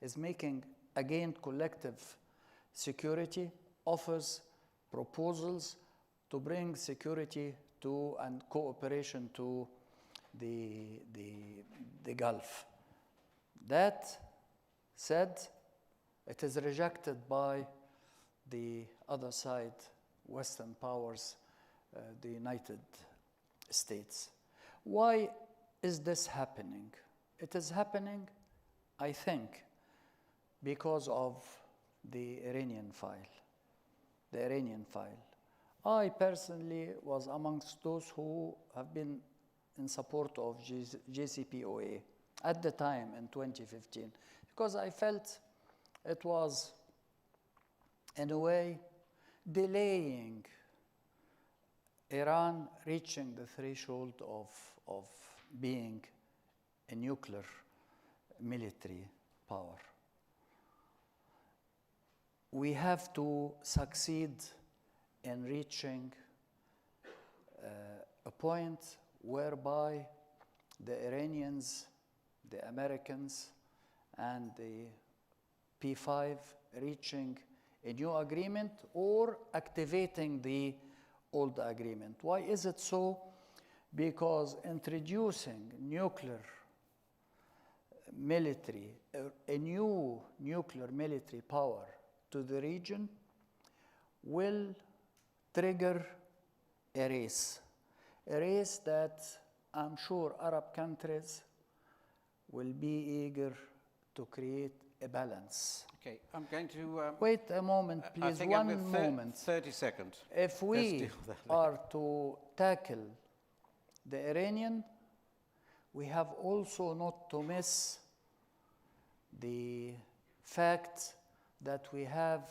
S6: is making, again, collective security, offers proposals to bring security to and cooperation to the Gulf. That said, it is rejected by the other side, Western powers, the United States. Why is this happening? It is happening, I think, because of the Iranian file. The Iranian file. I personally was amongst those who have been in support of JCPOA at the time in 2015, because I felt it was, in a way, delaying Iran reaching the threshold of being a nuclear military power. We have to succeed in reaching a point whereby the Iranians, the Americans, and the P5 reaching a new agreement or activating the old agreement. Why is it so? Because introducing nuclear military, a new nuclear military power to the region will trigger a race that I'm sure Arab countries will be eager to create a balance.
S5: Okay, I'm going to...
S6: Wait a moment, please, one moment.
S5: 30 seconds.
S6: If we are to tackle the Iranian, we have also not to miss the fact that we have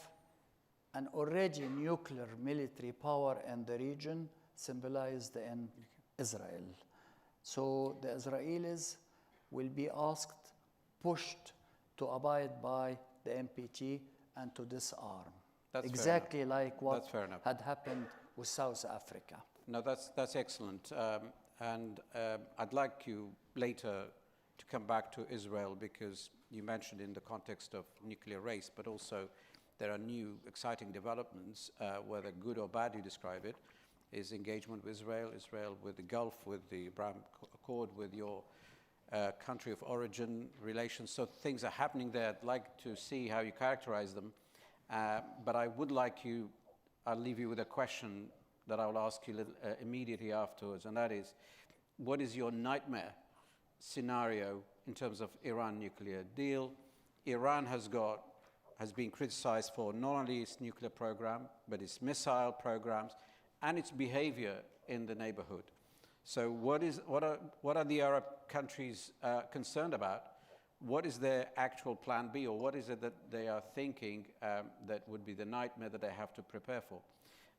S6: an already nuclear military power in the region symbolized in Israel. So the Israelis will be asked, pushed to abide by the NPT and to disarm.
S5: That's
S6: exactly like what
S5: had
S6: happened with South Africa.
S5: No, that's excellent. And I'd like you later to come back to Israel, because you mentioned in the context of nuclear race, but also there are new exciting developments, whether good or bad you describe it, is engagement with Israel, Israel with the Gulf, with the Abraham Accord, with your country of origin relations. So things are happening there. I'd like to see how you characterize them. But I would like you, I'll leave you with a question that I will ask you immediately afterwards, and that is, what is your nightmare scenario in terms of Iran nuclear deal? Iran has been criticized for not only its nuclear program, but its missile programs and its behavior in the neighborhood. So what are the Arab countries concerned about? What is their actual plan B, or what is it that they are thinking that would be the nightmare that they have to prepare for?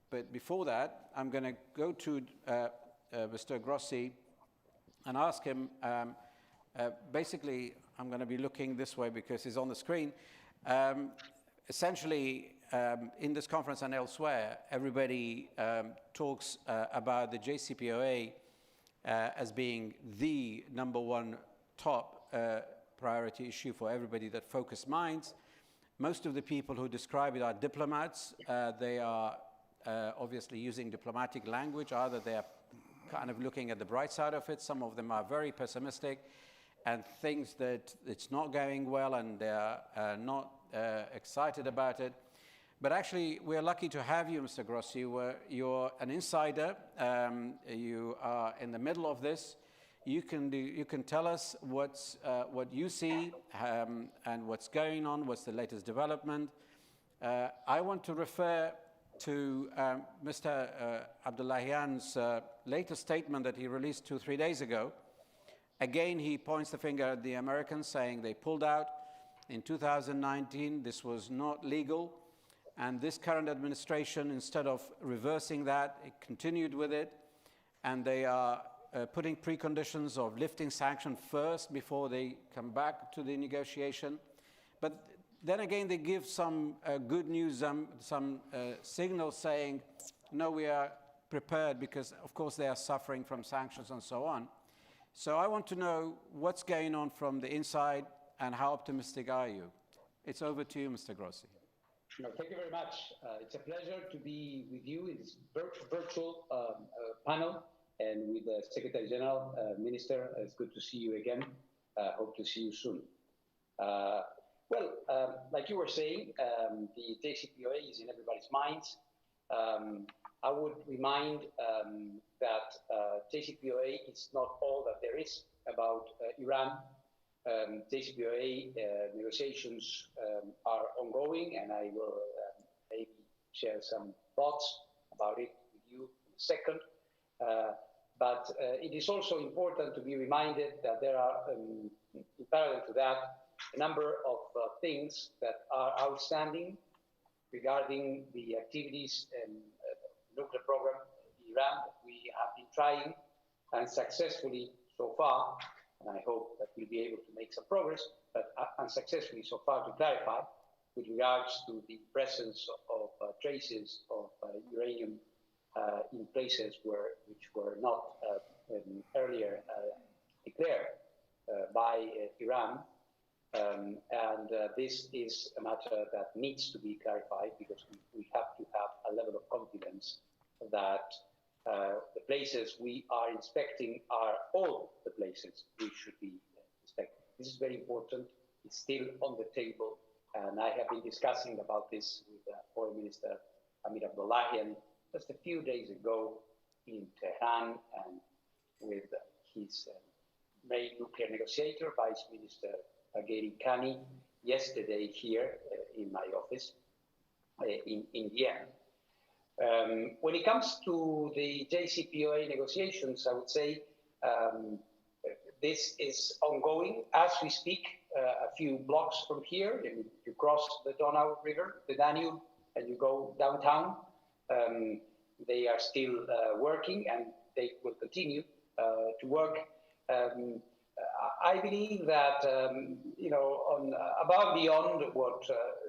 S5: But before that, I'm going to go to Mr. Grossi and ask him, basically, I'm going to be looking this way because he's on the screen. Essentially, in this conference and elsewhere, everybody talks about the JCPOA as being the #1 top priority issue for everybody that focus minds. Most of the people who describe it are diplomats. They are obviously using diplomatic language. Either they are kind of looking at the bright side of it. Some of them are very pessimistic and thinks that it's not going well, and they are not excited about it. But actually, we're lucky to have you, Mr. Grossi. You're an insider. You are in the middle of this. You can tell us what you see and what's going on, what's the latest development. I want to refer to Mr. Abdullahian's latest statement that he released 2-3 days ago. Again, he points the finger at the Americans, saying they pulled out in 2019. This was not legal. And this current administration, instead of reversing that, it continued with it. And they are putting preconditions of lifting sanctions first before they come back to the negotiation. But then again, they give some good news, some signals saying, no, we are prepared, because, of course, they are suffering from sanctions and so on. So I want to know what's going on from the inside, and how optimistic are you? It's over to you, Mr. Grossi.
S3: No, thank you very much. It's a pleasure to be with you in this virtual panel, and with the Secretary General, Minister. It's good to see you again. Hope to see you soon. Like you were saying, the JCPOA is in everybody's minds. I would remind that JCPOA is not all that there is about Iran. JCPOA negotiations are ongoing, and I will maybe share some thoughts about it with you in a second. But it is also important to be reminded that there are, in parallel to that, a number of things that are outstanding regarding the activities and nuclear program in Iran that we have been trying unsuccessfully so far, and I hope that we'll be able to make some progress, but unsuccessfully so far, to clarify with regards to the presence of traces of uranium in places which were not earlier declared by Iran. This is a matter that needs to be clarified, because we have to have a level of confidence that the places we are inspecting are all the places we should be inspecting. This is very important. It's still on the table, and I have been discussing about this with Foreign Minister Amir Abdullahian just a few days ago in Tehran, and with his main nuclear negotiator, Vice Minister Gary Kani, yesterday here in my office in Vienna. When it comes to the JCPOA negotiations, I would say this is ongoing as we speak. A few blocks from here, you cross the Donau River, the Danube, and you go downtown. They are still working, and they will continue to work. I believe that, on above beyond what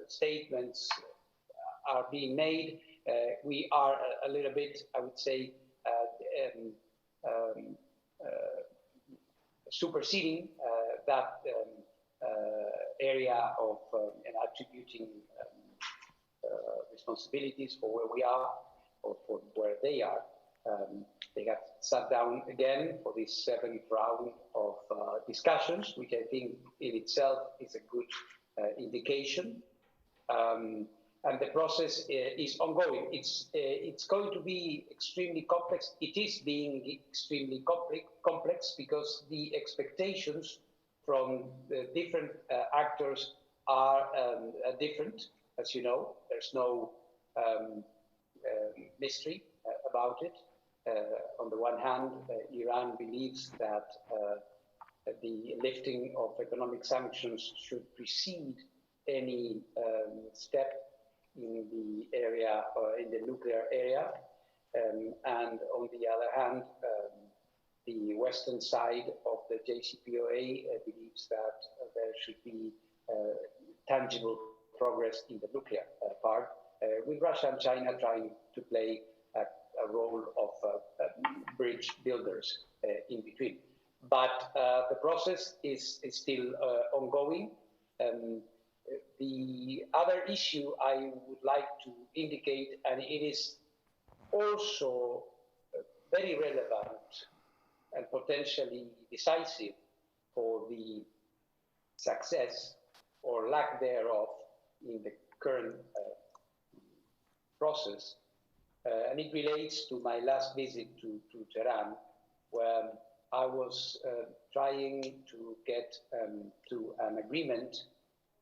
S3: statements are being made, we are a little bit, I would say, superseding that area of and attributing responsibilities for where we are or for where they are. They have sat down again for this 7th round of discussions, which I think in itself is a good indication. And the process is ongoing. It's going to be extremely complex. It is being extremely complex because the expectations from the different actors are different. As you know, there's no mystery about it. On the one hand, Iran believes that the lifting of economic sanctions should precede any step in the area or in the nuclear area. And on the other hand, the Western side of the JCPOA believes that there should be tangible progress in the nuclear part, with Russia and China trying to play a role of bridge builders in between. But the process is still ongoing. The other issue I would like to indicate, and it is also very relevant and potentially decisive for the success or lack thereof in the current process, and it relates to my last visit to Tehran, where I was trying to get to an agreement,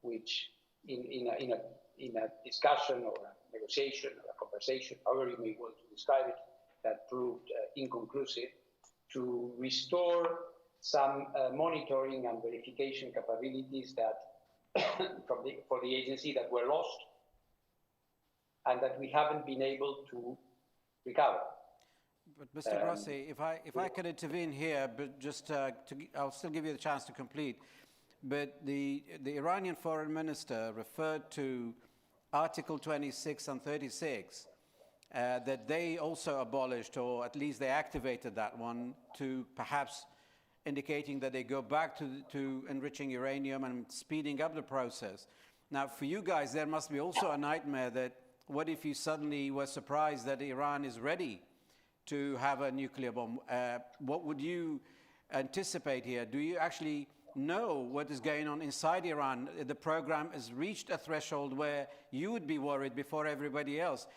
S3: which in a discussion or a negotiation or a conversation, however you may want to describe it, that proved inconclusive, to restore some monitoring and verification capabilities that for the agency that were lost and that we haven't been able to recover.
S5: But Mr. Grossi, if I could intervene here, but just I'll still give you the chance to complete. But the Iranian foreign minister referred to Article 26 and 36, that they also abolished, or at least they activated that one, to perhaps indicating that they go back to enriching uranium and speeding up the process. Now, for you guys, there must be also a nightmare that what if you suddenly were surprised that Iran is ready to have a nuclear bomb? What would you anticipate here? Do you actually know what is going on inside Iran? The program has reached a threshold where you would be worried before everybody else.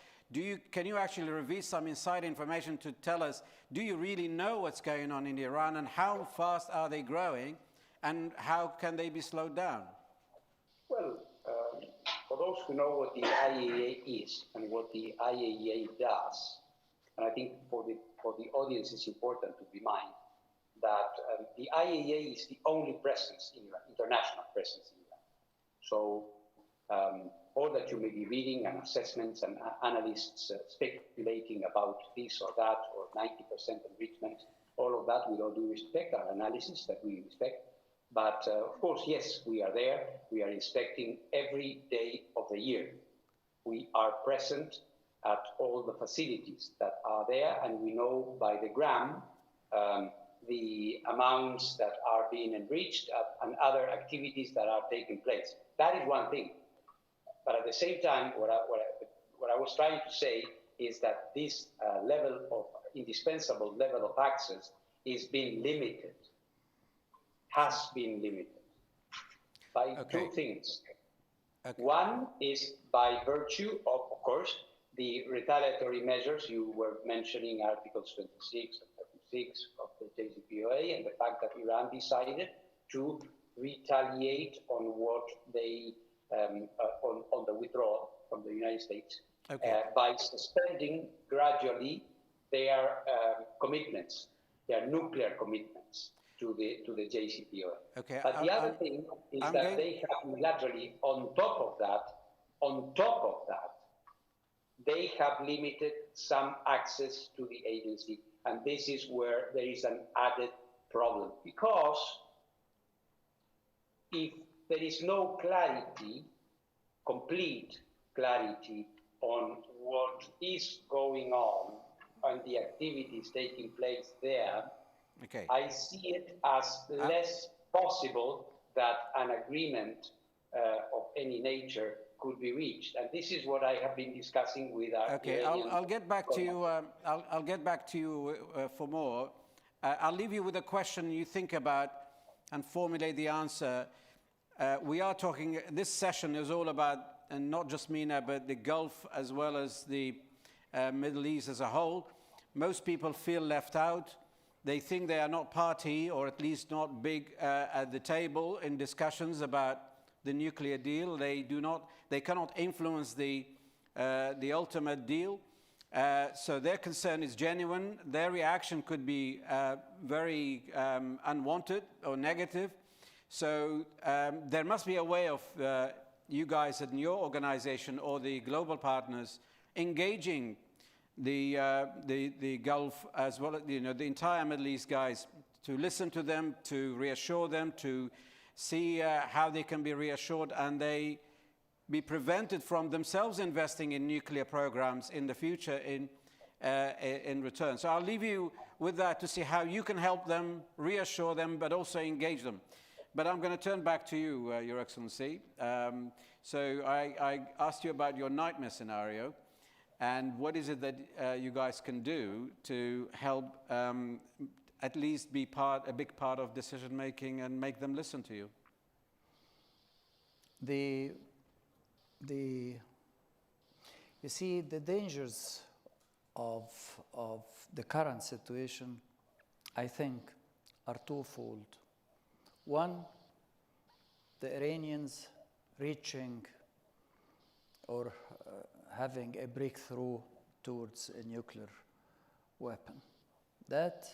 S5: Can you actually reveal some inside information to tell us, do you really know what's going on in Iran, and how fast are they growing, and how can they be slowed down?
S3: Well, for those who know what the IAEA is and what the IAEA does, and I think for the audience it's important to remind that the IAEA is the only presence in Iran, international presence in Iran. So all that you may be reading and assessments and analysts speculating about this or that or 90% enrichment, all of that with all due respect are analysis that we respect. But of course, yes, we are there. We are inspecting every day of the year. We are present at all the facilities that are there, and we know by the gram the amounts that are being enriched and other activities that are taking place. That is one thing. But at the same time, what I was trying to say is that this indispensable level of access is being limited, has been limited by two things. One is by virtue of course, the retaliatory measures. You were mentioning Articles 26 and 36 of the JCPOA, and the fact that Iran decided to retaliate on what they on the withdrawal from the United States by suspending gradually their commitments, their nuclear commitments to the JCPOA. But the other thing is that they have unilaterally, on top of that, they have limited some access to the agency, and this is where there is an added problem, because if there is no clarity, complete clarity on what is going on and the activities taking place there,
S5: Okay.
S3: I see it as less possible that an agreement of any nature could be reached. And this is what I have been discussing with our
S5: Okay, I'll get back to you. I'll get back to you for more. I'll leave you with a question you think about and formulate the answer. We are talking, this session is all about, and not just MENA, but the Gulf as well as the Middle East as a whole. Most people feel left out. They think they are not party, or at least not big at the table in discussions about the nuclear deal. They cannot influence the ultimate deal. So their concern is genuine. Their reaction could be very unwanted or negative. So there must be a way of you guys in your organization or the global partners engaging the Gulf as well as the entire Middle East guys, to listen to them, to reassure them, to see how they can be reassured and they be prevented from themselves investing in nuclear programs in the future in return. So I'll leave you with that to see how you can help them, reassure them, but also engage them. But I'm going to turn back to you, Your Excellency. So I asked you about your nightmare scenario. And what is it that you guys can do to help at least be a big part of decision making and make them listen to you?
S6: You see, the dangers of the current situation, I think, are twofold. One, the Iranians reaching or having a breakthrough towards a nuclear weapon. That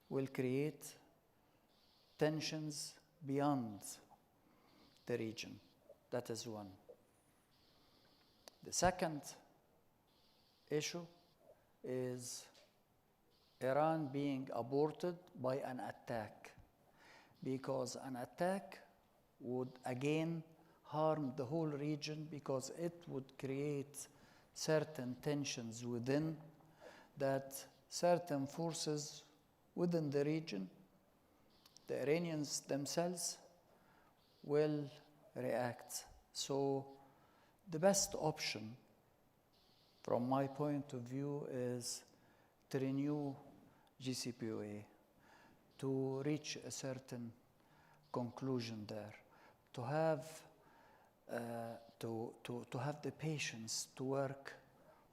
S6: will create tensions beyond the region. That is one. The second issue is Iran being aborted by an attack, because an attack would again harm the whole region, because it would create certain tensions within, that certain forces within the region, the Iranians themselves, will react. So the best option from my point of view is to renew JCPOA, to reach a certain conclusion there, to have the patience to work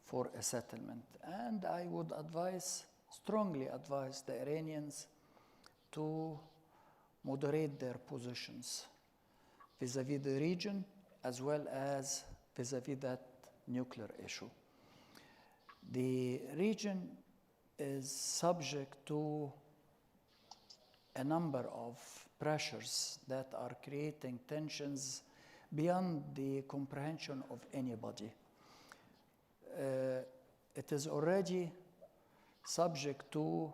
S6: for a settlement. And I would strongly advise the Iranians to moderate their positions vis-à-vis the region as well as vis-à-vis that nuclear issue. The region is subject to a number of pressures that are creating tensions beyond the comprehension of anybody. It is already subject to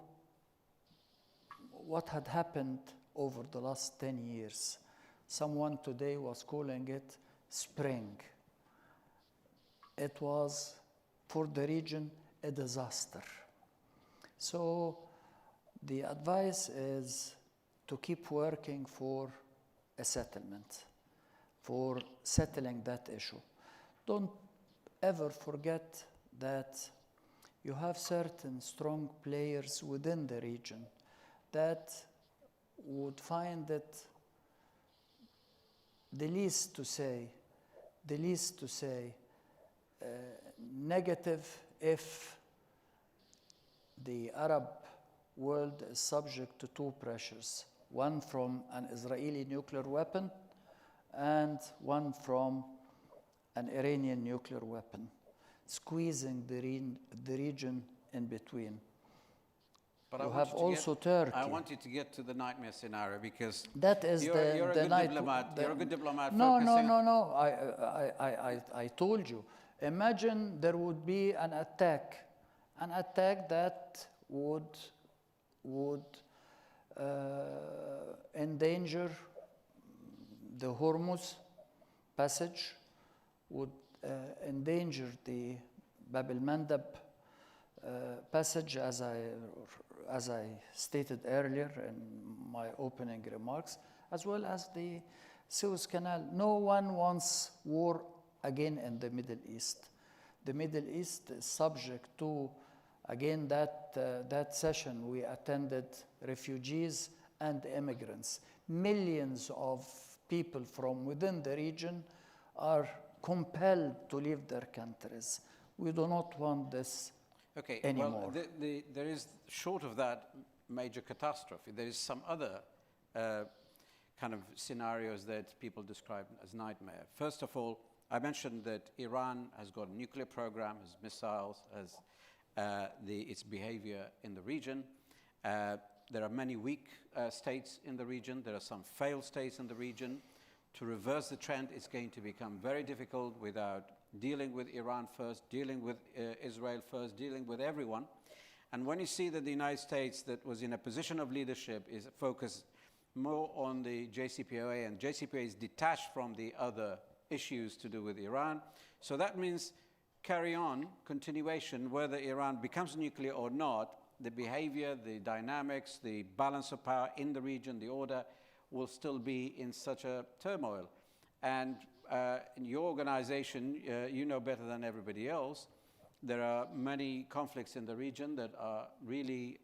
S6: what had happened over the last 10 years. Someone today was calling it spring. It was, for the region, a disaster. So the advice is to keep working for a settlement, for settling that issue. Don't ever forget that you have certain strong players within the region that would find it the least to say negative if the Arab world is subject to two pressures, one from an Israeli nuclear weapon and one from an Iranian nuclear weapon, squeezing the region in between.
S5: But
S6: you have also Turkey.
S5: I want you to get to the nightmare scenario, because
S6: that is
S5: you're a good diplomat. You're a good diplomat.
S6: No. I told you. Imagine there would be an attack that would endanger the Hormuz passage, would endanger the Bab el-Mandab passage, as I stated earlier in my opening remarks, as well as the Suez Canal. No one wants war again in the Middle East. The Middle East is subject to, again, that session we attended, refugees and immigrants. Millions of people from within the region are compelled to leave their countries. We do not want this anymore.
S5: Well, there is, short of that major catastrophe, there is some other kind of scenarios that people describe as nightmare. First of all, I mentioned that Iran has got a nuclear program, has missiles, has its behavior in the region. There are many weak states in the region. There are some failed states in the region. To reverse the trend, it's going to become very difficult without dealing with Iran first, dealing with Israel first, dealing with everyone. And when you see that the United States, that was in a position of leadership, is focused more on the JCPOA, and JCPOA is detached from the other issues to do with Iran. So that means carry on, continuation, whether Iran becomes nuclear or not, the behavior, the dynamics, the balance of power in the region, the order, will still be in such a turmoil. And in your organization, you know better than everybody else, there are many conflicts in the region that are really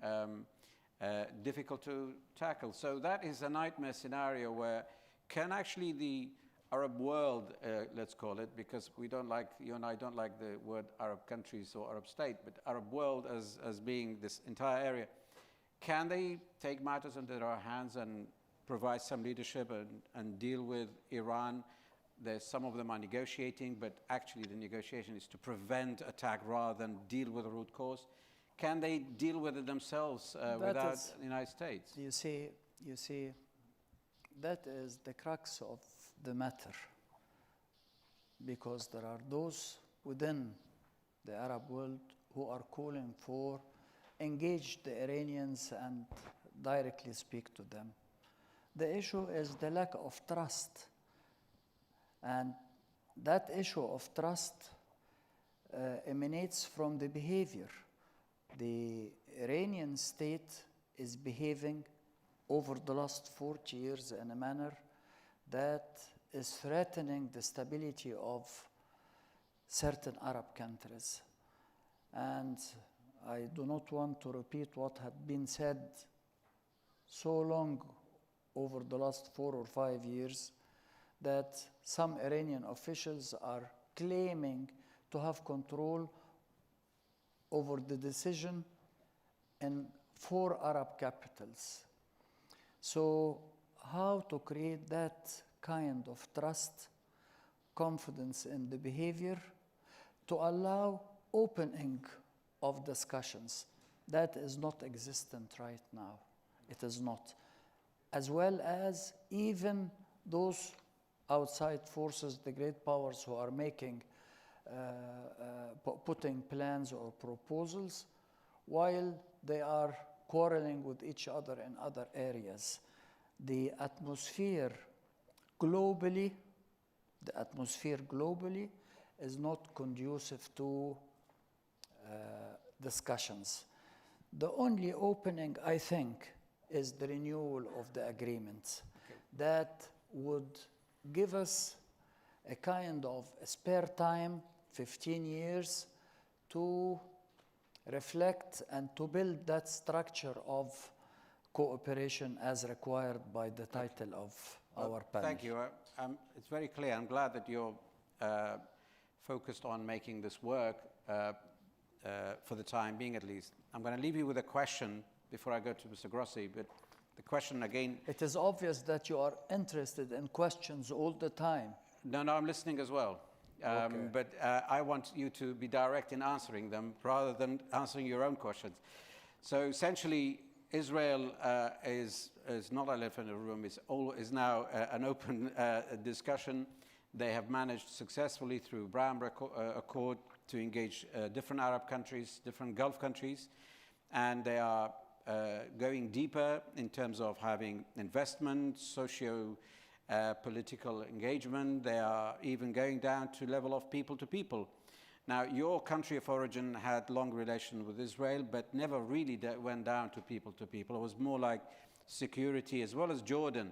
S5: difficult to tackle. So that is a nightmare scenario where can actually the Arab world, let's call it, because we don't like, you and I don't like the word Arab countries or Arab state, but Arab world as being this entire area, can they take matters into their hands and provide some leadership and deal with Iran? Some of them are negotiating, but actually the negotiation is to prevent attack rather than deal with the root cause. Can they deal with it themselves without the United States?
S6: You see, that is the crux of the matter, because there are those within the Arab world who are calling for engage the Iranians and directly speak to them. The issue is the lack of trust, and that issue of trust emanates from the behavior. The Iranian state is behaving over the last 40 years in a manner that is threatening the stability of certain Arab countries. And I do not want to repeat what had been said so long over the last 4 or 5 years, that some Iranian officials are claiming to have control over the decision in 4 Arab capitals. So how to create that kind of trust, confidence in the behavior, to allow opening of discussions? That is not existent right now. It is not. As well as even those outside forces, the great powers who are making, putting plans or proposals, while they are quarreling with each other in other areas. The atmosphere globally is not conducive to discussions. The only opening, I think, is the renewal of the agreements. That would give us a kind of spare time, 15 years, to reflect and to build that structure of cooperation as required by the title of our panel.
S5: Thank you. It's very clear. I'm glad that you're focused on making this work for the time being, at least. I'm going to leave you with a question before I go to Mr. Grossi, but the question again...
S6: It is obvious that you are interested in questions all the time.
S5: No, I'm listening as well.
S6: Okay.
S5: But I want you to be direct in answering them rather than answering your own questions. So essentially, Israel is not an elephant in the room, is now an open discussion. They have managed successfully through Abraham Accord to engage different Arab countries, different Gulf countries, and they are going deeper in terms of having investment, socio-political engagement. They are even going down to level of people to people. Now, your country of origin had long relation with Israel, but never really went down to people. It was more like security, as well as Jordan.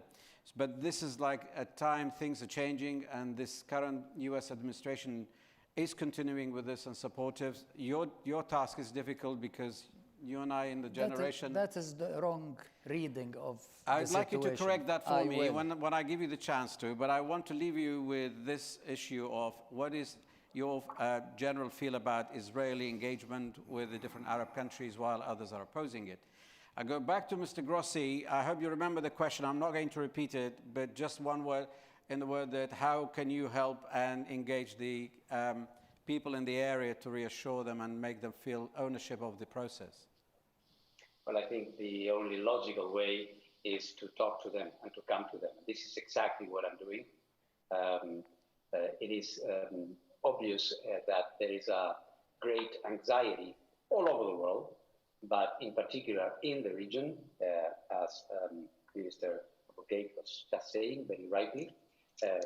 S5: But this is like a time things are changing, and this current US administration is continuing with this and supportive. Your task is difficult because you and I in the generation...
S6: That is the wrong reading of
S5: I'd
S6: the
S5: like you to
S6: situation.
S5: correct that for me
S6: will.
S5: when I give you the chance to, but I want to leave you with this issue of what is your general feel about Israeli engagement with the different Arab countries while others are opposing it. I go back to Mr. Grossi. I hope you remember the question. I'm not going to repeat it, but just one word, in the word that how can you help and engage the people in the area to reassure them and make them feel ownership of the process?
S3: Well, I think the only logical way is to talk to them and to come to them. This is exactly what I'm doing. It is obvious that there is a great anxiety all over the world, but in particular in the region, as Minister Bouguet was just saying very rightly,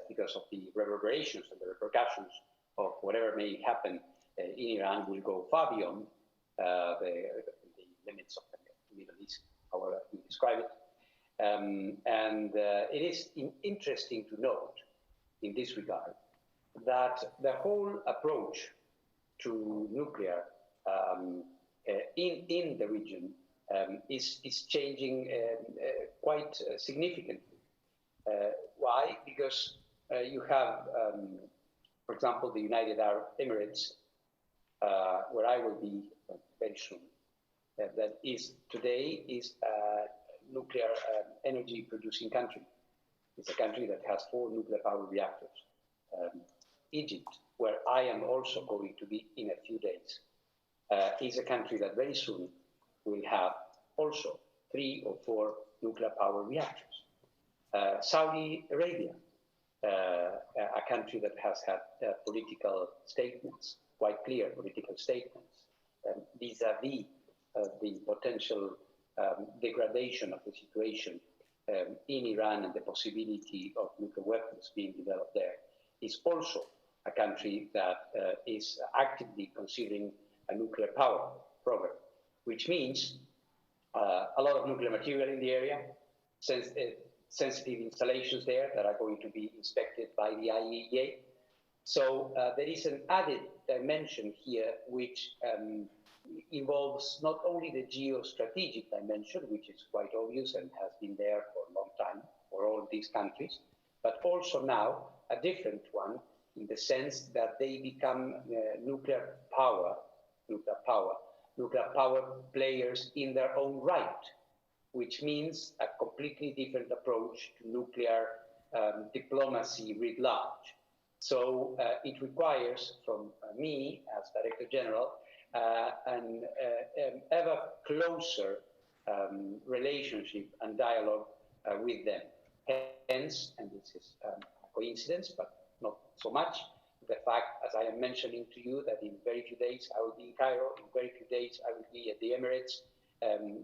S3: because of the reverberations and the repercussions of whatever may happen in Iran will go far beyond the limits of the Middle East, however you describe it. It is interesting to note in this regard that the whole approach to nuclear in the region is changing quite significantly. Why? Because you have, for example, the United Arab Emirates, where I will be very soon, that is today is a nuclear energy producing country. It's a country that has 4 nuclear power reactors. Egypt, where I am also going to be in a few days, is a country that very soon will have also 3 or 4 nuclear power reactors. Saudi Arabia, a country that has had political statements, quite clear political statements, vis-a-vis the potential degradation of the situation in Iran and the possibility of nuclear weapons being developed there, is also a country that is actively considering a nuclear power program, which means a lot of nuclear material in the area, sensitive installations there that are going to be inspected by the IAEA. So there is an added dimension here which involves not only the geostrategic dimension, which is quite obvious and has been there for a long time for all these countries, but also now a different one in the sense that they become nuclear power players in their own right, which means a completely different approach to nuclear diplomacy writ large. So it requires from me as Director General an ever closer relationship and dialogue with them. Hence, and this is a coincidence, but not so much, the fact, as I am mentioning to you, that in very few days I will be in Cairo, in very few days I will be at the Emirates,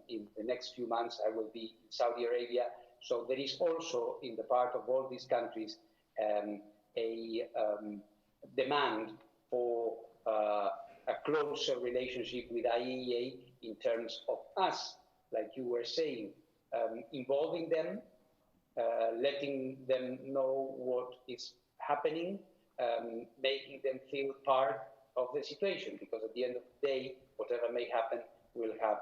S3: in the next few months I will be in Saudi Arabia. So there is also in the part of all these countries a demand for a closer relationship with IAEA in terms of us, like you were saying, involving them, letting them know what is happening, making them feel part of the situation, because at the end of the day, whatever may happen will have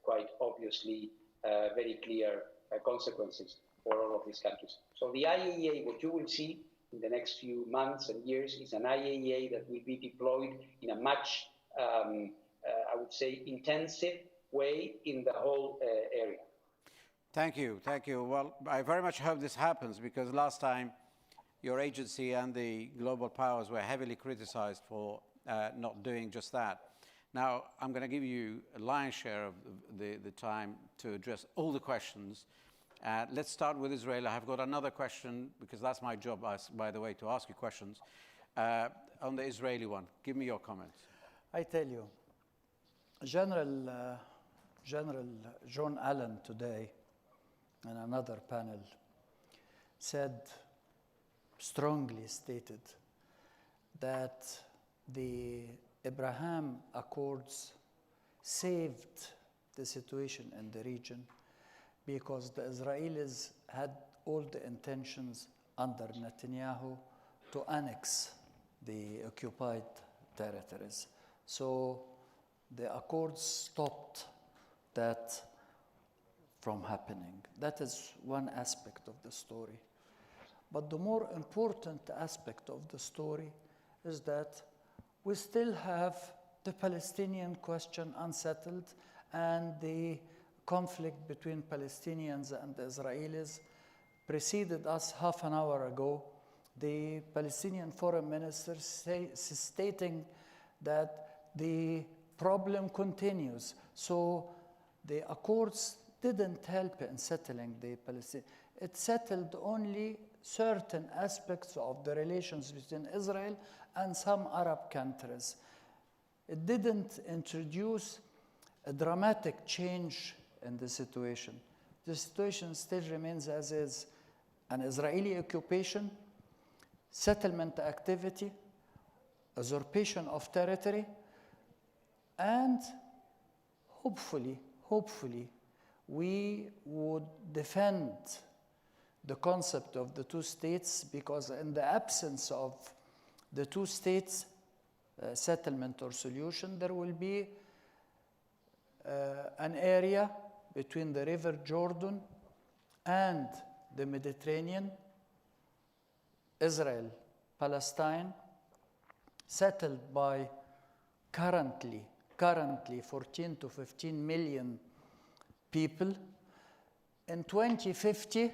S3: quite obviously very clear consequences for all of these countries. So the IAEA, what you will see in the next few months and years, is an IAEA that will be deployed in a much, I would say, intensive way in the whole area.
S5: Thank you, thank you. Well, I very much hope this happens, because last time your agency and the global powers were heavily criticized for not doing just that. Now, I'm going to give you a lion's share of the time to address all the questions. Let's start with Israel. I have got another question, because that's my job, by the way, to ask you questions. On the Israeli one, give me your comments.
S6: I tell you, General John Allen today, in another panel, strongly stated that the Abraham Accords saved the situation in the region because the Israelis had all the intentions under Netanyahu to annex the occupied territories. So the accords stopped that from happening. That is one aspect of the story. But the more important aspect of the story is that we still have the Palestinian question unsettled, and the conflict between Palestinians and Israelis preceded us half an hour ago. The Palestinian foreign minister stating that the problem continues. So the accords didn't help in settling the Palestinian. It settled only certain aspects of the relations between Israel and some Arab countries. It didn't introduce a dramatic change in the situation. The situation still remains as is: an Israeli occupation, settlement activity, usurpation of territory, and hopefully, we would defend the concept of the two states, because in the absence of the two states settlement or solution, there will be an area between the River Jordan and the Mediterranean, Israel, Palestine, settled by currently 14 to 15 million people. In 2050,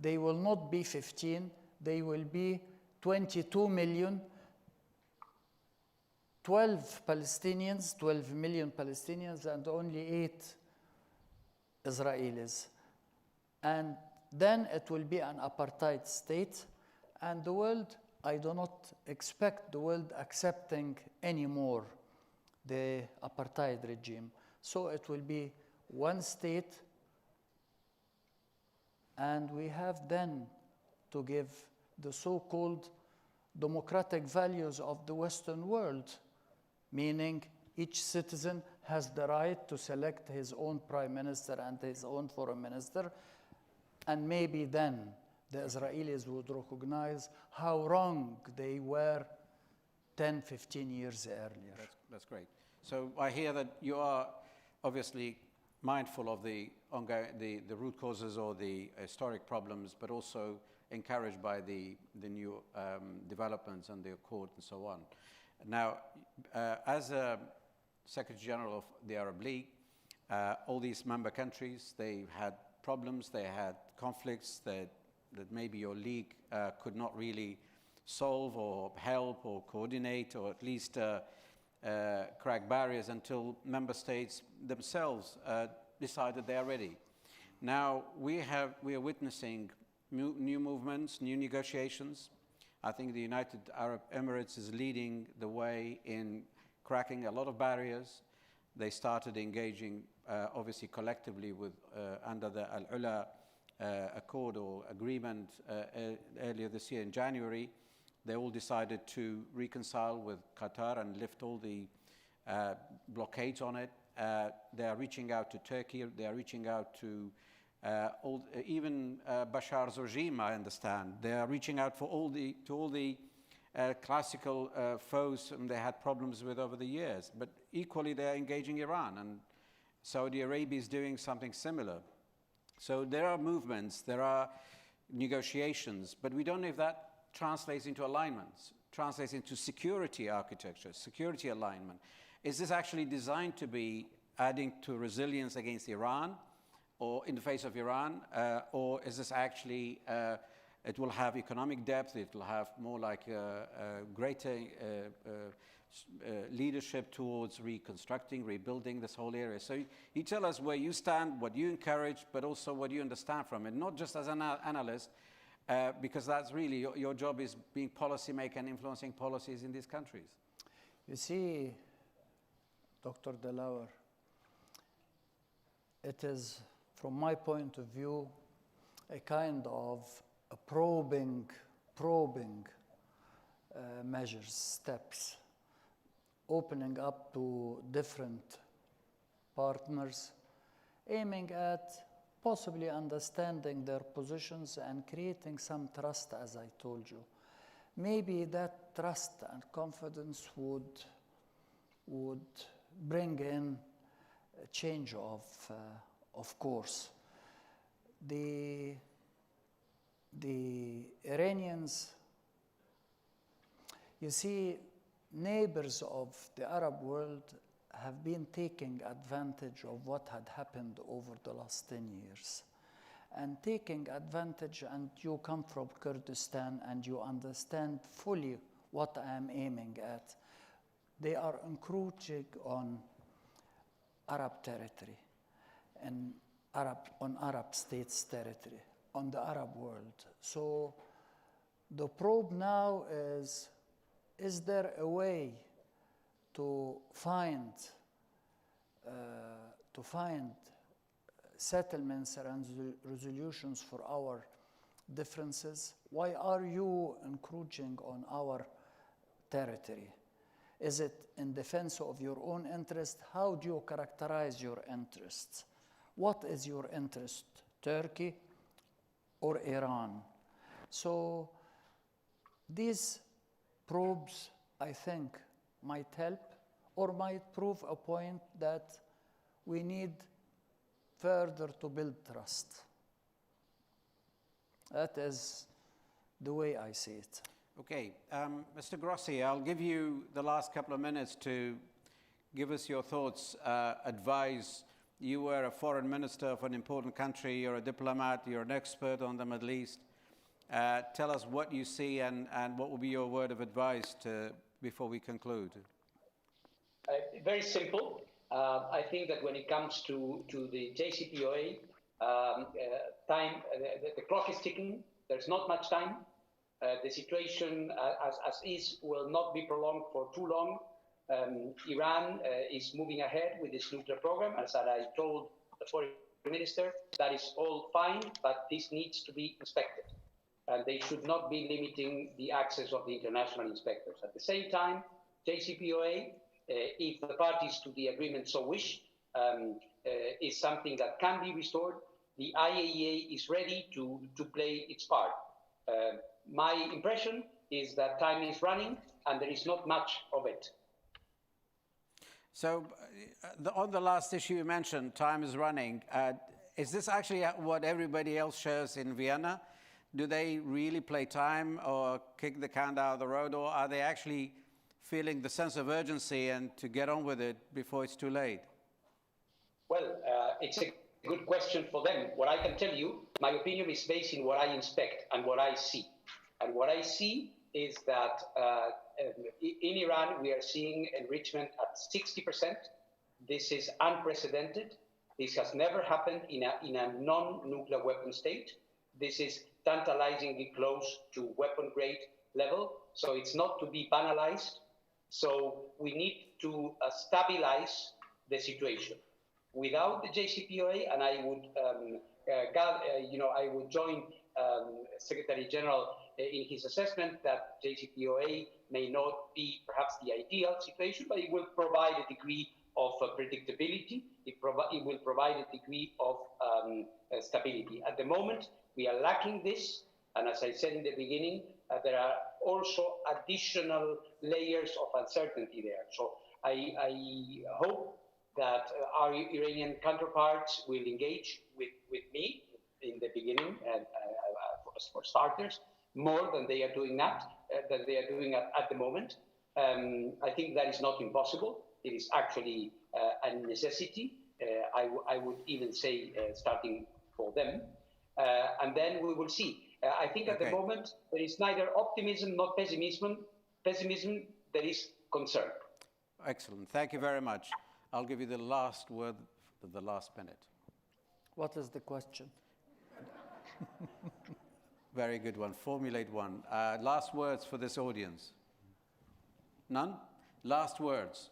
S6: they will not be 15, they will be 22 million, 12 million Palestinians, and only 8 Israelis. And then it will be an apartheid state, and the world, I do not expect the world accepting anymore the apartheid regime. So it will be one state, and we have then to give the so-called democratic values of the Western world, meaning each citizen has the right to select his own prime minister and his own foreign minister, and maybe then the Israelis would recognize how wrong they were 10, 15 years earlier.
S5: That's great. So I hear that you are obviously mindful of the root causes or the historic problems, but also encouraged by the new developments and the accord and so on. Now, as a Secretary General of the Arab League, all these member countries, they had problems, they had conflicts that maybe your league could not really solve or help or coordinate, or at least crack barriers until member states themselves decided they are ready. Now we are witnessing new movements, new negotiations. I think the United Arab Emirates is leading the way in cracking a lot of barriers. They started engaging, obviously collectively, with under the Al-Ula Accord or agreement earlier this year in January. They all decided to reconcile with Qatar and lift all the blockades on it. They are reaching out to Turkey. They are reaching out to even Bashar's regime, I understand. They are reaching out to all the classical foes they had problems with over the years. But equally, they are engaging Iran, and Saudi Arabia is doing something similar. So there are movements, there are negotiations, but we don't know if that translates into alignments, translates into security architecture, security alignment. Is this actually designed to be adding to resilience against Iran, or in the face of Iran, or is this actually, it will have economic depth, it will have more like greater leadership towards reconstructing, rebuilding this whole area? So you tell us where you stand, what you encourage, but also what you understand from it, not just as an analyst, because that's really your job, is being policymaker and influencing policies in these countries.
S6: You see, Dr. Delauer, it is, from my point of view, a kind of a probing measures, steps, opening up to different partners, aiming at possibly understanding their positions and creating some trust, as I told you. Maybe that trust and confidence would bring in a change of course. The Iranians, you see, neighbors of the Arab world have been taking advantage of what had happened over the last 10 years. And taking advantage, and you come from Kurdistan and you understand fully what I am aiming at. They are encroaching on Arab territory and on Arab states' territory, on the Arab world. So the probe now is there a way to find settlements and resolutions for our differences? Why are you encroaching on our territory? Is it in defense of your own interest? How do you characterize your interests? What is your interest, Turkey or Iran? So these probes, I think, might help or might prove a point that we need further to build trust. That is the way I see it.
S5: Okay, Mr. Grossi, I'll give you the last couple of minutes to give us your thoughts, advise. You were a foreign minister of an important country, you're a diplomat, you're an expert on the Middle East. Tell us what you see and what will be your word of advice before we conclude.
S3: Very simple. I think that when it comes to the JCPOA, the clock is ticking. There's not much time. The situation as is will not be prolonged for too long. Iran is moving ahead with its nuclear program, as I told the foreign minister. That is all fine, but this needs to be inspected. And they should not be limiting the access of the international inspectors. At the same time, JCPOA, if the parties to the agreement so wish, is something that can be restored. The IAEA is ready to play its part. My impression is that time is running and there is not much of it.
S5: So on the last issue you mentioned, time is running. Is this actually what everybody else shares in Vienna? Do they really play time or kick the can down the road, or are they actually feeling the sense of urgency and to get on with it before it's too late?
S3: Well, it's a good question for them. What I can tell you, my opinion is based in what I inspect and what I see. And what I see is that in Iran, we are seeing enrichment at 60%. This is unprecedented. This has never happened in a non-nuclear weapon state. This is tantalizingly close to weapon grade level. So it's not to be banalized. So we need to stabilize the situation. Without the JCPOA, and I would, I would join Secretary General in his assessment that JCPOA may not be perhaps the ideal situation, but it will provide a degree of predictability. It will provide a degree of stability. At the moment, we are lacking this, and as I said in the beginning, there are also additional layers of uncertainty there. So I hope that our Iranian counterparts will engage with me in the beginning, and for starters, more than they are doing at the moment. I think that is not impossible. It is actually a necessity. I would even say starting for them. And then we will see. I think at the moment, there is neither optimism nor pessimism. There is concern.
S5: Excellent. Thank you very much. I'll give you the last word for the last minute.
S6: What is the question?
S5: Very good one. Formulate one. Last words for this audience. None? Last words.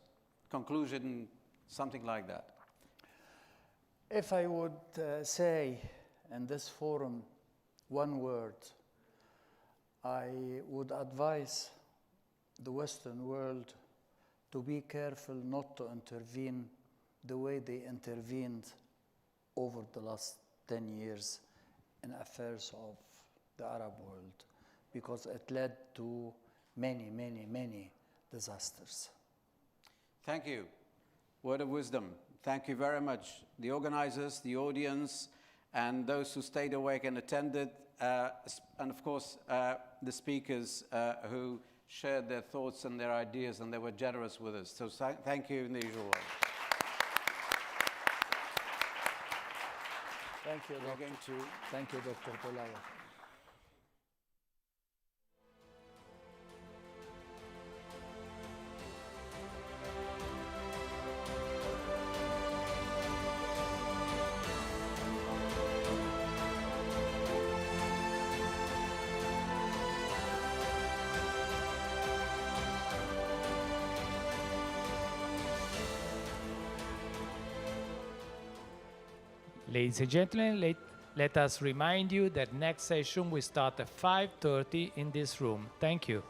S5: Conclusion, something like that.
S6: If I would say in this forum one word, I would advise the Western world to be careful not to intervene the way they intervened over the last 10 years in affairs of the Arab world, because it led to many, many, many disasters.
S5: Thank you. Word of wisdom. Thank you very much. The organizers, the audience, and those who stayed awake and attended, and of course, the speakers who shared their thoughts and their ideas, and they were generous with us. So thank you in the usual way.
S6: Thank you, Thank you, Dr. Polawa.
S1: Ladies and gentlemen, let us remind you that next session will start at 5:30 in this room. Thank you.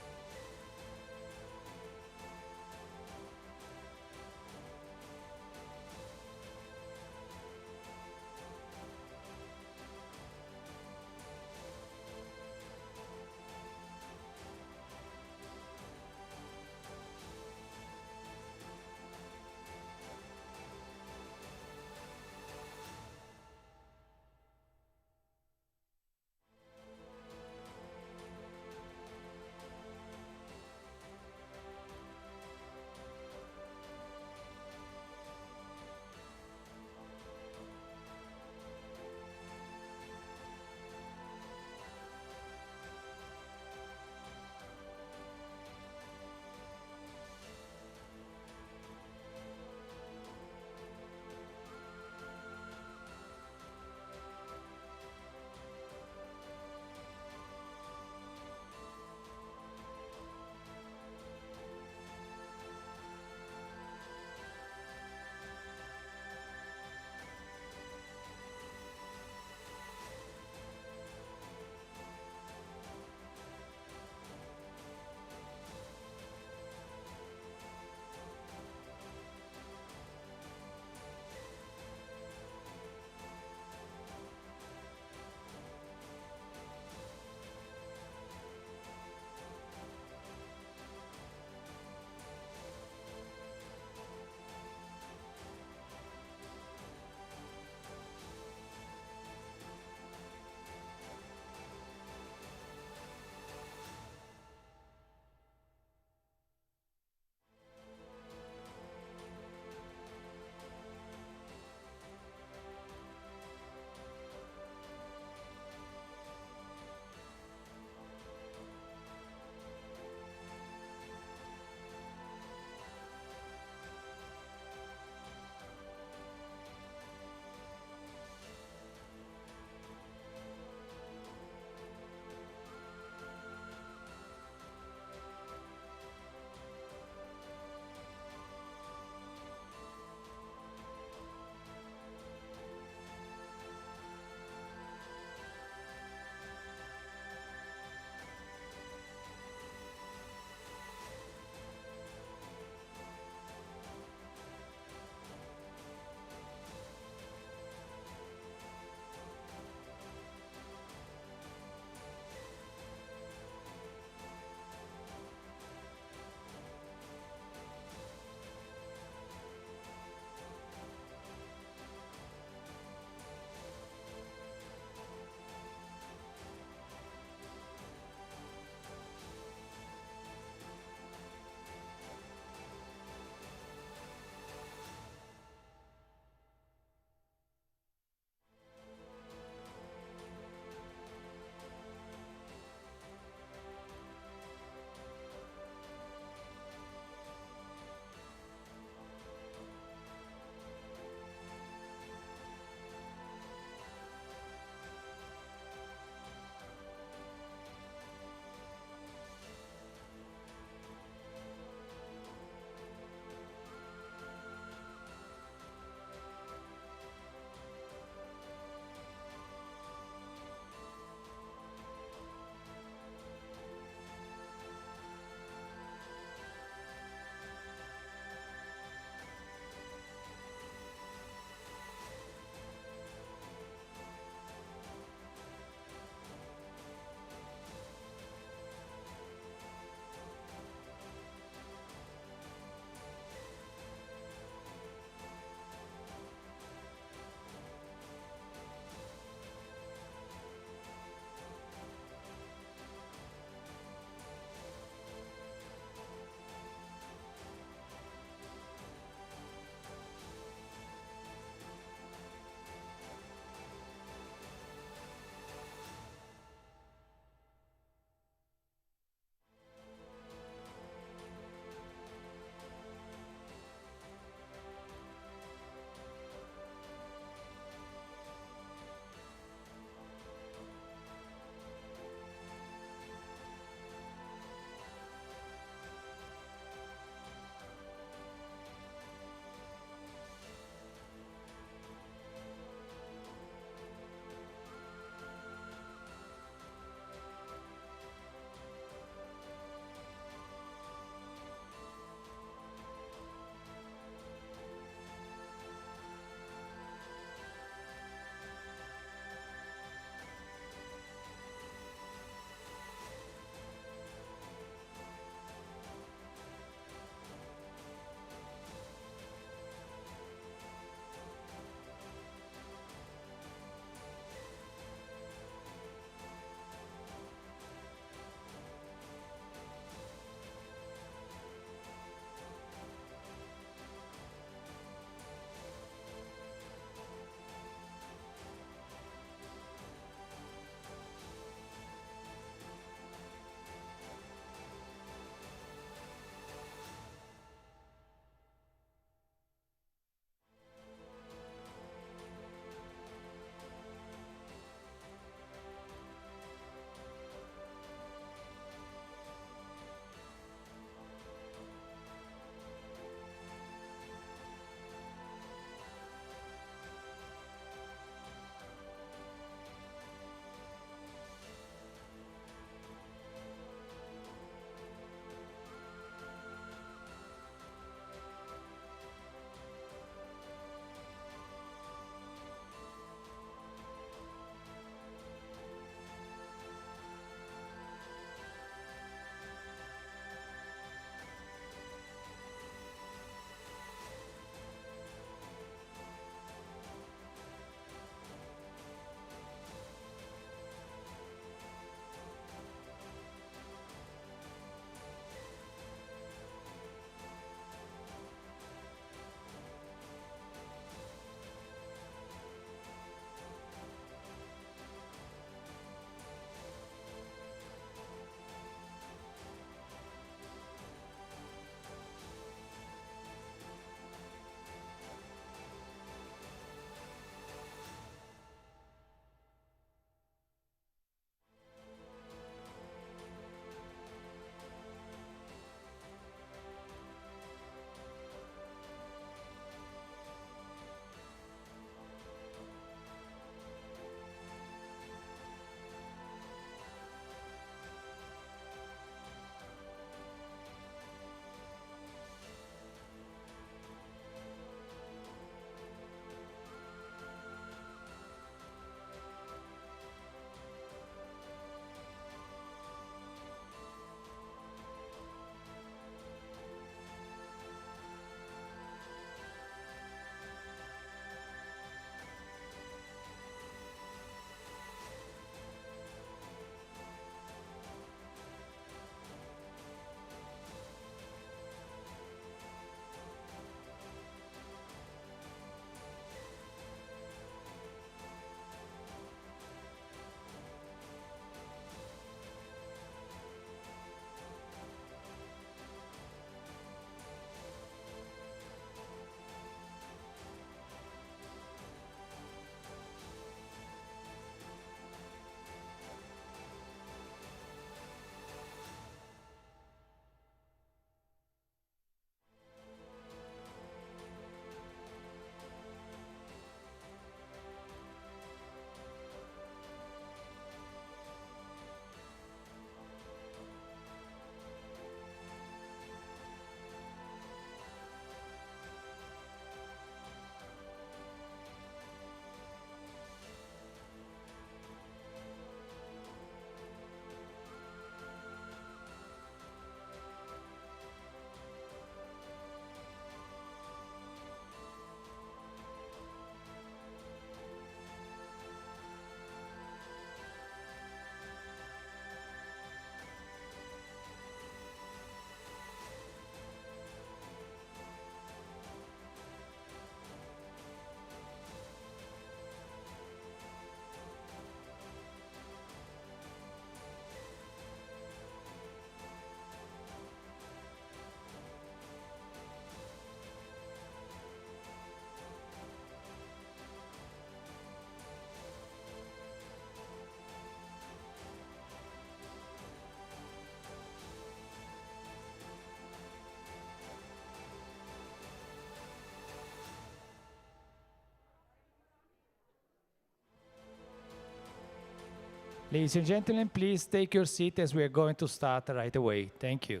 S1: Ladies and gentlemen, please take your seat as we are going to start right away. Thank you.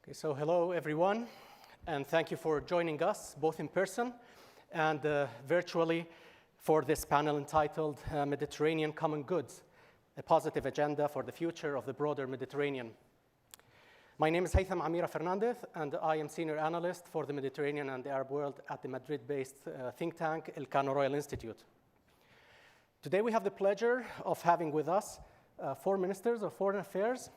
S7: Okay, so hello everyone, and thank you for joining us both in person and virtually for this panel entitled Mediterranean Common Goods, a positive agenda for the future of the broader Mediterranean. My name is Fernandez, and I am senior analyst for the Mediterranean and the Arab world at the Madrid-based think tank Elcano Royal Institute. Today we have the pleasure of having with us 4 ministers of foreign affairs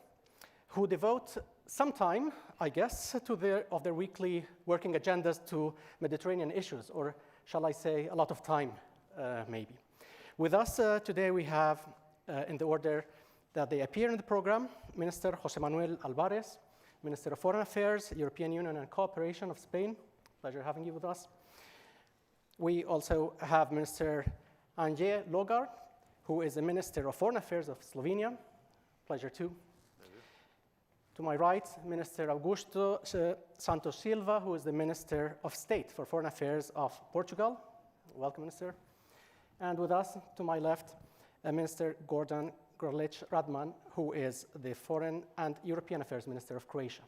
S7: who devote some time, I guess, of their weekly working agendas to Mediterranean issues, or shall I say, a lot of time, maybe. With us today we have, in the order that they appear in the program, Minister José Manuel Álvarez, Minister of Foreign Affairs, European Union and Cooperation of Spain. Pleasure having you with us. We also have Minister Anže Logar, who is the Minister of Foreign Affairs of Slovenia. Pleasure too. To my right, Minister Augusto Santos Silva, who is the Minister of State for Foreign Affairs of Portugal. Welcome, Minister. And with us, to my left, Minister Gordan Grlić Radman, who is the Foreign and European Affairs Minister of Croatia.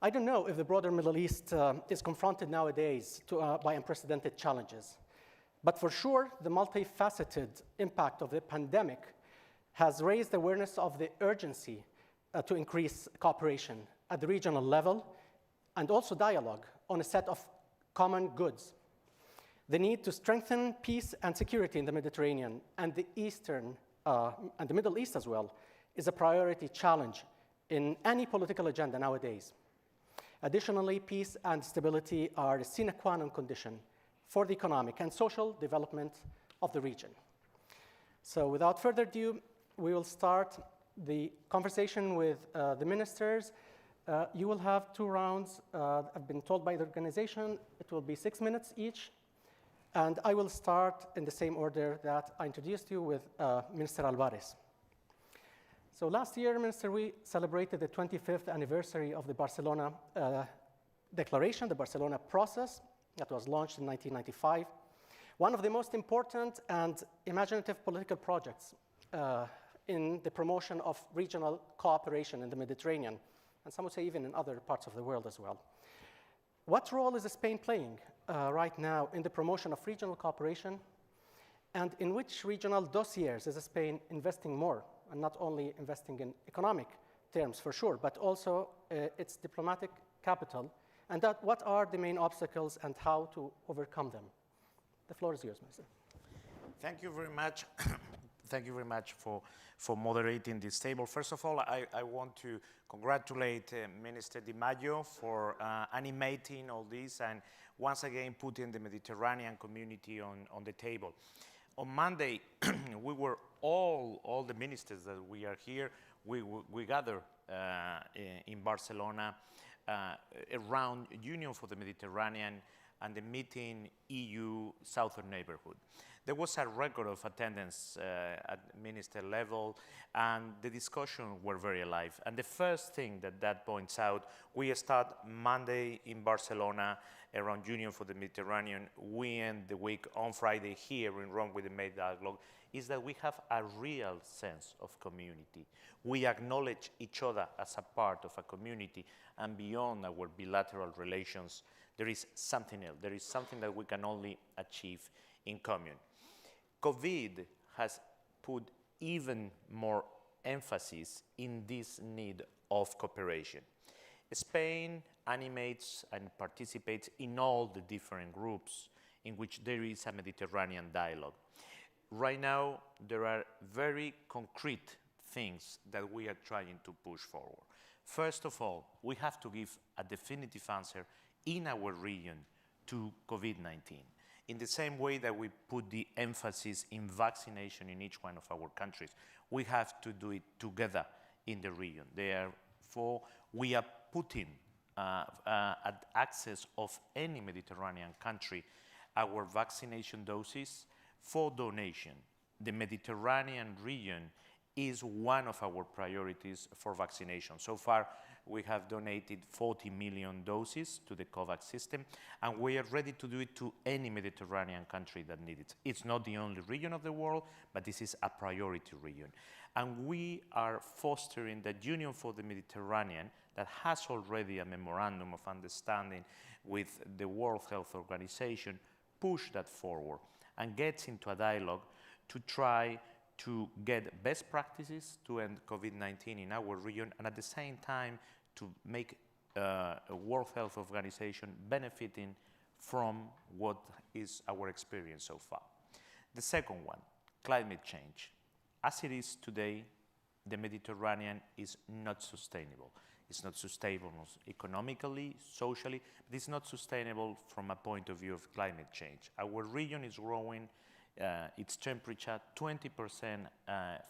S7: I don't know if the broader Middle East is confronted nowadays by unprecedented challenges, but for sure, the multifaceted impact of the pandemic has raised awareness of the urgency to increase cooperation at the regional level and also dialogue on a set of common goods. The need to strengthen peace and security in the Mediterranean and the Middle East as well is a priority challenge in any political agenda nowadays. Additionally, peace and stability are a sine qua non condition for the economic and social development of the region. So without further ado, we will start the conversation with the ministers. You will have 2 rounds. I've been told by the organization it will be 6 minutes each. And I will start in the same order that I introduced you with Minister Alvarez. So last year, Minister, we celebrated the 25th anniversary of the Barcelona Declaration, the Barcelona process that was launched in 1995. One of the most important and imaginative political projects in the promotion of regional cooperation in the Mediterranean, and some would say even in other parts of the world as well. What role is Spain playing right now in the promotion of regional cooperation, and in which regional dossiers is Spain investing more, and not only investing in economic terms for sure, but also its diplomatic capital, and what are the main obstacles and how to overcome them? The floor is yours, Minister.
S8: Thank you very much. Thank you very much for moderating this table. First of all, I want to congratulate Minister Di Maio for animating all this and once again putting the Mediterranean community on the table. On Monday, we were all the ministers that we are here, we gathered in Barcelona around Union for the Mediterranean and the meeting EU Southern Neighborhood. There was a record of attendance at minister level, and the discussions were very alive. And the first thing that points out, we start Monday in Barcelona around Union for the Mediterranean. We end the week on Friday here in Rome with the May Dialogue, is that we have a real sense of community. We acknowledge each other as a part of a community, and beyond our bilateral relations, there is something else. There is something that we can only achieve in common. COVID has put even more emphasis in this need of cooperation. Spain animates and participates in all the different groups in which there is a Mediterranean dialogue. Right now, there are very concrete things that we are trying to push forward. First of all, we have to give a definitive answer in our region to COVID-19. In the same way that we put the emphasis in vaccination in each one of our countries, we have to do it together in the region. Therefore, we are putting at access of any Mediterranean country our vaccination doses for donation. The Mediterranean region is one of our priorities for vaccination. So far, we have donated 40 million doses to the COVAX system, and we are ready to do it to any Mediterranean country that needs it. It's not the only region of the world, but this is a priority region. And we are fostering the Union for the Mediterranean that has already a memorandum of understanding with the World Health Organization, push that forward and gets into a dialogue to try to get best practices to end COVID-19 in our region, and at the same time to make a World Health Organization benefiting from what is our experience so far. The second one, climate change. As it is today, the Mediterranean is not sustainable. It's not sustainable economically, socially, but it's not sustainable from a point of view of climate change. Our region is growing its temperature 20%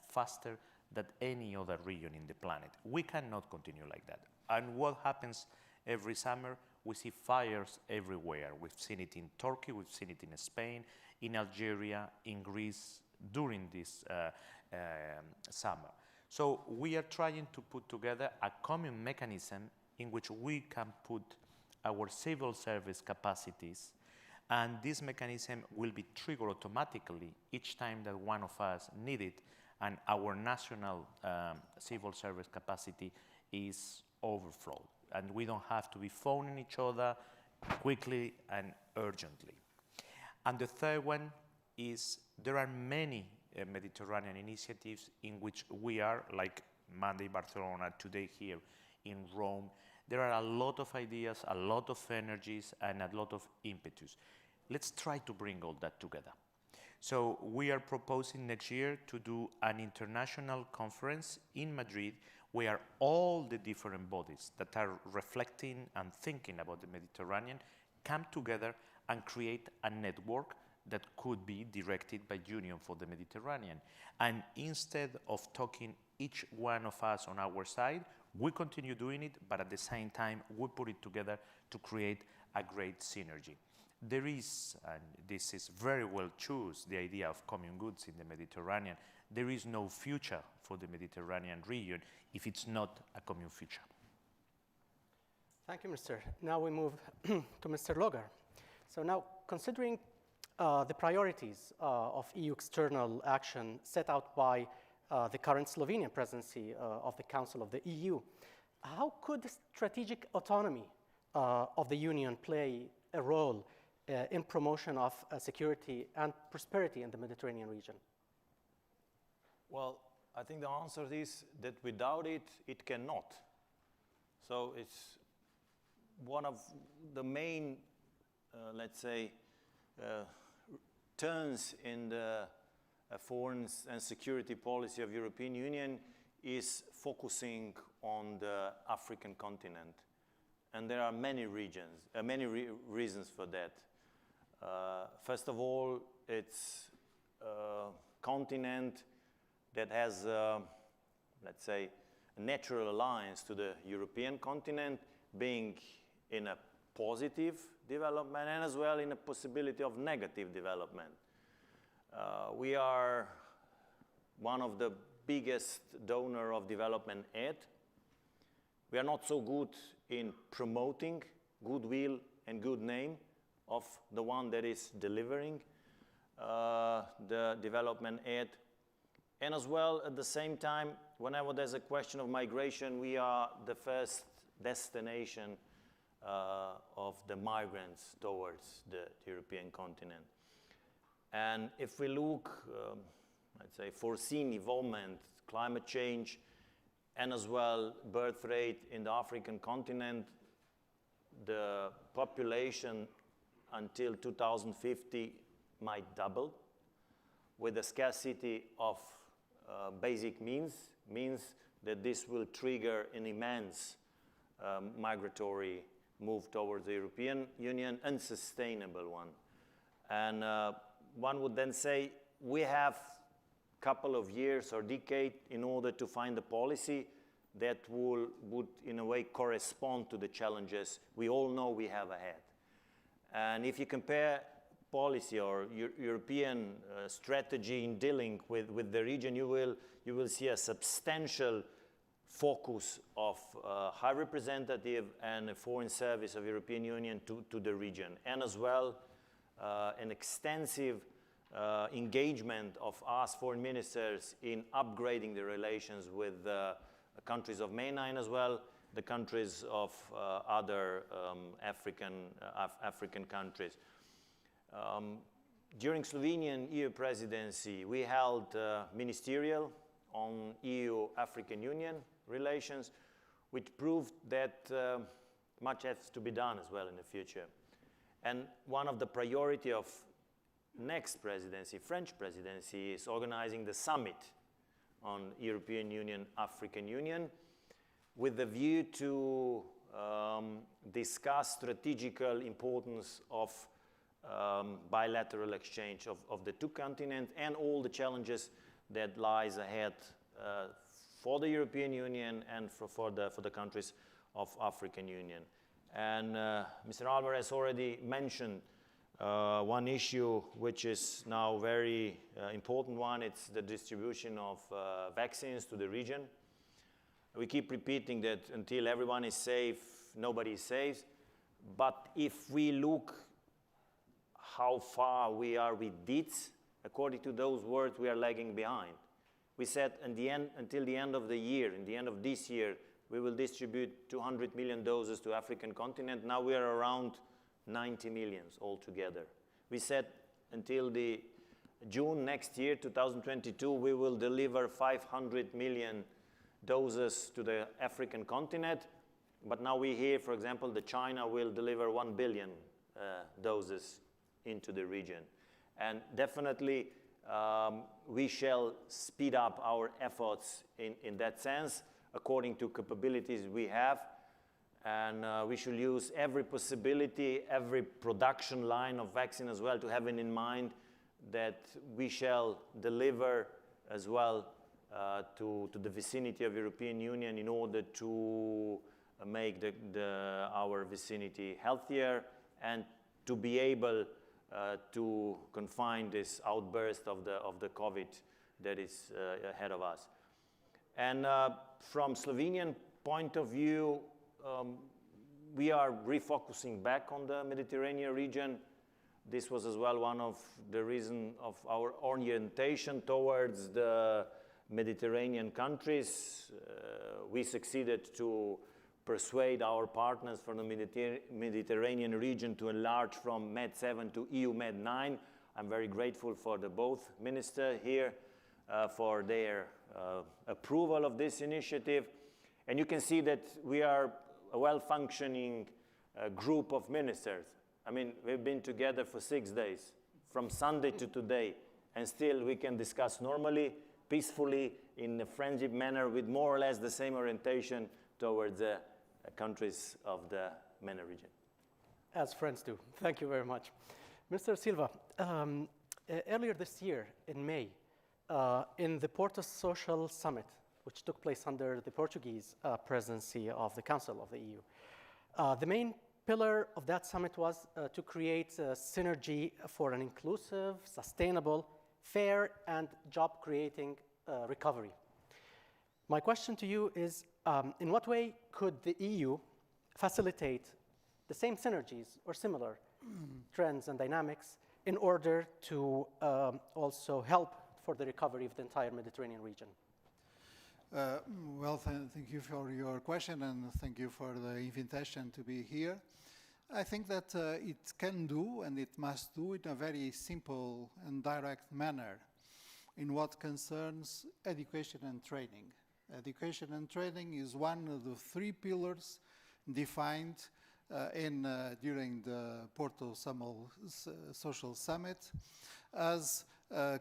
S8: faster than any other region in the planet. We cannot continue like that. And what happens every summer? We see fires everywhere. We've seen it in Turkey, we've seen it in Spain, in Algeria, in Greece during this summer. So we are trying to put together a common mechanism in which we can put our civil service capacities, and this mechanism will be triggered automatically each time that one of us need it, and our national civil service capacity is overflowed. And we don't have to be phoning each other quickly and urgently. And the third one is there are many Mediterranean initiatives in which we are, like Monday Barcelona, today here in Rome. There are a lot of ideas, a lot of energies, and a lot of impetus. Let's try to bring all that together. So we are proposing next year to do an international conference in Madrid where all the different bodies that are reflecting and thinking about the Mediterranean come together and create a network that could be directed by Union for the Mediterranean. And instead of talking each one of us on our side, we continue doing it, but at the same time, we put it together to create a great synergy. there is, and this is very well choose, the idea of common goods in the Mediterranean. There is no future for the Mediterranean region if it's not a common future.
S7: Thank you, Mr. Now we move to Mr. Logar. So now, considering the priorities of EU external action set out by the current Slovenian presidency of the Council of the EU, how could the strategic autonomy of the Union play a role in promotion of security and prosperity in the Mediterranean region?
S9: Well, I think the answer is that without it, it cannot. So it's one of the main, let's say, turns in the foreign and security policy of European Union is focusing on the African continent. And there are many regions, reasons for that. First of all, it's a continent that has, let's say, a natural alliance to the European continent, being in a positive development and as well in a possibility of negative development. We are one of the biggest donor of development aid. We are not so good in promoting goodwill and good name of the one that is delivering the development aid. And as well, at the same time, whenever there's a question of migration, we are the first destination of the migrants towards the European continent. And if we look, let's say, foreseen evolvement, climate change, and as well birth rate in the African continent, the population until 2050 might double, with a scarcity of basic means that this will trigger an immense migratory move towards the European Union, unsustainable one. And one would then say we have a couple of years or decade in order to find a policy that would in a way correspond to the challenges we all know we have ahead. And if you compare policy or European strategy in dealing with the region, you will see a substantial focus of High Representative and a Foreign Service of European Union to the region, and as well an extensive engagement of us foreign ministers in upgrading the relations with the countries of MENA and as well the countries of other African countries. During Slovenian EU presidency, we held ministerial on EU-African Union relations, which proved that much has to be done as well in the future. And one of the priority of next presidency, French presidency, is organizing the summit on European Union, African Union, with the view to discuss strategical importance of bilateral exchange of the two continents and all the challenges that lies ahead for the European Union and for the countries of African Union. And Mr. Alvarez already mentioned one issue which is now very important one. It's the distribution of vaccines to the region. We keep repeating that until everyone is safe, nobody is safe. But if we look how far we are with deeds, according to those words, we are lagging behind. We said until the end of the year, in the end of this year, we will distribute 200 million doses to African continent. Now we are around 90 million altogether. We said until the June next year, 2022, we will deliver 500 million doses to the African continent. But now we hear, for example, that China will deliver 1 billion doses into the region. And definitely, we shall speed up our efforts in that sense, according to capabilities we have. And we should use every possibility, every production line of vaccine as well, to have in mind that we shall deliver as well to the vicinity of European Union in order to make our vicinity healthier and to be able to confine this outburst of the COVID that is ahead of us. And from Slovenian point of view, we are refocusing back on the Mediterranean region. This was as well one of the reasons of our orientation towards the Mediterranean countries. We succeeded to persuade our partners from the Mediterranean region to enlarge from Med7 to EU Med9. I'm very grateful for the both ministers here for their approval of this initiative. And you can see that we are a well-functioning group of ministers. I mean, we've been together for 6 days, from Sunday to today, and still we can discuss normally, peacefully, in a friendship manner, with more or less the same orientation towards the countries of the MENA region.
S7: As friends do. Thank you very much. Mr. Silva, earlier this year, in May, in the Porto Social Summit, which took place under the Portuguese presidency of the Council of the EU, the main pillar of that summit was to create a synergy for an inclusive, sustainable, fair, and job-creating recovery. My question to you is, in what way could the EU facilitate the same synergies or similar trends and dynamics in order to also help for the recovery of the entire Mediterranean region?
S11: Well, thank you for your question, and thank you for the invitation to be here. I think that it can do, and it must do, in a very simple and direct manner in what concerns education and training. Education and training is one of the 3 pillars defined during the Porto Social Summit as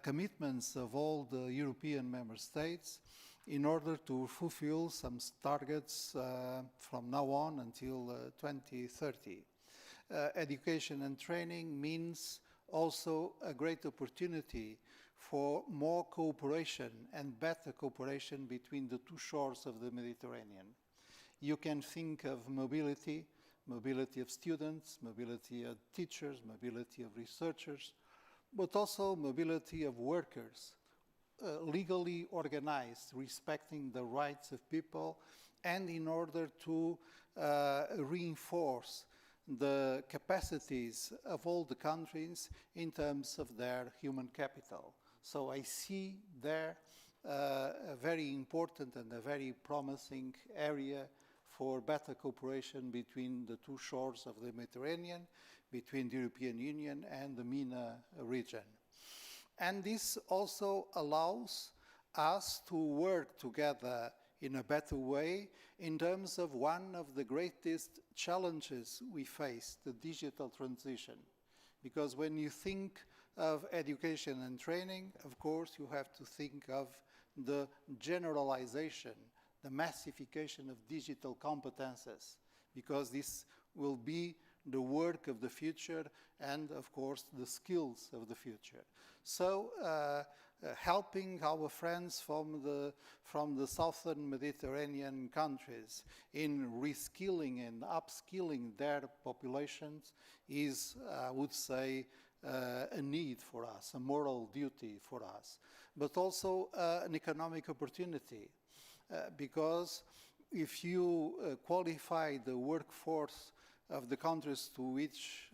S11: commitments of all the European member states in order to fulfill some targets from now on until 2030. Education and training means also a great opportunity for more cooperation and better cooperation between the 2 shores of the Mediterranean. You can think of mobility, mobility of students, mobility of teachers, mobility of researchers, but also mobility of workers, legally organized, respecting the rights of people, and in order to reinforce the capacities of all the countries in terms of their human capital. So I see there a very important and a very promising area for better cooperation between the 2 shores of the Mediterranean, between the European Union and the MENA region. And this also allows us to work together in a better way in terms of one of the greatest challenges we face, the digital transition. Because when you think of education and training, of course, you have to think of the generalization, the massification of digital competences, because this will be the work of the future and, of course, the skills of the future. So helping our friends from the southern Mediterranean countries in reskilling and upskilling their populations is, I would say, a need for us, a moral duty for us, but also an economic opportunity, because if you qualify the workforce of the countries to which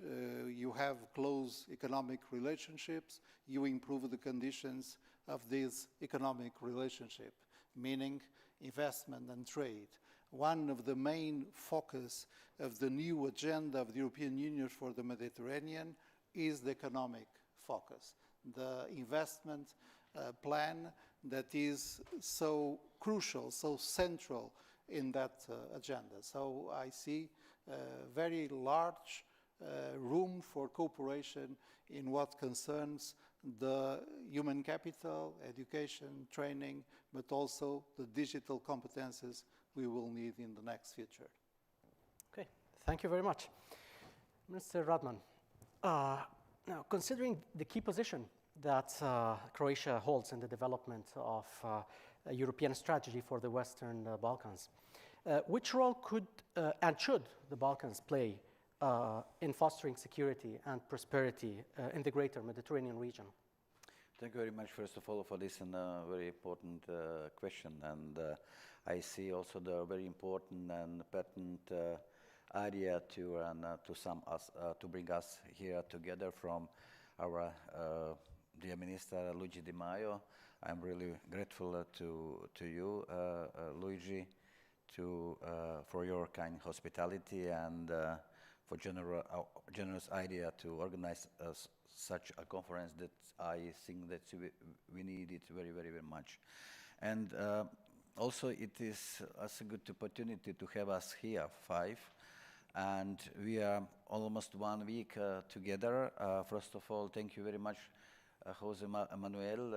S11: you have close economic relationships, you improve the conditions of this economic relationship, meaning investment and trade. One of the main focus of the new agenda of the European Union for the Mediterranean is the economic focus, the investment plan that is so crucial, so central in that agenda. So I see very large room for cooperation in what concerns the human capital, education, training, but also the digital competences we will need in the next future.
S7: Okay, thank you very much. Mr. Radman, now considering the key position that Croatia holds in the development of a European strategy for the Western Balkans, which role could and should the Balkans play in fostering security and prosperity in the greater Mediterranean region?
S12: Thank you very much, first of all, for this very important question. And I see also the very important and pertinent idea to bring us here together from our dear Minister Luigi Di Maio. I'm really grateful to you, Luigi, for your kind hospitality and for generous idea to organize such a conference that I think that we need it very, very, very much. And also it is a good opportunity to have us here, 5. And we are almost 1 week together. First of all, thank you very much, Jose Manuel,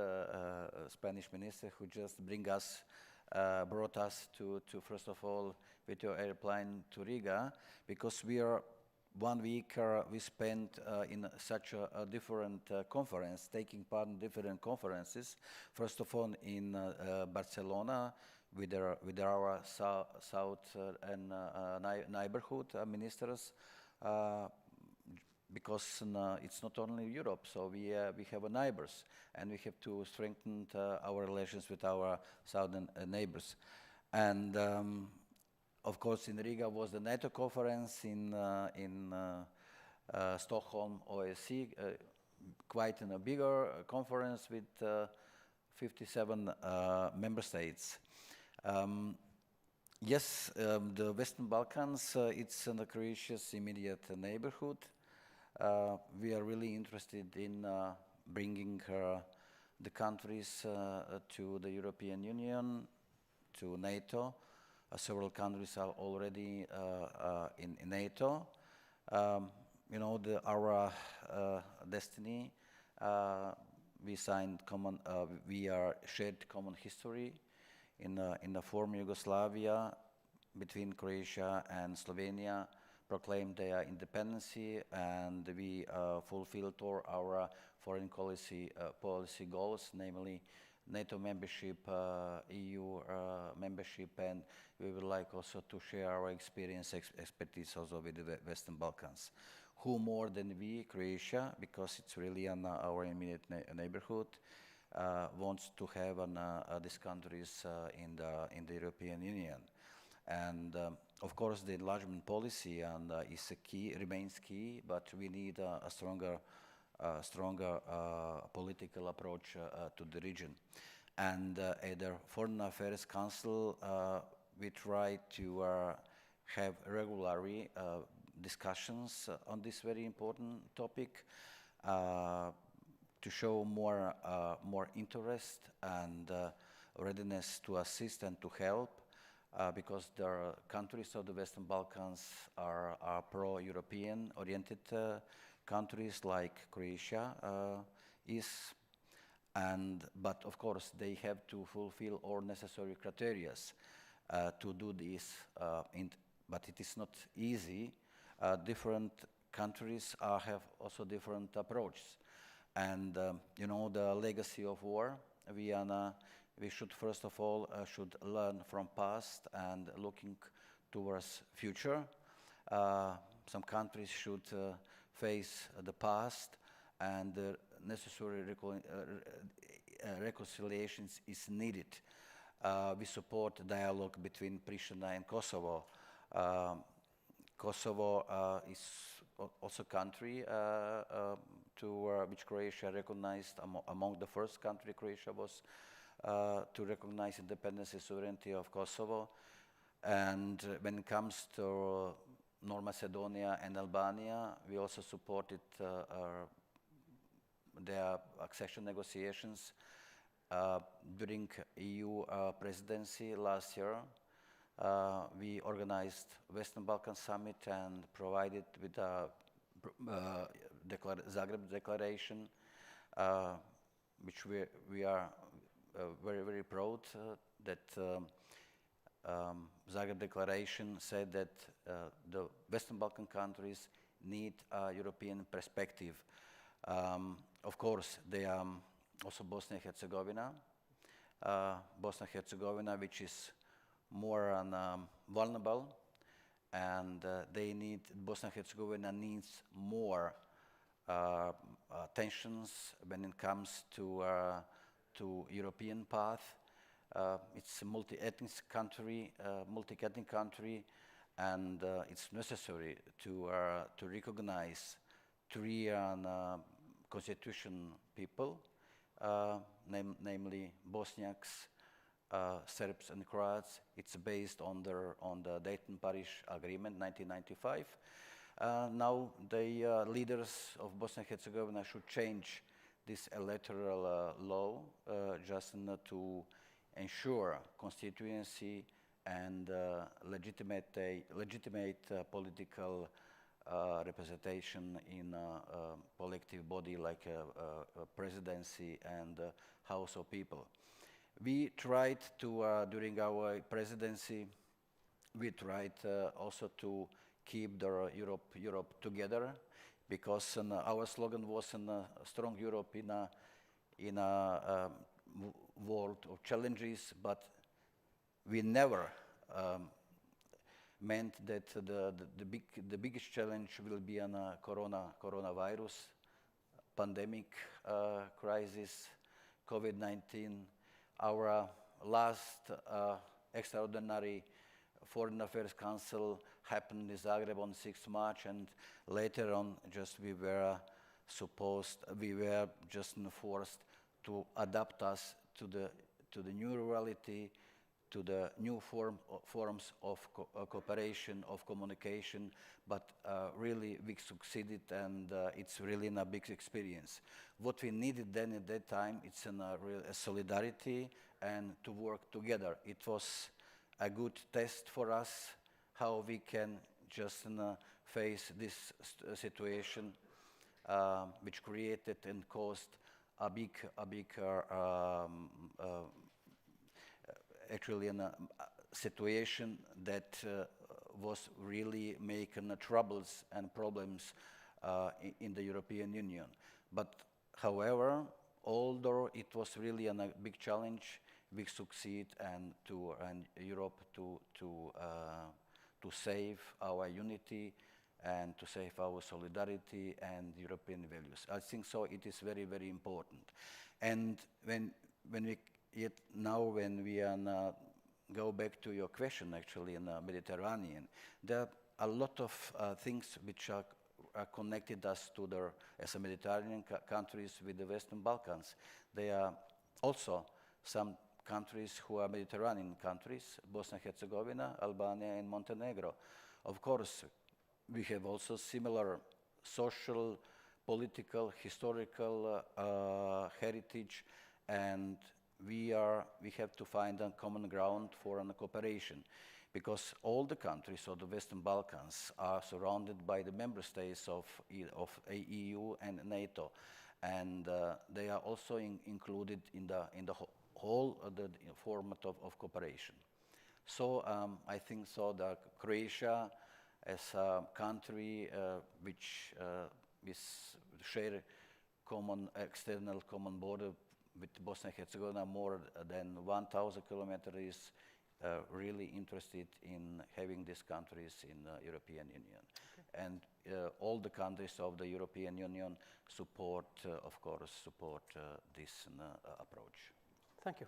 S12: Spanish minister, who just brought us to first of all with your airplane to Riga, because we are 1 week we spent in such a different conference, taking part in different conferences. First of all in Barcelona with our south and neighborhood ministers, because it's not only Europe, so we have neighbors, and we have to strengthen our relations with our southern neighbors. And of course, in Riga was the NATO conference, in Stockholm, OSCE, quite a bigger conference with 57 member states. Yes, the Western Balkans, it's in Croatia's immediate neighborhood. We are really interested in bringing the countries to the European Union, to NATO. Several countries are already in NATO. You know, our destiny. We are shared common history in the former Yugoslavia, between Croatia and Slovenia, proclaimed their independence, and we fulfilled our foreign policy goals, namely NATO membership, EU membership, and we would like also to share our expertise also with the Western Balkans. Who more than we, Croatia, because it's really in our immediate neighborhood, wants to have these countries in the European Union. And of course, the enlargement policy is a key, remains key, but we need a stronger political approach to the region. And at the Foreign Affairs Council, we try to have regularly discussions on this very important topic, to show more interest and readiness to assist and to help, because the countries of the Western Balkans are pro-European oriented countries like Croatia is, but of course they have to fulfill all necessary criteria to do this, but it is not easy. Different countries have also different approaches, and you know, the legacy of war, we should first of all should learn from past and looking towards future. Some countries should face the past, and the necessary reconciliations is needed. We support dialogue between Pristina and Kosovo. Kosovo is also a country which Croatia recognized, among the first country Croatia was to recognize independence and sovereignty of Kosovo. And when it comes to North Macedonia and Albania, we also supported their accession negotiations. During EU presidency last year, we organized Western Balkan Summit and provided with a Zagreb Declaration, which we are very, very proud that Zagreb Declaration said that the Western Balkan countries need a European perspective. Of course, they are also Bosnia and Herzegovina. Bosnia and Herzegovina, which is more vulnerable, and Bosnia and Herzegovina needs more tensions when it comes to European path. It's a multi-ethnic country, and it's necessary to recognize three constitution people, namely Bosniaks, Serbs, and Croats. It's based on the Dayton-Paris Agreement, 1995. Now the leaders of Bosnia and Herzegovina should change this electoral law just to ensure constituency and legitimate political representation in a collective body like a presidency and House of People. We tried to, during our presidency, we tried also to keep the Europe together, because our slogan was a strong Europe in a world of challenges, but we never meant that the biggest challenge will be a coronavirus pandemic crisis, COVID-19. Our last extraordinary Foreign Affairs Council happened in Zagreb on 6th March, and later on we were just forced to adapt us to the new reality, to the new forms of cooperation, of communication, but really we succeeded, and it's really a big experience. What we needed then at that time, it's a solidarity and to work together. It was a good test for us, how we can just face this situation, which created and caused a big actually a situation that was really making troubles and problems in the European Union. But however, although it was really a big challenge, we succeed and Europe to save our unity and to save our solidarity and European values. I think so. It is very, very important. And when we go back to your question, actually, in the Mediterranean, there are a lot of things which are connected us to as a Mediterranean countries with the Western Balkans. There are also some countries who are Mediterranean countries, Bosnia and Herzegovina, Albania, and Montenegro. Of course, we have also similar social, political, historical heritage, and we have to find a common ground for cooperation, because all the countries of the Western Balkans are surrounded by the member states of EU and NATO, and they are also included in the whole the format of cooperation. So I think so that Croatia, as a country which share external common border with Bosnia and Herzegovina, more than 1,000 kilometers, is really interested in having these countries in the European Union. Okay. And all the countries of the European Union support, of course, this approach.
S7: Thank you.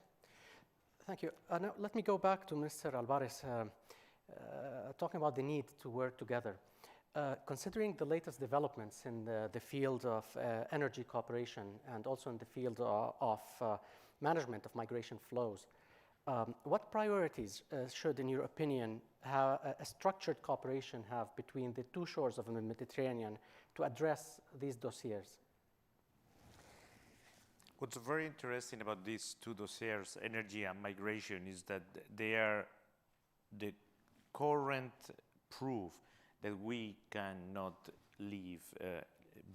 S7: Thank you. Now let me go back to Mr. Alvarez, talking about the need to work together. Considering the latest developments in the field of energy cooperation and also in the field of management of migration flows, what priorities should, in your opinion, a structured cooperation have between the two shores of the Mediterranean to address these dossiers?
S8: What's very interesting about these two dossiers, energy and migration, is that they are the current proof that we cannot live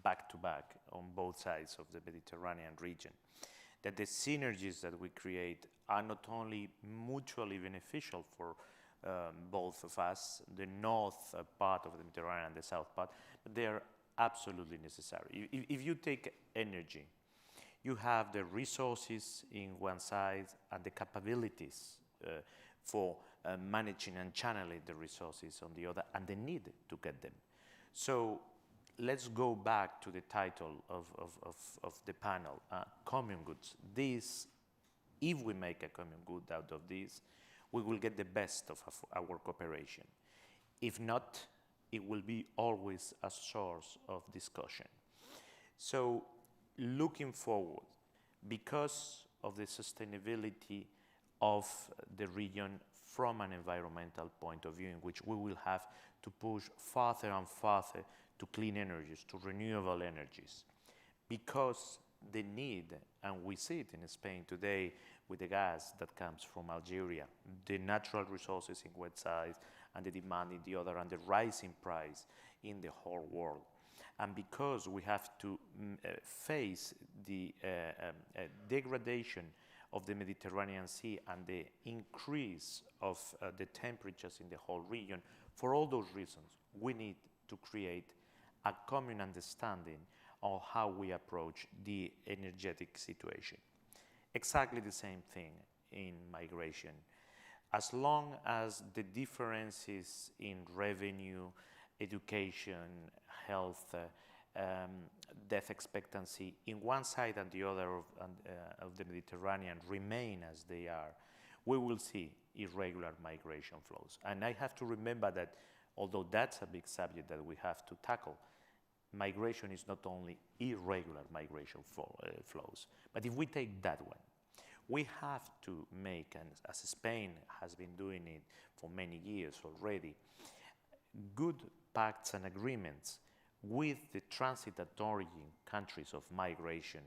S8: back to back on both sides of the Mediterranean region. That the synergies that we create are not only mutually beneficial for both of us, the north part of the Mediterranean and the south part, but they are absolutely necessary. If you take energy, you have the resources in one side and the capabilities for managing and channeling the resources on the other, and the need to get them. So let's go back to the title of the panel, common goods. This, if we make a common good out of this, we will get the best of our cooperation. If not, it will be always a source of discussion. So looking forward, because of the sustainability of the region from an environmental point of view, in which we will have to push farther and farther to clean energies, to renewable energies, because the need, and we see it in Spain today with the gas that comes from Algeria, the natural resources in one side and the demand in the other, and the rising price in the whole world. And because we have to face the degradation of the Mediterranean Sea and the increase of the temperatures in the whole region, for all those reasons, we need to create a common understanding of how we approach the energetic situation. Exactly the same thing in migration. As long as the differences in revenue, education, health, death expectancy in one side and the other of the Mediterranean remain as they are, we will see irregular migration flows. And I have to remember that although that's a big subject that we have to tackle, migration is not only irregular migration flows, but if we take that one, we have to make, and as Spain has been doing it for many years already, good pacts and agreements with the transitory countries of migration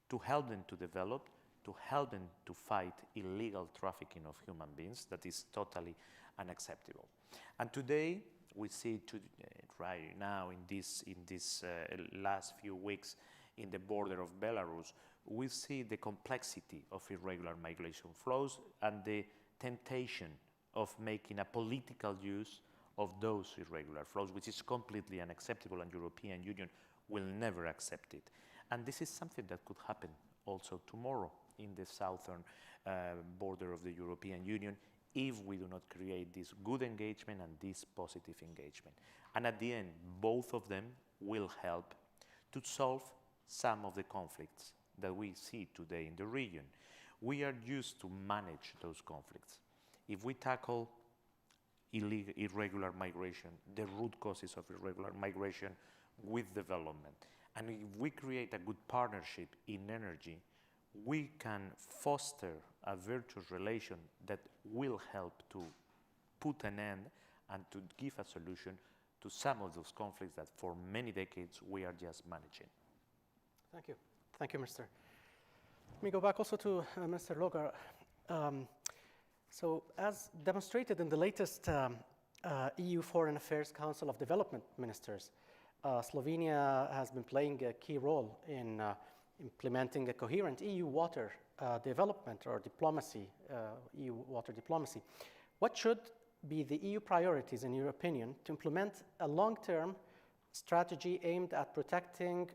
S8: to help them to develop, to help them to fight illegal trafficking of human beings that is totally unacceptable. And today, we see right now in this last few weeks in the border of Belarus, we see the complexity of irregular migration flows and the temptation of making a political use of those irregular flows, which is completely unacceptable, and European Union will never accept it. And this is something that could happen also tomorrow in the southern border of the European Union if we do not create this good engagement and this positive engagement. And at the end, both of them will help to solve some of the conflicts that we see today in the region. We are used to manage those conflicts. If we tackle irregular migration, the root causes of irregular migration with development, and if we create a good partnership in energy, we can foster a virtuous relation that will help to put an end and to give a solution to some of those conflicts that for many decades we are just managing.
S7: Thank you. Thank you, Minister. Let me go back also to Mr. Logar. So as demonstrated in the latest EU Foreign Affairs Council of Development Ministers, Slovenia has been playing a key role in implementing a coherent EU water development or diplomacy, EU water diplomacy. What should be the EU priorities, in your opinion, to implement a long-term strategy aimed at protecting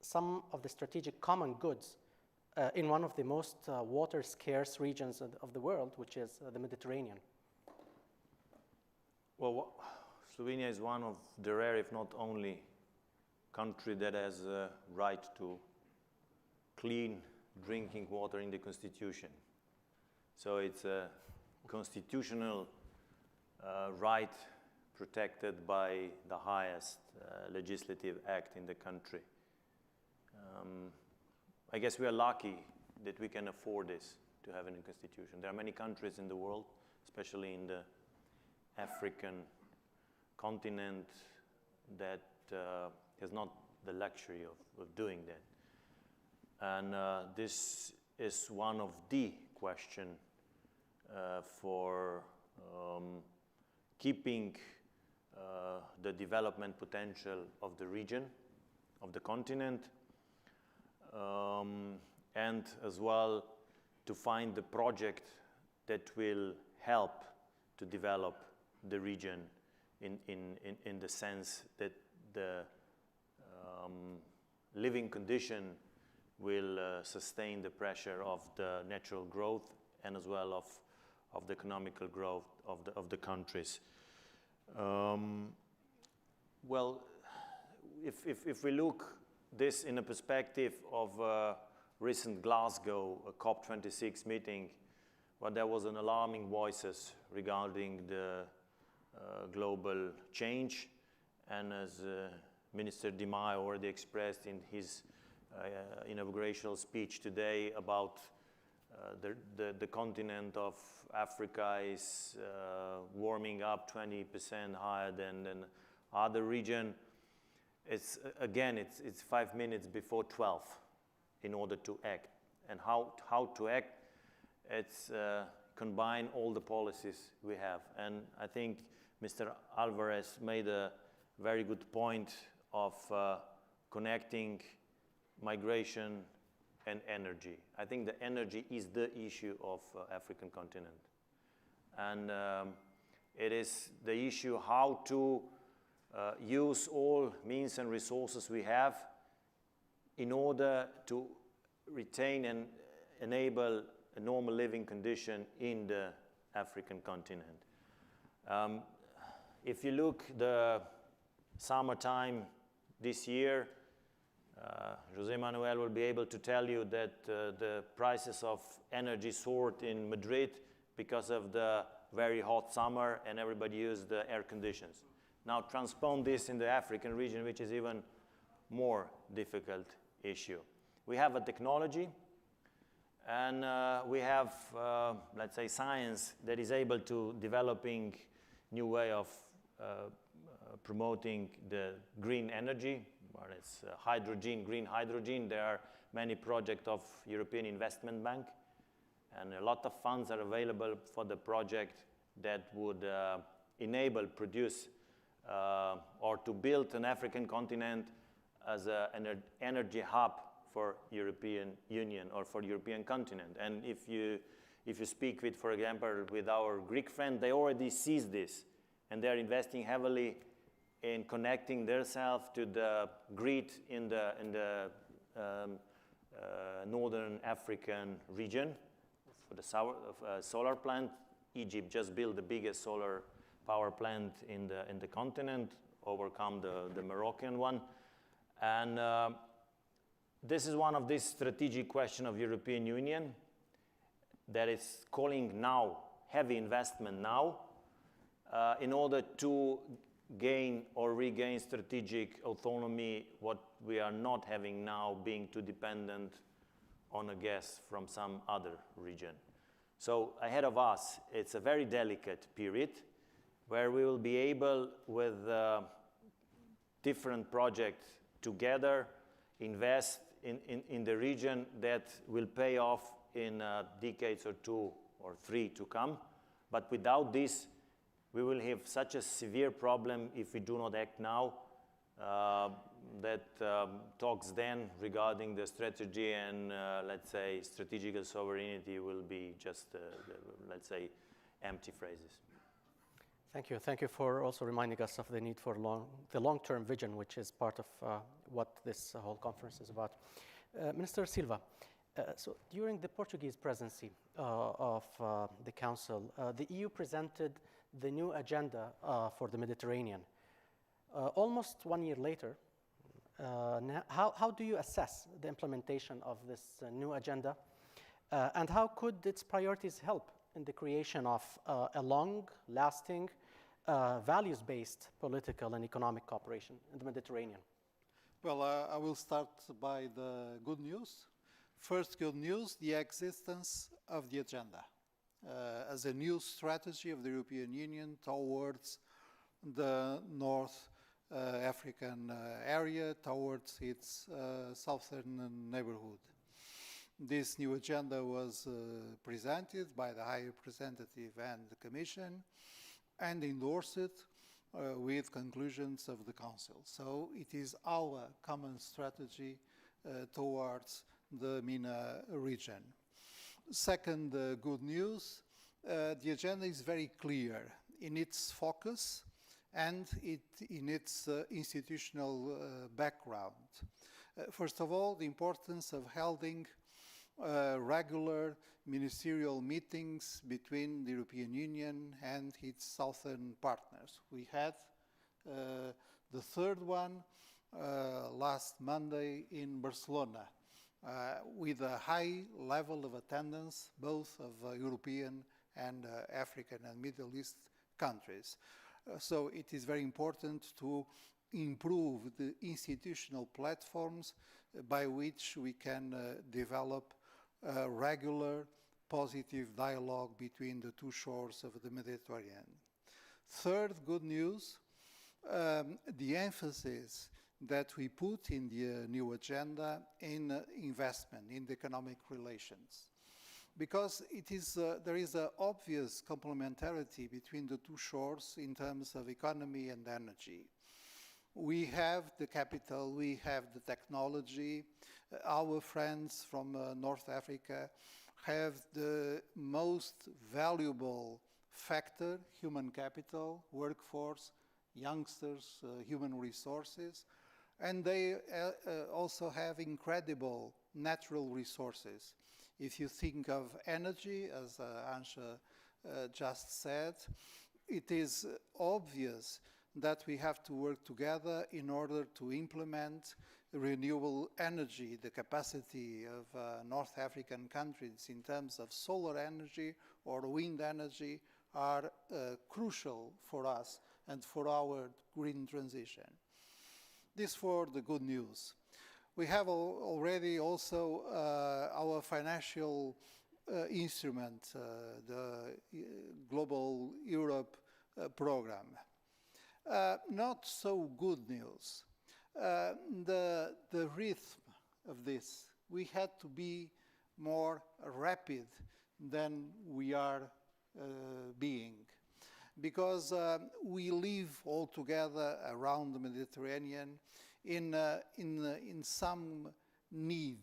S7: some of the strategic common goods in one of the most water-scarce regions of the world, which is the Mediterranean?
S9: Well, Slovenia is one of the rare, if not only, country that has a right to clean drinking water in the constitution. So it's a constitutional right protected by the highest legislative act in the country. I guess we are lucky that we can afford this, to have a new constitution. There are many countries in the world, especially in the African continent, that has not the luxury of doing that. And this is one of the questions for keeping the development potential of the region, of the continent, and as well to find the project that will help to develop the region in the sense that the living condition will sustain the pressure of the natural growth and as well the economical growth of the countries. Well, if we look this in a perspective of recent Glasgow COP26 meeting, where there was an alarming voices regarding the global change, and as Minister Di Maio already expressed in his inaugurational speech today about the continent of Africa is warming up 20% higher than other region. It's 5 minutes before 12 in order to act. And how to act? It's combine all the policies we have. And I think Mr. Alvarez made a very good point of connecting migration and energy. I think the energy is the issue of African continent. And it is the issue how to use all means and resources we have in order to retain and enable a normal living condition in the African continent. If you look the summertime this year, José Manuel will be able to tell you that the prices of energy soared in Madrid because of the very hot summer and everybody used the air conditions. Now transpose this in the African region, which is even more difficult issue. We have a technology and we have, let's say, science that is able to developing new way of promoting the green energy, whether it's hydrogen, green hydrogen. There are many projects of European Investment Bank, and a lot of funds are available for the project that would enable produce or to build an African continent as an energy hub for European Union or for European continent. And if you speak with, for example, with our Greek friend, they already sees this, and they're investing heavily in connecting themselves to the grid in the northern African region for the solar plant. Egypt just built the biggest solar power plant in the continent, overcome the Moroccan one. And this is one of these strategic questions of European Union that is calling now, heavy investment now, in order to gain or regain strategic autonomy, what we are not having now, being too dependent on a gas from some other region. So ahead of us, it's a very delicate period where we will be able, with different projects together, invest in the region that will pay off in decades or 2 or 3 to come. But without this, we will have such a severe problem if we do not act now, that talks then regarding the strategy and, let's say, strategic sovereignty will be just, let's say, empty phrases.
S7: Thank you. Thank you for also reminding us of the need for the long-term vision, which is part of what this whole conference is about. Minister Silva, so during the Portuguese presidency of the Council, the EU presented the new agenda for the Mediterranean. Almost 1 year later, how do you assess the implementation of this new agenda? And how could its priorities help in the creation of a long-lasting, values-based political and economic cooperation in the Mediterranean?
S11: Well, I will start by the good news. First good news, the existence of the agenda as a new strategy of the European Union towards the North African area, towards its southern neighborhood. This new agenda was presented by the High Representative and the Commission and endorsed with conclusions of the Council. So it is our common strategy towards the MENA region. Second good news, the agenda is very clear in its focus and in its institutional background. First of all, the importance of holding regular ministerial meetings between the European Union and its southern partners. We had the third one last Monday in Barcelona with a high level of attendance both of European and African and Middle East countries. So it is very important to improve the institutional platforms by which we can develop a regular positive dialogue between the two shores of the Mediterranean. Third good news, the emphasis that we put in the new agenda in investment, in the economic relations. Because there is an obvious complementarity between the two shores in terms of economy and energy. We have the capital, we have the technology. Our friends from North Africa have the most valuable factor, human capital, workforce, youngsters, human resources, and they also have incredible natural resources. If you think of energy, as Ansha just said, it is obvious that we have to work together in order to implement renewable energy. The capacity of North African countries in terms of solar energy or wind energy are crucial for us and for our green transition. This for the good news. We have already also our financial instrument, the Global Europe program. Not so good news. The rhythm of this, we had to be more rapid than we are being, because we live all together around the Mediterranean in some need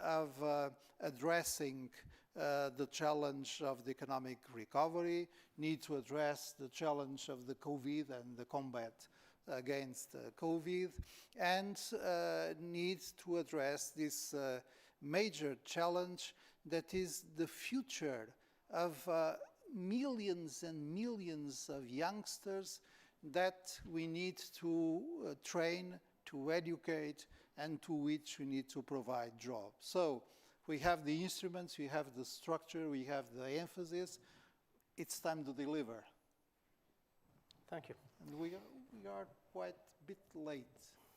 S11: of addressing the challenge of the economic recovery, need to address the challenge of the COVID and the combat against COVID, and needs to address this major challenge that is the future of millions and millions of youngsters that we need to train, to educate, and to which we need to provide jobs. So we have the instruments, we have the structure, we have the emphasis. It's time to deliver.
S7: Thank you.
S11: And we are quite a bit late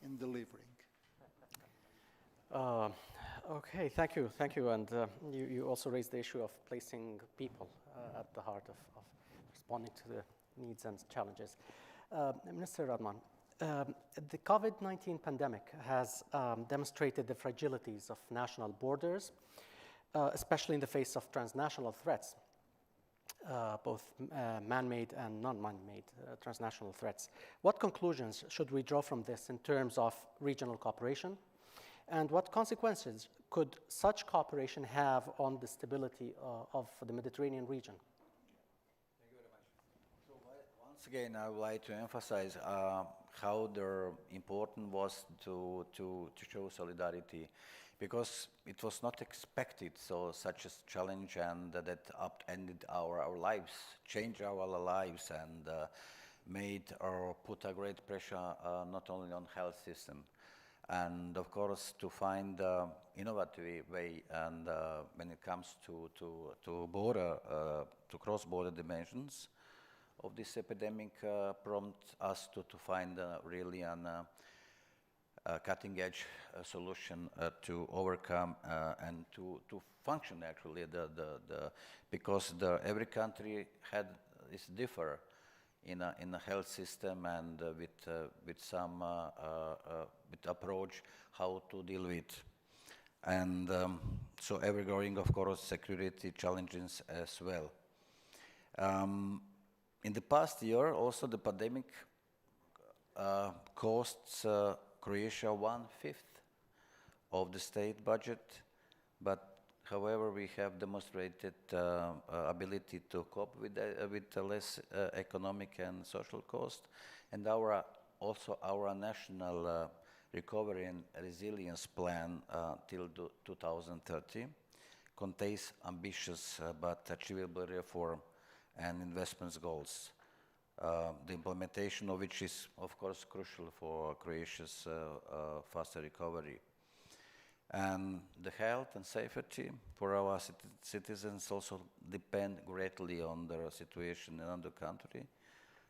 S11: in delivering.
S7: Okay, thank you. And you also raised the issue of placing people at the heart of responding to the needs and challenges. Minister Radman, the COVID-19 pandemic has demonstrated the fragilities of national borders, especially in the face of transnational threats, both man-made and non-man-made transnational threats. What conclusions should we draw from this in terms of regional cooperation? And what consequences could such cooperation have on the stability of the Mediterranean region?
S12: Thank you very much. So once again, I would like to emphasize how important was to show solidarity, because it was not expected, so such a challenge, and that upended our lives, changed our lives, and made or put a great pressure not only on health system, and of course to find innovative way, and when it comes to border, to cross-border dimensions of this epidemic, prompt us to find really a cutting-edge solution to overcome and to function actually because every country is differ in a health system and with some with approach how to deal with, and so ever growing, of course, security challenges as well. In the past year, also the pandemic costs Croatia 1/5 of the state budget, but however, we have demonstrated ability to cope with the less economic and social cost, and our national Recovery and Resilience Plan till 2030 contains ambitious but achievable reform and investments goals, the implementation of which is, of course, crucial for Croatia's faster recovery. And the health and safety for our citizens also depend greatly on the situation in other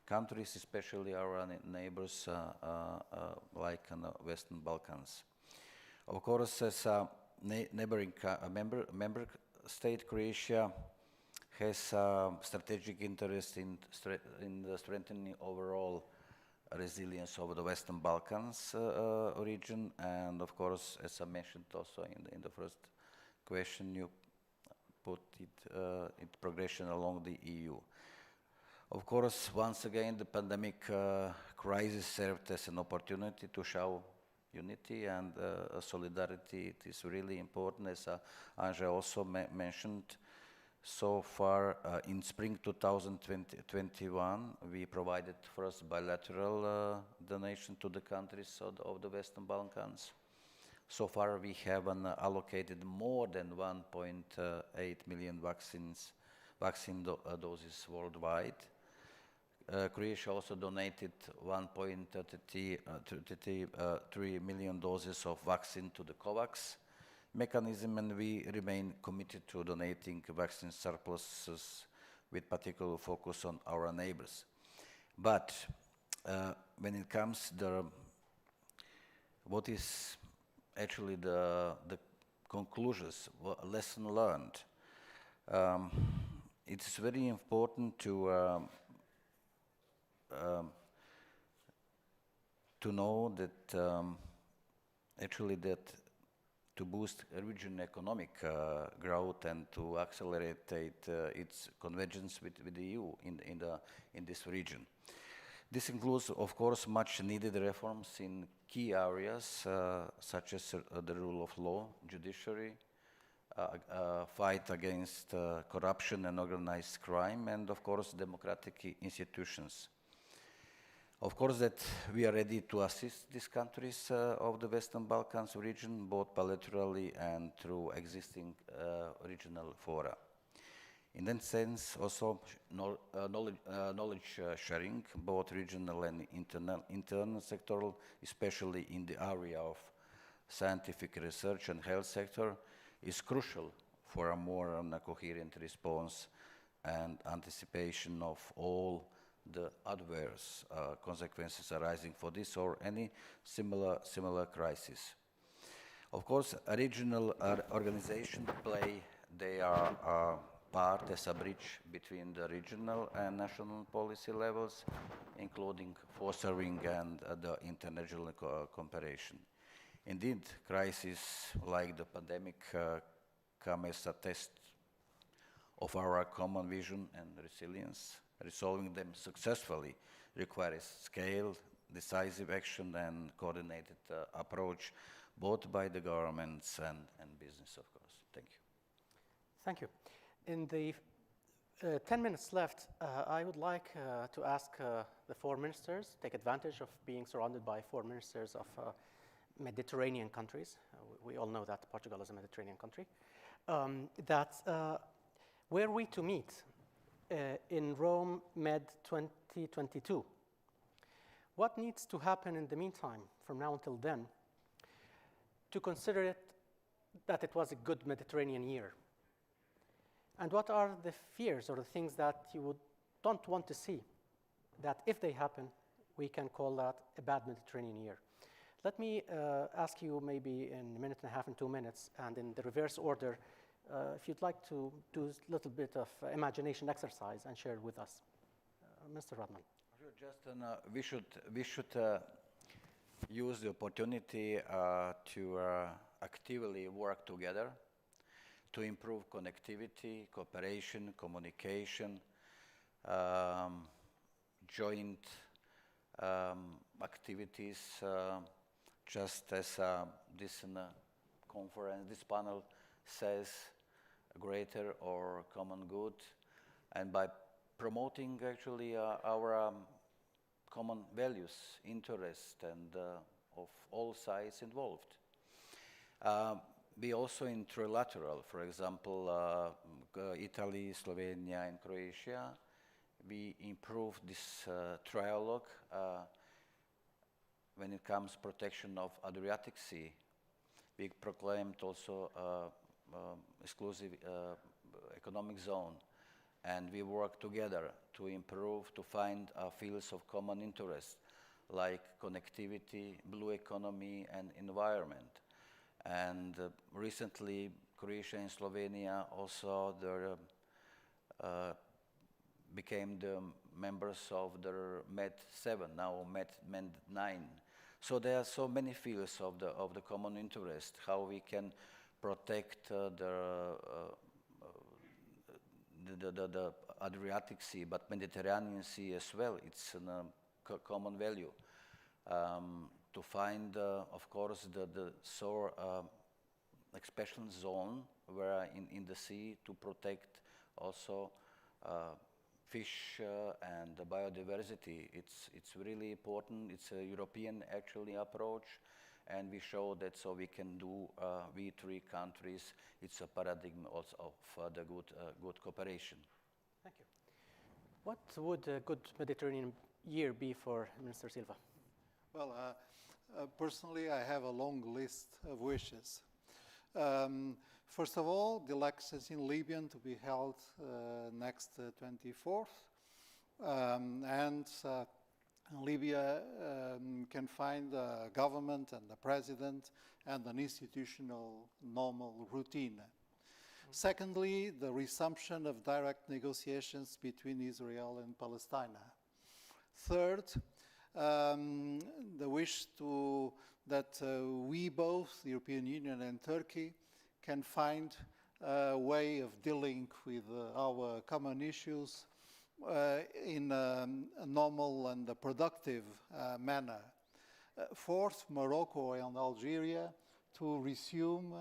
S12: countries, especially our neighbors like in the Western Balkans. Of course, as a neighboring member state, Croatia has strategic interest in the strengthening overall resilience of the Western Balkans region, and of course, as I mentioned also in the first question, you put it in progression along the EU. Of course, once again, the pandemic crisis served as an opportunity to show unity and solidarity. It is really important, as Anja also mentioned. So far, in spring 2021, we provided first bilateral donation to the countries of the Western Balkans. So far, we have allocated more than 1.8 million vaccine doses worldwide. Croatia also donated 1.33 million doses of vaccine to the COVAX mechanism, and we remain committed to donating vaccine surpluses with particular focus on our neighbors. But when it comes to what is actually the conclusions, lesson learned, it's very important to know that actually that to boost region economic growth and to accelerate its convergence with the EU in this region. This includes, of course, much needed reforms in key areas such as the rule of law, judiciary, fight against corruption and organized crime, and of course democratic institutions. Of course, that we are ready to assist these countries of the Western Balkans region, both bilaterally and through existing regional fora. In that sense, also knowledge sharing, both regional and internal sectoral, especially in the area of scientific research and health sector, is crucial for a more coherent response and anticipation of all the adverse consequences arising for this or any similar crisis. Of course, a regional organization play their part as a bridge between the regional and national policy levels, including fostering and the international cooperation. Indeed, crises like the pandemic come as a test of our common vision and resilience. Resolving them successfully requires scale, decisive action, and coordinated approach, both by the governments and business, of course. Thank you.
S7: Thank you. In the 10 minutes left, I would like to ask the four ministers, take advantage of being surrounded by four ministers of Mediterranean countries. We all know that Portugal is a Mediterranean country. Were we to meet in Rome Med 2022, what needs to happen in the meantime, from now until then, to consider it that it was a good Mediterranean year? And what are the fears or the things that you don't want to see, that if they happen, we can call that a bad Mediterranean year? Let me ask you maybe in a minute and a half and 2 minutes, and in the reverse order, if you'd like to do a little bit of imagination exercise and share with us. Mr. Radman.
S12: We should use the opportunity to actively work together to improve connectivity, cooperation, communication, joint activities, just as this conference, this panel says, greater or common good, and by promoting actually our common values, interests, and of all sides involved. We also in trilateral, for example, Italy, Slovenia, and Croatia, we improved this trialogue when it comes protection of Adriatic Sea. We proclaimed also exclusive economic zone, and we work together to improve, to find fields of common interest, like connectivity, blue economy, and environment. And recently, Croatia and Slovenia also became the members of the MED7, now MED9. So there are so many fields of the common interest, how we can protect the Adriatic Sea, but Mediterranean Sea as well. It's a common value. To find, of course, the sour expansion zone where in the sea to protect also fish and the biodiversity. It's really important. It's a European actually approach, and we show that so we can do, we three countries, it's a paradigm also of the good cooperation.
S7: Thank you. What would a good Mediterranean year be for Minister Silva?
S11: Well, personally, I have a long list of wishes. First of all, the elections in Libya to be held next 24th. And Libya can find a government and a president and an institutional normal routine. Secondly, the resumption of direct negotiations between Israel and Palestine. Third, the wish that we both, the European Union and Turkey, can find a way of dealing with our common issues in a normal and a productive manner. Fourth, Morocco and Algeria to resume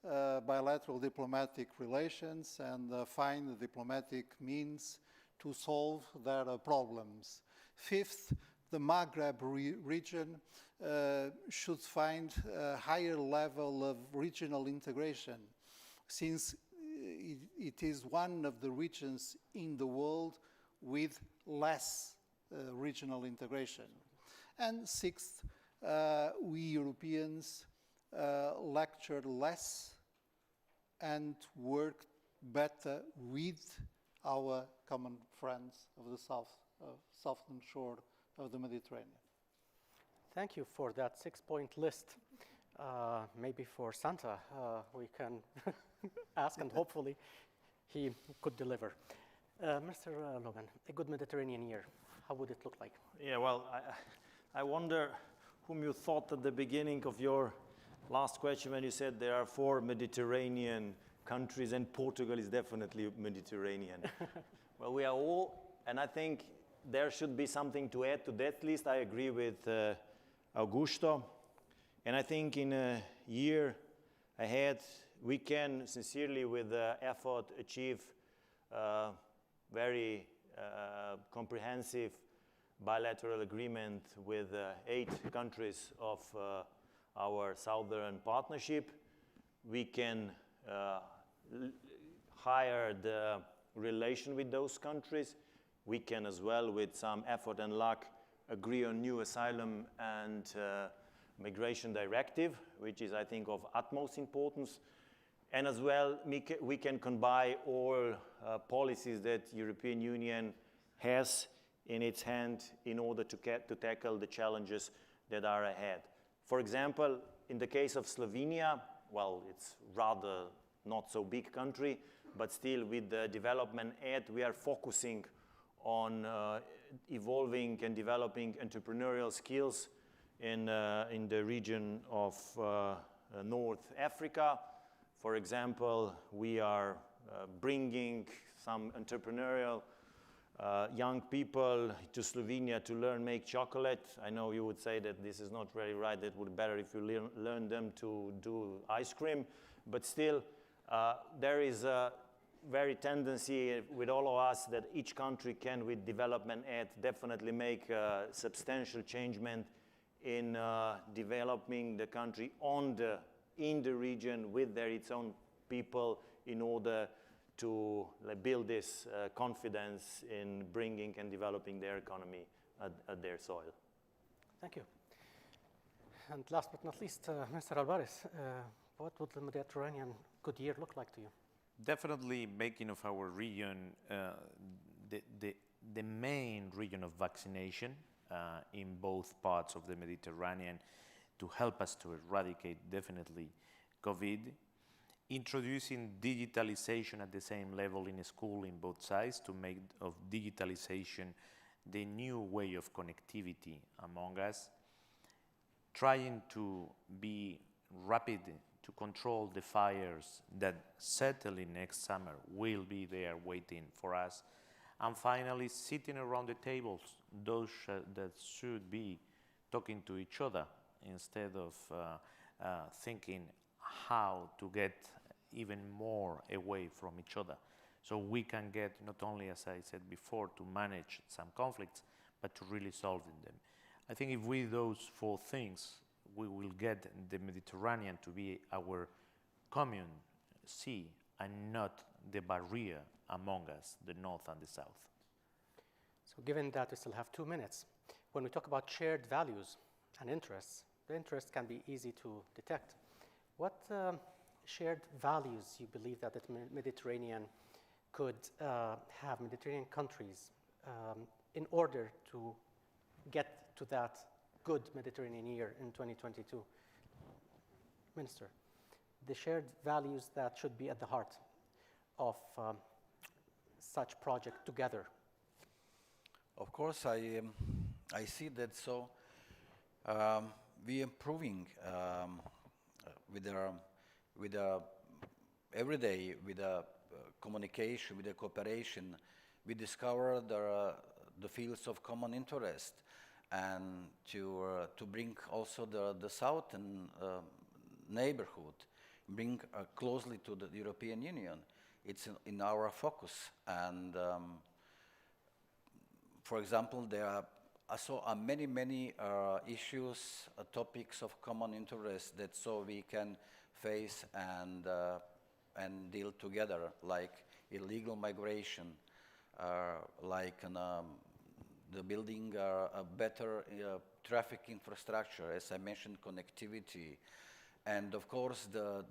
S11: bilateral diplomatic relations and find diplomatic means to solve their problems. Fifth, the Maghreb region should find a higher level of regional integration, since it is one of the regions in the world with less regional integration. And sixth, we Europeans lecture less and work better with our common friends of the southern shore of the Mediterranean.
S7: Thank you for that 6-point list. Maybe for Santa, we can ask, and hopefully he could deliver. Mr. Logan, a good Mediterranean year, how would it look like?
S9: Yeah, well, I wonder whom you thought at the beginning of your last question when you said there are 4 Mediterranean countries and Portugal is definitely Mediterranean. Well, we are all, and I think there should be something to add to that list. I agree with Augusto. And I think in a year ahead, we can sincerely, with effort, achieve very comprehensive bilateral agreement with 8 countries of our Southern Partnership. We can hire the relation with those countries. We can as well, with some effort and luck, agree on new asylum and migration directive, which is, I think, of utmost importance. And as well, we can combine all policies that European Union has in its hand in order to tackle the challenges that are ahead. For example, in the case of Slovenia, well, it's rather not so big country, but still with the development aid, we are focusing on evolving and developing entrepreneurial skills in the region of North Africa. For example, we are bringing some entrepreneurial young people to Slovenia to learn make chocolate. I know you would say that this is not really right. It would be better if you learn them to do ice cream. But still, there is a very tendency with all of us that each country can, with development aid, definitely make a substantial changement in developing the country in the region with its own people in order to build this confidence in bringing and developing their economy at their soil.
S7: Thank you. And last but not least, Mr. Alvarez, what would the Mediterranean good year look like to you?
S8: Definitely making of our region the main region of vaccination in both parts of the Mediterranean to help us to eradicate definitely COVID. Introducing digitalization at the same level in a school in both sides to make of digitalization the new way of connectivity among us. Trying to be rapid to control the fires that certainly next summer will be there waiting for us. And finally, sitting around the tables, those that should be talking to each other instead of thinking how to get even more away from each other. So we can get not only, as I said before, to manage some conflicts, but to really solve them. I think if we do those four things, we will get the Mediterranean to be our common sea and not the barrier among us, the north and the south.
S7: So given that we still have 2 minutes, when we talk about shared values and interests, the interests can be easy to detect. What shared values you believe that the Mediterranean could have, Mediterranean countries, in order to get to that good Mediterranean year in 2022? Minister, the shared values that should be at the heart of such project together.
S12: Of course, I see that. So we improving with every day with the communication, with the cooperation. We discover the fields of common interest, and to bring also the southern neighborhood, bring closely to the European Union. It's in our focus. And for example, there are also many issues, topics of common interest that so we can face and deal together, like illegal migration, like the building a better traffic infrastructure, as I mentioned, connectivity, and of course the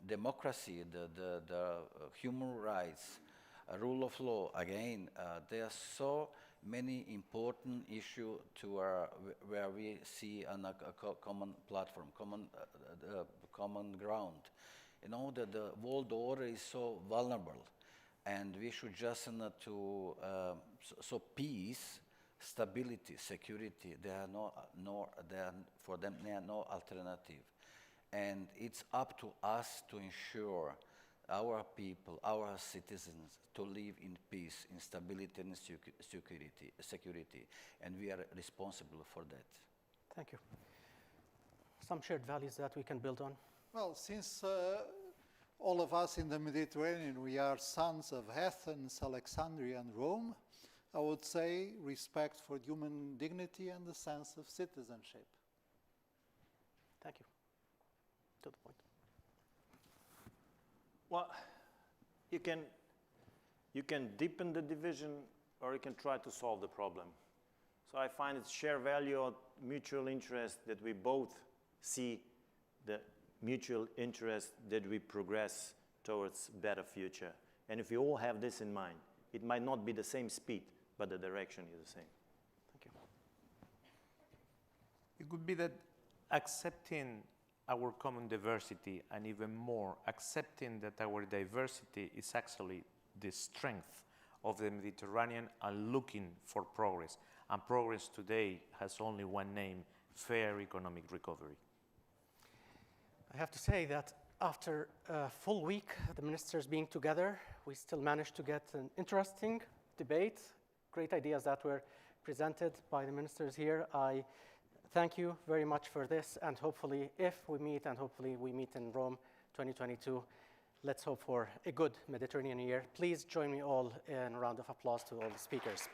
S12: democracy, the human rights, rule of law. Again, there are so many important issues to where we see a common platform, common ground. You know that the world order is so vulnerable, and we should just so peace, stability, security. There are for them no alternative, and it's up to us to ensure our people, our citizens, to live in peace, in stability and security, and we are responsible for that.
S7: Thank you. Some shared values that we can build on?
S11: Well, since all of us in the Mediterranean, we are sons of Athens, Alexandria, and Rome, I would say respect for human dignity and the sense of citizenship.
S7: Thank you. To the point.
S9: Well, you can deepen the division, or you can try to solve the problem. So I find it's shared value or mutual interest that we both see the mutual interest that we progress towards better future. And if we all have this in mind, it might not be the same speed, but the direction is the same.
S7: Thank you.
S8: It could be that accepting our common diversity, and even more, accepting that our diversity is actually the strength of the Mediterranean, and looking for progress. And progress today has only one name: fair economic recovery.
S7: I have to say that after a full week, the ministers being together, we still managed to get an interesting debate, great ideas that were presented by the ministers here. I thank you very much for this, and hopefully, if we meet, and hopefully we meet in Rome 2022, let's hope for a good Mediterranean year. Please join me all in a round of applause to all the speakers.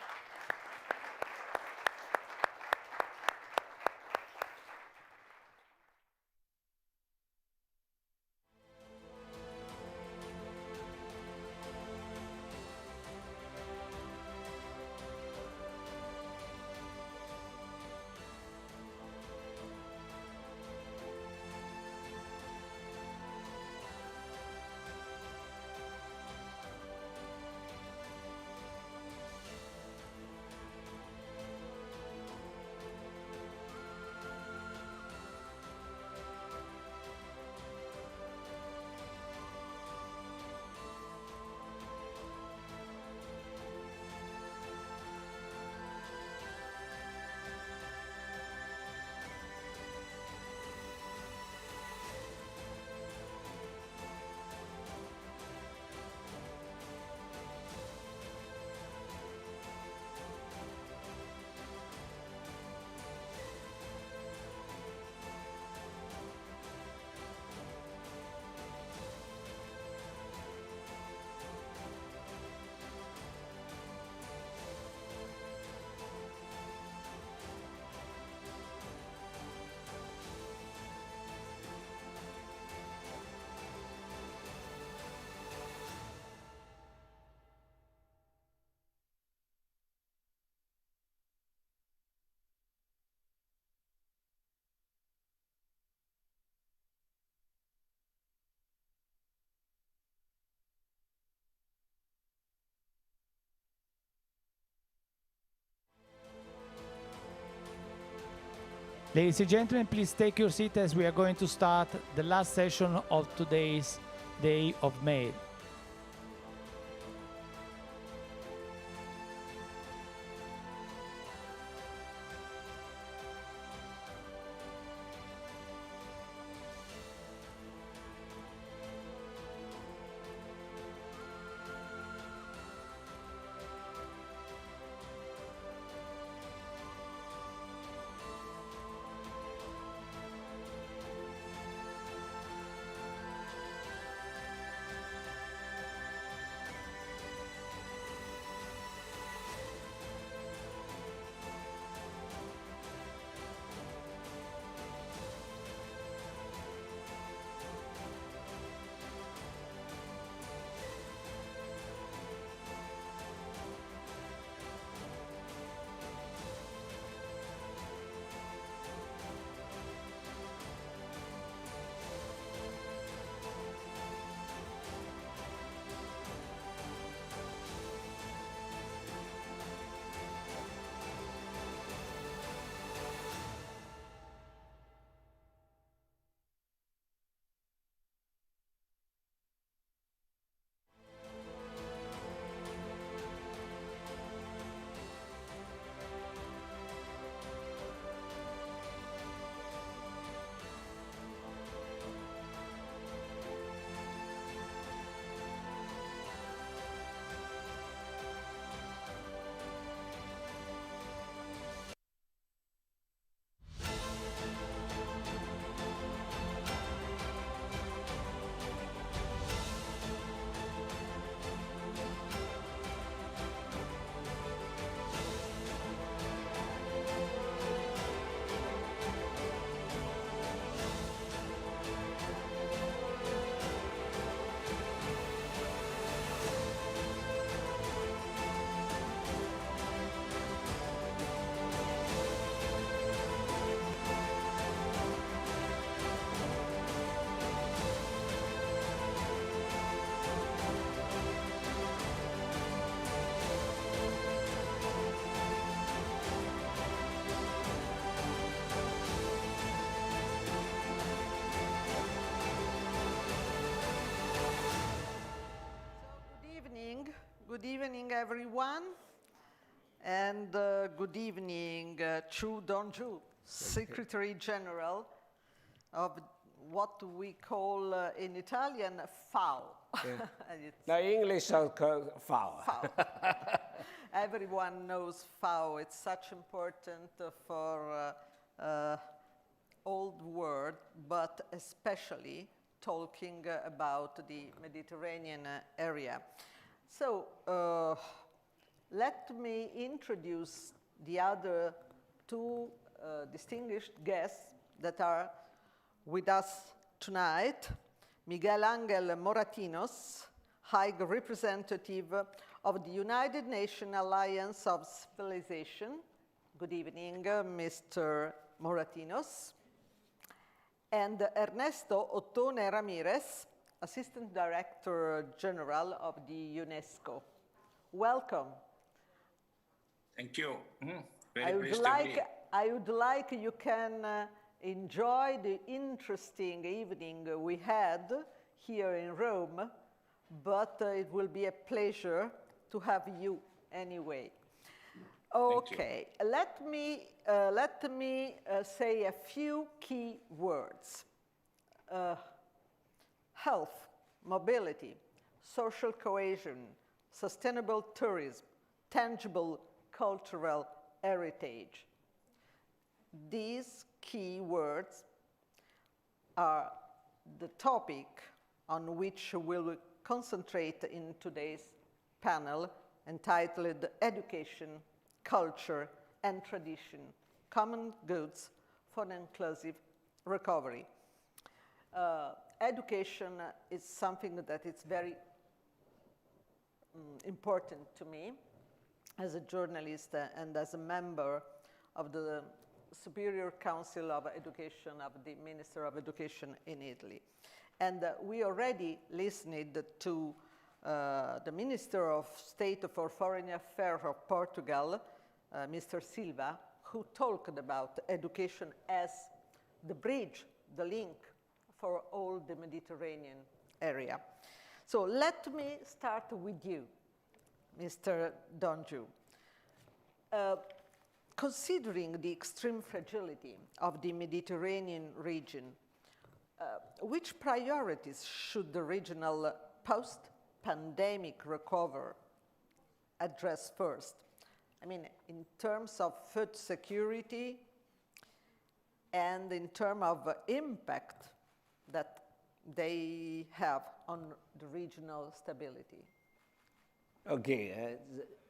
S1: Ladies and gentlemen, please take your seat as we are going to start the last session of today's day of May.
S10: Good evening, everyone, and good evening, Chu Dongju, Secretary General of what we call in Italian FAO.
S13: Yeah. The English are called FAO.
S10: Everyone knows FAO. It's such important for old world, but especially talking about the Mediterranean area. So let me introduce the other two distinguished guests that are with us tonight. Miguel Angel Moratinos, High Representative of the United Nations Alliance of Civilization. Good evening, Mr. Moratinos. And Ernesto Ottone Ramirez, Assistant Director General of the UNESCO. Welcome.
S16: Thank you.
S10: I would like you can enjoy the interesting evening we had here in Rome, but it will be a pleasure to have you anyway. Okay, let me say a few key words. Health, mobility, social cohesion, sustainable tourism, tangible cultural heritage. These key words are the topic on which we'll concentrate in today's panel entitled Education, Culture and Tradition, Common Goods for an Inclusive Recovery. Education is something that is very important to me as a journalist and as a member of the Superior Council of Education of the Minister of Education in Italy. And we already listened to the Minister of State for Foreign Affairs of Portugal, Mr. Silva, who talked about education as the bridge, the link for all the Mediterranean area. So let me start with you, Mr. Donju. Considering the extreme fragility of the Mediterranean region, which priorities should the regional post-pandemic recovery address first? I mean, in terms of food security and in terms of impact that they have on the regional stability.
S13: Okay,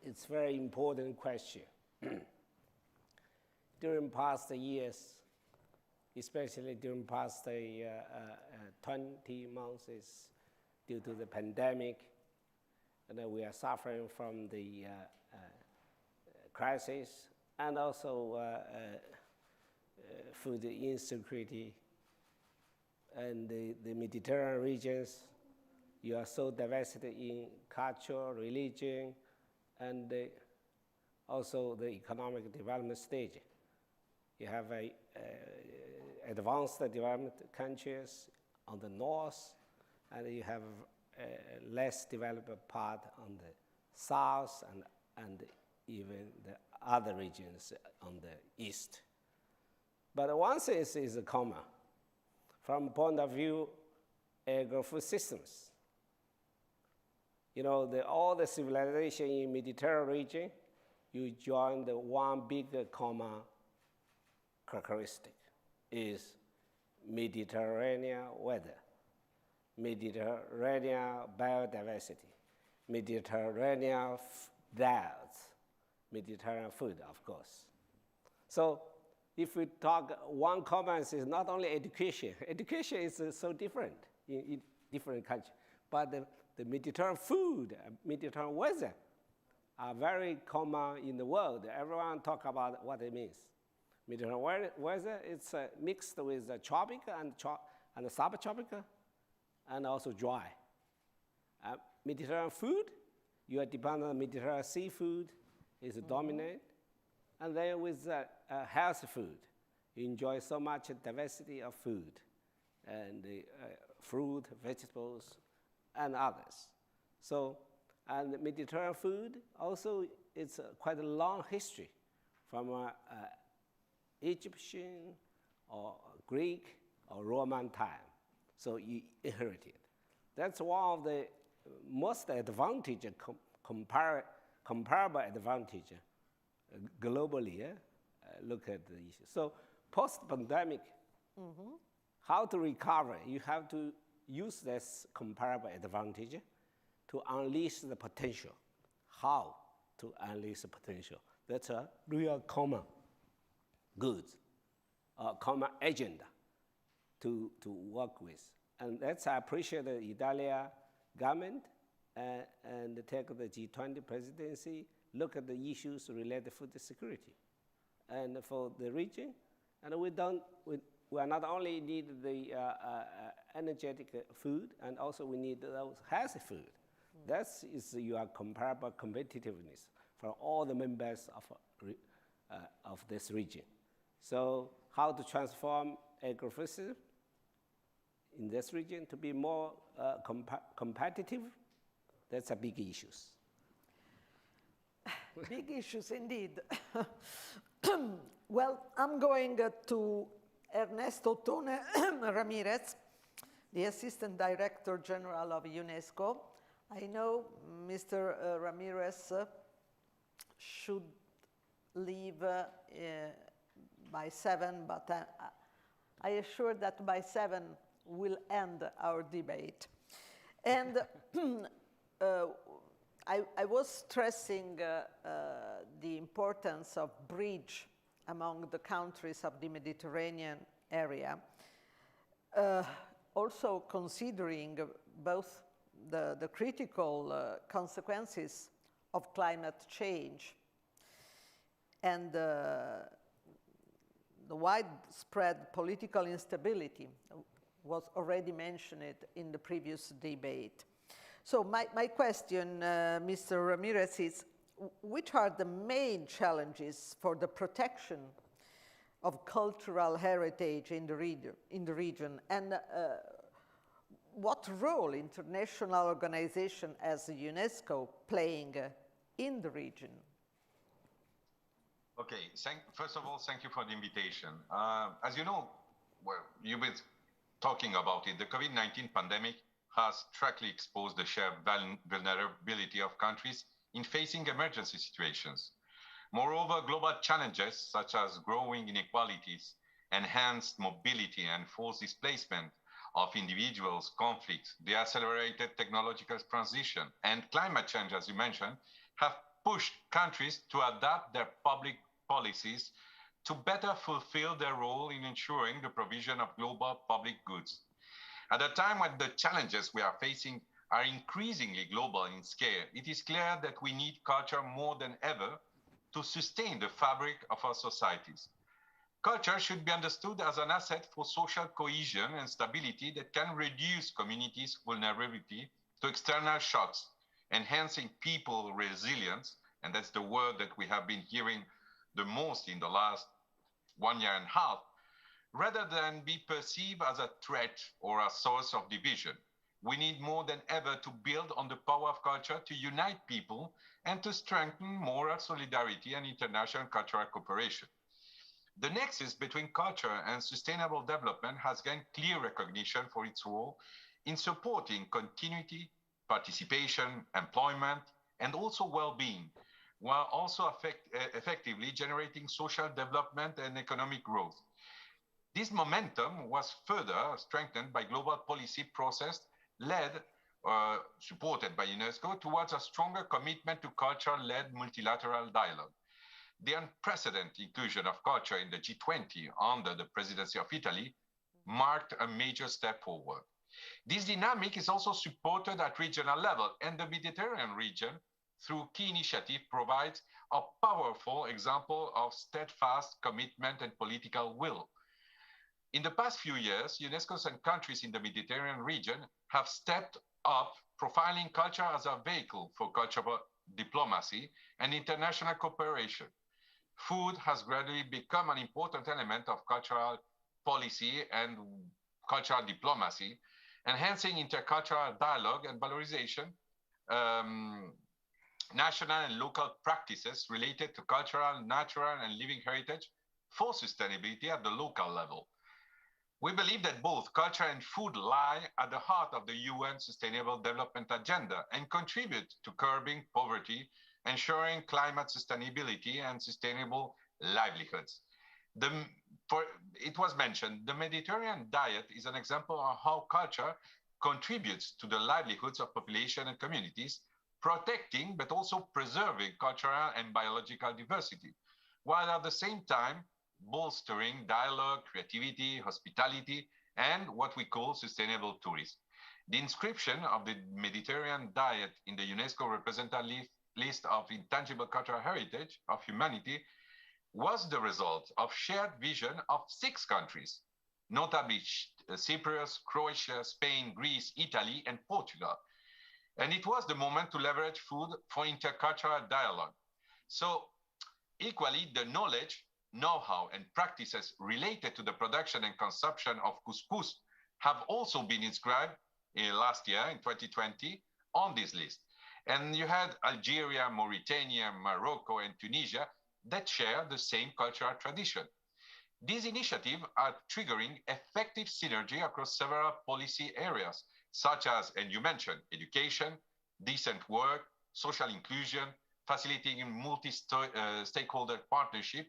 S13: it's a very important question. During past years, especially during past 20 months, due to the pandemic, and we are suffering from the crisis and also food insecurity. And the Mediterranean regions, you are so diverse in culture, religion, and also the economic development stage. You have advanced development countries on the north, and you have less developed part on the south and even the other regions on the east. But one thing is common. From point of view, agro-food systems. You know, all the civilization in Mediterranean region, you join the one big common characteristic is Mediterranean weather, Mediterranean biodiversity, Mediterranean diets, Mediterranean food, of course. So if we talk one common is not only education. Education is so different in different countries, but the Mediterranean food, Mediterranean weather are very common in the world. Everyone talk about what it means. Mediterranean weather, it's mixed with tropical and subtropical, and also dry. Mediterranean food, you are dependent on Mediterranean seafood, is dominant. And then with healthy food, you enjoy so much diversity of food, and fruit, vegetables, and others. So, and Mediterranean food also, it's quite a long history from Egyptian or Greek or Roman time. So you inherit it. That's one of the most advantage, comparable advantage globally. Look at the issue. So post-pandemic, how to recover? You have to use this comparable advantage to unleash the potential. How to unleash the potential? That's a real common goods, common agenda to work with. And that's I appreciate the Italian government and take the G20 presidency, look at the issues related to food security. And for the region, and we are not only need the energetic food, and also we need those healthy food. That is your comparable competitiveness for all the members of this region. So how to transform agro-food system in this region to be more competitive, that's a big issue.
S10: Big issues indeed. Well, I'm going to Ernesto Tone Ramirez, the Assistant Director General of UNESCO. I know Mr. Ramirez should leave by 7, but I assure that by 7 we'll end our debate. And I was stressing the importance of bridge among the countries of the Mediterranean area, also considering both the critical consequences of climate change and the widespread political instability was already mentioned in the previous debate. So my question, Mr. Ramirez, is which are the main challenges for the protection of cultural heritage in the region, and what role international organization as UNESCO playing in the region?
S14: Okay, first of all, thank you for the invitation. As you know, well, you've been talking about it, the COVID-19 pandemic has directly exposed the shared vulnerability of countries in facing emergency situations. Moreover, global challenges such as growing inequalities, enhanced mobility and forced displacement of individuals, conflicts, the accelerated technological transition, and climate change, as you mentioned, have pushed countries to adapt their public policies to better fulfill their role in ensuring the provision of global public goods. At a time when the challenges we are facing are increasingly global in scale, it is clear that we need culture more than ever to sustain the fabric of our societies. Culture should be understood as an asset for social cohesion and stability that can reduce communities' vulnerability to external shocks, enhancing people resilience, and that's the word that we have been hearing the most in the last 1.5 years, rather than be perceived as a threat or a source of division. We need more than ever to build on the power of culture to unite people and to strengthen moral solidarity and international cultural cooperation. The nexus between culture and sustainable development has gained clear recognition for its role in supporting continuity, participation, employment, and also well-being, while also effectively generating social development and economic growth. This momentum was further strengthened by global policy process led, supported by UNESCO, towards a stronger commitment to culture-led multilateral dialogue. The unprecedented inclusion of culture in the G20 under the presidency of Italy marked a major step forward. This dynamic is also supported at regional level, and the Mediterranean region, through key initiative, provides a powerful example of steadfast commitment and political will. In the past few years, UNESCO and countries in the Mediterranean region have stepped up profiling culture as a vehicle for cultural diplomacy and international cooperation. Food has gradually become an important element of cultural policy and cultural diplomacy, enhancing intercultural dialogue and valorization, national and local practices related to cultural, natural, and living heritage for sustainability at the local level. We believe that both culture and food lie at the heart of the UN Sustainable Development Agenda and contribute to curbing poverty, ensuring climate sustainability and sustainable livelihoods. It was mentioned, the Mediterranean diet is an example of how culture contributes to the livelihoods of population and communities, protecting but also preserving cultural and biological diversity, while at the same time bolstering dialogue, creativity, hospitality, and what we call sustainable tourism. The inscription of the Mediterranean diet in the UNESCO representative list of intangible cultural heritage of humanity was the result of shared vision of 6 countries, notably Cyprus, Croatia, Spain, Greece, Italy, and Portugal. And it was the moment to leverage food for intercultural dialogue. So equally, the knowledge, know-how, and practices related to the production and consumption of couscous have also been inscribed last year in 2020 on this list. And you had Algeria, Mauritania, Morocco, and Tunisia that share the same cultural tradition. These initiatives are triggering effective synergy across several policy areas, such as, and you mentioned, education, decent work, social inclusion, facilitating multi-stakeholder partnership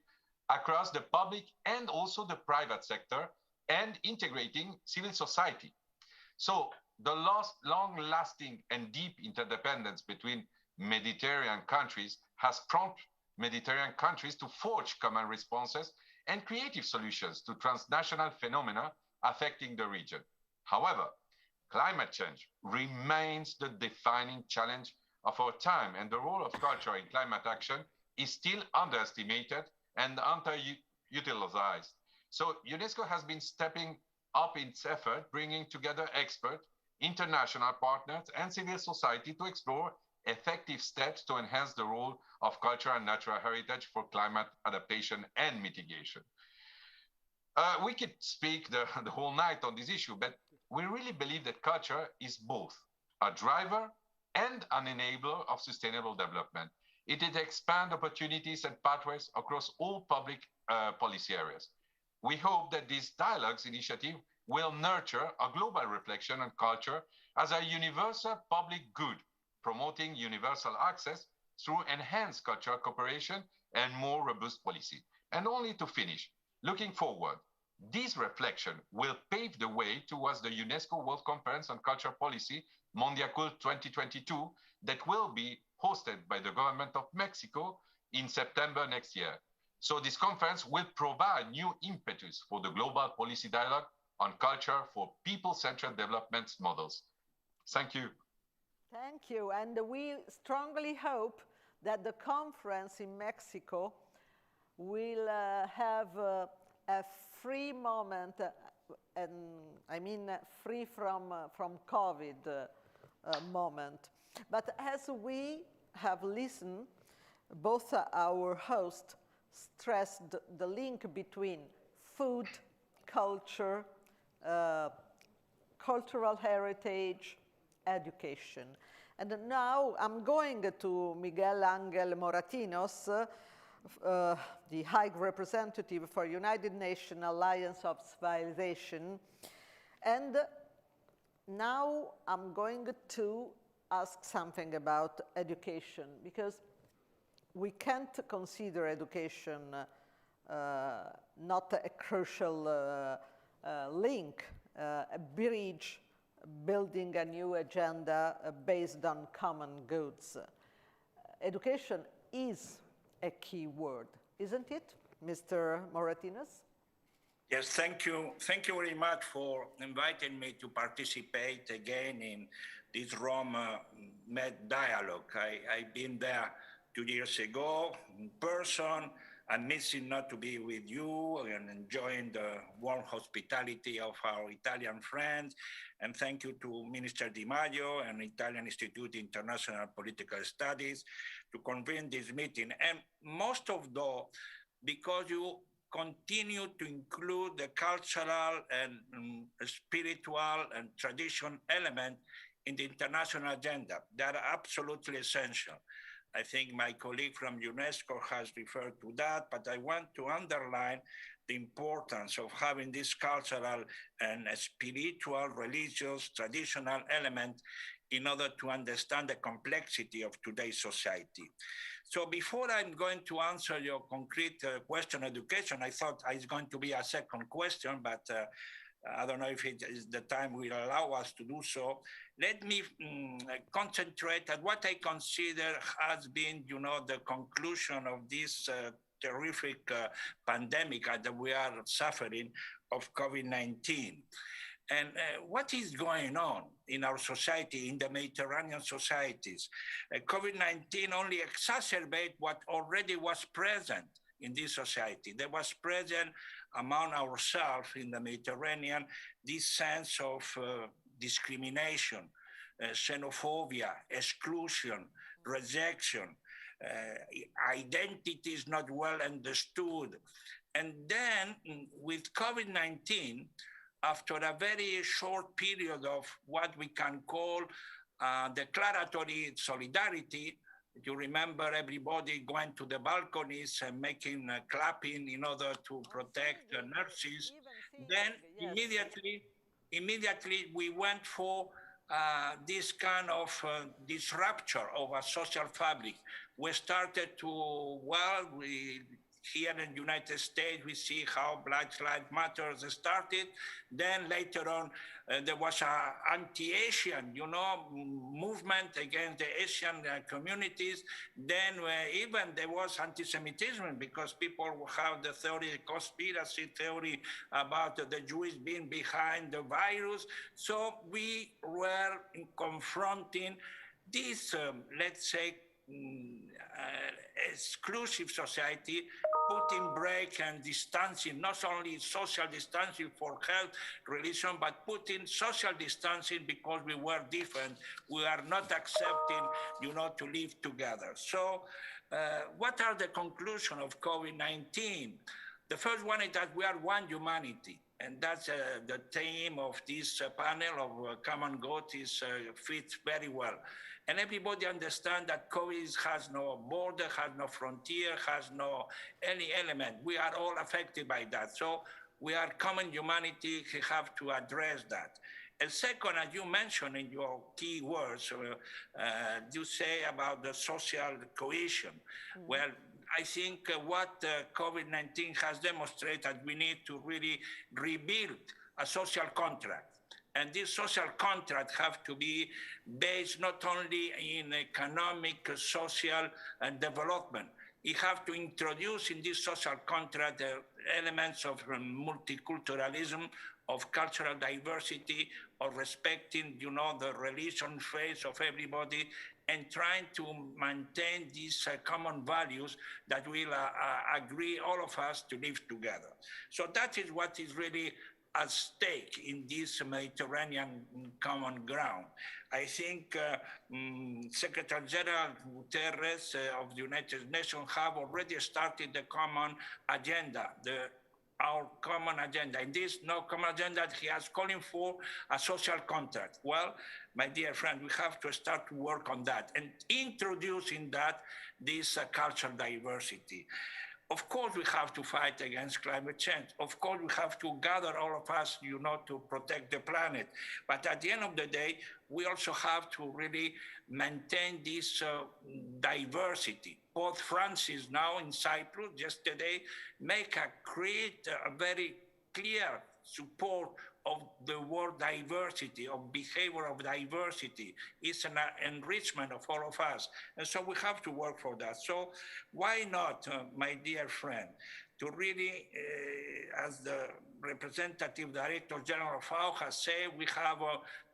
S14: across the public and also the private sector, and integrating civil society. So the long-lasting and deep interdependence between Mediterranean countries has prompted Mediterranean countries to forge common responses and creative solutions to transnational phenomena affecting the region. However, climate change remains the defining challenge of our time, and the role of culture in climate action is still underestimated and underutilized. So UNESCO has been stepping up its effort, bringing together experts, international partners, and civil society to explore effective steps to enhance the role of culture and natural heritage for climate adaptation and mitigation. We could speak the whole night on this issue, but we really believe that culture is both a driver and an enabler of sustainable development. It expands opportunities and pathways across all public policy areas. We hope that this dialogues initiative will nurture a global reflection on culture as a universal public good, promoting universal access through enhanced cultural cooperation and more robust policy. And only to finish, looking forward, this reflection will pave the way towards the UNESCO World Conference on Culture Policy, Mondiacult 2022, that will be hosted by the government of Mexico in September next year. So this conference will provide new impetus for the global policy dialogue on culture for people-centered development models. Thank you.
S10: Thank you. And we strongly hope that the conference in Mexico will have a free moment, and I mean free from COVID moment. But as we have listened, both our hosts stressed the link between food, culture, cultural heritage, education. And now I'm going to Miguel Angel Moratinos, the High Representative for United Nations Alliance of Civilization. And now I'm going to ask something about education, because we can't consider education not a crucial link, a bridge, building a new agenda based on common goods. Education is a key word, isn't it, Mr. Moratinos?
S15: Yes, thank you. Thank you very much for inviting me to participate again in this Roma Med dialogue. I've been there 2 years ago in person. I'm missing not to be with you and enjoying the warm hospitality of our Italian friends. And thank you to Minister Di Maio and Italian Institute of International Political Studies to convene this meeting. And most of all, because you continue to include the cultural and spiritual and tradition element in the international agenda. That are absolutely essential. I think my colleague from UNESCO has referred to that, but I want to underline the importance of having this cultural and spiritual, religious, traditional element in order to understand the complexity of today's society. So before I'm going to answer your concrete question, education, I thought it's going to be a second question, but I don't know if it is the time will allow us to do so. Let me concentrate on what I consider has been, the conclusion of this terrific pandemic that we are suffering of COVID-19. And what is going on in our society, in the Mediterranean societies? COVID-19 only exacerbates what already was present in this society. There was present among ourselves in the Mediterranean this sense of discrimination, xenophobia, exclusion, rejection, identities not well understood. And then with COVID-19, after a very short period of what we can call declaratory solidarity, you remember everybody going to the balconies and making clapping in order to protect the nurses. Then immediately we went for this kind of disruption of a social fabric. We started to, here in the United States, we see how Black Lives Matter started. Then later on, there was an anti-Asian, movement against the Asian communities. Then even there was anti-Semitism because people have the theory, conspiracy theory about the Jews being behind the virus. So we were confronting this, let's say, exclusive society putting break and distancing, not only social distancing for health, religion, but putting social distancing because we were different. We are not accepting, to live together. So what are the conclusions of COVID-19? The first one is that we are one humanity. And that's the theme of this panel of Common Good fits very well. And everybody understands that COVID has no border, has no frontier, has no any element. We are all affected by that. So we are common humanity, we have to address that. And second, as you mentioned in your key words, you say about the social cohesion. Mm-hmm. Well, I think what COVID-19 has demonstrated, we need to really rebuild a social contract. And this social contract have to be based not only in economic, social, and development. You have to introduce in this social contract the elements of multiculturalism, of cultural diversity, of respecting, the religion, faith of everybody, and trying to maintain these common values that will agree all of us to live together. So that is what is really at stake in this Mediterranean common ground. I think Secretary General Guterres of the United Nations have already started the common agenda, our common agenda. In this common agenda, he has calling for a social contract. Well, my dear friend, we have to start to work on that and introducing that this cultural diversity. Of course, we have to fight against climate change. Of course, we have to gather all of us, to protect the planet. But at the end of the day, we also have to really maintain this diversity. Pope Francis now in Cyprus yesterday create a very clear support of the word diversity, of behavior of diversity. It's an enrichment of all of us. And so we have to work for that. So why not, my dear friend, to really, as the representative director general of FAO has said, we have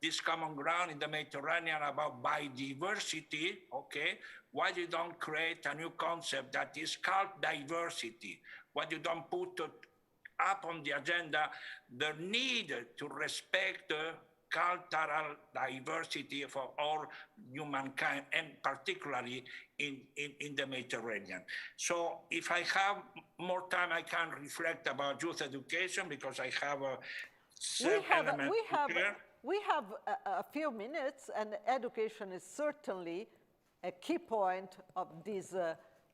S15: this common ground in the Mediterranean about biodiversity, okay? Why you don't create a new concept that is called diversity? Why you don't put up on the agenda the need to respect the cultural diversity for all humankind, and particularly in the Mediterranean. So if I have more time, I can reflect about youth education because I have
S10: we have a few minutes, and education is certainly a key point of this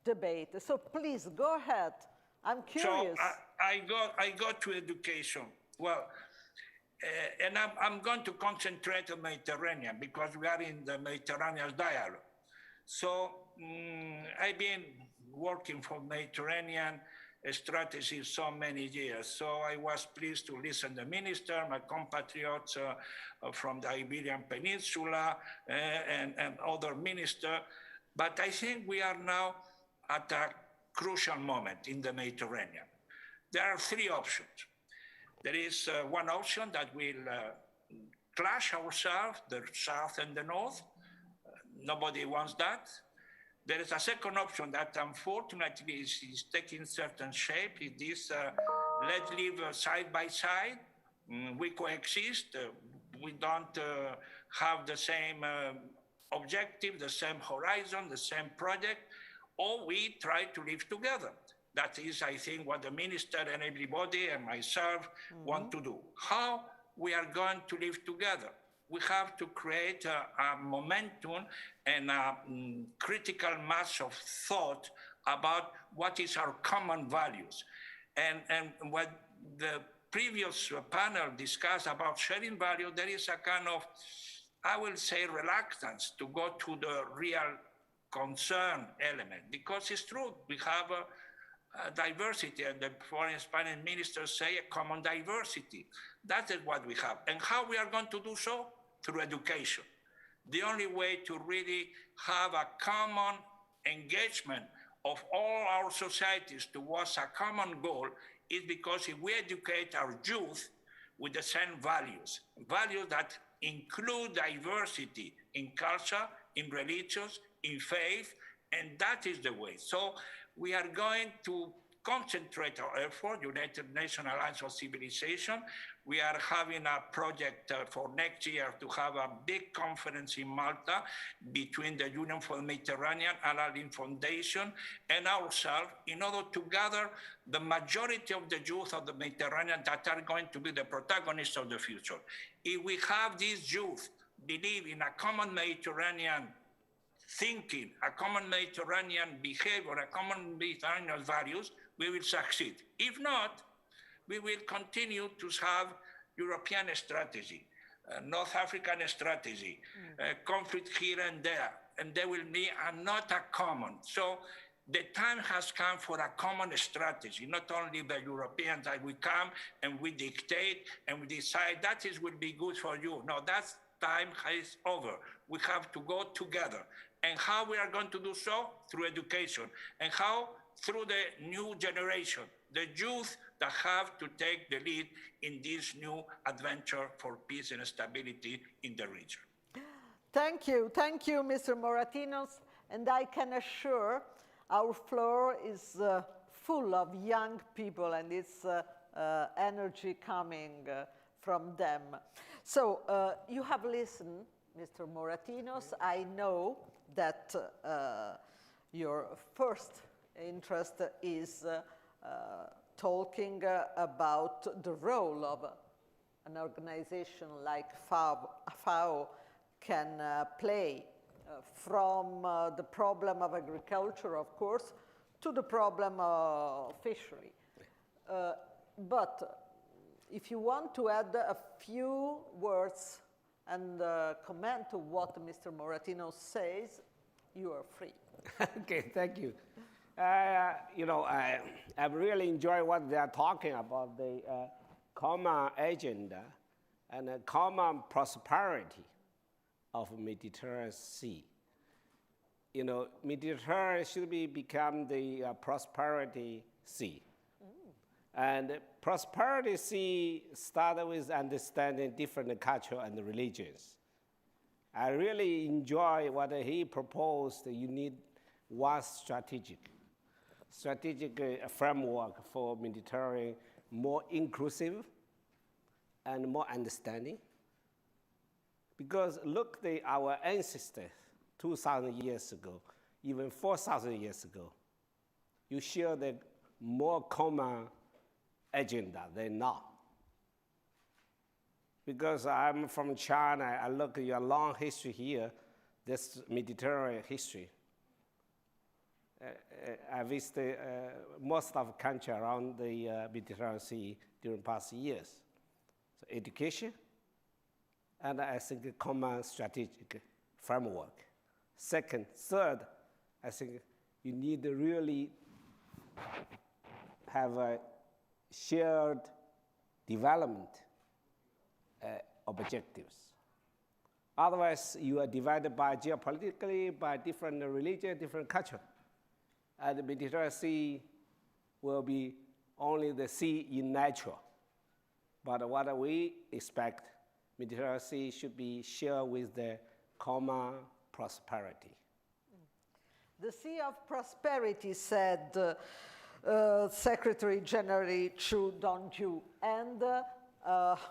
S10: debate. So please go ahead. I'm curious.
S15: So I go to education. Well, and I'm going to concentrate on Mediterranean because we are in the Mediterranean dialogue. So I've been working for Mediterranean strategy so many years. So I was pleased to listen to the minister, my compatriots from the Iberian Peninsula and other ministers. But I think we are now at a crucial moment in the Mediterranean. There are three options. There is one option that will clash ourselves, the south and the north. Nobody wants that. There is a second option that unfortunately is taking certain shape. It is let's live side by side. We coexist. We don't have the same objective, the same horizon, the same project, or we try to live together. That is, I think, what the minister and everybody and myself want to do. How we are going to live together? We have to create a momentum and a critical mass of thought about what is our common values. And what the previous panel discussed about sharing value, there is a kind of, I will say, reluctance to go to the real concern element, because it's true, we have a diversity, and the foreign Spanish ministers say a common diversity. That is what we have. And how we are going to do so? Through education. The only way to really have a common engagement of all our societies towards a common goal is because if we educate our youth with the same values, values that include diversity in culture, in religions, in faith, and that is the way. So we are going to concentrate our effort, United Nations Alliance of Civilization. We are having a project for next year to have a big conference in Malta between the Union for the Mediterranean, Al-Ain Foundation, and ourselves in order to gather the majority of the youth of the Mediterranean that are going to be the protagonists of the future. If we have these youth believe in a common Mediterranean thinking, a common Mediterranean behavior, a common Mediterranean values, we will succeed. If not, we will continue to have European strategy, North African strategy, conflict here and there will be not a common. So the time has come for a common strategy, not only the Europeans that we come and we dictate and we decide that will be good for you. No, that time is over. We have to go together. And how we are going to do so? Through education. And how? Through the new generation, the youth that have to take the lead in this new adventure for peace and stability in the region.
S10: Thank you, Mr. Moratinos. And I can assure our floor is full of young people and it's energy coming from them. So you have listened, Mr. Moratinos. I know that your first interest is talking about the role of an organization like FAO can play from the problem of agriculture, of course, to the problem of fishery. But if you want to add a few words and comment to what Mr. Moratinos says, you are free.
S13: Okay, thank you. You know, I really enjoy what they are talking about, the common agenda and a common prosperity of Mediterranean Sea. You know, Mediterranean should become the prosperity sea. And prosperity sea started with understanding different culture and religions. I really enjoy what he proposed. You need one strategic framework for Mediterranean, more inclusive and more understanding. Because look, our ancestors 2,000 years ago, even 4,000 years ago, you share the more common agenda than now. Because I'm from China, I look at your long history here, this Mediterranean history. I visited most of the country around the Mediterranean Sea during past years. So education, and I think a common strategic framework. Third, I think you need to really have a shared development objectives. Otherwise, you are divided by geopolitically, by different religion, different culture. And the Mediterranean Sea will be only the sea in nature. But what we expect, Mediterranean Sea should be shared with the common prosperity.
S10: The Sea of Prosperity, said Secretary General Chu Dongju. And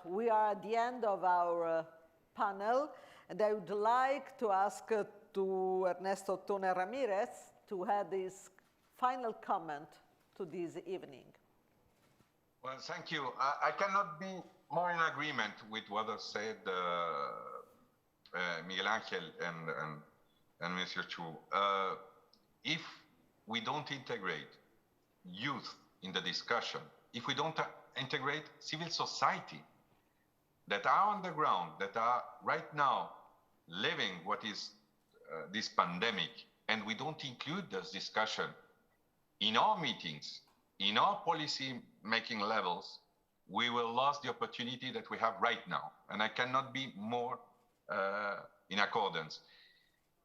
S10: we are at the end of our panel, and I would like to ask to Ernesto Tone Ramirez to add his final comment to this evening.
S14: Well, thank you. I cannot be more in agreement with what have said Miguel Angel and Mr. Chu. If we don't integrate youth in the discussion, if we don't integrate civil society that are on the ground, that are right now living what is this pandemic, and we don't include this discussion in our meetings, in our policy making levels, we will lose the opportunity that we have right now. And I cannot be more in accordance.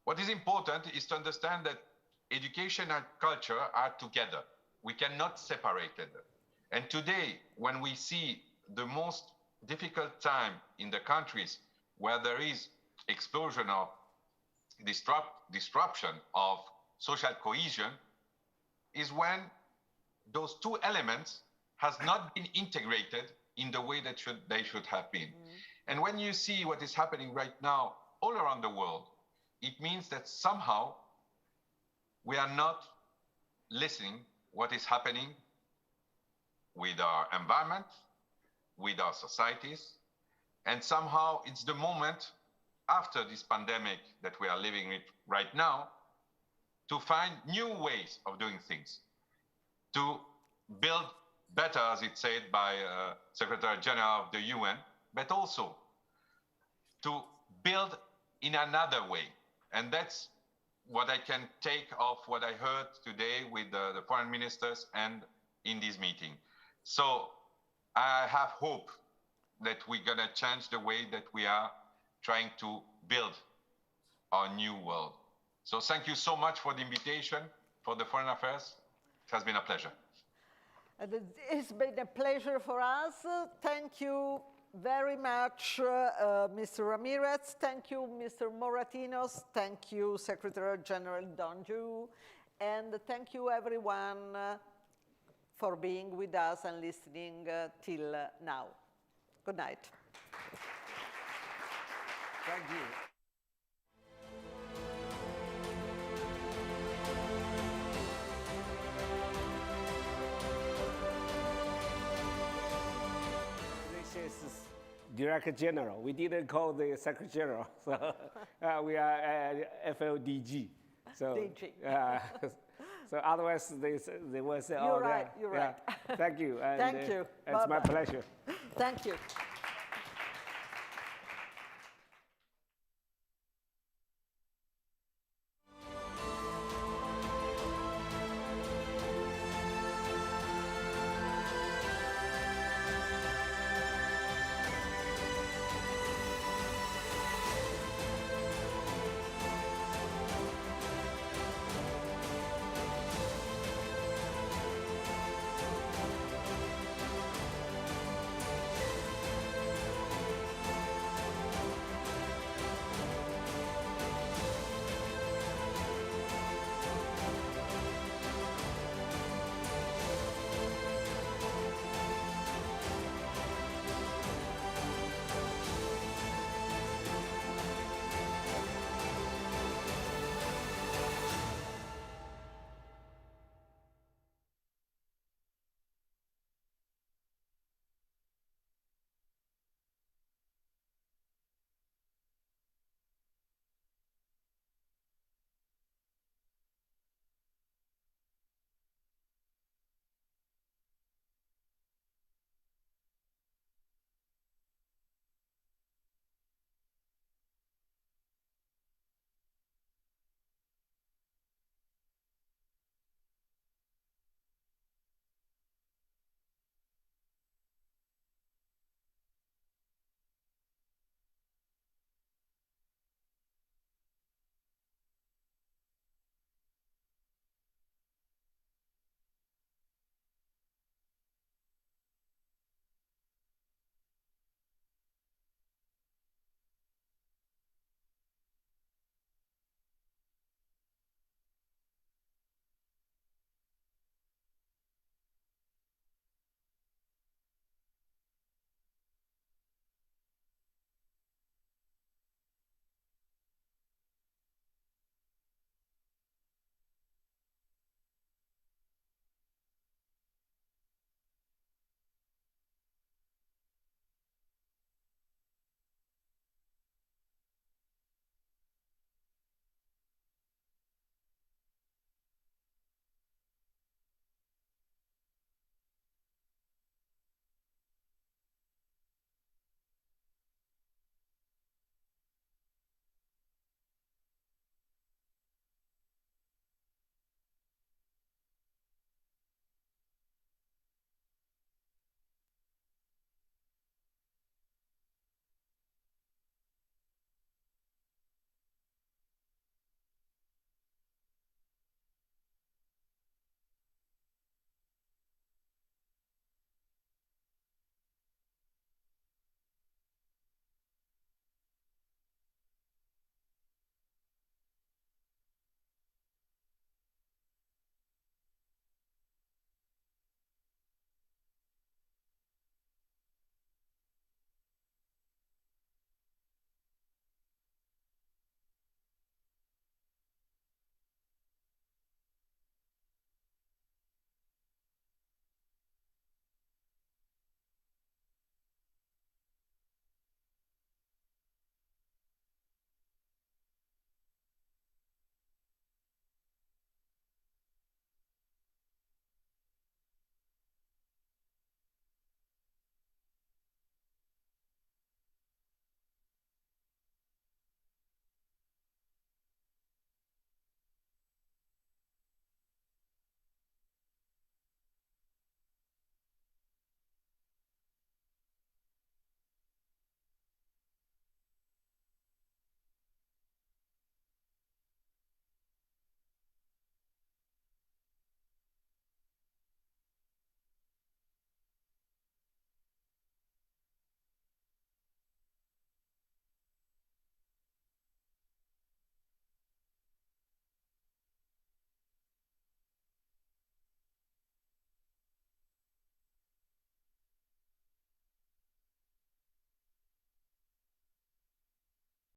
S14: What is important is to understand that education and culture are together. We cannot separate them. And today, when we see the most difficult time in the countries where there is explosion of disruption of social cohesion, is when those two elements has not been integrated in the way that they should have been. And when you see what is happening right now all around the world, it means that somehow we are not listening what is happening with our environment, with our societies, and somehow it's the moment after this pandemic that we are living it right now to find new ways of doing things, to build better, as it's said by Secretary General of the UN, but also to build in another way. And that's what I can take of what I heard today with the foreign ministers and in this meeting. So I have hope that we're gonna change the way that we are trying to build our new world. So thank you so much for the invitation for the Foreign Affairs. It has been a pleasure.
S10: It's been a pleasure for us. Thank you very much, Mr. Ramirez. Thank you, Mr. Moratinos. Thank you, Secretary General Donju. And thank you, everyone, for being with us and listening till now. Good night.
S13: Thank you. Director General. We didn't call the Secretary General, so we are FLDG. So,
S10: DG.
S13: So otherwise they will say,
S10: you're right, you're right.
S13: Thank you. And,
S10: thank you.
S13: It's my pleasure.
S10: Thank you.